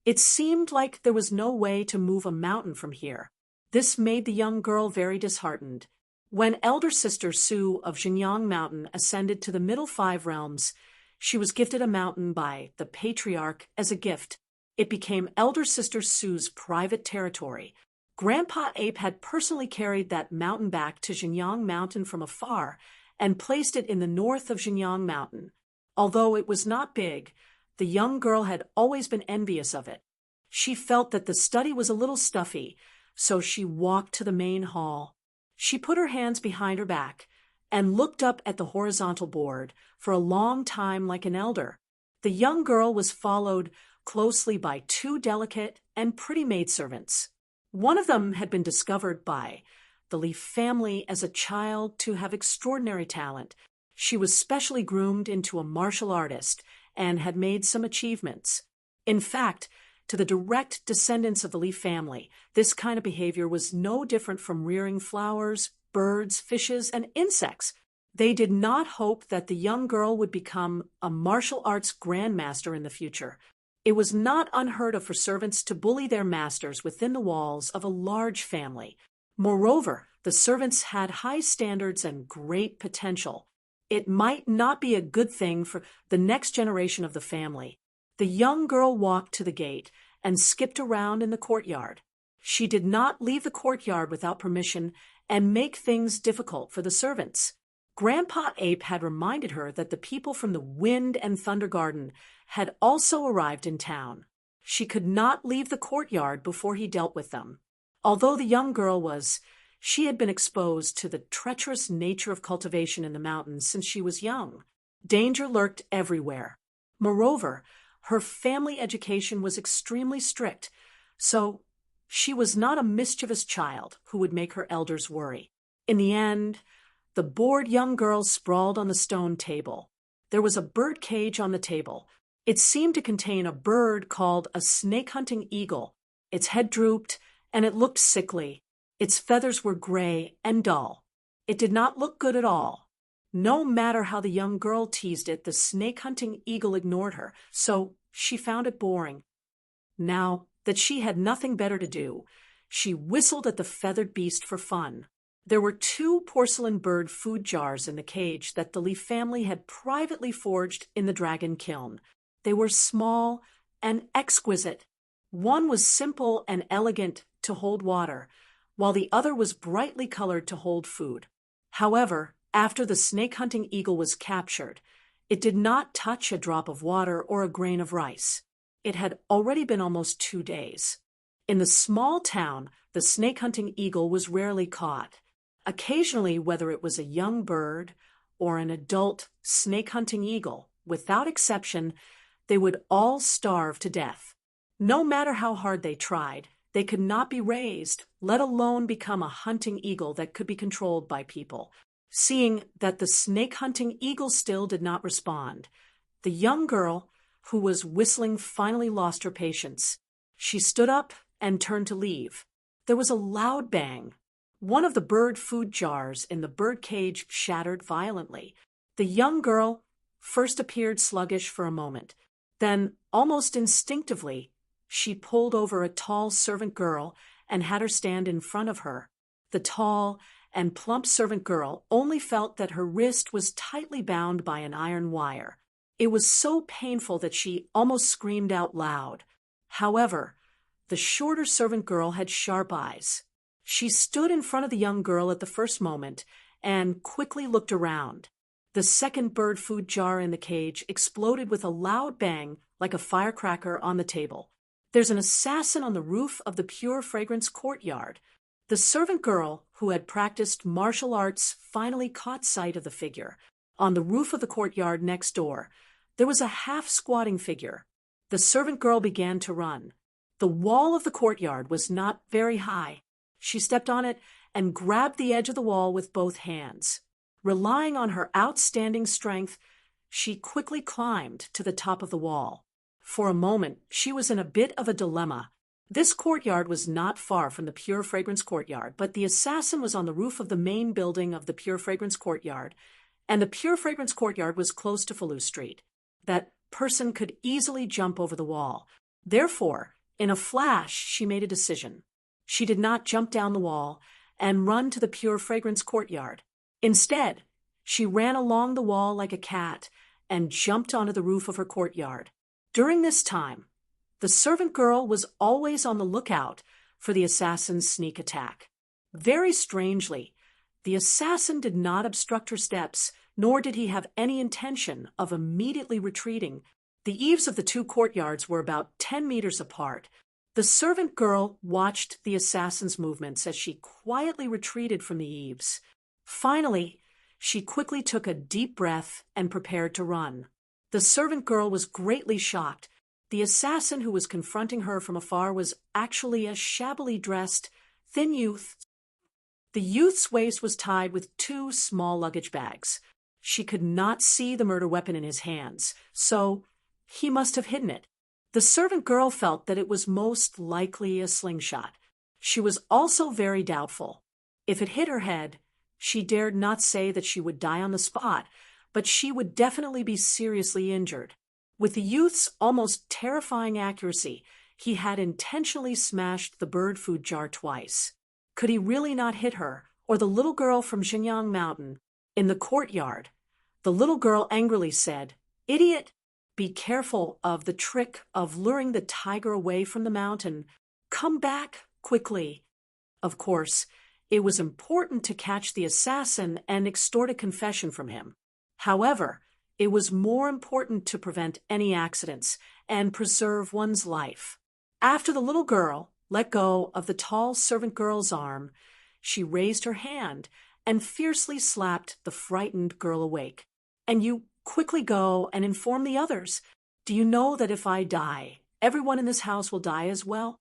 it seemed like there was no way to move a mountain from here. This made the young girl very disheartened. When elder sister Su of Xinjiang Mountain ascended to the middle 5 realms, she was gifted a mountain by the patriarch as a gift. It became elder sister Su's private territory. Grandpa Ape had personally carried that mountain back to Xinjiang Mountain from afar and placed it in the north of Xinjiang Mountain. Although it was not big, the young girl had always been envious of it. She felt that the study was a little stuffy, so she walked to the main hall. She put her hands behind her back and looked up at the horizontal board for a long time like an elder. The young girl was followed closely by 2 delicate and pretty maidservants. One of them had been discovered by the Leaf family as a child to have extraordinary talent. She was specially groomed into a martial artist and had made some achievements. In fact, to the direct descendants of the Leaf family, this kind of behavior was no different from rearing flowers, birds, fishes, and insects. They did not hope that the young girl would become a martial arts grandmaster in the future. It was not unheard of for servants to bully their masters within the walls of a large family. Moreover, the servants had high standards and great potential. It might not be a good thing for the next generation of the family. The young girl walked to the gate and skipped around in the courtyard. She did not leave the courtyard without permission and make things difficult for the servants. Grandpa Ape had reminded her that the people from the Wind and Thunder Garden had also arrived in town. She could not leave the courtyard before he dealt with them. Although the young girl she had been exposed to the treacherous nature of cultivation in the mountains since she was young. Danger lurked everywhere. Moreover, her family education was extremely strict, so she was not a mischievous child who would make her elders worry. In the end, the bored young girl sprawled on the stone table. There was a bird cage on the table. It seemed to contain a bird called a snake-hunting eagle. Its head drooped, and it looked sickly. Its feathers were gray and dull. It did not look good at all. No matter how the young girl teased it, the snake-hunting eagle ignored her, so she found it boring. Now that she had nothing better to do, she whistled at the feathered beast for fun. There were 2 porcelain bird food jars in the cage that the Leaf family had privately forged in the dragon kiln. They were small and exquisite. One was simple and elegant to hold water, while the other was brightly colored to hold food. However, after the snake-hunting eagle was captured, it did not touch a drop of water or a grain of rice. It had already been almost 2 days. In the small town, the snake-hunting eagle was rarely caught. Occasionally, whether it was a young bird or an adult snake-hunting eagle, without exception, they would all starve to death. No matter how hard they tried, they could not be raised, let alone become a hunting eagle that could be controlled by people. Seeing that the snake-hunting eagle still did not respond, the young girl who was whistling finally lost her patience. She stood up and turned to leave. There was a loud bang. One of the bird food jars in the bird cage shattered violently. The young girl first appeared sluggish for a moment. Then, almost instinctively, she pulled over a tall servant girl and had her stand in front of her. The tall and plump servant girl only felt that her wrist was tightly bound by an iron wire. It was so painful that she almost screamed out loud. However, the shorter servant girl had sharp eyes. She stood in front of the young girl at the first moment and quickly looked around. The second bird food jar in the cage exploded with a loud bang like a firecracker on the table. There's an assassin on the roof of the Pure Fragrance courtyard. The servant girl, who had practiced martial arts, finally caught sight of the figure. On the roof of the courtyard next door, there was a half-squatting figure. The servant girl began to run. The wall of the courtyard was not very high. She stepped on it and grabbed the edge of the wall with both hands. Relying on her outstanding strength, she quickly climbed to the top of the wall. For a moment, she was in a bit of a dilemma. This courtyard was not far from the Pure Fragrance courtyard, but the assassin was on the roof of the main building of the Pure Fragrance courtyard, and the Pure Fragrance courtyard was close to Falou Street. That person could easily jump over the wall. Therefore, in a flash, she made a decision. She did not jump down the wall and run to the Pure Fragrance courtyard. Instead, she ran along the wall like a cat and jumped onto the roof of her courtyard. During this time, the servant girl was always on the lookout for the assassin's sneak attack. Very strangely, the assassin did not obstruct her steps, nor did he have any intention of immediately retreating. The eaves of the 2 courtyards were about 10 meters apart. The servant girl watched the assassin's movements as she quietly retreated from the eaves. Finally, she quickly took a deep breath and prepared to run. The servant girl was greatly shocked. The assassin who was confronting her from afar was actually a shabbily dressed, thin youth. The youth's waist was tied with 2 small luggage bags. She could not see the murder weapon in his hands, so he must have hidden it. The servant girl felt that it was most likely a slingshot. She was also very doubtful. If it hit her head, she dared not say that she would die on the spot, but she would definitely be seriously injured. With the youth's almost terrifying accuracy, he had intentionally smashed the bird food jar twice. Could he really not hit her, or the little girl from Xinjiang Mountain? In the courtyard, the little girl angrily said, "Idiot! Be careful of the trick of luring the tiger away from the mountain. Come back quickly." Of course, it was important to catch the assassin and extort a confession from him. However, it was more important to prevent any accidents and preserve one's life. After the little girl let go of the tall servant girl's arm, she raised her hand and fiercely slapped the frightened girl awake. "And you quickly go and inform the others. Do you know that if I die, everyone in this house will die as well?"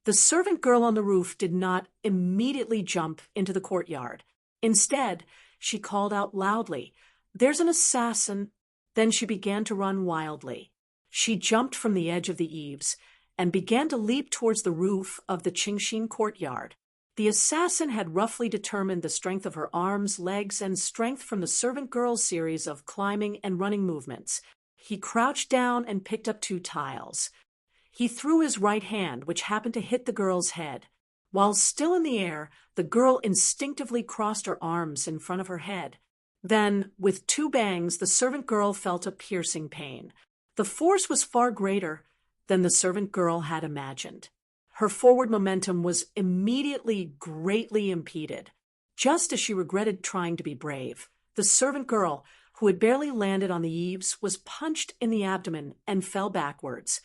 The servant girl on the roof did not immediately jump into the courtyard. Instead, she called out loudly, "There's an assassin." Then she began to run wildly. She jumped from the edge of the eaves and began to leap towards the roof of the Qingxin courtyard. The assassin had roughly determined the strength of her arms, legs, and strength from the servant girl's series of climbing and running movements. He crouched down and picked up 2 tiles. He threw his right hand, which happened to hit the girl's head. While still in the air, the girl instinctively crossed her arms in front of her head. Then, with two bangs, the servant girl felt a piercing pain. The force was far greater than the servant girl had imagined. Her forward momentum was immediately greatly impeded. Just as she regretted trying to be brave, the servant girl, who had barely landed on the eaves, was punched in the abdomen and fell backwards.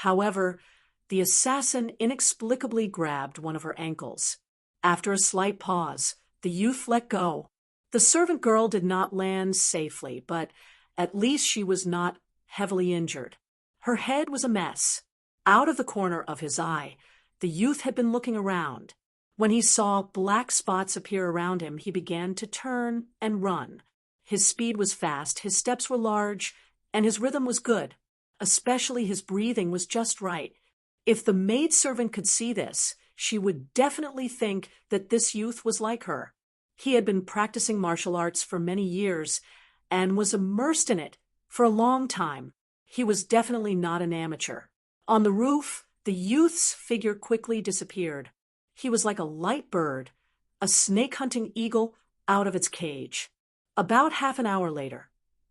However, the assassin inexplicably grabbed one of her ankles. After a slight pause, the youth let go. The servant girl did not land safely, but at least she was not heavily injured. Her head was a mess. Out of the corner of his eye, the youth had been looking around. When he saw black spots appear around him, he began to turn and run. His speed was fast, his steps were large, and his rhythm was good. Especially his breathing was just right. If the maidservant could see this, she would definitely think that this youth was like her. He had been practicing martial arts for many years and was immersed in it for a long time. He was definitely not an amateur. On the roof, the youth's figure quickly disappeared. He was like a light bird, a snake-hunting eagle out of its cage. About half an hour later,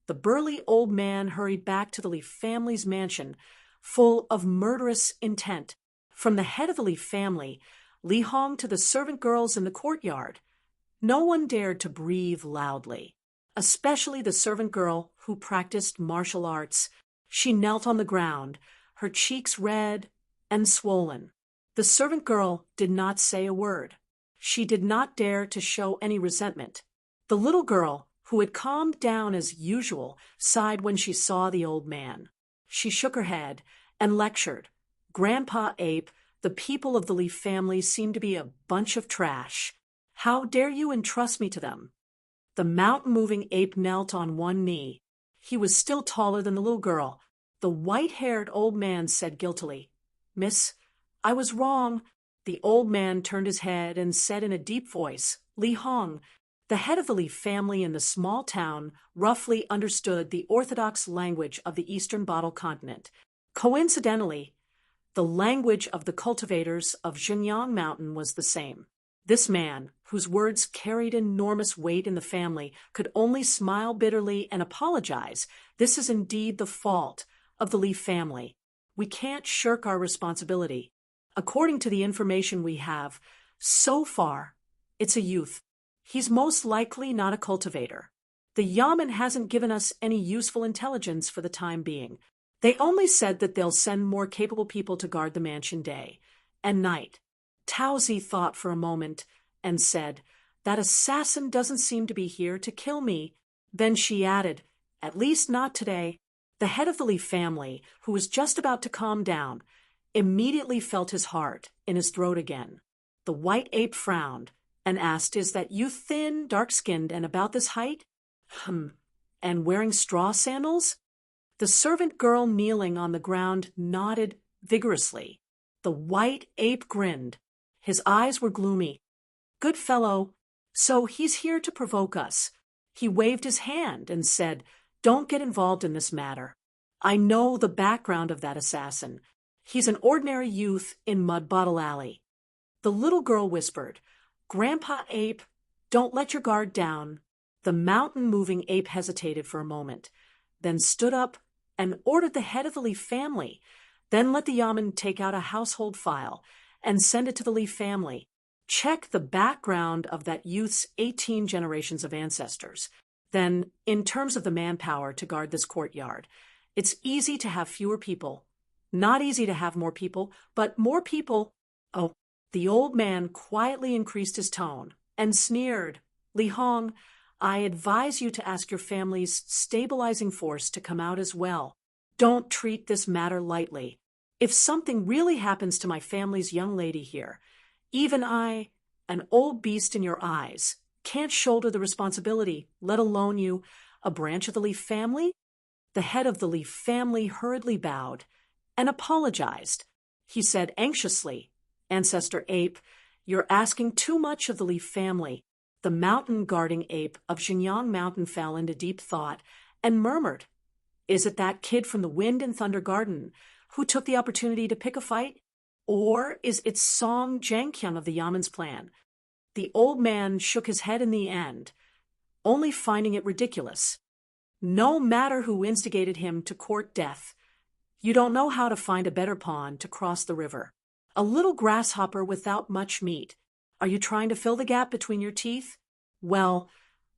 the burly old man hurried back to the Leaf family's mansion, full of murderous intent. From the head of the Leaf family, Li Hong, to the servant girls in the courtyard, no one dared to breathe loudly, especially the servant girl who practiced martial arts. She knelt on the ground, her cheeks red and swollen. The servant girl did not say a word. She did not dare to show any resentment. The little girl, who had calmed down as usual, sighed when she saw the old man. She shook her head and lectured. Grandpa Ape, the people of the Leaf family seem to be a bunch of trash. How dare you entrust me to them? The mountain-moving ape knelt on one knee. He was still taller than the little girl. The white-haired old man said guiltily, "Miss, I was wrong." The old man turned his head and said in a deep voice, "Li Hong." The head of the Leaf family in the small town roughly understood the orthodox language of the Eastern Bottle Continent. Coincidentally, the language of the cultivators of Xinjiang Mountain was the same. This man, whose words carried enormous weight in the family, could only smile bitterly and apologize. This is indeed the fault of the Leaf family. We can't shirk our responsibility. According to the information we have, so far, it's a youth. He's most likely not a cultivator. The Yamen hasn't given us any useful intelligence for the time being. They only said that they'll send more capable people to guard the mansion day and night. Taozi thought for a moment and said, "That assassin doesn't seem to be here to kill me." Then she added, "At least not today." The head of the Leaf family, who was just about to calm down, immediately felt his heart in his throat again. The white ape frowned and asked, "Is that you thin, dark-skinned, and about this height?" And wearing straw sandals?" The servant girl kneeling on the ground nodded vigorously. The white ape grinned. His eyes were gloomy. "Good fellow. So he's here to provoke us." He waved his hand and said, "Don't get involved in this matter. I know the background of that assassin. He's an ordinary youth in Mud Bottle Alley." The little girl whispered, "Grandpa Ape, don't let your guard down." The mountain-moving ape hesitated for a moment, then stood up and ordered the head of the Leaf family, then let the Yamen take out a household file and send it to the Leaf family. Check the background of that youth's 18 generations of ancestors. Then, in terms of the manpower to guard this courtyard, it's easy to have fewer people. Not easy to have more people, but more people. Oh, the old man quietly increased his tone and sneered. "Li Hong, I advise you to ask your family's stabilizing force to come out as well. Don't treat this matter lightly. If something really happens to my family's young lady here, even I, an old beast in your eyes, can't shoulder the responsibility, let alone you, a branch of the Leaf family." The head of the Leaf family hurriedly bowed and apologized. He said anxiously, "Ancestor Ape, you're asking too much of the Leaf family." The mountain-guarding ape of Xinjiang Mountain fell into deep thought and murmured, "Is it that kid from the Wind and Thunder Garden who took the opportunity to pick a fight? Or is it Song Jianqiang of the Yaman's plan? The old man shook his head in the end, only finding it ridiculous. No matter who instigated him to court death, you don't know how to find a better pawn to cross the river. A little grasshopper without much meat. Are you trying to fill the gap between your teeth? Well,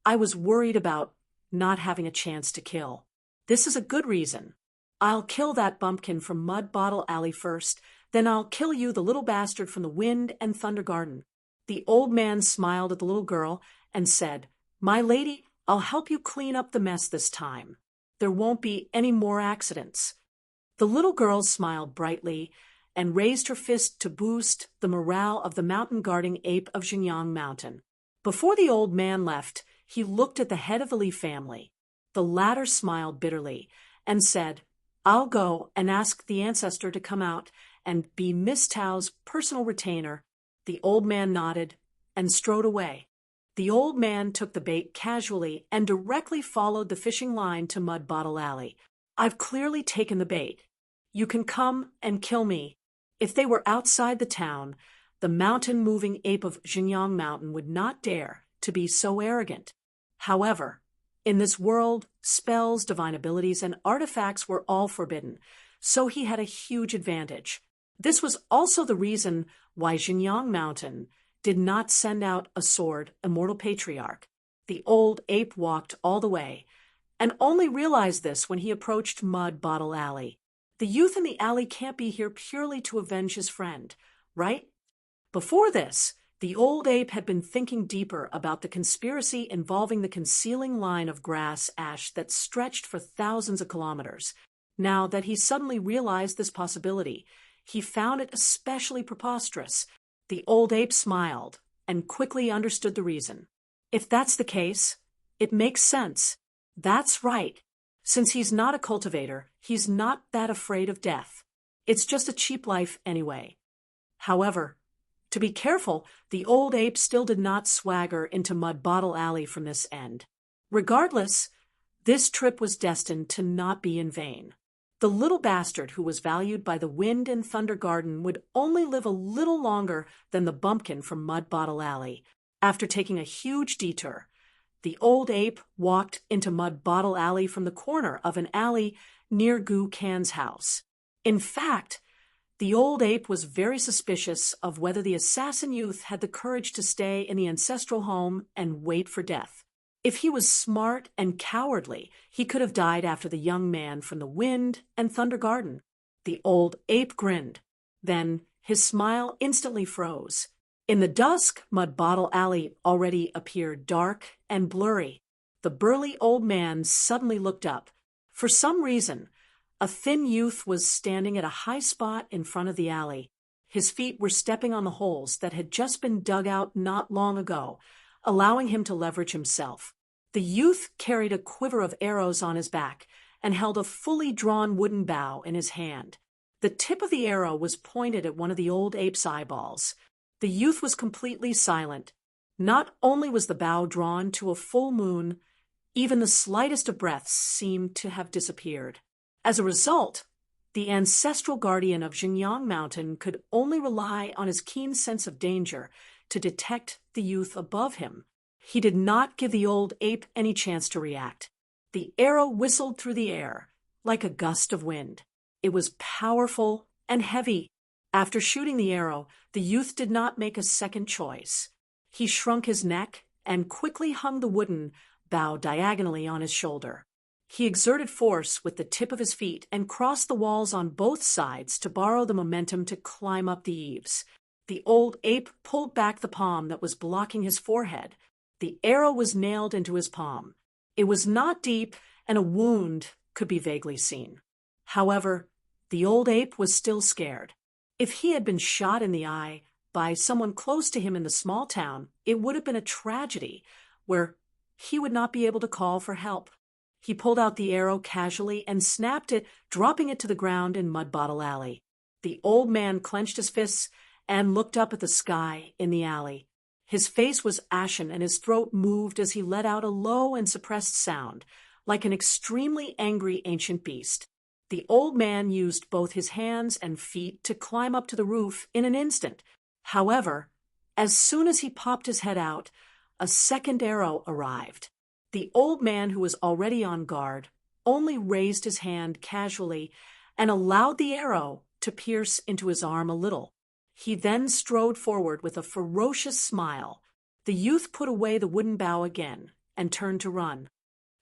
I was worried about not having a chance to kill. This is a good reason. I'll kill that bumpkin from Mud Bottle Alley first, then I'll kill you, the little bastard from the Wind and Thunder Garden. The old man smiled at the little girl and said, My lady, I'll help you clean up the mess this time. There won't be any more accidents. The little girl smiled brightly and raised her fist to boost the morale of the mountain-guarding ape of Xinjiang Mountain. Before the old man left, he looked at the head of the Li family. The latter smiled bitterly and said, I'll go and ask the ancestor to come out and be Miss Tao's personal retainer. The old man nodded and strode away. The old man took the bait casually and directly followed the fishing line to Mud Bottle Alley. I've clearly taken the bait. You can come and kill me. If they were outside the town, the mountain-moving ape of Xinjiang Mountain would not dare to be so arrogant. However, in this world, spells, divine abilities, and artifacts were all forbidden, so he had a huge advantage. This was also the reason why Xinjiang Mountain did not send out a sword, immortal patriarch. The old ape walked all the way, and only realized this when he approached Mud Bottle Alley. The youth in the alley can't be here purely to avenge his friend, right? Before this, the old ape had been thinking deeper about the conspiracy involving the concealing line of grass ash that stretched for thousands of kilometers. Now that he suddenly realized this possibility, he found it especially preposterous. The old ape smiled and quickly understood the reason. If that's the case, it makes sense. That's right. Since he's not a cultivator, he's not that afraid of death. It's just a cheap life anyway. However, to be careful, the old ape still did not swagger into Mud Bottle Alley from this end. Regardless, this trip was destined to not be in vain. The little bastard who was valued by the Wind and Thunder Garden would only live a little longer than the bumpkin from Mud Bottle Alley. After taking a huge detour, the old ape walked into Mud Bottle Alley from the corner of an alley near Gu Can's house. In fact, the old ape was very suspicious of whether the assassin youth had the courage to stay in the ancestral home and wait for death. If he was smart and cowardly, he could have died after the young man from the Wind and Thunder Garden. The old ape grinned. Then his smile instantly froze. In the dusk, Mud Bottle Alley already appeared dark and blurry. The burly old man suddenly looked up. For some reason, a thin youth was standing at a high spot in front of the alley. His feet were stepping on the holes that had just been dug out not long ago, allowing him to leverage himself. The youth carried a quiver of arrows on his back and held a fully drawn wooden bow in his hand. The tip of the arrow was pointed at one of the old ape's eyeballs. The youth was completely silent. Not only was the bow drawn to a full moon, even the slightest of breaths seemed to have disappeared. As a result, the ancestral guardian of Xinjiang Mountain could only rely on his keen sense of danger to detect the youth above him. He did not give the old ape any chance to react. The arrow whistled through the air like a gust of wind. It was powerful and heavy. After shooting the arrow, the youth did not make a second choice. He shrunk his neck and quickly hung the wooden bow diagonally on his shoulder. He exerted force with the tip of his feet and crossed the walls on both sides to borrow the momentum to climb up the eaves. The old ape pulled back the palm that was blocking his forehead. The arrow was nailed into his palm. It was not deep, and a wound could be vaguely seen. However, the old ape was still scared. If he had been shot in the eye by someone close to him in the small town, it would have been a tragedy where he would not be able to call for help. He pulled out the arrow casually and snapped it, dropping it to the ground in Mud Bottle Alley. The old man clenched his fists and looked up at the sky in the alley. His face was ashen and his throat moved as he let out a low and suppressed sound, like an extremely angry ancient beast. The old man used both his hands and feet to climb up to the roof in an instant. However, as soon as he popped his head out, a second arrow arrived. The old man, who was already on guard, only raised his hand casually and allowed the arrow to pierce into his arm a little. He then strode forward with a ferocious smile. The youth put away the wooden bough again and turned to run.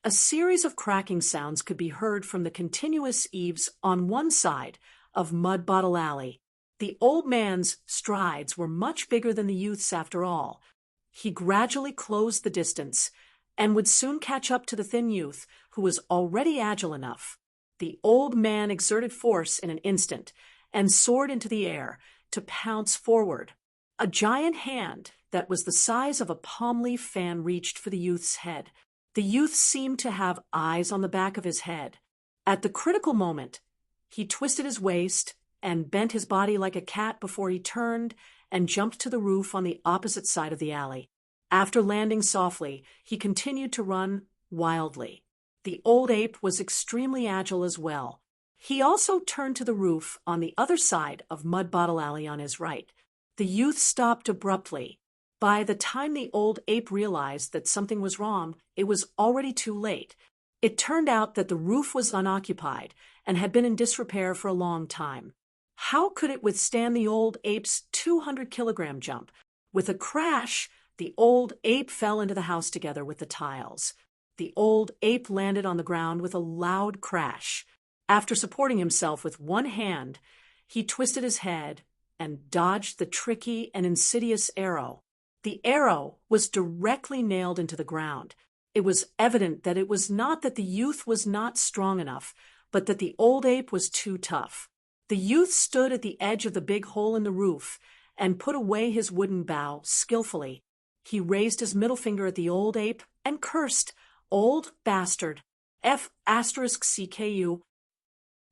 A series of cracking sounds could be heard from the continuous eaves on one side of Mud Bottle Alley. The old man's strides were much bigger than the youth's after all. He gradually closed the distance and would soon catch up to the thin youth, who was already agile enough. The old man exerted force in an instant and soared into the air to pounce forward. A giant hand that was the size of a palm leaf fan reached for the youth's head. The youth seemed to have eyes on the back of his head. At the critical moment, he twisted his waist and bent his body like a cat before he turned and jumped to the roof on the opposite side of the alley. After landing softly, he continued to run wildly. The old ape was extremely agile as well. He also turned to the roof on the other side of Mud Bottle Alley on his right. The youth stopped abruptly. By the time the old ape realized that something was wrong, it was already too late. It turned out that the roof was unoccupied and had been in disrepair for a long time. How could it withstand the old ape's 200-kilogram jump? With a crash, the old ape fell into the house together with the tiles. The old ape landed on the ground with a loud crash. After supporting himself with one hand, he twisted his head and dodged the tricky and insidious arrow. The arrow was directly nailed into the ground. It was evident that it was not that the youth was not strong enough, but that the old ape was too tough. The youth stood at the edge of the big hole in the roof and put away his wooden bough skillfully. He raised his middle finger at the old ape and cursed, "Old bastard, F***CKU."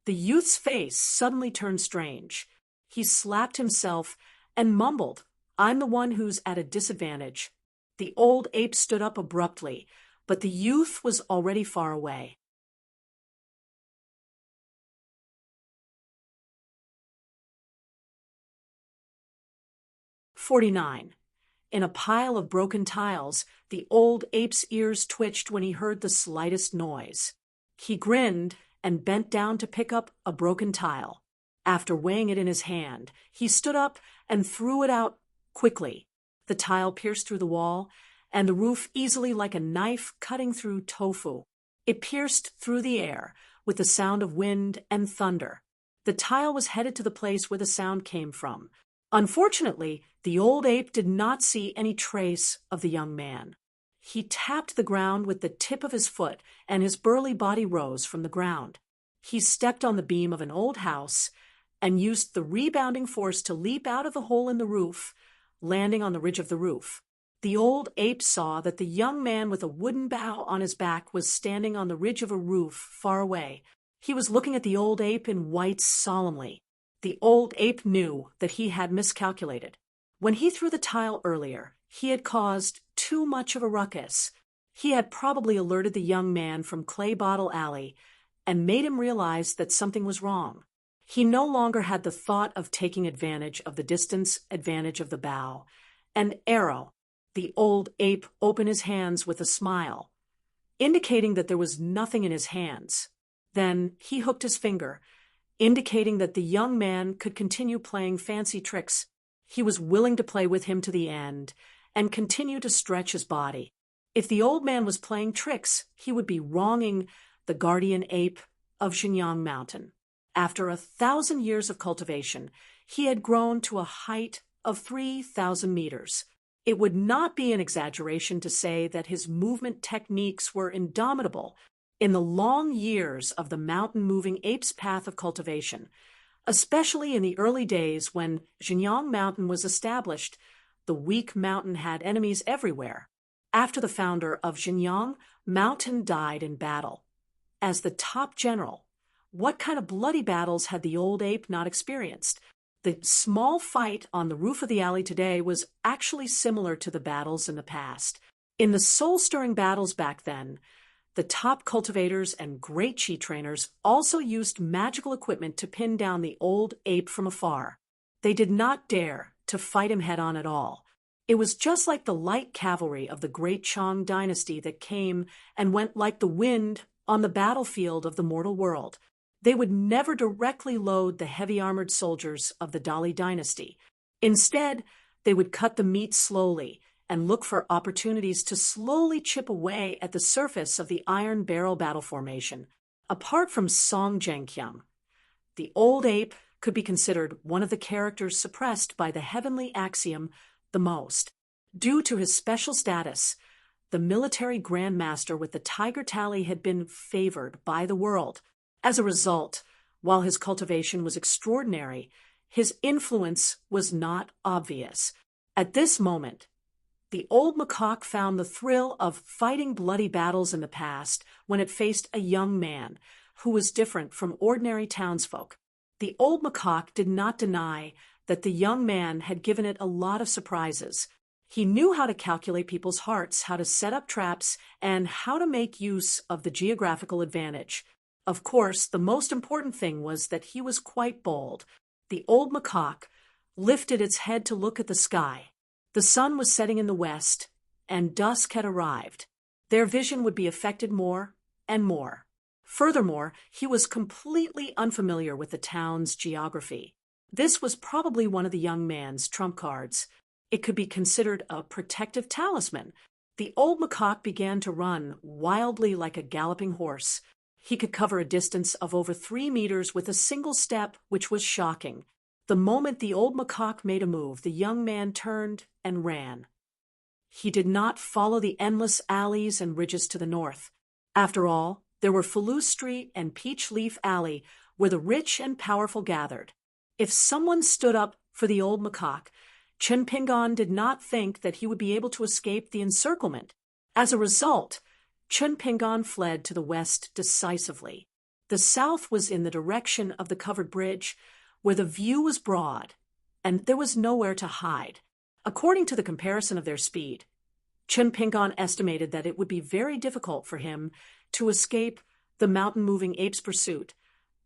The youth's face suddenly turned strange. He slapped himself and mumbled, "I'm the one who's at a disadvantage." The old ape stood up abruptly, but the youth was already far away. "49. In a pile of broken tiles, the old ape's ears twitched when he heard the slightest noise. He grinned and bent down to pick up a broken tile. After weighing it in his hand, he stood up and threw it out quickly. The tile pierced through the wall, and the roof easily like a knife cutting through tofu. It pierced through the air with the sound of wind and thunder. The tile was headed to the place where the sound came from. Unfortunately, the old ape did not see any trace of the young man. He tapped the ground with the tip of his foot, and his burly body rose from the ground. He stepped on the beam of an old house and used the rebounding force to leap out of the hole in the roof, landing on the ridge of the roof. The old ape saw that the young man with a wooden bough on his back was standing on the ridge of a roof far away. He was looking at the old ape in whites solemnly. The old ape knew that he had miscalculated. When he threw the tile earlier, he had caused too much of a ruckus. He had probably alerted the young man from Clay Bottle Alley and made him realize that something was wrong. He no longer had the thought of taking advantage of the distance advantage of the bough. An arrow. The old ape opened his hands with a smile, indicating that there was nothing in his hands. Then he hooked his finger, indicating that the young man could continue playing fancy tricks. He was willing to play with him to the end and continue to stretch his body. If the old man was playing tricks, he would be wronging the guardian ape of Xinjiang Mountain. After 1,000 years of cultivation, he had grown to a height of 3,000 meters. It would not be an exaggeration to say that his movement techniques were indomitable. In the long years of the mountain-moving ape's path of cultivation, especially in the early days when Xinjiang Mountain was established, the weak mountain had enemies everywhere. After the founder of Xinjiang Mountain died in battle. As the top general, what kind of bloody battles had the old ape not experienced? The small fight on the roof of the alley today was actually similar to the battles in the past. In the soul-stirring battles back then, The top cultivators and great cheat trainers also used magical equipment to pin down the old ape from afar. They did not dare to fight him head-on at all. It was just like the light cavalry of the great Chang dynasty that came and went like the wind on the battlefield of the mortal world. They would never directly load the heavy-armored soldiers of the Dali dynasty. Instead, they would cut the meat slowly and look for opportunities to slowly chip away at the surface of the iron barrel battle formation. Apart from Song Zhengqiang, the old ape could be considered one of the characters suppressed by the heavenly axiom the most. Due to his special status, the military grandmaster with the tiger tally had been favored by the world. As a result, while his cultivation was extraordinary, his influence was not obvious. At this moment, the old macaque found the thrill of fighting bloody battles in the past when it faced a young man who was different from ordinary townsfolk. The old macaque did not deny that the young man had given it a lot of surprises. He knew how to calculate people's hearts, how to set up traps, and how to make use of the geographical advantage. Of course, the most important thing was that he was quite bold. The old macaque lifted its head to look at the sky. The sun was setting in the west, and dusk had arrived. Their vision would be affected more and more. Furthermore, he was completely unfamiliar with the town's geography. This was probably one of the young man's trump cards. It could be considered a protective talisman. The old macaque began to run wildly like a galloping horse. He could cover a distance of over 3 meters with a single step, which was shocking. The moment the old macaque made a move, the young man turned and ran. He did not follow the endless alleys and ridges to the north. After all, there were Falus Street and Peach Leaf Alley where the rich and powerful gathered. If someone stood up for the old macaque, Chen Pingan did not think that he would be able to escape the encirclement. As a result, Chen Pingan fled to the west decisively. The south was in the direction of the covered bridge, where the view was broad, and there was nowhere to hide. According to the comparison of their speed, Chen Pingan estimated that it would be very difficult for him to escape the mountain-moving ape's pursuit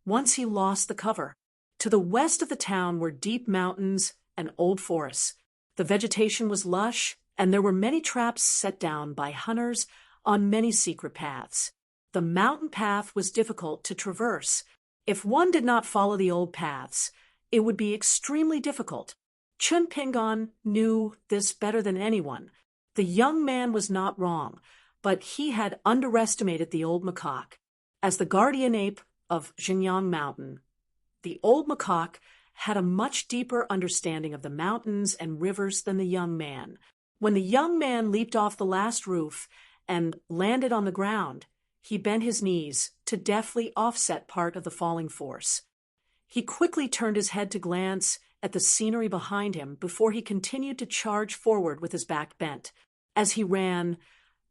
once he lost the cover. To the west of the town were deep mountains and old forests. The vegetation was lush, and there were many traps set down by hunters on many secret paths. The mountain path was difficult to traverse. If one did not follow the old paths, it would be extremely difficult. Chen Pingan knew this better than anyone. The young man was not wrong, but he had underestimated the old macaque. As the guardian ape of Xinjiang Mountain, the old macaque had a much deeper understanding of the mountains and rivers than the young man. When the young man leaped off the last roof and landed on the ground, he bent his knees to deftly offset part of the falling force. He quickly turned his head to glance at the scenery behind him before he continued to charge forward with his back bent. As he ran,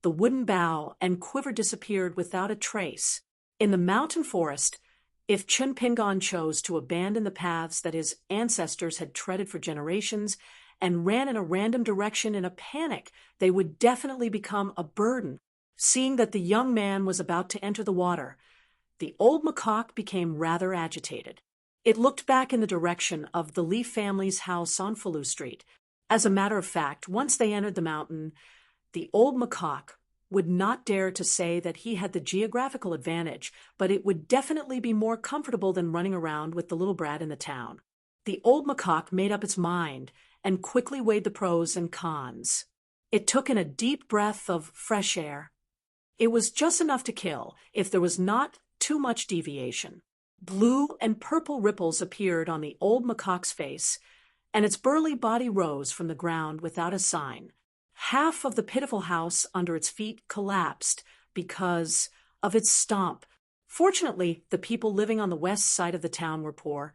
the wooden bough and quiver disappeared without a trace. In the mountain forest, if Chen Pingan chose to abandon the paths that his ancestors had treaded for generations and ran in a random direction in a panic, they would definitely become a burden. Seeing that the young man was about to enter the water, the old macaque became rather agitated. It looked back in the direction of the Li family's house on Falu Street. As a matter of fact, once they entered the mountain, the old macaque would not dare to say that he had the geographical advantage, but it would definitely be more comfortable than running around with the little brat in the town. The old macaque made up its mind and quickly weighed the pros and cons. It took in a deep breath of fresh air. It was just enough to kill if there was not too much deviation. Blue and purple ripples appeared on the old macaque's face, and its burly body rose from the ground without a sign. Half of the pitiful house under its feet collapsed because of its stomp. Fortunately, the people living on the west side of the town were poor,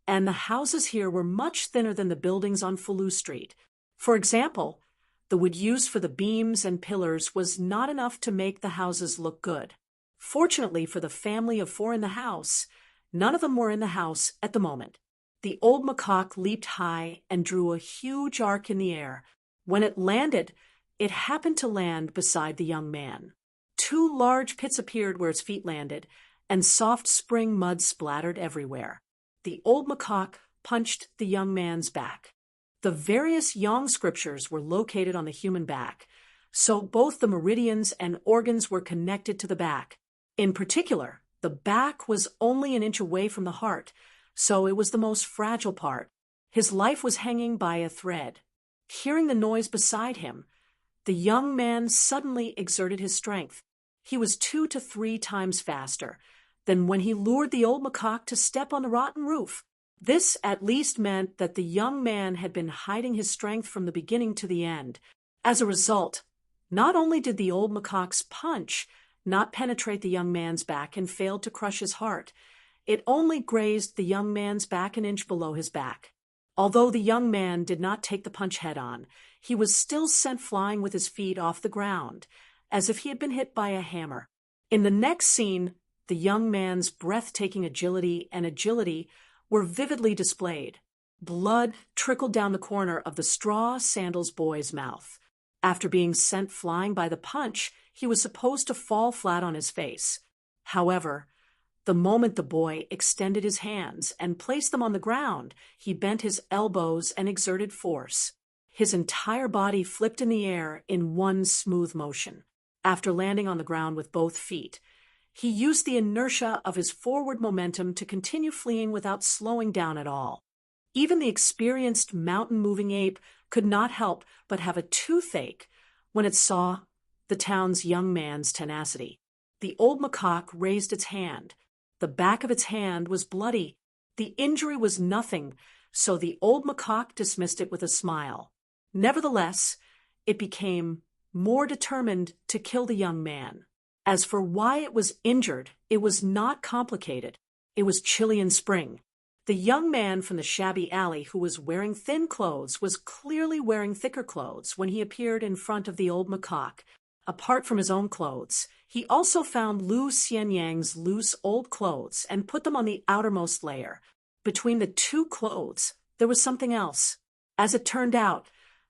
and the houses here were much thinner than the buildings on Falu Street. For example, the wood used for the beams and pillars was not enough to make the houses look good. Fortunately for the family of 4 in the house, none of them were in the house at the moment. The old macaque leaped high and drew a huge arc in the air. When it landed, it happened to land beside the young man. 2 large pits appeared where his feet landed, and soft spring mud splattered everywhere. The old macaque punched the young man's back. The various yang scriptures were located on the human back, so both the meridians and organs were connected to the back. In particular, the back was only an inch away from the heart, so it was the most fragile part. His life was hanging by a thread. Hearing the noise beside him, the young man suddenly exerted his strength. He was 2 to 3 times faster than when he lured the old macaque to step on the rotten roof. This at least meant that the young man had been hiding his strength from the beginning to the end. As a result, not only did the old macaque's punch not penetrate the young man's back and failed to crush his heart, it only grazed the young man's back an inch below his back. Although the young man did not take the punch head-on, he was still sent flying with his feet off the ground, as if he had been hit by a hammer. In the next scene, the young man's breathtaking agility and agility were vividly displayed. Blood trickled down the corner of the straw sandals boy's mouth. After being sent flying by the punch, he was supposed to fall flat on his face. However, the moment the boy extended his hands and placed them on the ground, he bent his elbows and exerted force. His entire body flipped in the air in one smooth motion. After landing on the ground with both feet, he used the inertia of his forward momentum to continue fleeing without slowing down at all. Even the experienced mountain-moving ape could not help but have a toothache when it saw the town's young man's tenacity. The old macaque raised its hand. The back of its hand was bloody. The injury was nothing, so the old macaque dismissed it with a smile. Nevertheless, it became more determined to kill the young man. As for why it was injured, it was not complicated. It was Chilean spring. The young man from the shabby alley who was wearing thin clothes was clearly wearing thicker clothes when he appeared in front of the old macaque. Apart from his own clothes, he also found Lu Xianyang's loose old clothes and put them on the outermost layer. Between the 2 clothes, there was something else. As it turned out,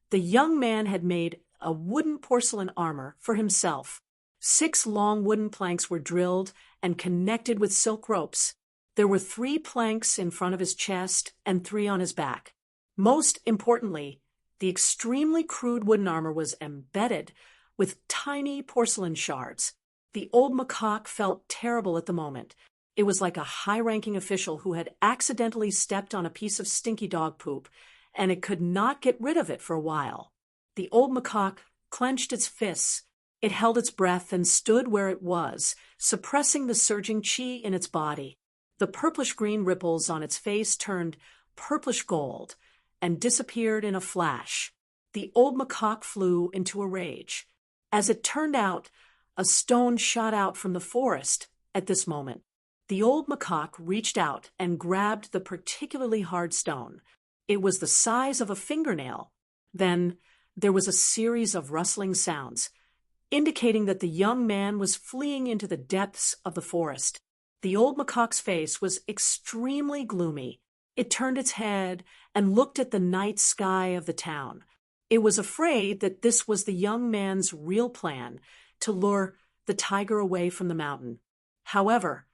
the young man had made a wooden porcelain armor for himself. 6 long wooden planks were drilled and connected with silk ropes. There were 3 planks in front of his chest and 3 on his back. Most importantly, the extremely crude wooden armor was embedded with tiny porcelain shards. The old macaque felt terrible at the moment. It was like a high-ranking official who had accidentally stepped on a piece of stinky dog poop, and it could not get rid of it for a while. The old macaque clenched its fists. It held its breath and stood where it was, suppressing the surging chi in its body. The purplish-green ripples on its face turned purplish-gold and disappeared in a flash. The old macaque flew into a rage. As it turned out, a stone shot out from the forest at this moment. The old macaque reached out and grabbed the particularly hard stone. It was the size of a fingernail. Then there was a series of rustling sounds, indicating that the young man was fleeing into the depths of the forest. The old macaque's face was extremely gloomy. It turned its head and looked at the night sky of the town. It was afraid that this was the young man's real plan to lure the tiger away from the mountain. However,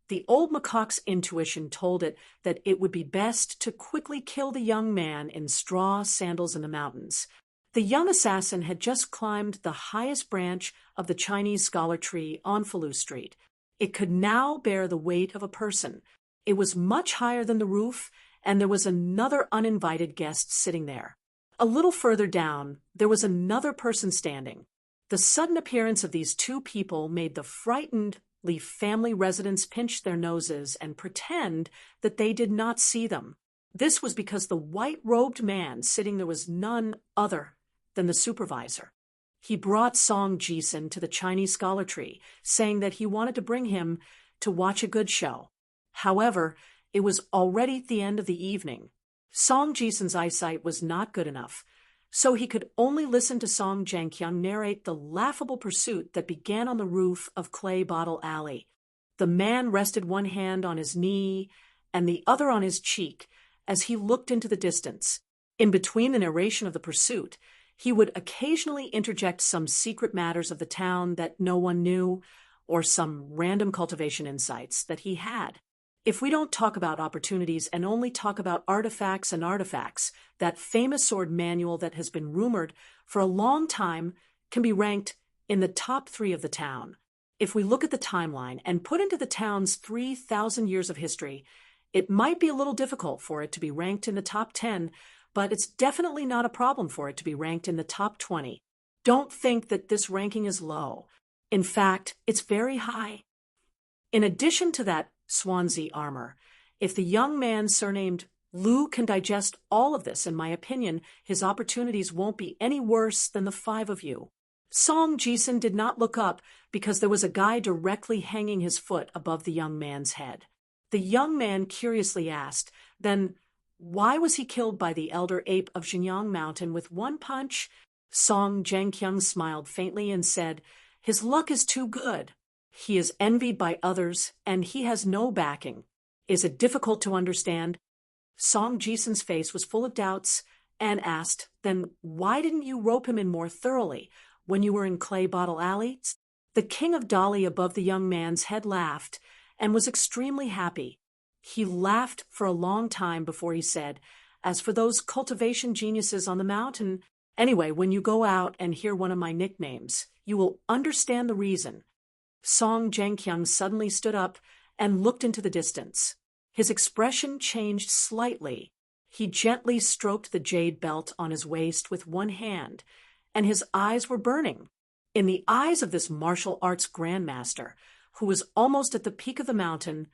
the old macaque's intuition told it that it would be best to quickly kill the young man in straw sandals in the mountains. The young assassin had just climbed the highest branch of the Chinese scholar tree on Falu Street. It could now bear the weight of a person. It was much higher than the roof, and there was another uninvited guest sitting there. A little further down, there was another person standing. The sudden appearance of these 2 people made the frightened family residents pinch their noses and pretend that they did not see them. This was because the white-robed man sitting there was none other than the supervisor. He brought Song Jisun to the Chinese scholar tree, saying that he wanted to bring him to watch a good show. However, it was already the end of the evening. Song Jisun's eyesight was not good enough, so he could only listen to Song Jianqiang narrate the laughable pursuit that began on the roof of Clay Bottle Alley. The man rested one hand on his knee and the other on his cheek as he looked into the distance. In between the narration of the pursuit, He would occasionally interject some secret matters of the town that no one knew, or some random cultivation insights that he had. If we don't talk about opportunities and only talk about artifacts and artifacts, that famous sword manual that has been rumored for a long time can be ranked in the top 3 of the town. If we look at the timeline and put into the town's 3,000 years of history, it might be a little difficult for it to be ranked in the top 10, but it's definitely not a problem for it to be ranked in the top 20. Don't think that this ranking is low. In fact, it's very high. In addition to that Swansea armor, if the young man surnamed Lu can digest all of this, in my opinion, his opportunities won't be any worse than the 5 of you. Song Jisun did not look up because there was a guy directly hanging his foot above the young man's head. The young man curiously asked, then, why was he killed by the elder ape of Xinjiang Mountain with one punch? Song Zhengqiang smiled faintly and said, his luck is too good. He is envied by others, and he has no backing. Is it difficult to understand? Song Jisun's face was full of doubts and asked, then why didn't you rope him in more thoroughly when you were in Clay Bottle Alley? The king of Dali above the young man's head laughed and was extremely happy. He laughed for a long time before he said, as for those cultivation geniuses on the mountain, anyway, when you go out and hear one of my nicknames, you will understand the reason. Song Zhengqiang suddenly stood up and looked into the distance. His expression changed slightly. He gently stroked the jade belt on his waist with one hand, and his eyes were burning. In the eyes of this martial arts grandmaster, who was almost at the peak of the mountain,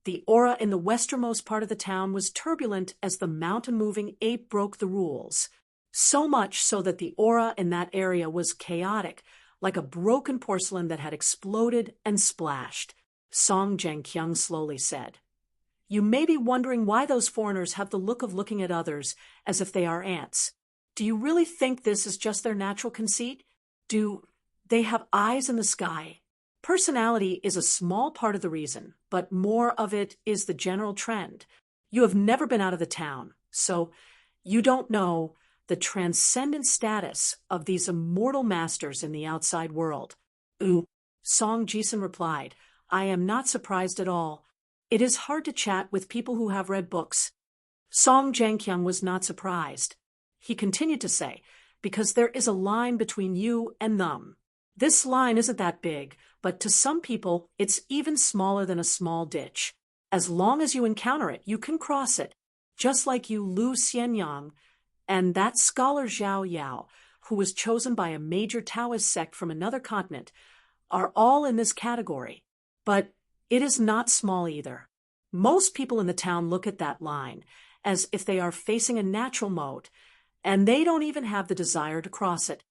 the aura in the westernmost part of the town was turbulent as the mountain-moving ape broke the rules. So much so that the aura in that area was chaotic, like a broken porcelain that had exploded and splashed. Song Zhengqiang slowly said, you may be wondering why those foreigners have the look of looking at others as if they are ants. Do you really think this is just their natural conceit? Do they have eyes in the sky? Personality is a small part of the reason, but more of it is the general trend. You have never been out of the town, so you don't know the transcendent status of these immortal masters in the outside world. Ooh, Song Jisun replied, I am not surprised at all. It is hard to chat with people who have read books. Song Zhengqiang was not surprised. He continued to say, because there is a line between you and them. This line isn't that big, but to some people, it's even smaller than a small ditch. As long as you encounter it, you can cross it, just like you Lu Xianyang and that scholar Zhao Yao, who was chosen by a major Taoist sect from another continent, are all in this category. But it is not small either. Most people in the town look at that line as if they are facing a natural moat, and they don't even have the desire to cross it.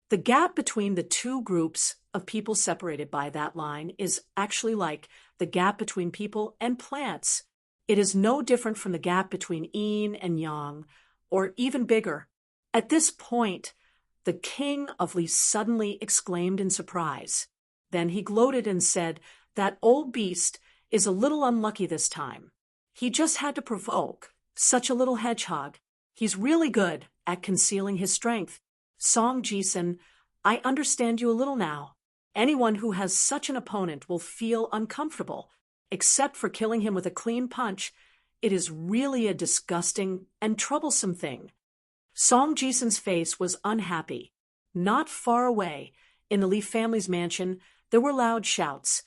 The gap between the two groups of people separated by that line is actually like the gap between people and plants. It is no different from the gap between yin and yang, or even bigger. At this point, the king of Li suddenly exclaimed in surprise. Then he gloated and said, that old beast is a little unlucky this time. He just had to provoke such a little hedgehog. He's really good at concealing his strength. Song Jisun, I understand you a little now. Anyone who has such an opponent will feel uncomfortable, except for killing him with a clean punch. It is really a disgusting and troublesome thing. Song Jisun's face was unhappy. Not far away, in the Li family's mansion, there were loud shouts,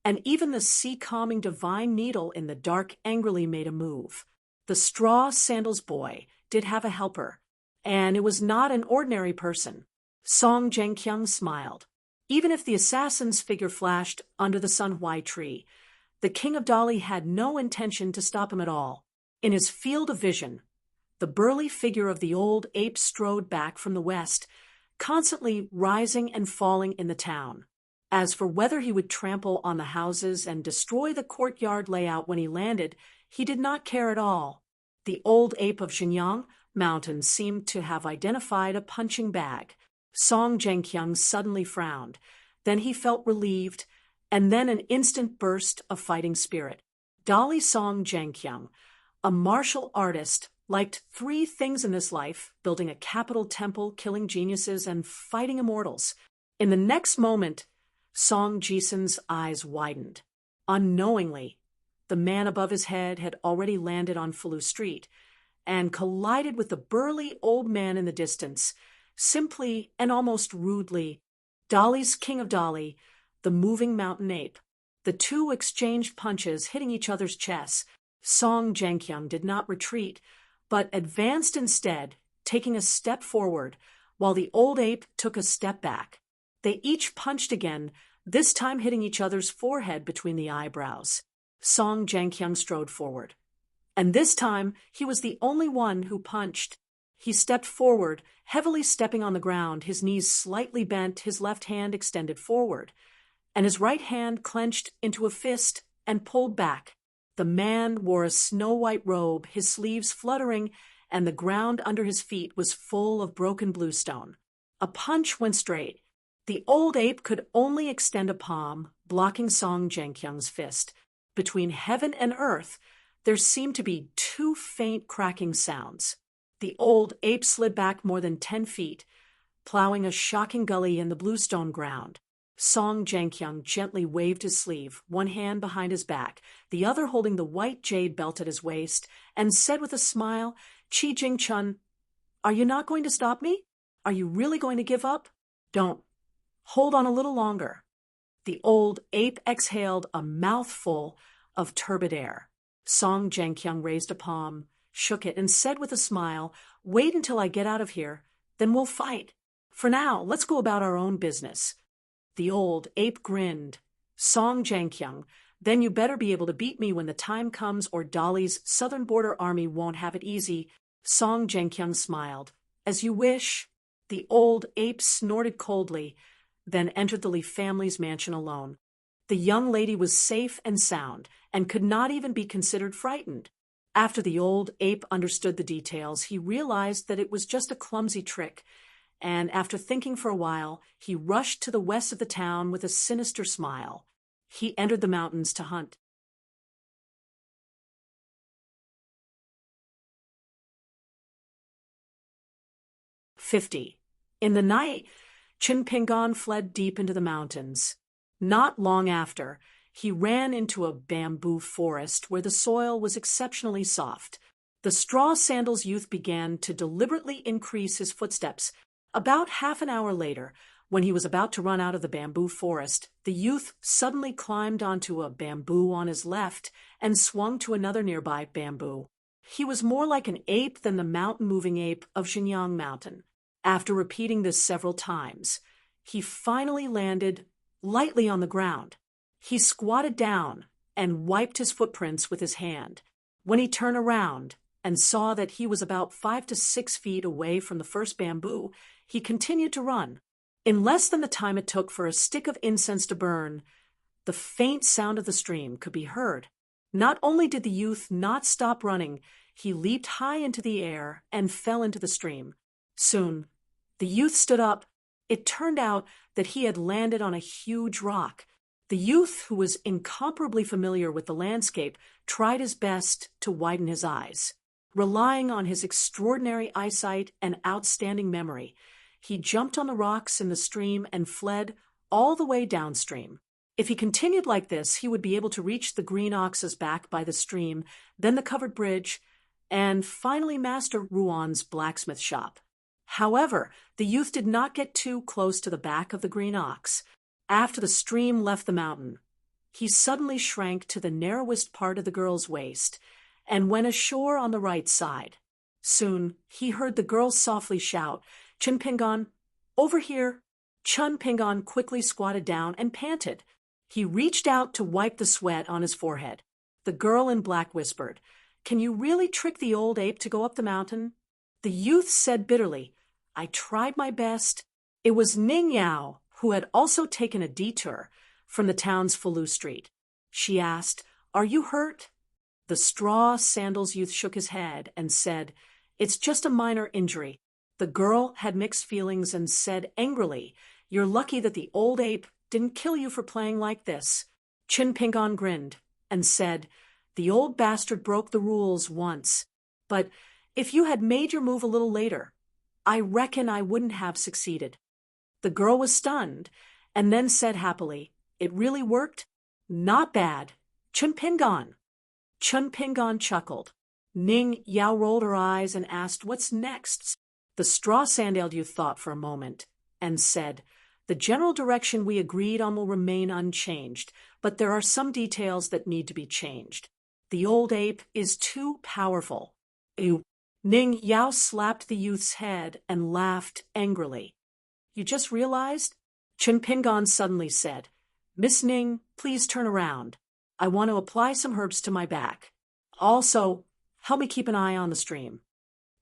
and even the sea-calming divine needle in the dark angrily made a move. The straw sandals boy did have a helper, and it was not an ordinary person. Song Zhengqiang smiled. Even if the assassin's figure flashed under the Sunhui tree, the king of Dali had no intention to stop him at all. In his field of vision, the burly figure of the old ape strode back from the west, constantly rising and falling in the town. As for whether he would trample on the houses and destroy the courtyard layout when he landed, he did not care at all. The old ape of Xinjiang Mountain seemed to have identified a punching bag. Song Zhengqiang suddenly frowned. Then he felt relieved, and then an instant burst of fighting spirit. Dali Song Zhengqiang, a martial artist liked three things in this life: building a capital temple, killing geniuses, and fighting immortals. In the next moment, Song Jisun's eyes widened. Unknowingly, the man above his head had already landed on Falu Street and collided with the burly old man in the distance, simply and almost rudely. Dolly's king of Dolly, the moving mountain ape. The two exchanged punches, hitting each other's chests. Song Jianqiang did not retreat, but advanced instead, taking a step forward, while the old ape took a step back. They each punched again, this time hitting each other's forehead between the eyebrows. Song Jianqiang strode forward. And this time, he was the only one who punched. He stepped forward, heavily stepping on the ground, his knees slightly bent, his left hand extended forward, and his right hand clenched into a fist and pulled back. The man wore a snow-white robe, his sleeves fluttering, and the ground under his feet was full of broken bluestone. A punch went straight. The old ape could only extend a palm, blocking Song Jianqiang's fist. Between heaven and earth, there seemed to be two faint cracking sounds. The old ape slid back more than 10 feet, plowing a shocking gully in the bluestone ground. Song Jianqiang gently waved his sleeve, one hand behind his back, the other holding the white jade belt at his waist, and said with a smile, "Qi Jingchun, are you not going to stop me? Are you really going to give up? Don't. Hold on a little longer." The old ape exhaled a mouthful of turbid air. Song Jianqiang raised a palm, shook it, and said with a smile, "Wait until I get out of here, then we'll fight. For now, let's go about our own business." The old ape grinned. "Song Jianqiang, then you better be able to beat me when the time comes, or Dolly's southern border army won't have it easy." Song Jianqiang smiled. "As you wish." The old ape snorted coldly, then entered the Li family's mansion alone. The young lady was safe and sound, and could not even be considered frightened. After the old ape understood the details, he realized that it was just a clumsy trick, and after thinking for a while, he rushed to the west of the town with a sinister smile. He entered the mountains to hunt. In the night, Qin Pingan fled deep into the mountains. Not long after, he ran into a bamboo forest where the soil was exceptionally soft. The straw sandals youth began to deliberately increase his footsteps. About half an hour later, when he was about to run out of the bamboo forest, the youth suddenly climbed onto a bamboo on his left and swung to another nearby bamboo. He was more like an ape than the mountain-moving ape of Xinjiang Mountain. After repeating this several times, he finally landed lightly on the ground. He squatted down and wiped his footprints with his hand. When he turned around and saw that he was about 5 to 6 feet away from the first bamboo, he continued to run. In less than the time it took for a stick of incense to burn, the faint sound of the stream could be heard. Not only did the youth not stop running, he leaped high into the air and fell into the stream. Soon, the youth stood up. It turned out that he had landed on a huge rock. The youth, who was incomparably familiar with the landscape, tried his best to widen his eyes. Relying on his extraordinary eyesight and outstanding memory, he jumped on the rocks in the stream and fled all the way downstream. If he continued like this, he would be able to reach the green ox's back by the stream, then the covered bridge, and finally master Ruan's blacksmith shop. However, the youth did not get too close to the back of the green ox. After the stream left the mountain, he suddenly shrank to the narrowest part of the girl's waist and went ashore on the right side. Soon, he heard the girl softly shout, "Qin Pingan, over here." Qin Pingan quickly squatted down and panted. He reached out to wipe the sweat on his forehead. The girl in black whispered, "Can you really trick the old ape to go up the mountain?" The youth said bitterly, "I tried my best." It was Ning Yao, who had also taken a detour from the town's Falu Street. She asked, "Are you hurt?" The straw sandals youth shook his head and said, "It's just a minor injury." The girl had mixed feelings and said angrily, "You're lucky that the old ape didn't kill you for playing like this." Qin Pingan grinned and said, "The old bastard broke the rules once, but If you had made your move a little later, I reckon I wouldn't have succeeded." The girl was stunned, and then said happily, "It really worked? Not bad. Chunpingon." Chunpingon chuckled. Ning Yao rolled her eyes and asked, "What's next?" The straw-sandaled youth thought for a moment and said, "The general direction we agreed on will remain unchanged, but there are some details that need to be changed. The old ape is too powerful." Ew. Ning Yao slapped the youth's head and laughed angrily. "You just realized?" Chunpingon suddenly said, "Miss Ning, please turn around. I want to apply some herbs to my back. Also, help me keep an eye on the stream."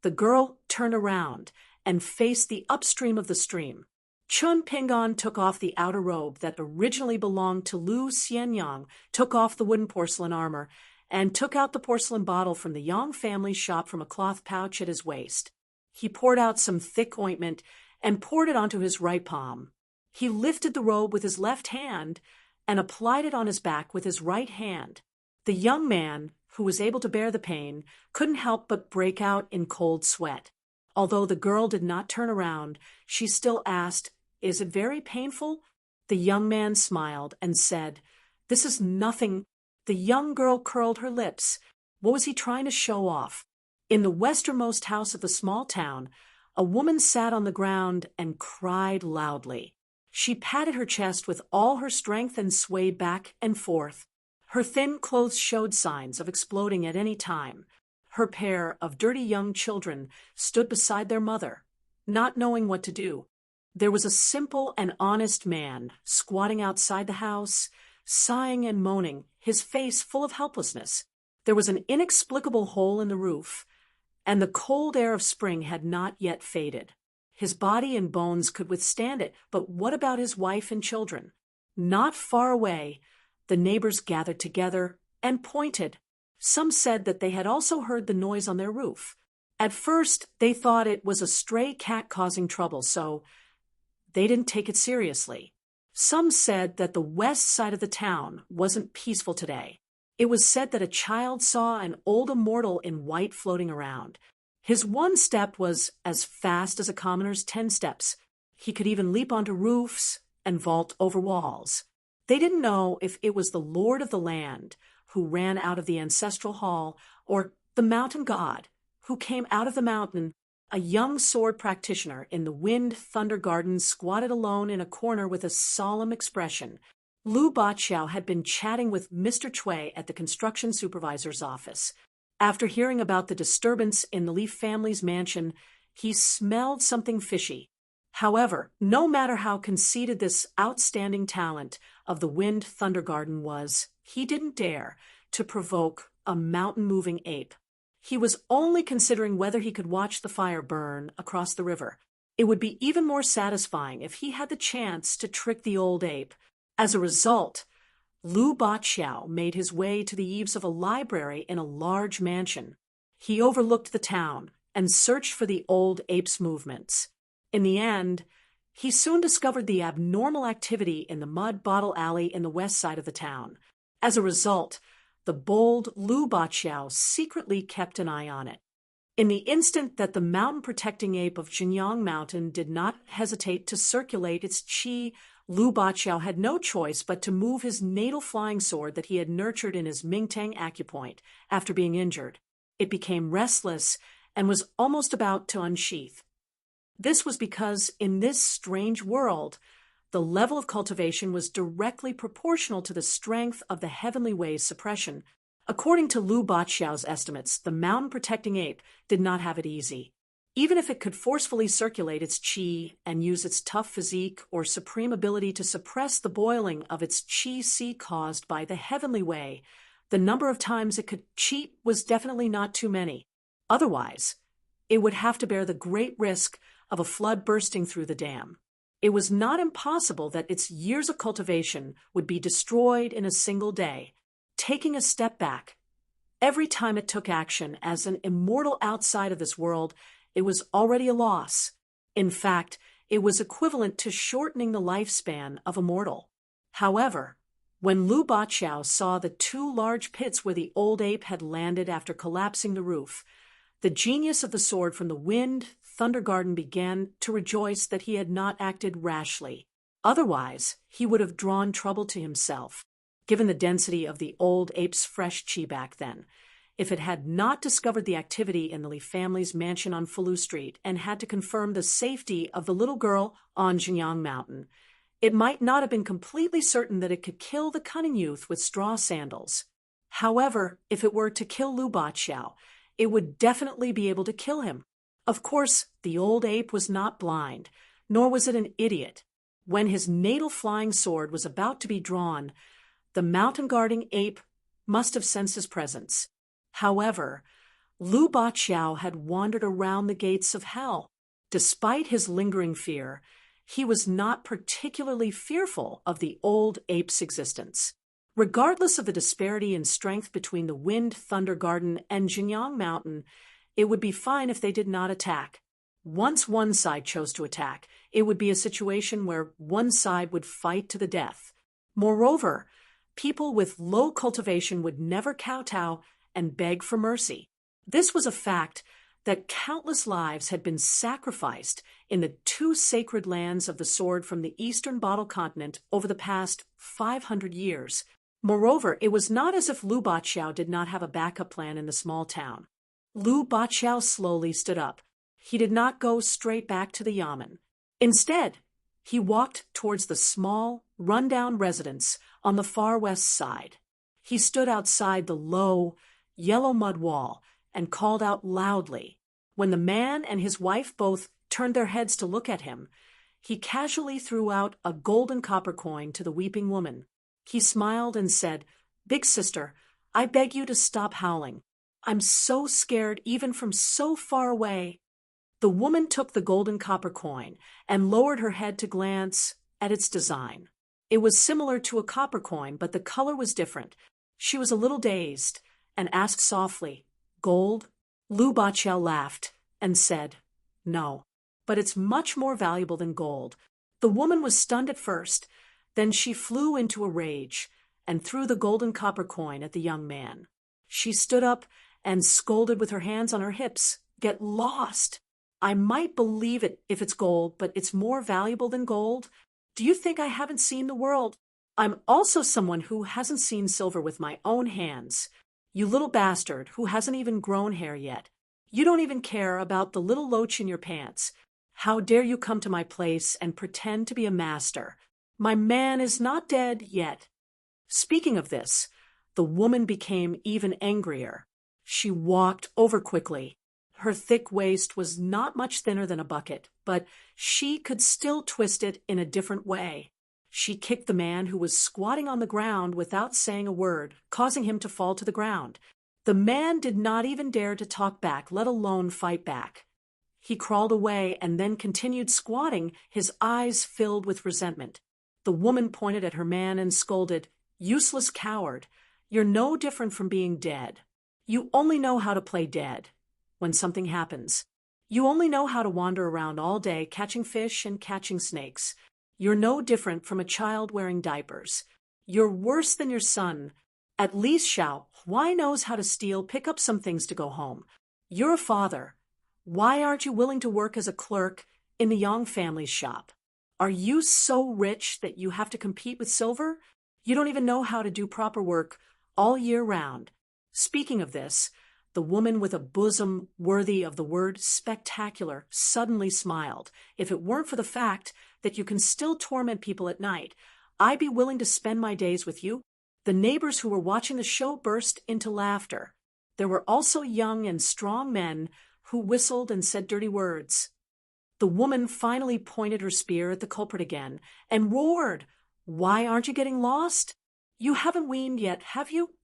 The girl turned around and faced the upstream of the stream. Chunpingon took off the outer robe that originally belonged to Lu Xianyang, took off the wooden porcelain armor, and took out the porcelain bottle from the Yang family's shop from a cloth pouch at his waist. He poured out some thick ointment and poured it onto his right palm. He lifted the robe with his left hand and applied it on his back with his right hand. The young man, who was able to bear the pain, couldn't help but break out in cold sweat. Although the girl did not turn around, she still asked, "Is it very painful?" The young man smiled and said, "This is nothing." The young girl curled her lips. What was he trying to show off? In the westernmost house of the small town, a woman sat on the ground and cried loudly. She patted her chest with all her strength and swayed back and forth. Her thin clothes showed signs of exploding at any time. Her pair of dirty young children stood beside their mother, not knowing what to do. There was a simple and honest man squatting outside the house, sighing and moaning, his face full of helplessness. There was an inexplicable hole in the roof, and the cold air of spring had not yet faded. His body and bones could withstand it, but what about his wife and children? Not far away, the neighbors gathered together and pointed. Some said that they had also heard the noise on their roof. At first, they thought it was a stray cat causing trouble, so they didn't take it seriously. Some said that the west side of the town wasn't peaceful today. It was said that a child saw an old immortal in white floating around. His one step was as fast as a commoner's 10 steps. He could even leap onto roofs and vault over walls. They didn't know if it was the lord of the land who ran out of the ancestral hall or the mountain god who came out of the mountain. A young sword practitioner in the Wind Thunder Garden squatted alone in a corner with a solemn expression. Lu Baqiao had been chatting with Mr. Cui at the construction supervisor's office. After hearing about the disturbance in the Li family's mansion, he smelled something fishy. However, no matter how conceited this outstanding talent of the Wind Thunder Garden was, he didn't dare to provoke a mountain-moving ape. He was only considering whether he could watch the fire burn across the river. It would be even more satisfying if he had the chance to trick the old ape. As a result, Lu Baqiao made his way to the eaves of a library in a large mansion. He overlooked the town and searched for the old ape's movements. In the end, he soon discovered the abnormal activity in the mud bottle alley in the west side of the town. As a result, the bold Lu Baqiao secretly kept an eye on it. In the instant that the mountain-protecting ape of Jinyang Mountain did not hesitate to circulate its qi, Lu Baqiao had no choice but to move his natal flying sword that he had nurtured in his Mingtang acupoint after being injured. It became restless and was almost about to unsheath. This was because in this strange world, the level of cultivation was directly proportional to the strength of the heavenly way's suppression. According to Lu Baqiao's estimates, the mountain-protecting ape did not have it easy. Even if it could forcefully circulate its qi and use its tough physique or supreme ability to suppress the boiling of its qi caused by the heavenly way, the number of times it could cheat was definitely not too many. Otherwise, it would have to bear the great risk of a flood bursting through the dam. It was not impossible that its years of cultivation would be destroyed in a single day. Taking a step back, every time it took action as an immortal outside of this world, it was already a loss. In fact, it was equivalent to shortening the lifespan of a mortal. However, when Lu Baqiao saw the 2 large pits where the old ape had landed after collapsing the roof, The genius of the sword from the Wind Thunder Garden began to rejoice that he had not acted rashly. Otherwise, he would have drawn trouble to himself, given the density of the old ape's fresh chi back then. If it had not discovered the activity in the Lee family's mansion on Falu Street and had to confirm the safety of the little girl on Jinyang Mountain, it might not have been completely certain that it could kill the cunning youth with straw sandals. However, if it were to kill Lu Baqiao, it would definitely be able to kill him. Of course, the old ape was not blind, nor was it an idiot. When his natal flying sword was about to be drawn, the mountain-guarding ape must have sensed his presence. However, Lu Baqiao had wandered around the gates of hell. Despite his lingering fear, he was not particularly fearful of the old ape's existence. Regardless of the disparity in strength between the Wind Thunder Garden and Jinyang Mountain, it would be fine if they did not attack. Once one side chose to attack, it would be a situation where one side would fight to the death. Moreover, people with low cultivation would never kowtow and beg for mercy. This was a fact that countless lives had been sacrificed in the two sacred lands of the sword from the eastern Bottle Continent over the past 500 years. Moreover, it was not as if Lu Baqiao did not have a backup plan in the small town. Lu Baqiao slowly stood up. He did not go straight back to the yamen. Instead, he walked towards the small, run-down residence on the far west side. He stood outside the low, yellow mud wall and called out loudly. When the man and his wife both turned their heads to look at him, he casually threw out a golden copper coin to the weeping woman. He smiled and said, "Big sister, I beg you to stop howling. I'm so scared even from so far away." The woman took the golden copper coin and lowered her head to glance at its design. It was similar to a copper coin, but the color was different. She was a little dazed and asked softly, "Gold?" Lu Baqiao laughed and said, "No, but it's much more valuable than gold." The woman was stunned at first. Then she flew into a rage and threw the golden copper coin at the young man. She stood up and scolded with her hands on her hips, "Get lost! I might believe it if it's gold, but it's more valuable than gold. Do you think I haven't seen the world? I'm also someone who hasn't seen silver with my own hands. You little bastard who hasn't even grown hair yet. You don't even care about the little loach in your pants. How dare you come to my place and pretend to be a master? My man is not dead yet." Speaking of this, the woman became even angrier. She walked over quickly. Her thick waist was not much thinner than a bucket, but she could still twist it in a different way. She kicked the man who was squatting on the ground without saying a word, causing him to fall to the ground. The man did not even dare to talk back, let alone fight back. He crawled away and then continued squatting, his eyes filled with resentment. The woman pointed at her man and scolded, "Useless coward, you're no different from being dead. You only know how to play dead when something happens. You only know how to wander around all day catching fish and catching snakes. You're no different from a child wearing diapers. You're worse than your son. At least Xiao Huai knows how to steal, pick up some things to go home. You're a father. Why aren't you willing to work as a clerk in the Yang family's shop? Are you so rich that you have to compete with silver? You don't even know how to do proper work all year round." Speaking of this, the woman with a bosom worthy of the word spectacular suddenly smiled. "If it weren't for the fact that you can still torment people at night, I'd be willing to spend my days with you." The neighbors who were watching the show burst into laughter. There were also young and strong men who whistled and said dirty words. The woman finally pointed her spear at the culprit again and roared, "Why aren't you getting lost? You haven't weaned yet, have you?"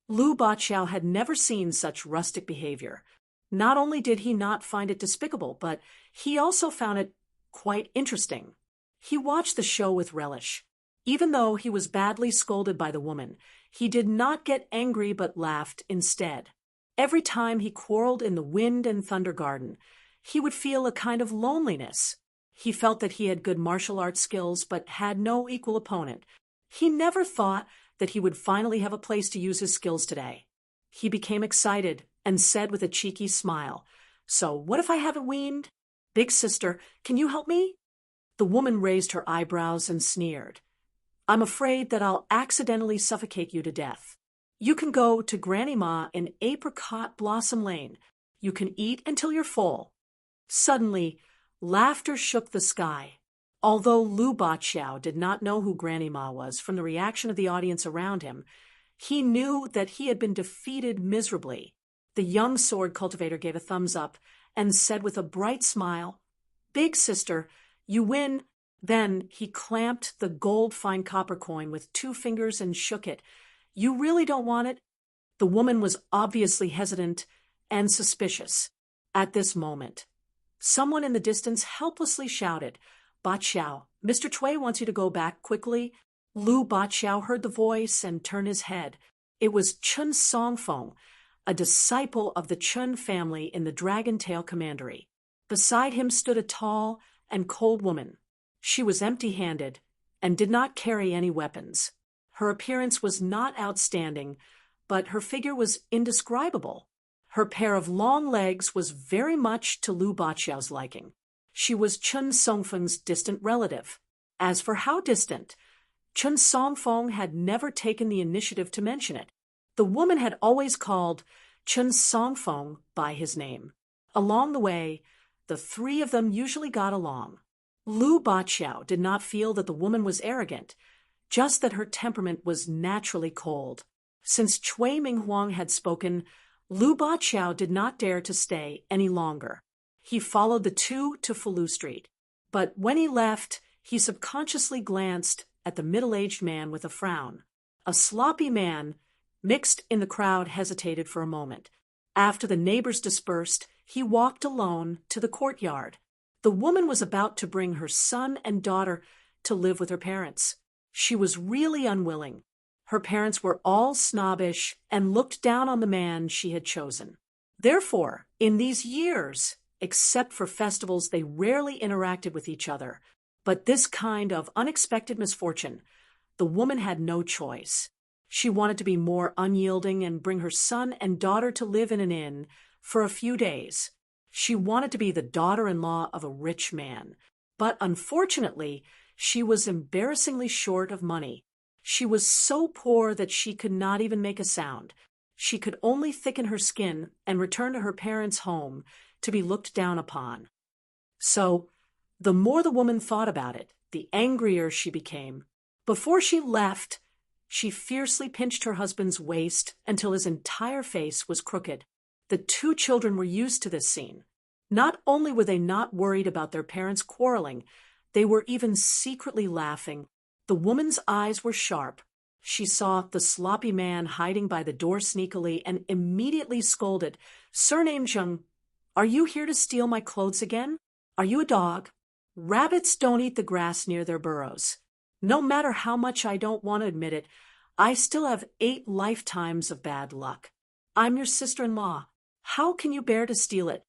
Lu Baqiao had never seen such rustic behavior. Not only did he not find it despicable, but he also found it quite interesting. He watched the show with relish. Even though he was badly scolded by the woman, he did not get angry but laughed instead. Every time he quarreled in the Wind and Thunder Garden, he would feel a kind of loneliness. He felt that he had good martial arts skills but had no equal opponent. He never thought that he would finally have a place to use his skills today. He became excited and said with a cheeky smile, "So what if I haven't weaned? Big sister, can you help me?" The woman raised her eyebrows and sneered. "I'm afraid that I'll accidentally suffocate you to death. You can go to Granny Ma in Apricot Blossom Lane. You can eat until you're full." Suddenly, laughter shook the sky. Although Lu Baqiao did not know who Granny Ma was from the reaction of the audience around him, he knew that he had been defeated miserably. The young sword cultivator gave a thumbs up and said with a bright smile, "Big sister, you win." Then he clamped the gold fine copper coin with 2 fingers and shook it. "You really don't want it?" The woman was obviously hesitant and suspicious. At this moment, someone in the distance helplessly shouted, "Baqiao, Mr. Cui wants you to go back quickly." Lu Baqiao heard the voice and turned his head. It was Chun Songfeng, a disciple of the Chun family in the Dragon Tail Commandery. Beside him stood a tall and cold woman. She was empty-handed and did not carry any weapons. Her appearance was not outstanding, but her figure was indescribable. Her pair of long legs was very much to Lu Baqiao's liking. She was Chun Songfeng's distant relative. As for how distant, Chun Songfeng had never taken the initiative to mention it. The woman had always called Chun Songfeng by his name. Along the way, the 3 of them usually got along. Lu Baqiao did not feel that the woman was arrogant, just that her temperament was naturally cold. Since Cui Minghuang had spoken, Lu Baqiao did not dare to stay any longer. He followed the 2 to Falu Street, but when he left, he subconsciously glanced at the middle-aged man with a frown. A sloppy man mixed in the crowd hesitated for a moment. After the neighbors dispersed, he walked alone to the courtyard. The woman was about to bring her son and daughter to live with her parents. She was really unwilling. Her parents were all snobbish and looked down on the man she had chosen. Therefore, in these years, except for festivals, they rarely interacted with each other. But this kind of unexpected misfortune, the woman had no choice. She wanted to be more unyielding and bring her son and daughter to live in an inn for a few days. She wanted to be the daughter-in-law of a rich man. But unfortunately, she was embarrassingly short of money. She was so poor that she could not even make a sound. She could only thicken her skin and return to her parents' home to be looked down upon. So, the more the woman thought about it, the angrier she became. Before she left, she fiercely pinched her husband's waist until his entire face was crooked. The 2 children were used to this scene. Not only were they not worried about their parents quarreling, they were even secretly laughing. The woman's eyes were sharp. She saw the sloppy man hiding by the door sneakily and immediately scolded, "Surname Zheng, are you here to steal my clothes again? Are you a dog? Rabbits don't eat the grass near their burrows. No matter how much I don't want to admit it, I still have 8 lifetimes of bad luck. I'm your sister-in-law. How can you bear to steal it?"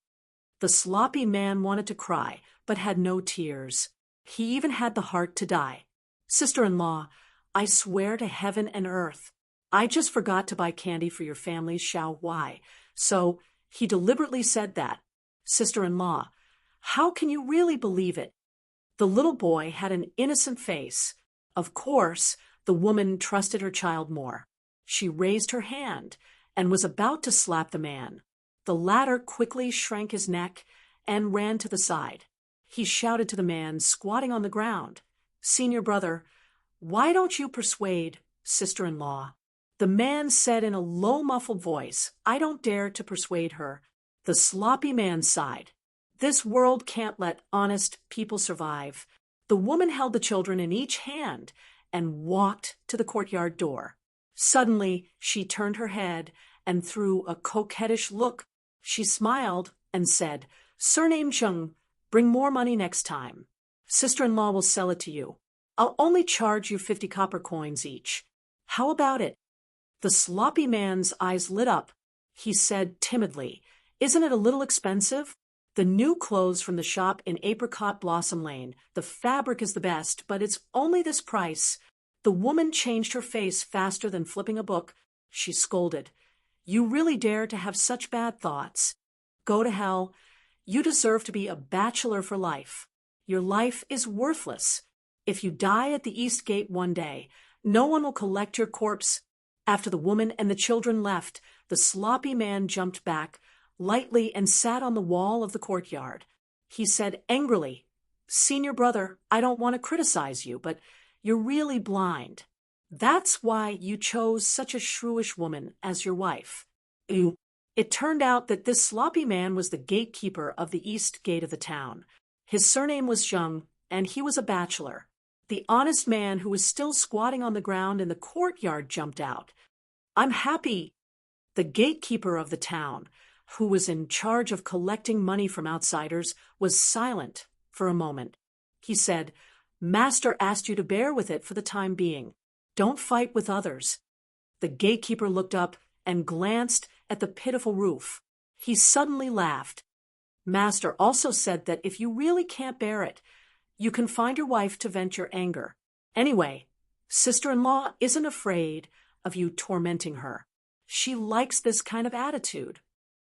The sloppy man wanted to cry, but had no tears. He even had the heart to die. "Sister-in-law, I swear to heaven and earth, I just forgot to buy candy for your family's Xiao Huai." So he deliberately said that. "Sister-in-law, how can you really believe it?" The little boy had an innocent face. Of course, the woman trusted her child more. She raised her hand and was about to slap the man. The latter quickly shrank his neck and ran to the side. He shouted to the man squatting on the ground, "Senior brother, why don't you persuade sister-in-law?" The man said in a low, muffled voice, "I don't dare to persuade her." The sloppy man sighed. "This world can't let honest people survive." The woman held the children in each hand and walked to the courtyard door. Suddenly, she turned her head and threw a coquettish look. She smiled and said, "Surname Zheng, bring more money next time. Sister-in-law will sell it to you. I'll only charge you 50 copper coins each. How about it?" The sloppy man's eyes lit up. He said timidly, "Isn't it a little expensive? The new clothes from the shop in Apricot Blossom Lane. The fabric is the best, but it's only this price." The woman changed her face faster than flipping a book. She scolded, You really dare to have such bad thoughts? Go to hell. You deserve to be a bachelor for life. Your life is worthless. If you die at the East Gate one day, no one will collect your corpse. After the woman and the children left, the sloppy man jumped back lightly and sat on the wall of the courtyard. He said angrily, "Senior brother, I don't want to criticize you, but you're really blind. That's why you chose such a shrewish woman as your wife." It turned out that this sloppy man was the gatekeeper of the East Gate of the town. His surname was Zheng, and he was a bachelor. The honest man who was still squatting on the ground in the courtyard jumped out. "I'm happy." The gatekeeper of the town, who was in charge of collecting money from outsiders, was silent for a moment. He said, "Master asked you to bear with it for the time being. Don't fight with others." The gatekeeper looked up and glanced at the pitiful roof. He suddenly laughed. "Master also said that if you really can't bear it, you can find your wife to vent your anger. Anyway, sister-in-law isn't afraid of you tormenting her. She likes this kind of attitude."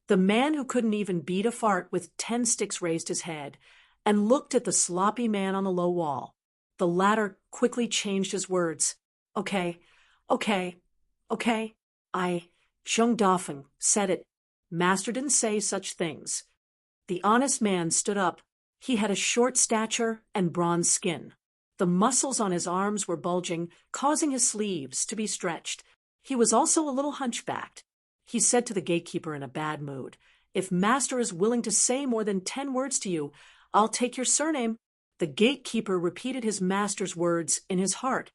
The man who couldn't even beat a fart with 10 sticks raised his head and looked at the sloppy man on the low wall. The latter quickly changed his words. Okay. Zheng Dafeng said it. Master didn't say such things." The honest man stood up. He had a short stature and bronze skin. The muscles on his arms were bulging, causing his sleeves to be stretched. He was also a little hunchbacked. He said to the gatekeeper in a bad mood, "If master is willing to say more than 10 words to you, I'll take your surname." The gatekeeper repeated his master's words in his heart.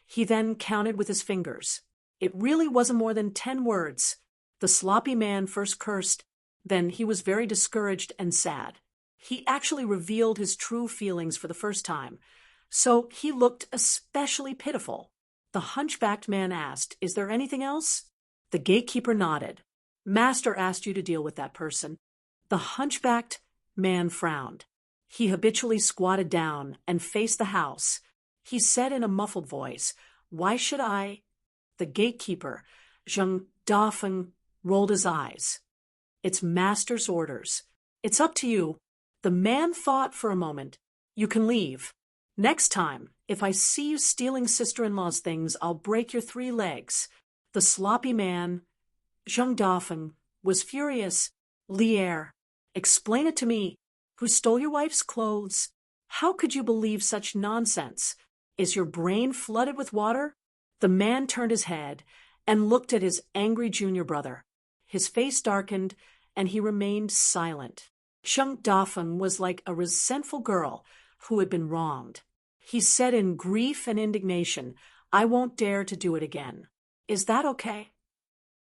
He then counted with his fingers. It really wasn't more than 10 words. The sloppy man first cursed, then he was very discouraged and sad. He actually revealed his true feelings for the first time, so he looked especially pitiful. The hunchbacked man asked, "Is there anything else?" The gatekeeper nodded. "Master asked you to deal with that person." The hunchbacked man frowned. He habitually squatted down and faced the house. He said in a muffled voice, "Why should I?" The gatekeeper, Zheng Dafeng, rolled his eyes. "It's master's orders. It's up to you." The man thought for a moment. "You can leave. Next time, if I see you stealing sister-in-law's things, I'll break your 3 legs. The sloppy man, Zheng Dafeng, was furious. "Lier, explain it to me. Who stole your wife's clothes? How could you believe such nonsense? Is your brain flooded with water?" The man turned his head and looked at his angry junior brother. His face darkened, and he remained silent. Zheng Dafeng was like a resentful girl who had been wronged. He said in grief and indignation, "I won't dare to do it again. Is that okay?"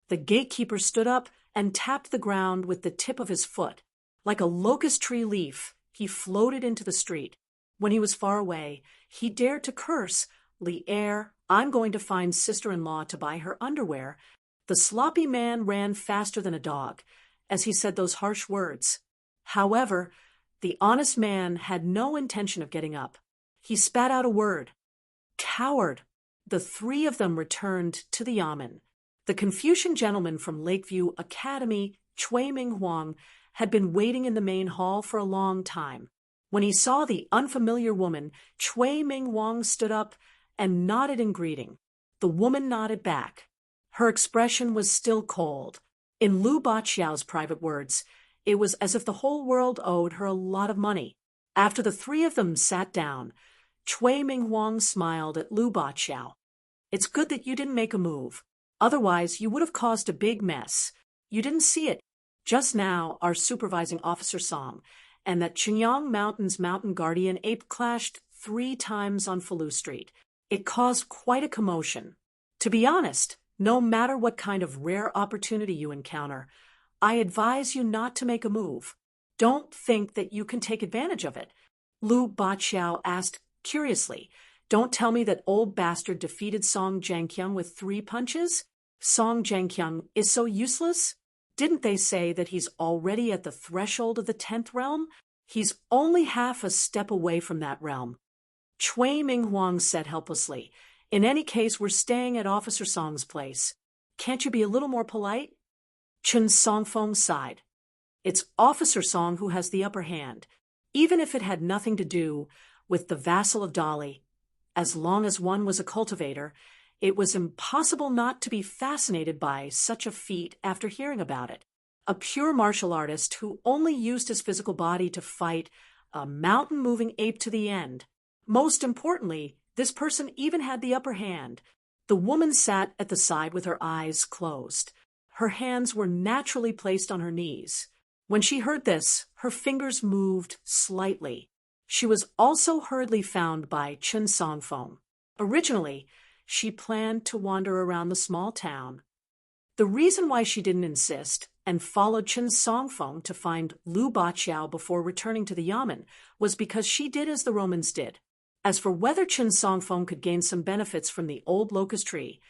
The gatekeeper stood up and tapped the ground with the tip of his foot. Like a locust tree leaf, he floated into the street. When he was far away, he dared to curse, "Lier, I'm going to find sister-in-law to buy her underwear." The sloppy man ran faster than a dog as he said those harsh words. However, the honest man had no intention of getting up. He spat out a word. "Coward." The 3 of them returned to the yamen. The Confucian gentleman from Lakeview Academy, Chui Ming Huang, had been waiting in the main hall for a long time. When he saw the unfamiliar woman, Chui Ming Huang stood up and nodded in greeting. The woman nodded back. Her expression was still cold. In Lu Baqiao's private words, it was as if the whole world owed her a lot of money. After the 3 of them sat down, Chui Ming Huang smiled at Lu Baqiao. "It's good that you didn't make a move. Otherwise, you would have caused a big mess. You didn't see it. Just now, our supervising officer Song and that Qingyang Mountain's mountain guardian ape clashed 3 times on Falu Street. It caused quite a commotion. To be honest, no matter what kind of rare opportunity you encounter, I advise you not to make a move. Don't think that you can take advantage of it." Lu Baqiao asked curiously, "Don't tell me that old bastard defeated Song Zhangqiang with 3 punches? Song Zhangqiang is so useless? Didn't they say that he's already at the threshold of the 10th realm? He's only half a step away from that realm." Chui Ming Huang said helplessly, "In any case, we're staying at Officer Song's place. Can't you be a little more polite?" Chun Songfeng sighed. It's Officer Song who has the upper hand, even if it had nothing to do with the vassal of Dali. As long as one was a cultivator, it was impossible not to be fascinated by such a feat after hearing about it. A pure martial artist who only used his physical body to fight a mountain-moving ape to the end. Most importantly, this person even had the upper hand. The woman sat at the side with her eyes closed. Her hands were naturally placed on her knees. When she heard this, her fingers moved slightly. She was also hurriedly found by Chun Songfeng. Originally, she planned to wander around the small town. The reason why she didn't insist and followed Chun Songfeng to find Lu Baqiao before returning to the Yamen was because she did as the Romans did. As for whether Chun Songfeng could gain some benefits from the old locust tree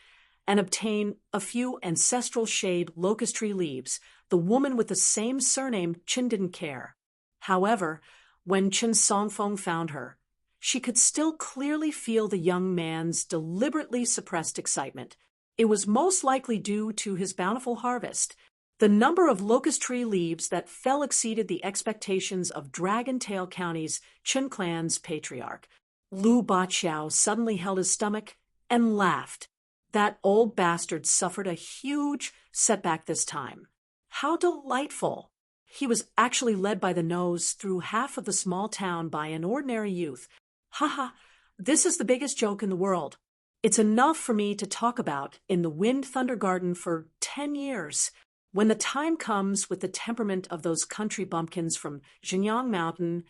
and obtain a few ancestral shade locust tree leaves, the woman with the same surname Chun didn't care. However, when Chun Songfeng found her, she could still clearly feel the young man's deliberately suppressed excitement. It was most likely due to his bountiful harvest. The number of locust tree leaves that fell exceeded the expectations of Dragon Tail County's Chun clan's patriarch. Lu Baqiao suddenly held his stomach and laughed. That old bastard suffered a huge setback this time. How delightful! He was actually led by the nose through half of the small town by an ordinary youth. Haha, this is the biggest joke in the world. It's enough for me to talk about in the Wind Thunder Garden for 10 years. When the time comes with the temperament of those country bumpkins from Xinjiang Mountain,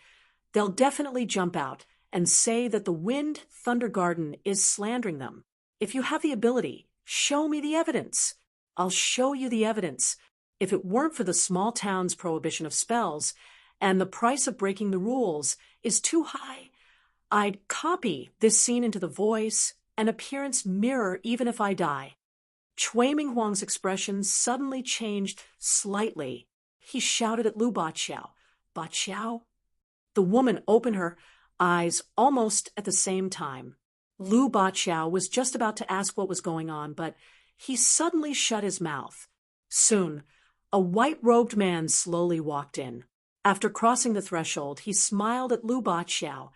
they'll definitely jump out and say that the Wind Thunder Garden is slandering them. If you have the ability, show me the evidence. I'll show you the evidence. If it weren't for the small town's prohibition of spells, and the price of breaking the rules is too high, I'd copy this scene into the voice and appearance mirror even if I die. Cui Minghuang's expression suddenly changed slightly. He shouted at Lu Baqiao, "Baqiao?" The woman opened her eyes almost at the same time. Lu Baqiao was just about to ask what was going on, but he suddenly shut his mouth. Soon, a white-robed man slowly walked in. After crossing the threshold, he smiled at Lu Baqiao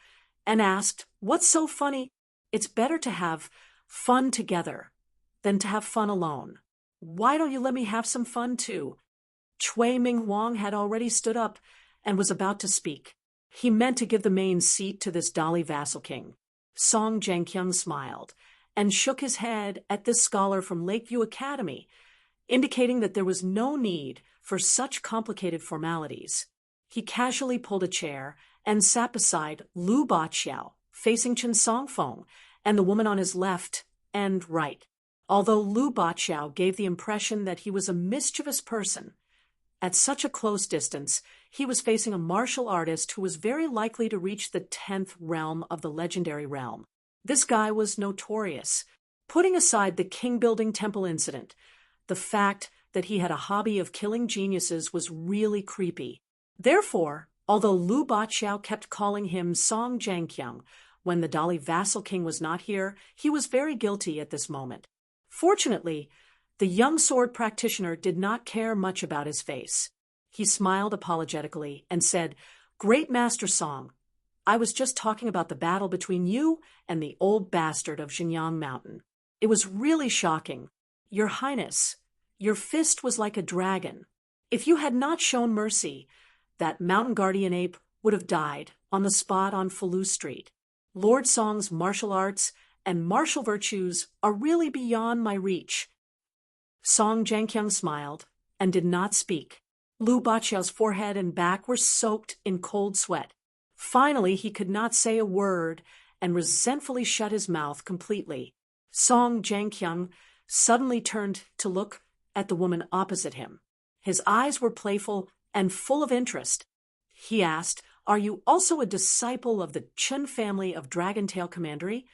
and asked, "What's so funny? It's better to have fun together than to have fun alone. Why don't you let me have some fun too?" Cui Minghuang had already stood up and was about to speak. He meant to give the main seat to this Dali vassal king. Song Zhengqiang smiled and shook his head at this scholar from Lakeview Academy, indicating that there was no need for such complicated formalities. He casually pulled a chair and sat beside Lu Baqiao, facing Chun Songfeng and the woman on his left and right. Although Lu Baqiao gave the impression that he was a mischievous person, at such a close distance, he was facing a martial artist who was very likely to reach the 10th realm of the legendary realm. This guy was notorious. Putting aside the king-building temple incident, the fact that he had a hobby of killing geniuses was really creepy. Therefore, although Lu Baqiao kept calling him Song Zhengqiang when the Dali vassal king was not here, he was very guilty at this moment. Fortunately, the young sword practitioner did not care much about his face. He smiled apologetically and said, "Great Master Song, I was just talking about the battle between you and the old bastard of Xinjiang Mountain. It was really shocking. Your Highness, your fist was like a dragon. If you had not shown mercy, that mountain guardian ape would have died on the spot on Falu Street. Lord Song's martial arts and martial virtues are really beyond my reach." Song Zhengqiang smiled and did not speak. Lu Baqiao's forehead and back were soaked in cold sweat. Finally, he could not say a word and resentfully shut his mouth completely. Song Zhengqiang suddenly turned to look at the woman opposite him. His eyes were playful and full of interest. He asked, "Are you also a disciple of the Chun family of Dragon Tail Commandery?"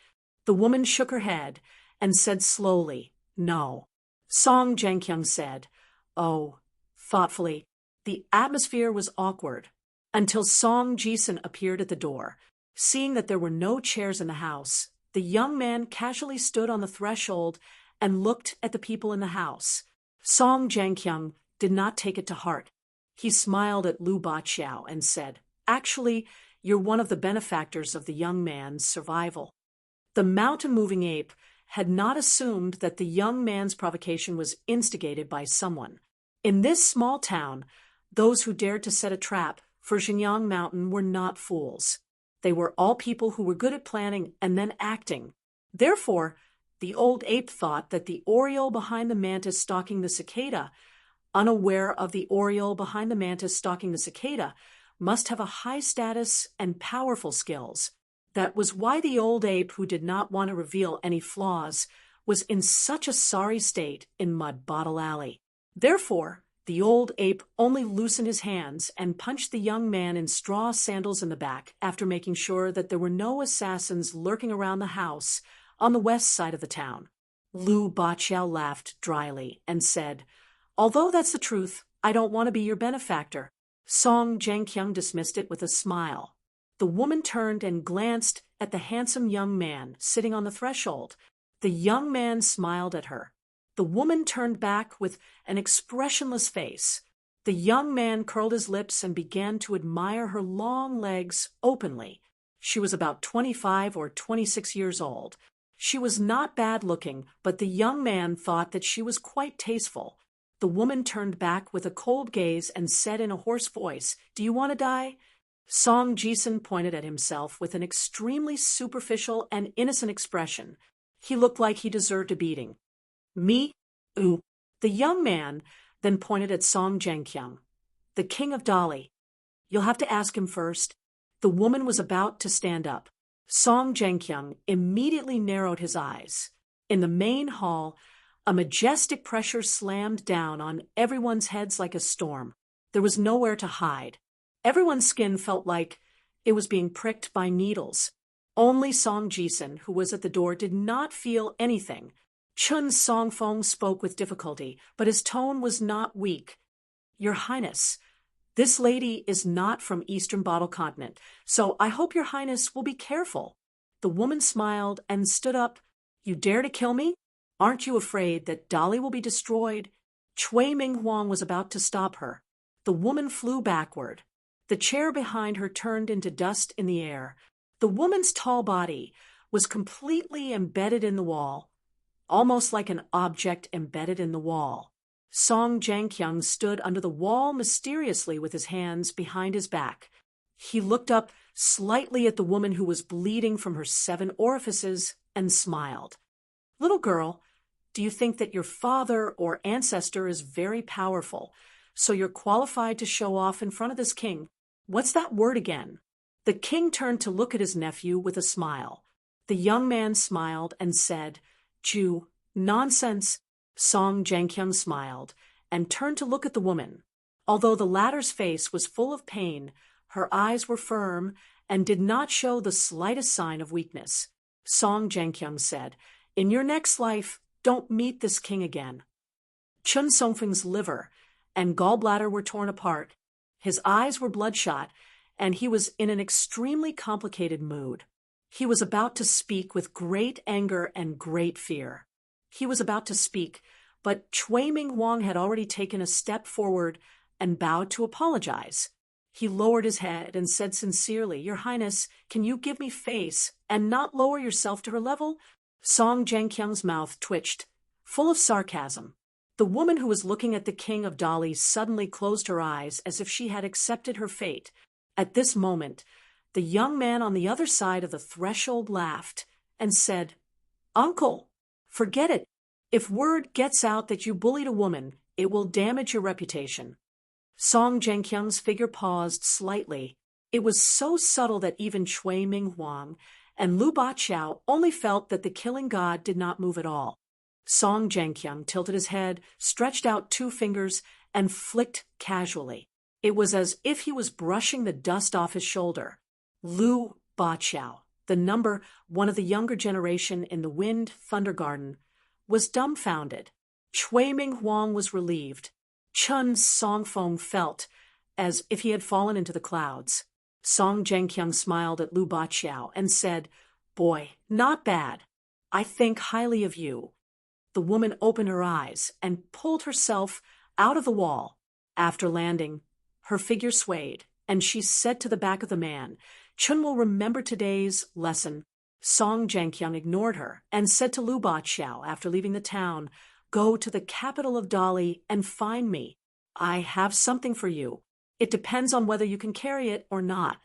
The woman shook her head and said slowly, "No." Song Zhengqiang said, "Oh," thoughtfully. The atmosphere was awkward until Song Jisen appeared at the door. Seeing that there were no chairs in the house, the young man casually stood on the threshold and looked at the people in the house. Song Zhengqiang did not take it to heart. He smiled at Lu Baqiao and said, "Actually, you're one of the benefactors of the young man's survival." The mountain-moving ape had not assumed that the young man's provocation was instigated by someone. In this small town, those who dared to set a trap for Xinjiang Mountain were not fools. They were all people who were good at planning and then acting. Therefore, the old ape thought that the oriole behind the mantis stalking the cicada, unaware of the oriole behind the mantis stalking the cicada, must have a high status and powerful skills. That was why the old ape, who did not want to reveal any flaws, was in such a sorry state in Mud Bottle Alley. Therefore, the old ape only loosened his hands and punched the young man in straw sandals in the back after making sure that there were no assassins lurking around the house on the west side of the town. Lu Baqiao laughed dryly and said, "Although that's the truth, I don't want to be your benefactor." Song Zhengqiang dismissed it with a smile. The woman turned and glanced at the handsome young man sitting on the threshold. The young man smiled at her. The woman turned back with an expressionless face. The young man curled his lips and began to admire her long legs openly. She was about 25 or 26 years old. She was not bad-looking, but the young man thought that she was quite tasteful. The woman turned back with a cold gaze and said in a hoarse voice, "Do you want to die?" Song Jisun pointed at himself with an extremely superficial and innocent expression. He looked like he deserved a beating. "Me? Ooh." The young man then pointed at Song Zhengqiang. "The king of Dali. You'll have to ask him first." The woman was about to stand up. Song Zhengqiang immediately narrowed his eyes. In the main hall, a majestic pressure slammed down on everyone's heads like a storm. There was nowhere to hide. Everyone's skin felt like it was being pricked by needles. Only Song Jisun, who was at the door, did not feel anything. Chun Songfeng spoke with difficulty, but his tone was not weak. "Your Highness, this lady is not from Eastern Bottle Continent, so I hope your Highness will be careful." The woman smiled and stood up. "You dare to kill me? Aren't you afraid that Dali will be destroyed?" Chui Ming Huang was about to stop her. The woman flew backward. The chair behind her turned into dust in the air. The woman's tall body was completely embedded in the wall, almost like an object embedded in the wall. Song Zhengqiang stood under the wall mysteriously with his hands behind his back. He looked up slightly at the woman who was bleeding from her 7 orifices and smiled. "Little girl, do you think that your father or ancestor is very powerful, so you're qualified to show off in front of this king? What's that word again?" The king turned to look at his nephew with a smile. The young man smiled and said, "Jew, nonsense." Song Zhengqiang smiled and turned to look at the woman. Although the latter's face was full of pain, her eyes were firm and did not show the slightest sign of weakness. Song Zhengqiang said, "In your next life, don't meet this king again." Chun Songfeng's liver and gallbladder were torn apart. His eyes were bloodshot, and he was in an extremely complicated mood. He was about to speak with great anger and great fear. He was about to speak, but Chui Ming Huang had already taken a step forward and bowed to apologize. He lowered his head and said sincerely, "Your Highness, can you give me face and not lower yourself to her level?" Song Zhengqiang's mouth twitched, full of sarcasm. The woman who was looking at the king of Dali suddenly closed her eyes as if she had accepted her fate. At this moment, the young man on the other side of the threshold laughed and said, "Uncle, forget it. If word gets out that you bullied a woman, it will damage your reputation." Song Zhengqiang's figure paused slightly. It was so subtle that even Chui Ming Huang and Lu Baqiao only felt that the killing god did not move at all. Song Zhengqiang tilted his head, stretched out 2 fingers, and flicked casually. It was as if he was brushing the dust off his shoulder. Lu Baqiao, the number 1 of the younger generation in the Wind Thunder Garden, was dumbfounded. Chui Ming Huang was relieved. Chun Songfeng felt as if he had fallen into the clouds. Song Zhengqiang smiled at Lu Baqiao and said, "Boy, not bad. I think highly of you." The woman opened her eyes and pulled herself out of the wall. After landing, her figure swayed, and she said to the back of the man, "Chun will remember today's lesson." Song Jianqiang ignored her and said to Lu Baqiao after leaving the town, "Go to the capital of Dali and find me. I have something for you. It depends on whether you can carry it or not."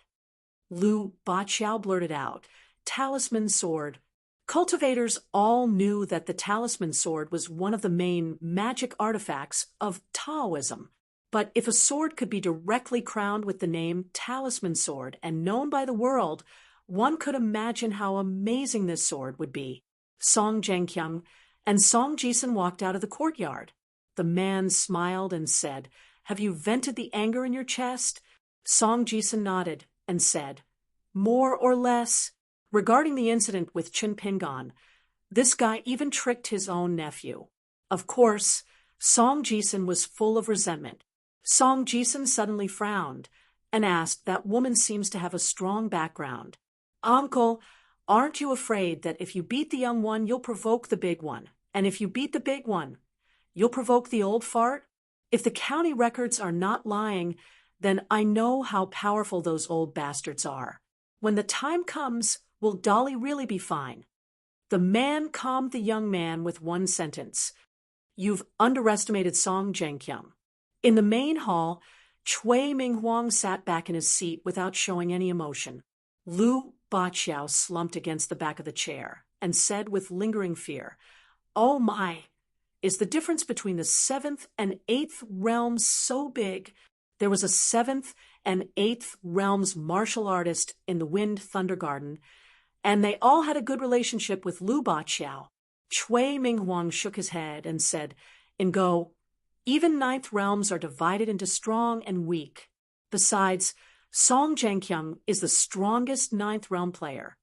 Lu Baqiao blurted out, "Talisman sword." Cultivators all knew that the talisman sword was one of the main magic artifacts of Taoism. But if a sword could be directly crowned with the name talisman sword and known by the world, one could imagine how amazing this sword would be. Song Jianqiang and Song Jisun walked out of the courtyard. The man smiled and said, "Have you vented the anger in your chest?" Song Jisun nodded and said, "More or less." Regarding the incident with Chun Pingan, this guy even tricked his own nephew. Of course, Song Jisun was full of resentment. Song Jisun suddenly frowned and asked, "That woman seems to have a strong background. Uncle, aren't you afraid that if you beat the young one, you'll provoke the big one? And if you beat the big one, you'll provoke the old fart? If the county records are not lying, then I know how powerful those old bastards are. When the time comes, will Dolly really be fine?" The man calmed the young man with one sentence, "You've underestimated Song Jianqiang." In the main hall, Cui Minghuang sat back in his seat without showing any emotion. Lu Baqiao slumped against the back of the chair and said with lingering fear, "Oh my, is the difference between the 7th and 8th realms so big? There was a 7th and 8th realms martial artist in the Wind Thunder Garden, and they all had a good relationship with Lu Baqiao." Cui Minghuang shook his head and said, "Ingo, even 9th realms are divided into strong and weak. Besides, Song Jianqiang is the strongest 9th realm player."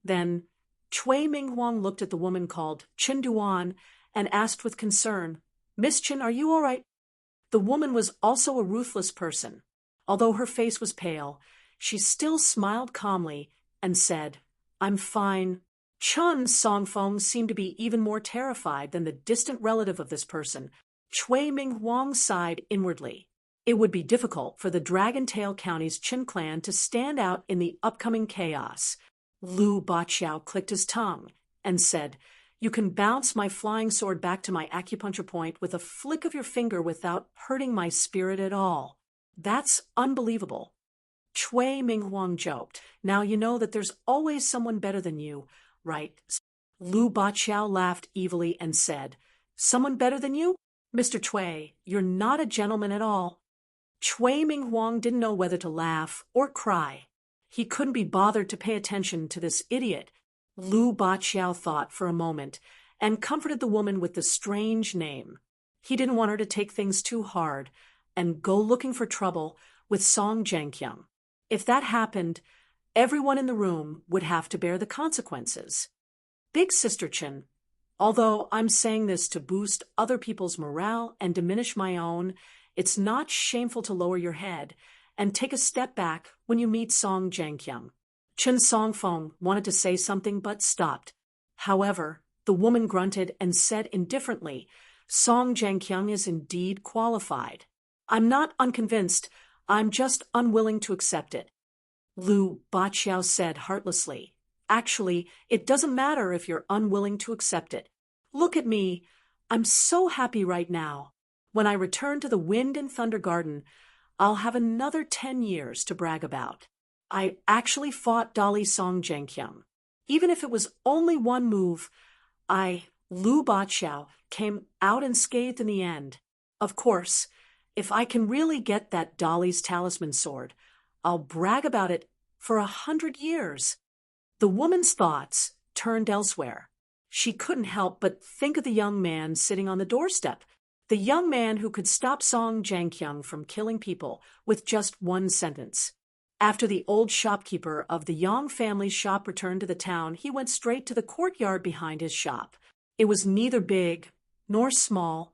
Then Cui Minghuang looked at the woman called Chen Duan and asked with concern, "Miss Chen, are you all right?" The woman was also a ruthless person. Although her face was pale, she still smiled calmly and said, "I'm fine." Chun Songfeng seemed to be even more terrified than the distant relative of this person. Cui Minghuang sighed inwardly. It would be difficult for the Dragon Tail County's Qin clan to stand out in the upcoming chaos. Lu Baqiao clicked his tongue and said, "You can bounce my flying sword back to my acupuncture point with a flick of your finger without hurting my spirit at all. That's unbelievable." Cui Minghuang joked, "Now you know that there's always someone better than you, right?" Lu Baqiao laughed evilly and said, "Someone better than you? Mr. Cui, you're not a gentleman at all." Cui Minghuang didn't know whether to laugh or cry. He couldn't be bothered to pay attention to this idiot. Lu Baqiao thought for a moment and comforted the woman with the strange name. He didn't want her to take things too hard and go looking for trouble with Song Jianqiang. If that happened, everyone in the room would have to bear the consequences. Big Sister Chen, although I'm saying this to boost other people's morale and diminish my own, it's not shameful to lower your head and take a step back when you meet Song Jianqiang. Chen Songfeng wanted to say something but stopped. However, the woman grunted and said indifferently, "Song Jianqiang is indeed qualified. I'm not unconvinced, I'm just unwilling to accept it." Lu Baqiao said heartlessly, "Actually, it doesn't matter if you're unwilling to accept it. Look at me, I'm so happy right now. When I return to the Wind and Thunder Garden, I'll have another 10 years to brag about. I actually fought Dali Song Jianqiang. Even if it was only one move, Lu Baqiao, came out unscathed in the end. Of course, if I can really get that Dali's talisman sword, I'll brag about it for 100 years. The woman's thoughts turned elsewhere. She couldn't help but think of the young man sitting on the doorstep, the young man who could stop Song Jianqiang from killing people with just one sentence. After the old shopkeeper of the Yang family's shop returned to the town, he went straight to the courtyard behind his shop. It was neither big nor small,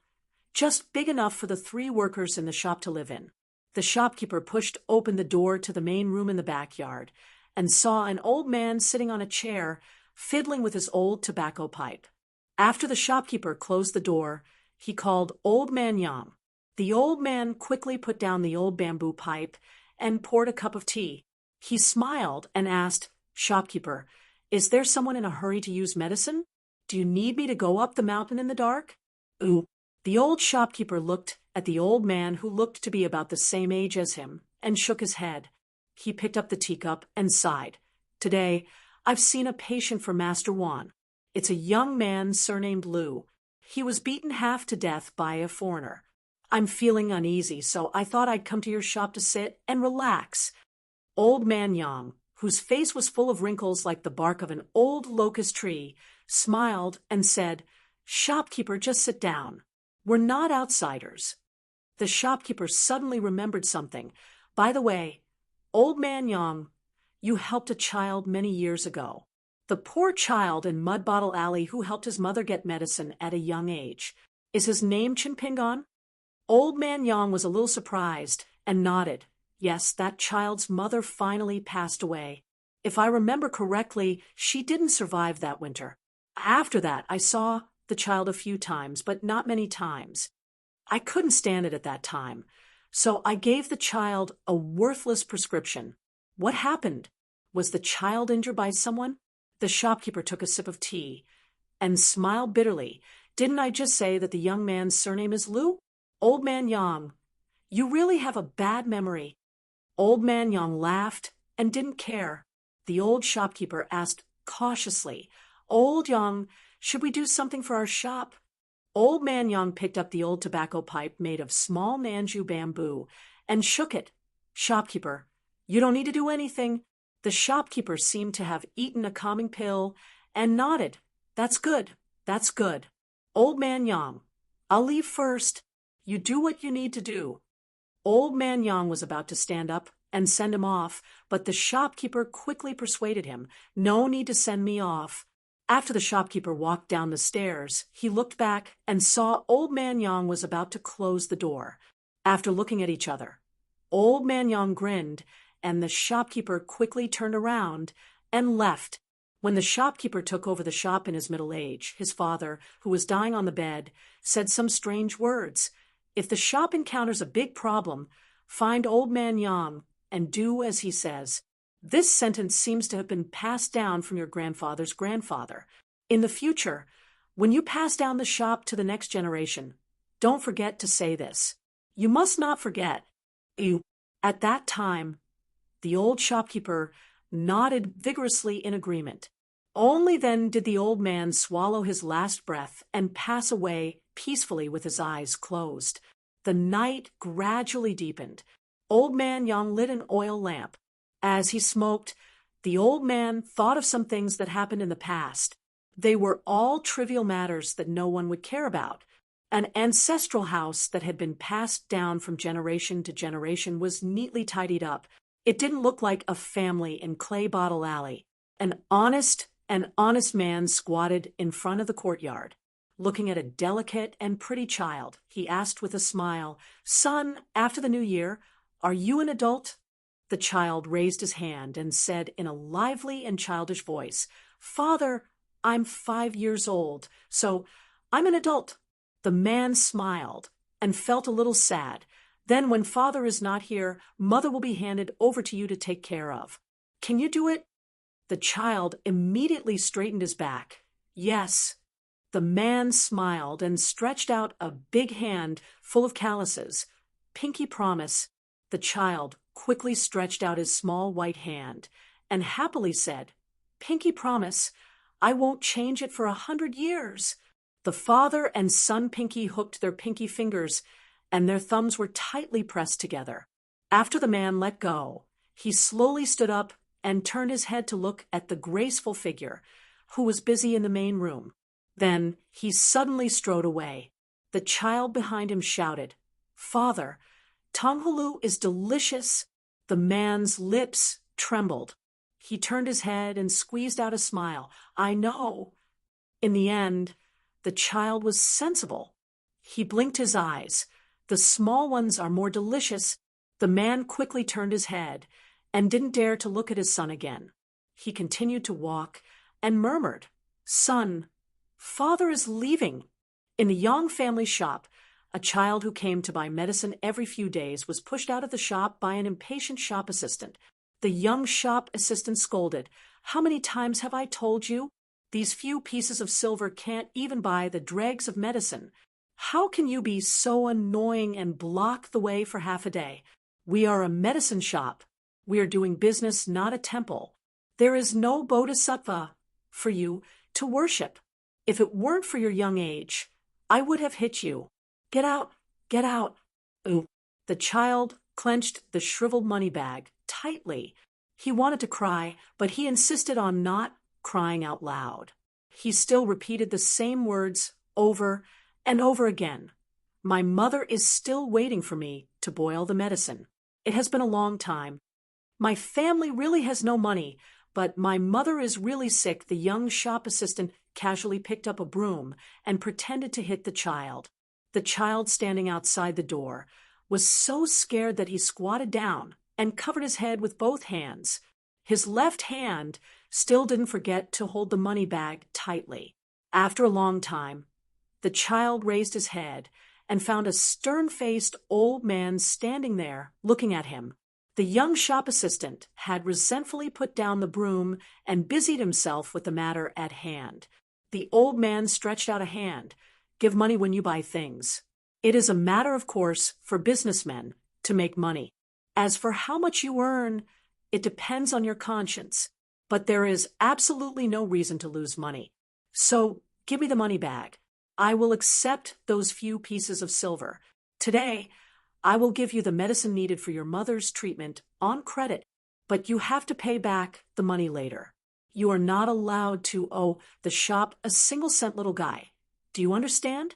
just big enough for the 3 workers in the shop to live in. The shopkeeper pushed open the door to the main room in the backyard and saw an old man sitting on a chair, fiddling with his old tobacco pipe. After the shopkeeper closed the door, he called Old Man Yang. The old man quickly put down the old bamboo pipe and poured a cup of tea. He smiled and asked, "Shopkeeper, is there someone in a hurry to use medicine? Do you need me to go up the mountain in the dark?" Ooh. The old shopkeeper looked at the old man, who looked to be about the same age as him, and shook his head. He picked up the teacup and sighed. "Today, I've seen a patient for Master Juan. It's a young man surnamed Liu. He was beaten half to death by a foreigner. I'm feeling uneasy, so I thought I'd come to your shop to sit and relax." Old man Yang, whose face was full of wrinkles like the bark of an old locust tree, smiled and said, "Shopkeeper, just sit down. We're not outsiders." The shopkeeper suddenly remembered something. "By the way, old man Yang, you helped a child many years ago. The poor child in Mud Bottle Alley who helped his mother get medicine at a young age. Is his name Chinpingon?" Old man Yang was a little surprised and nodded. "Yes, that child's mother finally passed away. If I remember correctly, she didn't survive that winter. After that, I saw the child a few times, but not many times. I couldn't stand it at that time, so I gave the child a worthless prescription. What happened? Was the child injured by someone?" The shopkeeper took a sip of tea and smiled bitterly. "Didn't I just say that the young man's surname is Liu?" Old man Yang, you really have a bad memory. Old man Yang laughed and didn't care. The old shopkeeper asked cautiously, "Old Yang, should we do something for our shop?" Old man Yang picked up the old tobacco pipe made of small Nanju bamboo and shook it. "Shopkeeper, you don't need to do anything." The shopkeeper seemed to have eaten a calming pill and nodded. "That's good. That's good. Old man Yang, I'll leave first. You do what you need to do." Old man Yang was about to stand up and send him off, but the shopkeeper quickly persuaded him, "No need to send me off." After the shopkeeper walked down the stairs, he looked back and saw old man Yang was about to close the door. After looking at each other, old man Yang grinned, and the shopkeeper quickly turned around and left. When the shopkeeper took over the shop in his middle age, his father, who was dying on the bed, said some strange words. "If the shop encounters a big problem, find old man Yang and do as he says." This sentence seems to have been passed down from your grandfather's grandfather. In the future, when you pass down the shop to the next generation, don't forget to say this. You must not forget. At that time, the old shopkeeper nodded vigorously in agreement. Only then did the old man swallow his last breath and pass away peacefully with his eyes closed. The night gradually deepened. Old man Yang lit an oil lamp. As he smoked, the old man thought of some things that happened in the past. They were all trivial matters that no one would care about. An ancestral house that had been passed down from generation to generation was neatly tidied up. It didn't look like a family in Clay Bottle Alley. An honest man squatted in front of the courtyard. Looking at a delicate and pretty child, he asked with a smile, "Son, after the new year, are you an adult?" The child raised his hand and said in a lively and childish voice, "Father, I'm 5 years old, so I'm an adult." The man smiled and felt a little sad. "Then when father is not here, mother will be handed over to you to take care of. Can you do it?" The child immediately straightened his back. "Yes." The man smiled and stretched out a big hand full of calluses. "Pinky promise." The child quickly stretched out his small white hand and happily said, "Pinky promise, I won't change it for 100 years. The father and son Pinky hooked their pinky fingers, and their thumbs were tightly pressed together. After the man let go, he slowly stood up and turned his head to look at the graceful figure, who was busy in the main room. Then he suddenly strode away. The child behind him shouted, "Father, Tonghulu is delicious." The man's lips trembled. He turned his head and squeezed out a smile. "I know." In the end, the child was sensible. He blinked his eyes. "The small ones are more delicious." The man quickly turned his head and didn't dare to look at his son again. He continued to walk and murmured, "Son, father is leaving." In the Yang family shop, A child who came to buy medicine every few days was pushed out of the shop by an impatient shop assistant. The young shop assistant scolded, "How many times have I told you? These few pieces of silver can't even buy the dregs of medicine. How can you be so annoying and block the way for half a day? We are a medicine shop. We are doing business, not a temple. There is no bodhisattva for you to worship. If it weren't for your young age, I would have hit you. Get out, get out." Ooh. The child clenched the shriveled money bag tightly. He wanted to cry, but he insisted on not crying out loud. He still repeated the same words over and over again. "My mother is still waiting for me to boil the medicine. It has been a long time. My family really has no money, but my mother is really sick." The young shop assistant casually picked up a broom and pretended to hit the child. The child, standing outside the door, was so scared that he squatted down and covered his head with both hands. His left hand still didn't forget to hold the money bag tightly. After a long time, the child raised his head and found a stern-faced old man standing there looking at him. The young shop assistant had resentfully put down the broom and busied himself with the matter at hand. The old man stretched out a hand. "Give money when you buy things. It is a matter of course for businessmen to make money. As for how much you earn, it depends on your conscience, but there is absolutely no reason to lose money. So give me the money bag. I will accept those few pieces of silver. Today, I will give you the medicine needed for your mother's treatment on credit, but you have to pay back the money later. You are not allowed to owe the shop a single cent, little guy. Do you understand?"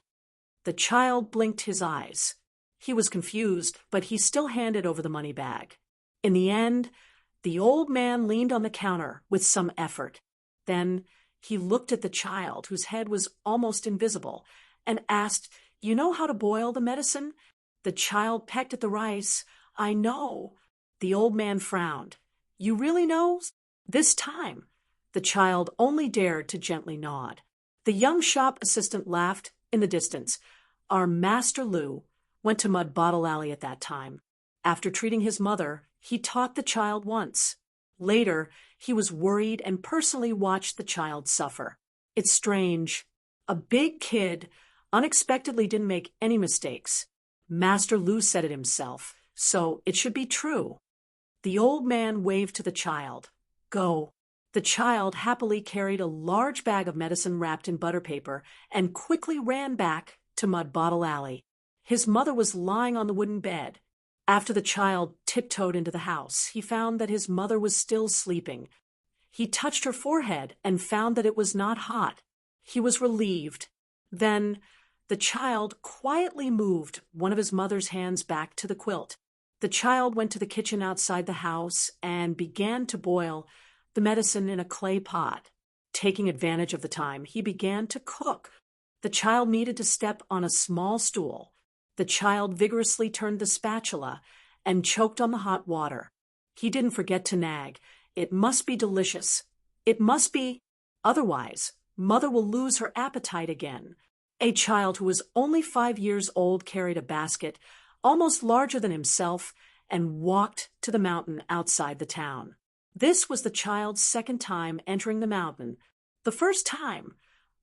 The child blinked his eyes. He was confused, but he still handed over the money bag. In the end, the old man leaned on the counter with some effort. Then he looked at the child, whose head was almost invisible, and asked, "You know how to boil the medicine?" The child pecked at the rice. "I know." The old man frowned. "You really know?" This time, the child only dared to gently nod. The young shop assistant laughed in the distance. Our Master Lou went to Mud Bottle Alley at that time. After treating his mother, he taught the child once. Later, he was worried and personally watched the child suffer. It's strange. A big kid unexpectedly didn't make any mistakes. Master Lou said it himself, so it should be true. The old man waved to the child. "Go." The child happily carried a large bag of medicine wrapped in butter paper and quickly ran back to Mud Bottle Alley. His mother was lying on the wooden bed. After the child tiptoed into the house, he found that his mother was still sleeping. He touched her forehead and found that it was not hot. He was relieved. Then the child quietly moved one of his mother's hands back to the quilt. The child went to the kitchen outside the house and began to boil the medicine in a clay pot. Taking advantage of the time, he began to cook. The child needed to step on a small stool. The child vigorously turned the spatula and choked on the hot water. He didn't forget to nag. "It must be delicious. It must be. Otherwise, mother will lose her appetite again." A child who was only 5 years old carried a basket almost larger than himself and walked to the mountain outside the town. This was the child's second time entering the mountain. The first time,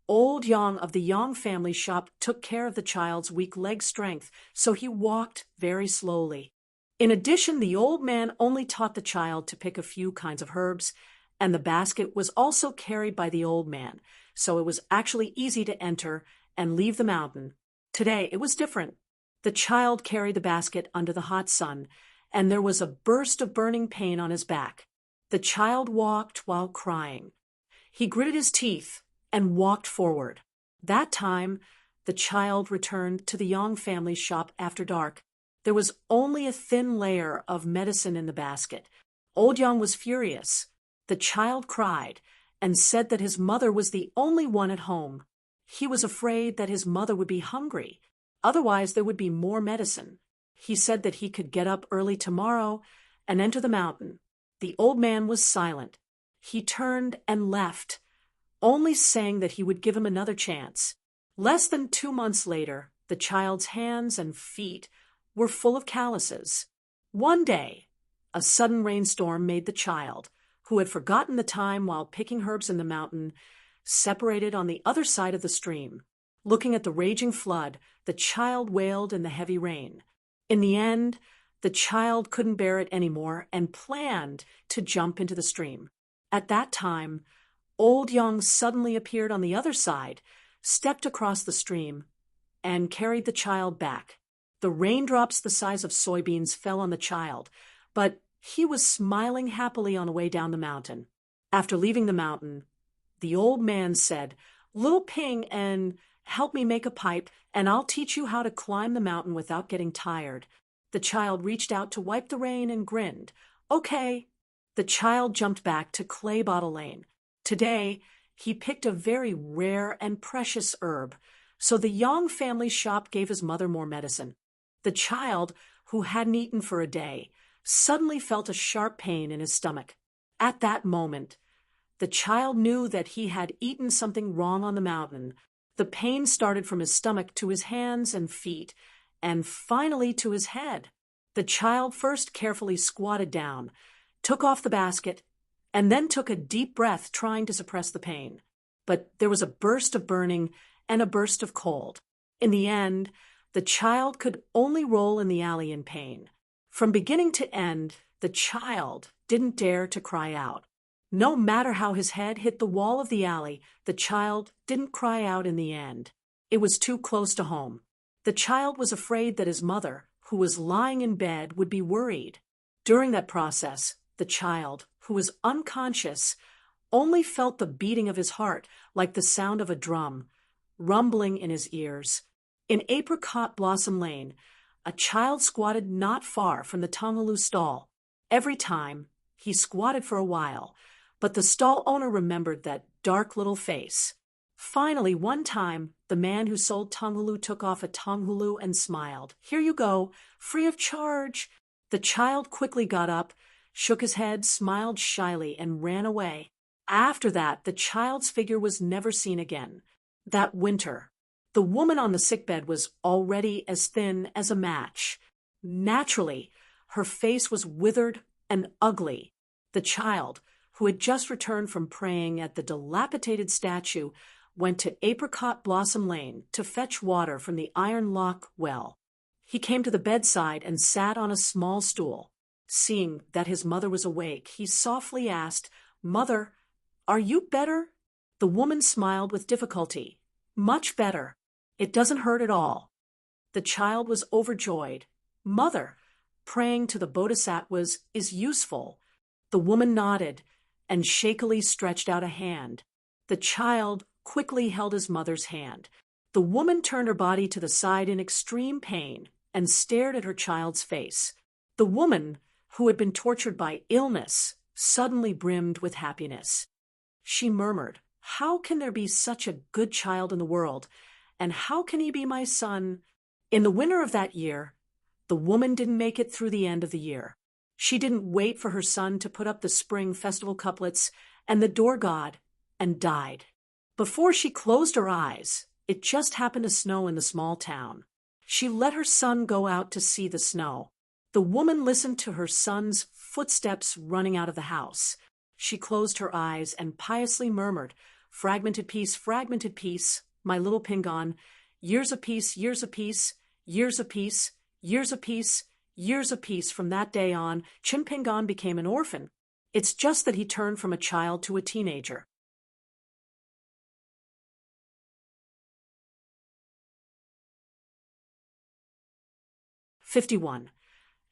old Yang of the Yang family shop took care of the child's weak leg strength, so he walked very slowly. In addition, the old man only taught the child to pick a few kinds of herbs, and the basket was also carried by the old man, so it was actually easy to enter and leave the mountain. Today, it was different. The child carried the basket under the hot sun, and there was a burst of burning pain on his back. The child walked while crying. He gritted his teeth and walked forward. That time, the child returned to the Yang family shop after dark. There was only a thin layer of medicine in the basket. Old Yang was furious. The child cried and said that his mother was the only one at home. He was afraid that his mother would be hungry. Otherwise, there would be more medicine. He said that he could get up early tomorrow and enter the mountain. The old man was silent. He turned and left, only saying that he would give him another chance. Less than 2 months later, The child's hands and feet were full of calluses. One day, a sudden rainstorm made the child, who had forgotten the time while picking herbs in the mountain, separated on the other side of the stream. Looking at the raging flood, the child wailed in the heavy rain. In the end, the child couldn't bear it anymore and planned to jump into the stream. At that time, Old Young suddenly appeared on the other side, stepped across the stream, and carried the child back. The raindrops the size of soybeans fell on the child, but he was smiling happily on the way down the mountain. After leaving the mountain, the old man said, "Little Ping, and help me make a pipe, and I'll teach you how to climb the mountain without getting tired." The child reached out to wipe the rain and grinned. "Okay." The child jumped back to Clay Bottle Lane. Today, he picked a very rare and precious herb, so the Young family shop gave his mother more medicine. The child, who hadn't eaten for a day, suddenly felt a sharp pain in his stomach. At that moment, the child knew that he had eaten something wrong on the mountain. The pain started from his stomach to his hands and feet, and finally to his head. The child first carefully squatted down, took off the basket, and then took a deep breath, trying to suppress the pain. But there was a burst of burning and a burst of cold. In the end, the child could only roll in the alley in pain. From beginning to end, the child didn't dare to cry out. No matter how his head hit the wall of the alley, the child didn't cry out in the end. It was too close to home. The child was afraid that his mother, who was lying in bed, would be worried. During that process, the child, who was unconscious, only felt the beating of his heart like the sound of a drum, rumbling in his ears. In Apricot Blossom Lane, a child squatted not far from the Tongaloo stall. Every time, he squatted for a while, but the stall owner remembered that dark little face. Finally, one time, the man who sold Tongaloo took off a Tongaloo and smiled. "Here you go, free of charge." The child quickly got up, shook his head, smiled shyly, and ran away. After that, the child's figure was never seen again. That winter, the woman on the sickbed was already as thin as a match. Naturally, her face was withered and ugly. The child, who had just returned from praying at the dilapidated statue, went to Apricot Blossom Lane to fetch water from the Iron Lock well. He came to the bedside and sat on a small stool. Seeing that his mother was awake, he softly asked, "Mother, are you better?" The woman smiled with difficulty. "Much better. It doesn't hurt at all." The child was overjoyed. "Mother, praying to the Bodhisattvas is useful." The woman nodded and shakily stretched out a hand. The child quickly held his mother's hand. The woman turned her body to the side in extreme pain and stared at her child's face. The woman, who had been tortured by illness, suddenly brimmed with happiness. She murmured, "How can there be such a good child in the world? And how can he be my son?" In the winter of that year, the woman didn't make it through the end of the year. She didn't wait for her son to put up the spring festival couplets and the door god, and died. Before she closed her eyes, it just happened to snow in the small town. She let her son go out to see the snow. The woman listened to her son's footsteps running out of the house. She closed her eyes and piously murmured, fragmented piece, my little Pingon, years apiece, years apiece, years apiece, years apiece, years apiece." From that day on, Chin Pingon became an orphan. It's just that he turned from a child to a teenager. "51.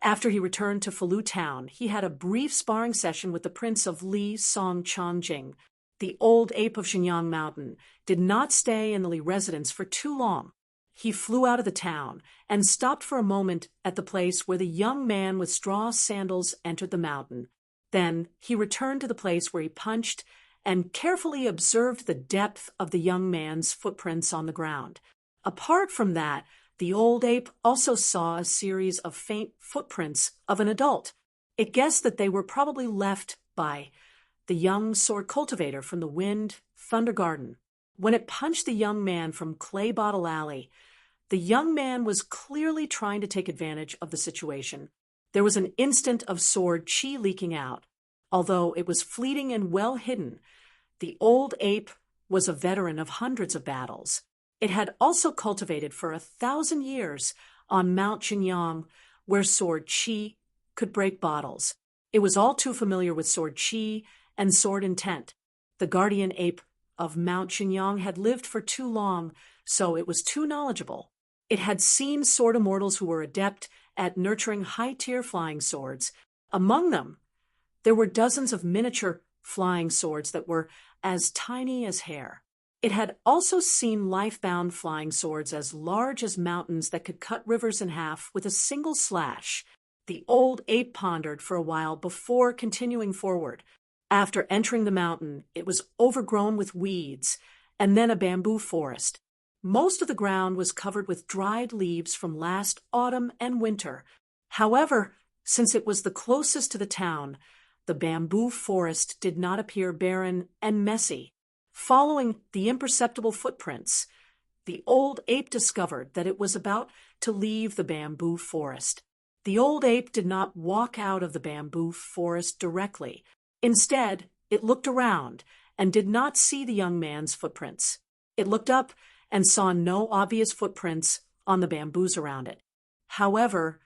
After he returned to Falu town, he had a brief sparring session with the prince of Li Song Changjing. The old ape of Shenyang Mountain did not stay in the Li residence for too long. He flew out of the town and stopped for a moment at the place where the young man with straw sandals entered the mountain. Then he returned to the place where he punched and carefully observed the depth of the young man's footprints on the ground. Apart from that, the old ape also saw a series of faint footprints of an adult. It guessed that they were probably left by the young sword cultivator from the Wind Thunder Garden. When it punched the young man from Clay Bottle Alley, The young man was clearly trying to take advantage of the situation. There was an instant of sword chi leaking out. Although it was fleeting and well hidden, the old ape was a veteran of hundreds of battles. It had also cultivated for 1,000 years on Mount Jinyang, where sword chi could break bottles. It was all too familiar with sword chi and sword intent. The guardian ape of Mount Jinyang had lived for too long, so it was too knowledgeable. It had seen sword immortals who were adept at nurturing high-tier flying swords. Among them, there were dozens of miniature flying swords that were as tiny as hair. It had also seen life-bound flying swords as large as mountains that could cut rivers in half with a single slash. The old ape pondered for a while before continuing forward. After entering the mountain, it was overgrown with weeds and then a bamboo forest. Most of the ground was covered with dried leaves from last autumn and winter. However, since it was the closest to the town, the bamboo forest did not appear barren and messy. Following the imperceptible footprints, the old ape discovered that it was about to leave the bamboo forest. The old ape did not walk out of the bamboo forest directly. Instead, it looked around and did not see the young man's footprints. It looked up and saw no obvious footprints on the bamboos around it. However,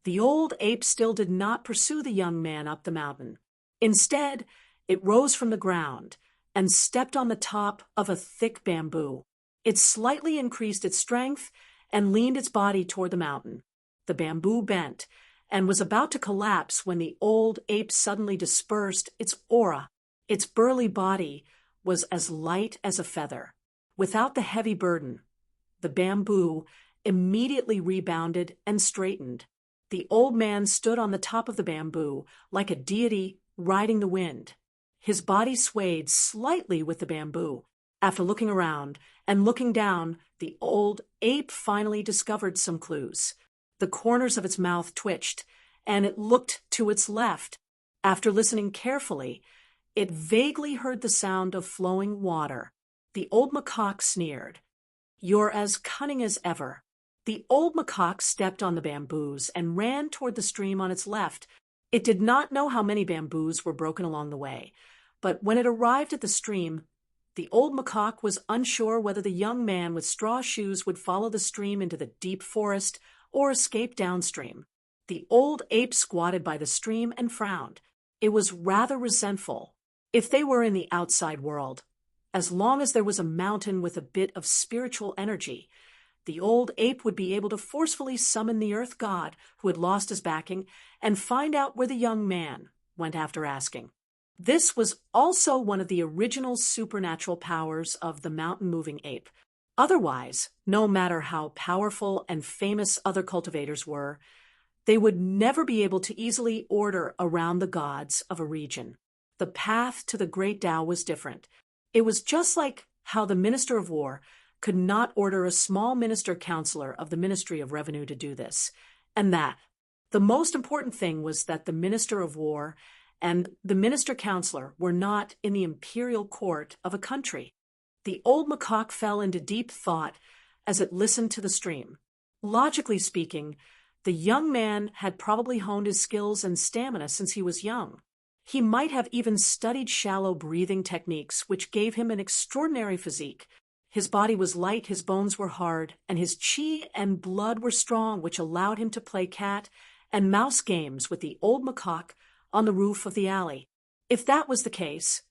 the old ape still did not pursue the young man up the mountain. Instead, it rose from the ground and stepped on the top of a thick bamboo. It slightly increased its strength and leaned its body toward the mountain. The bamboo bent and was about to collapse when the old ape suddenly dispersed its aura. Its burly body was as light as a feather. Without the heavy burden, the bamboo immediately rebounded and straightened. The old man stood on the top of the bamboo like a deity riding the wind. His body swayed slightly with the bamboo. After looking around and looking down, the old ape finally discovered some clues. The corners of its mouth twitched, and it looked to its left. After listening carefully, it vaguely heard the sound of flowing water. The old macaque sneered. "You're as cunning as ever." The old macaque stepped on the bamboos and ran toward the stream on its left. It did not know how many bamboos were broken along the way, but when it arrived at the stream, the old macaque was unsure whether the young man with straw shoes would follow the stream into the deep forest or escape downstream. The old ape squatted by the stream and frowned. It was rather resentful. If they were in the outside world, as long as there was a mountain with a bit of spiritual energy, the old ape would be able to forcefully summon the earth god who had lost his backing and find out where the young man went after asking. This was also one of the original supernatural powers of the mountain-moving ape. Otherwise, no matter how powerful and famous other cultivators were, they would never be able to easily order around the gods of a region. The path to the great Tao was different. It was just like how the Minister of War could not order a small minister counselor of the Ministry of Revenue to do this, and that the most important thing was that the Minister of War and the minister counselor were not in the imperial court of a country. The old macaque fell into deep thought as it listened to the stream. Logically speaking, the young man had probably honed his skills and stamina since he was young. He might have even studied shallow breathing techniques, which gave him an extraordinary physique. His body was light, his bones were hard, and his chi and blood were strong, which allowed him to play cat and mouse games with the old macaque on the roof of the alley. If that was the case,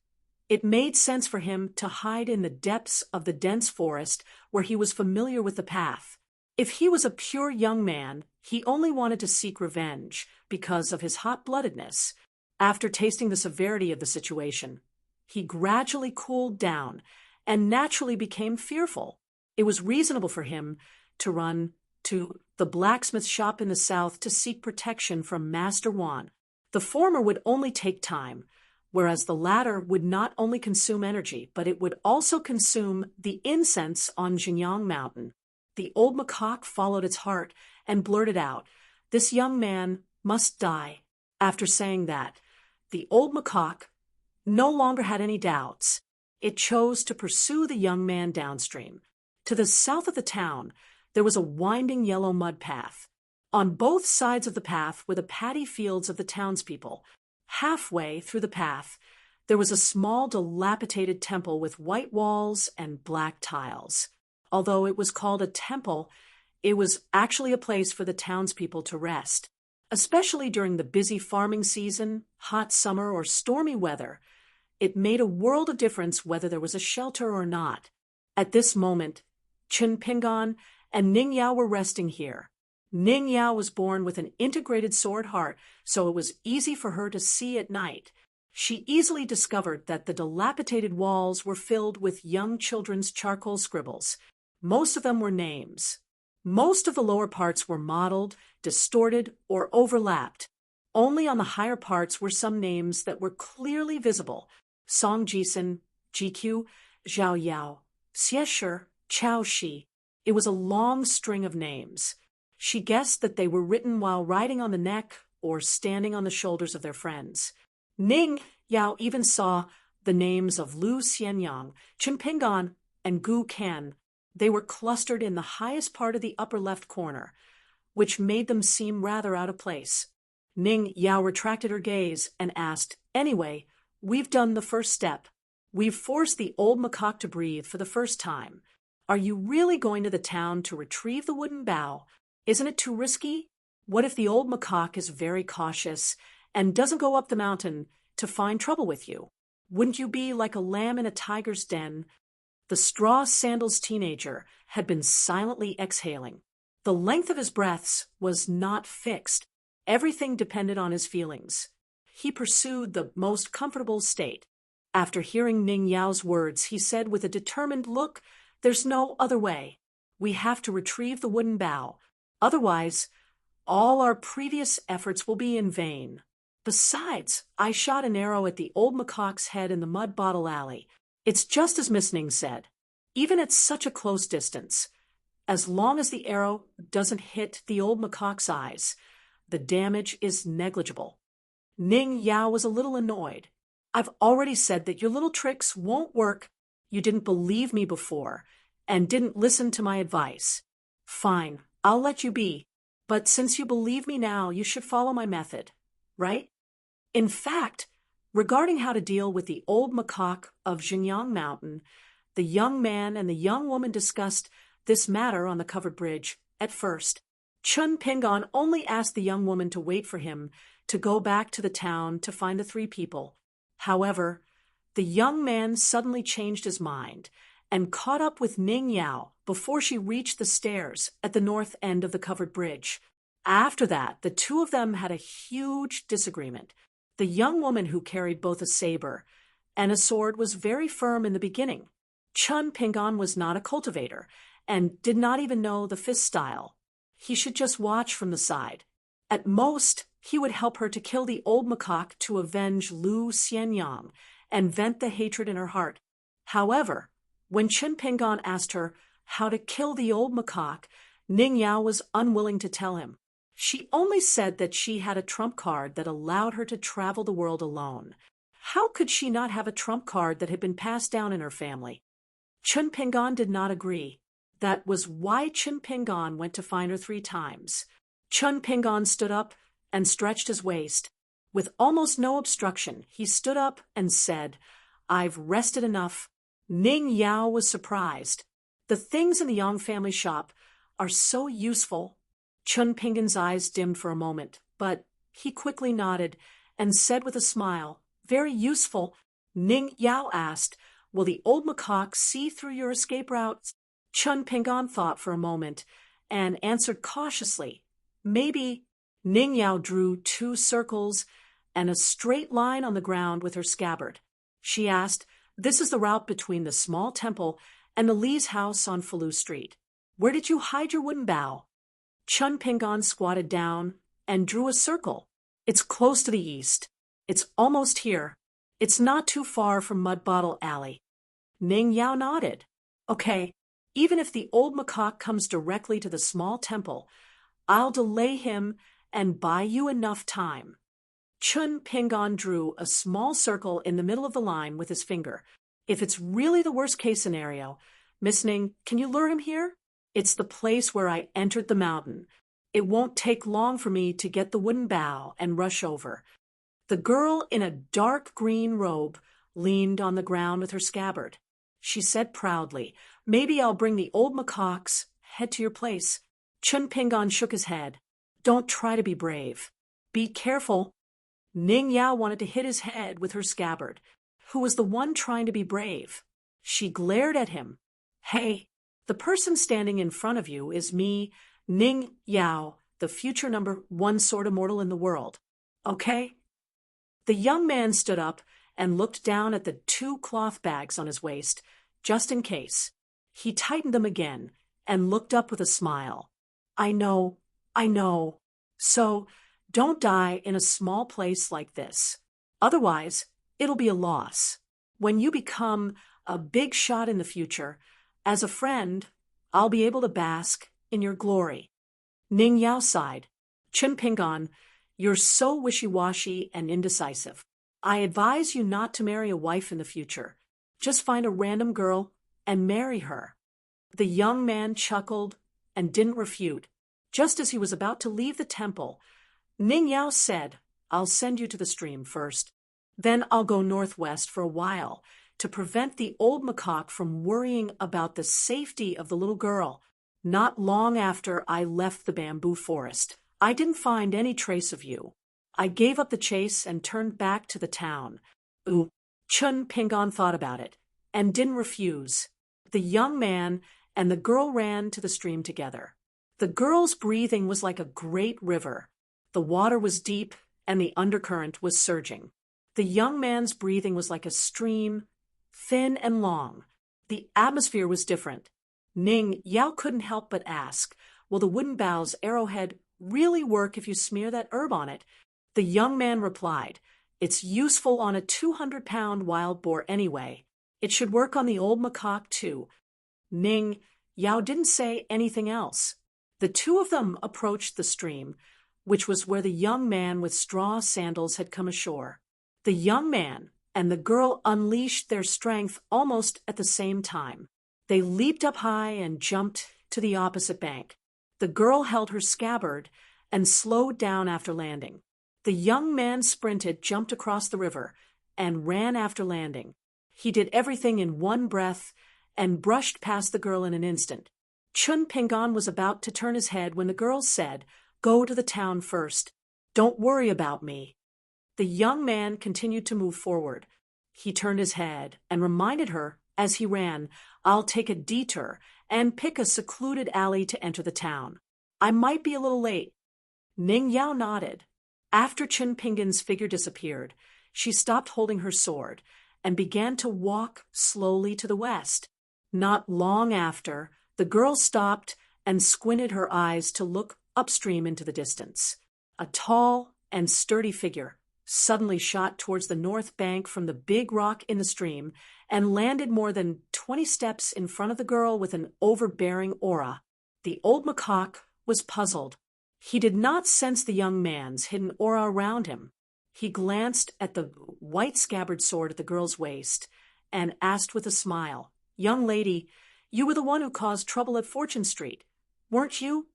it made sense for him to hide in the depths of the dense forest where he was familiar with the path. If he was a pure young man, he only wanted to seek revenge because of his hot-bloodedness. After tasting the severity of the situation, he gradually cooled down and naturally became fearful. It was reasonable for him to run to the blacksmith shop in the south to seek protection from Master Wan. The former would only take time, whereas the latter would not only consume energy, but it would also consume the incense on Jinyang Mountain. The old macaque followed its heart and blurted out, "This young man must die." After saying that, the old macaque no longer had any doubts. It chose to pursue the young man downstream. To the south of the town, There was a winding yellow mud path. On both sides of the path were the paddy fields of the townspeople. Halfway through the path, there was a small dilapidated temple with white walls and black tiles. Although it was called a temple, it was actually a place for the townspeople to rest, especially during the busy farming season, hot summer, or stormy weather. It made a world of difference whether there was a shelter or not. At this moment, Chun Pingan and Ning Yao were resting here. Ning Yao was born with an integrated sword heart, so it was easy for her to see at night. She easily discovered that the dilapidated walls were filled with young children's charcoal scribbles. Most of them were names. Most of the lower parts were mottled, distorted, or overlapped. Only on the higher parts were some names that were clearly visible: Song Jisun, GQ, Zhao Yao, Xiesher, Chao Shi. It was a long string of names. She guessed that they were written while riding on the neck or standing on the shoulders of their friends. Ning Yao even saw the names of Lu Xianyang, Chun Pingan, and Gu Ken. They were clustered in the highest part of the upper left corner, which made them seem rather out of place. Ning Yao retracted her gaze and asked, "Anyway, we've done the first step. We've forced the old macaque to breathe for the first time. Are you really going to the town to retrieve the wooden bow? Isn't it too risky? What if the old macaque is very cautious and doesn't go up the mountain to find trouble with you? Wouldn't you be like a lamb in a tiger's den?" The straw sandals teenager had been silently exhaling. The length of his breaths was not fixed. Everything depended on his feelings. He pursued the most comfortable state. After hearing Ning Yao's words, he said with a determined look, "There's no other way. We have to retrieve the wooden bow. Otherwise, all our previous efforts will be in vain. Besides, I shot an arrow at the old macaque's head in the mud bottle alley. It's just as Miss Ning said. Even at such a close distance, as long as the arrow doesn't hit the old macaque's eyes, the damage is negligible." Ning Yao was a little annoyed. "I've already said that your little tricks won't work. You didn't believe me before and didn't listen to my advice. Fine, I'll let you be. But since you believe me now, you should follow my method, right? In fact, regarding how to deal with the old macaque of Xinjiang Mountain, the young man and the young woman discussed this matter on the covered bridge. At first, Chun Pingan only asked the young woman to wait for him to go back to the town to find the three people. However, the young man suddenly changed his mind and caught up with Ning Yao before she reached the stairs at the north end of the covered bridge. After that, the two of them had a huge disagreement. The young woman who carried both a saber and a sword was very firm in the beginning. Chun Pingan was not a cultivator and did not even know the fist style. He should just watch from the side. At most, he would help her to kill the old macaque to avenge Lu Xianyang and vent the hatred in her heart. However, when Chun Pingan asked her how to kill the old macaque, Ning Yao was unwilling to tell him. She only said that she had a trump card that allowed her to travel the world alone. How could she not have a trump card that had been passed down in her family? Chun Pingan did not agree. That was why Chun Pingan went to find her 3 times. Chun Pingan stood up and stretched his waist. With almost no obstruction, he stood up and said, "I've rested enough." Ning Yao was surprised. The things in the Yang family shop are so useful. Chun Pingan's eyes dimmed for a moment, but he quickly nodded and said with a smile, "Very useful." Ning Yao asked, "Will the old macaque see through your escape routes?" Chun Pingan thought for a moment and answered cautiously, "Maybe." Ning Yao drew 2 circles and a straight line on the ground with her scabbard. She asked, "This is the route between the small temple and the Lee's house on Falu Street. Where did you hide your wooden bow?" Chun Pingan squatted down and drew a circle. "It's close to the east. It's almost here. It's not too far from Mud Bottle Alley." Ning Yao nodded. "Okay, even if the old macaque comes directly to the small temple, I'll delay him and buy you enough time." Chun Pingan drew a small circle in the middle of the line with his finger. "If it's really the worst-case scenario, Miss Ning, can you lure him here? It's the place where I entered the mountain. It won't take long for me to get the wooden bough and rush over." The girl in a dark green robe leaned on the ground with her scabbard. She said proudly, "Maybe I'll bring the old macaques. Head to your place." Chun Pingon shook his head. "Don't try to be brave. Be careful." Ning Yao wanted to hit his head with her scabbard. Who was the one trying to be brave? She glared at him. "Hey, the person standing in front of you is me, Ning Yao, the future #1 sword immortal in the world. Okay?" The young man stood up and looked down at the 2 cloth bags on his waist, just in case. He tightened them again and looked up with a smile. I know. So, don't die in a small place like this. Otherwise, it'll be a loss. When you become a big shot in the future, as a friend, I'll be able to bask in your glory." Ning Yao sighed. "Chun Pingon, you're so wishy-washy and indecisive. I advise you not to marry a wife in the future. Just find a random girl and marry her." The young man chuckled and didn't refute. Just as he was about to leave the temple, Ning Yao said, "I'll send you to the stream first. Then I'll go northwest for a while to prevent the old macaque from worrying about the safety of the little girl. Not long after I left the bamboo forest, I didn't find any trace of you. I gave up the chase and turned back to the town." Ooh, Chun Pingon thought about it and didn't refuse. The young man and the girl ran to the stream together. The girl's breathing was like a great river. The water was deep and the undercurrent was surging. The young man's breathing was like a stream, thin and long. The atmosphere was different. Ning Yao couldn't help but ask, "Will the wooden bough's arrowhead really work if you smear that herb on it?" The young man replied, "It's useful on a 200-pound wild boar anyway. It should work on the old macaque too." Ning Yao didn't say anything else. The two of them approached the stream, which was where the young man with straw sandals had come ashore. The young man and the girl unleashed their strength almost at the same time. They leaped up high and jumped to the opposite bank. The girl held her scabbard and slowed down after landing. The young man sprinted, jumped across the river, and ran after landing. He did everything in one breath and brushed past the girl in an instant. Chun Pingon was about to turn his head when the girl said, "Go to the town first. Don't worry about me." The young man continued to move forward. He turned his head and reminded her, as he ran, "I'll take a detour and pick a secluded alley to enter the town. I might be a little late." Ning Yao nodded. After Chun Pingon's figure disappeared, she stopped holding her sword and began to walk slowly to the west. Not long after, the girl stopped and squinted her eyes to look upstream into the distance. A tall and sturdy figure suddenly shot towards the north bank from the big rock in the stream and landed more than 20 steps in front of the girl with an overbearing aura. The old macaque was puzzled. He did not sense the young man's hidden aura around him. He glanced at the white scabbard sword at the girl's waist and asked with a smile, "Young lady, you were the one who caused trouble at Fortune Street, weren't you?"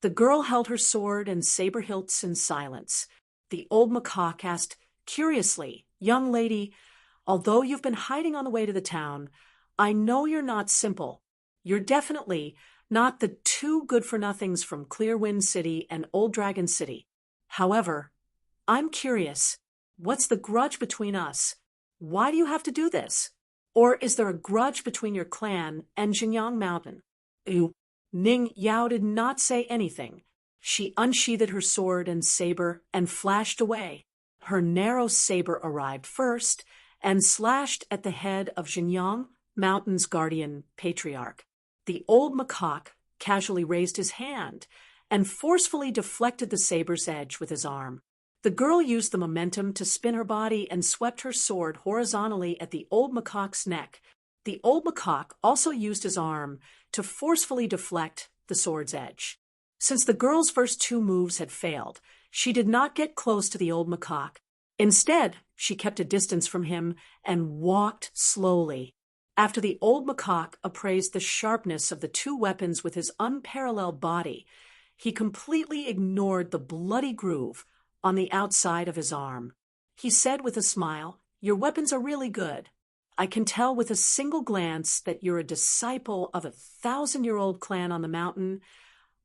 The girl held her sword and saber hilts in silence. The old macaque asked curiously, "Young lady, although you've been hiding on the way to the town, I know you're not simple. You're definitely not the two good-for-nothings from Clearwind City and Old Dragon City. However, I'm curious, what's the grudge between us? Why do you have to do this? Or is there a grudge between your clan and Jinyang Mountain?" Ning Yao did not say anything. She unsheathed her sword and saber and flashed away. Her narrow saber arrived first and slashed at the head of Jinyang Mountain's guardian patriarch. The old macaque casually raised his hand and forcefully deflected the saber's edge with his arm. The girl used the momentum to spin her body and swept her sword horizontally at the old macaque's neck. The old macaque also used his arm to forcefully deflect the sword's edge. Since the girl's first two moves had failed, she did not get close to the old macaque. Instead, she kept a distance from him and walked slowly. After the old macaque appraised the sharpness of the two weapons with his unparalleled body, he completely ignored the bloody groove on the outside of his arm. He said with a smile, "Your weapons are really good. I can tell with a single glance that you're a disciple of a 1,000-year-old clan on the mountain,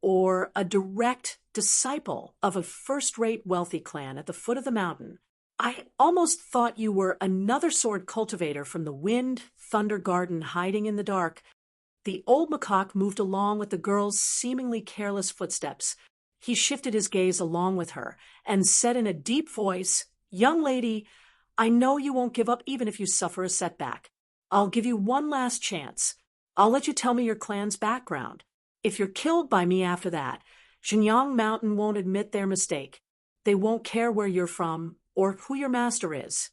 or a direct disciple of a first-rate wealthy clan at the foot of the mountain. I almost thought you were another sword cultivator from the Wind Thunder Garden hiding in the dark." The old macaque moved along with the girl's seemingly careless footsteps. He shifted his gaze along with her and said in a deep voice, "Young lady, I know you won't give up even if you suffer a setback. I'll give you one last chance. I'll let you tell me your clan's background. If you're killed by me after that, Shenyang Mountain won't admit their mistake. They won't care where you're from or who your master is."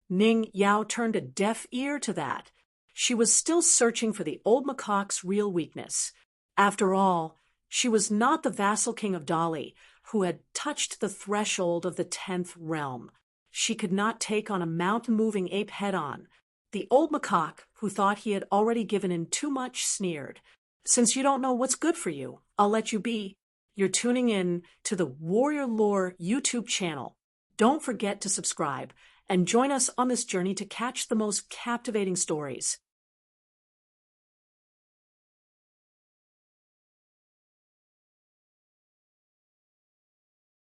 Ning Yao turned a deaf ear to that. She was still searching for the old macaque's real weakness. After all, she was not the vassal king of Dali, who had touched the threshold of the 10th realm. She could not take on a mountain-moving ape head-on. The old macaque, who thought he had already given in too much, sneered. "Since you don't know what's good for you, I'll let you be. You're tuning in to the Warrior Lore YouTube channel. Don't forget to subscribe and join us on this journey to catch the most captivating stories.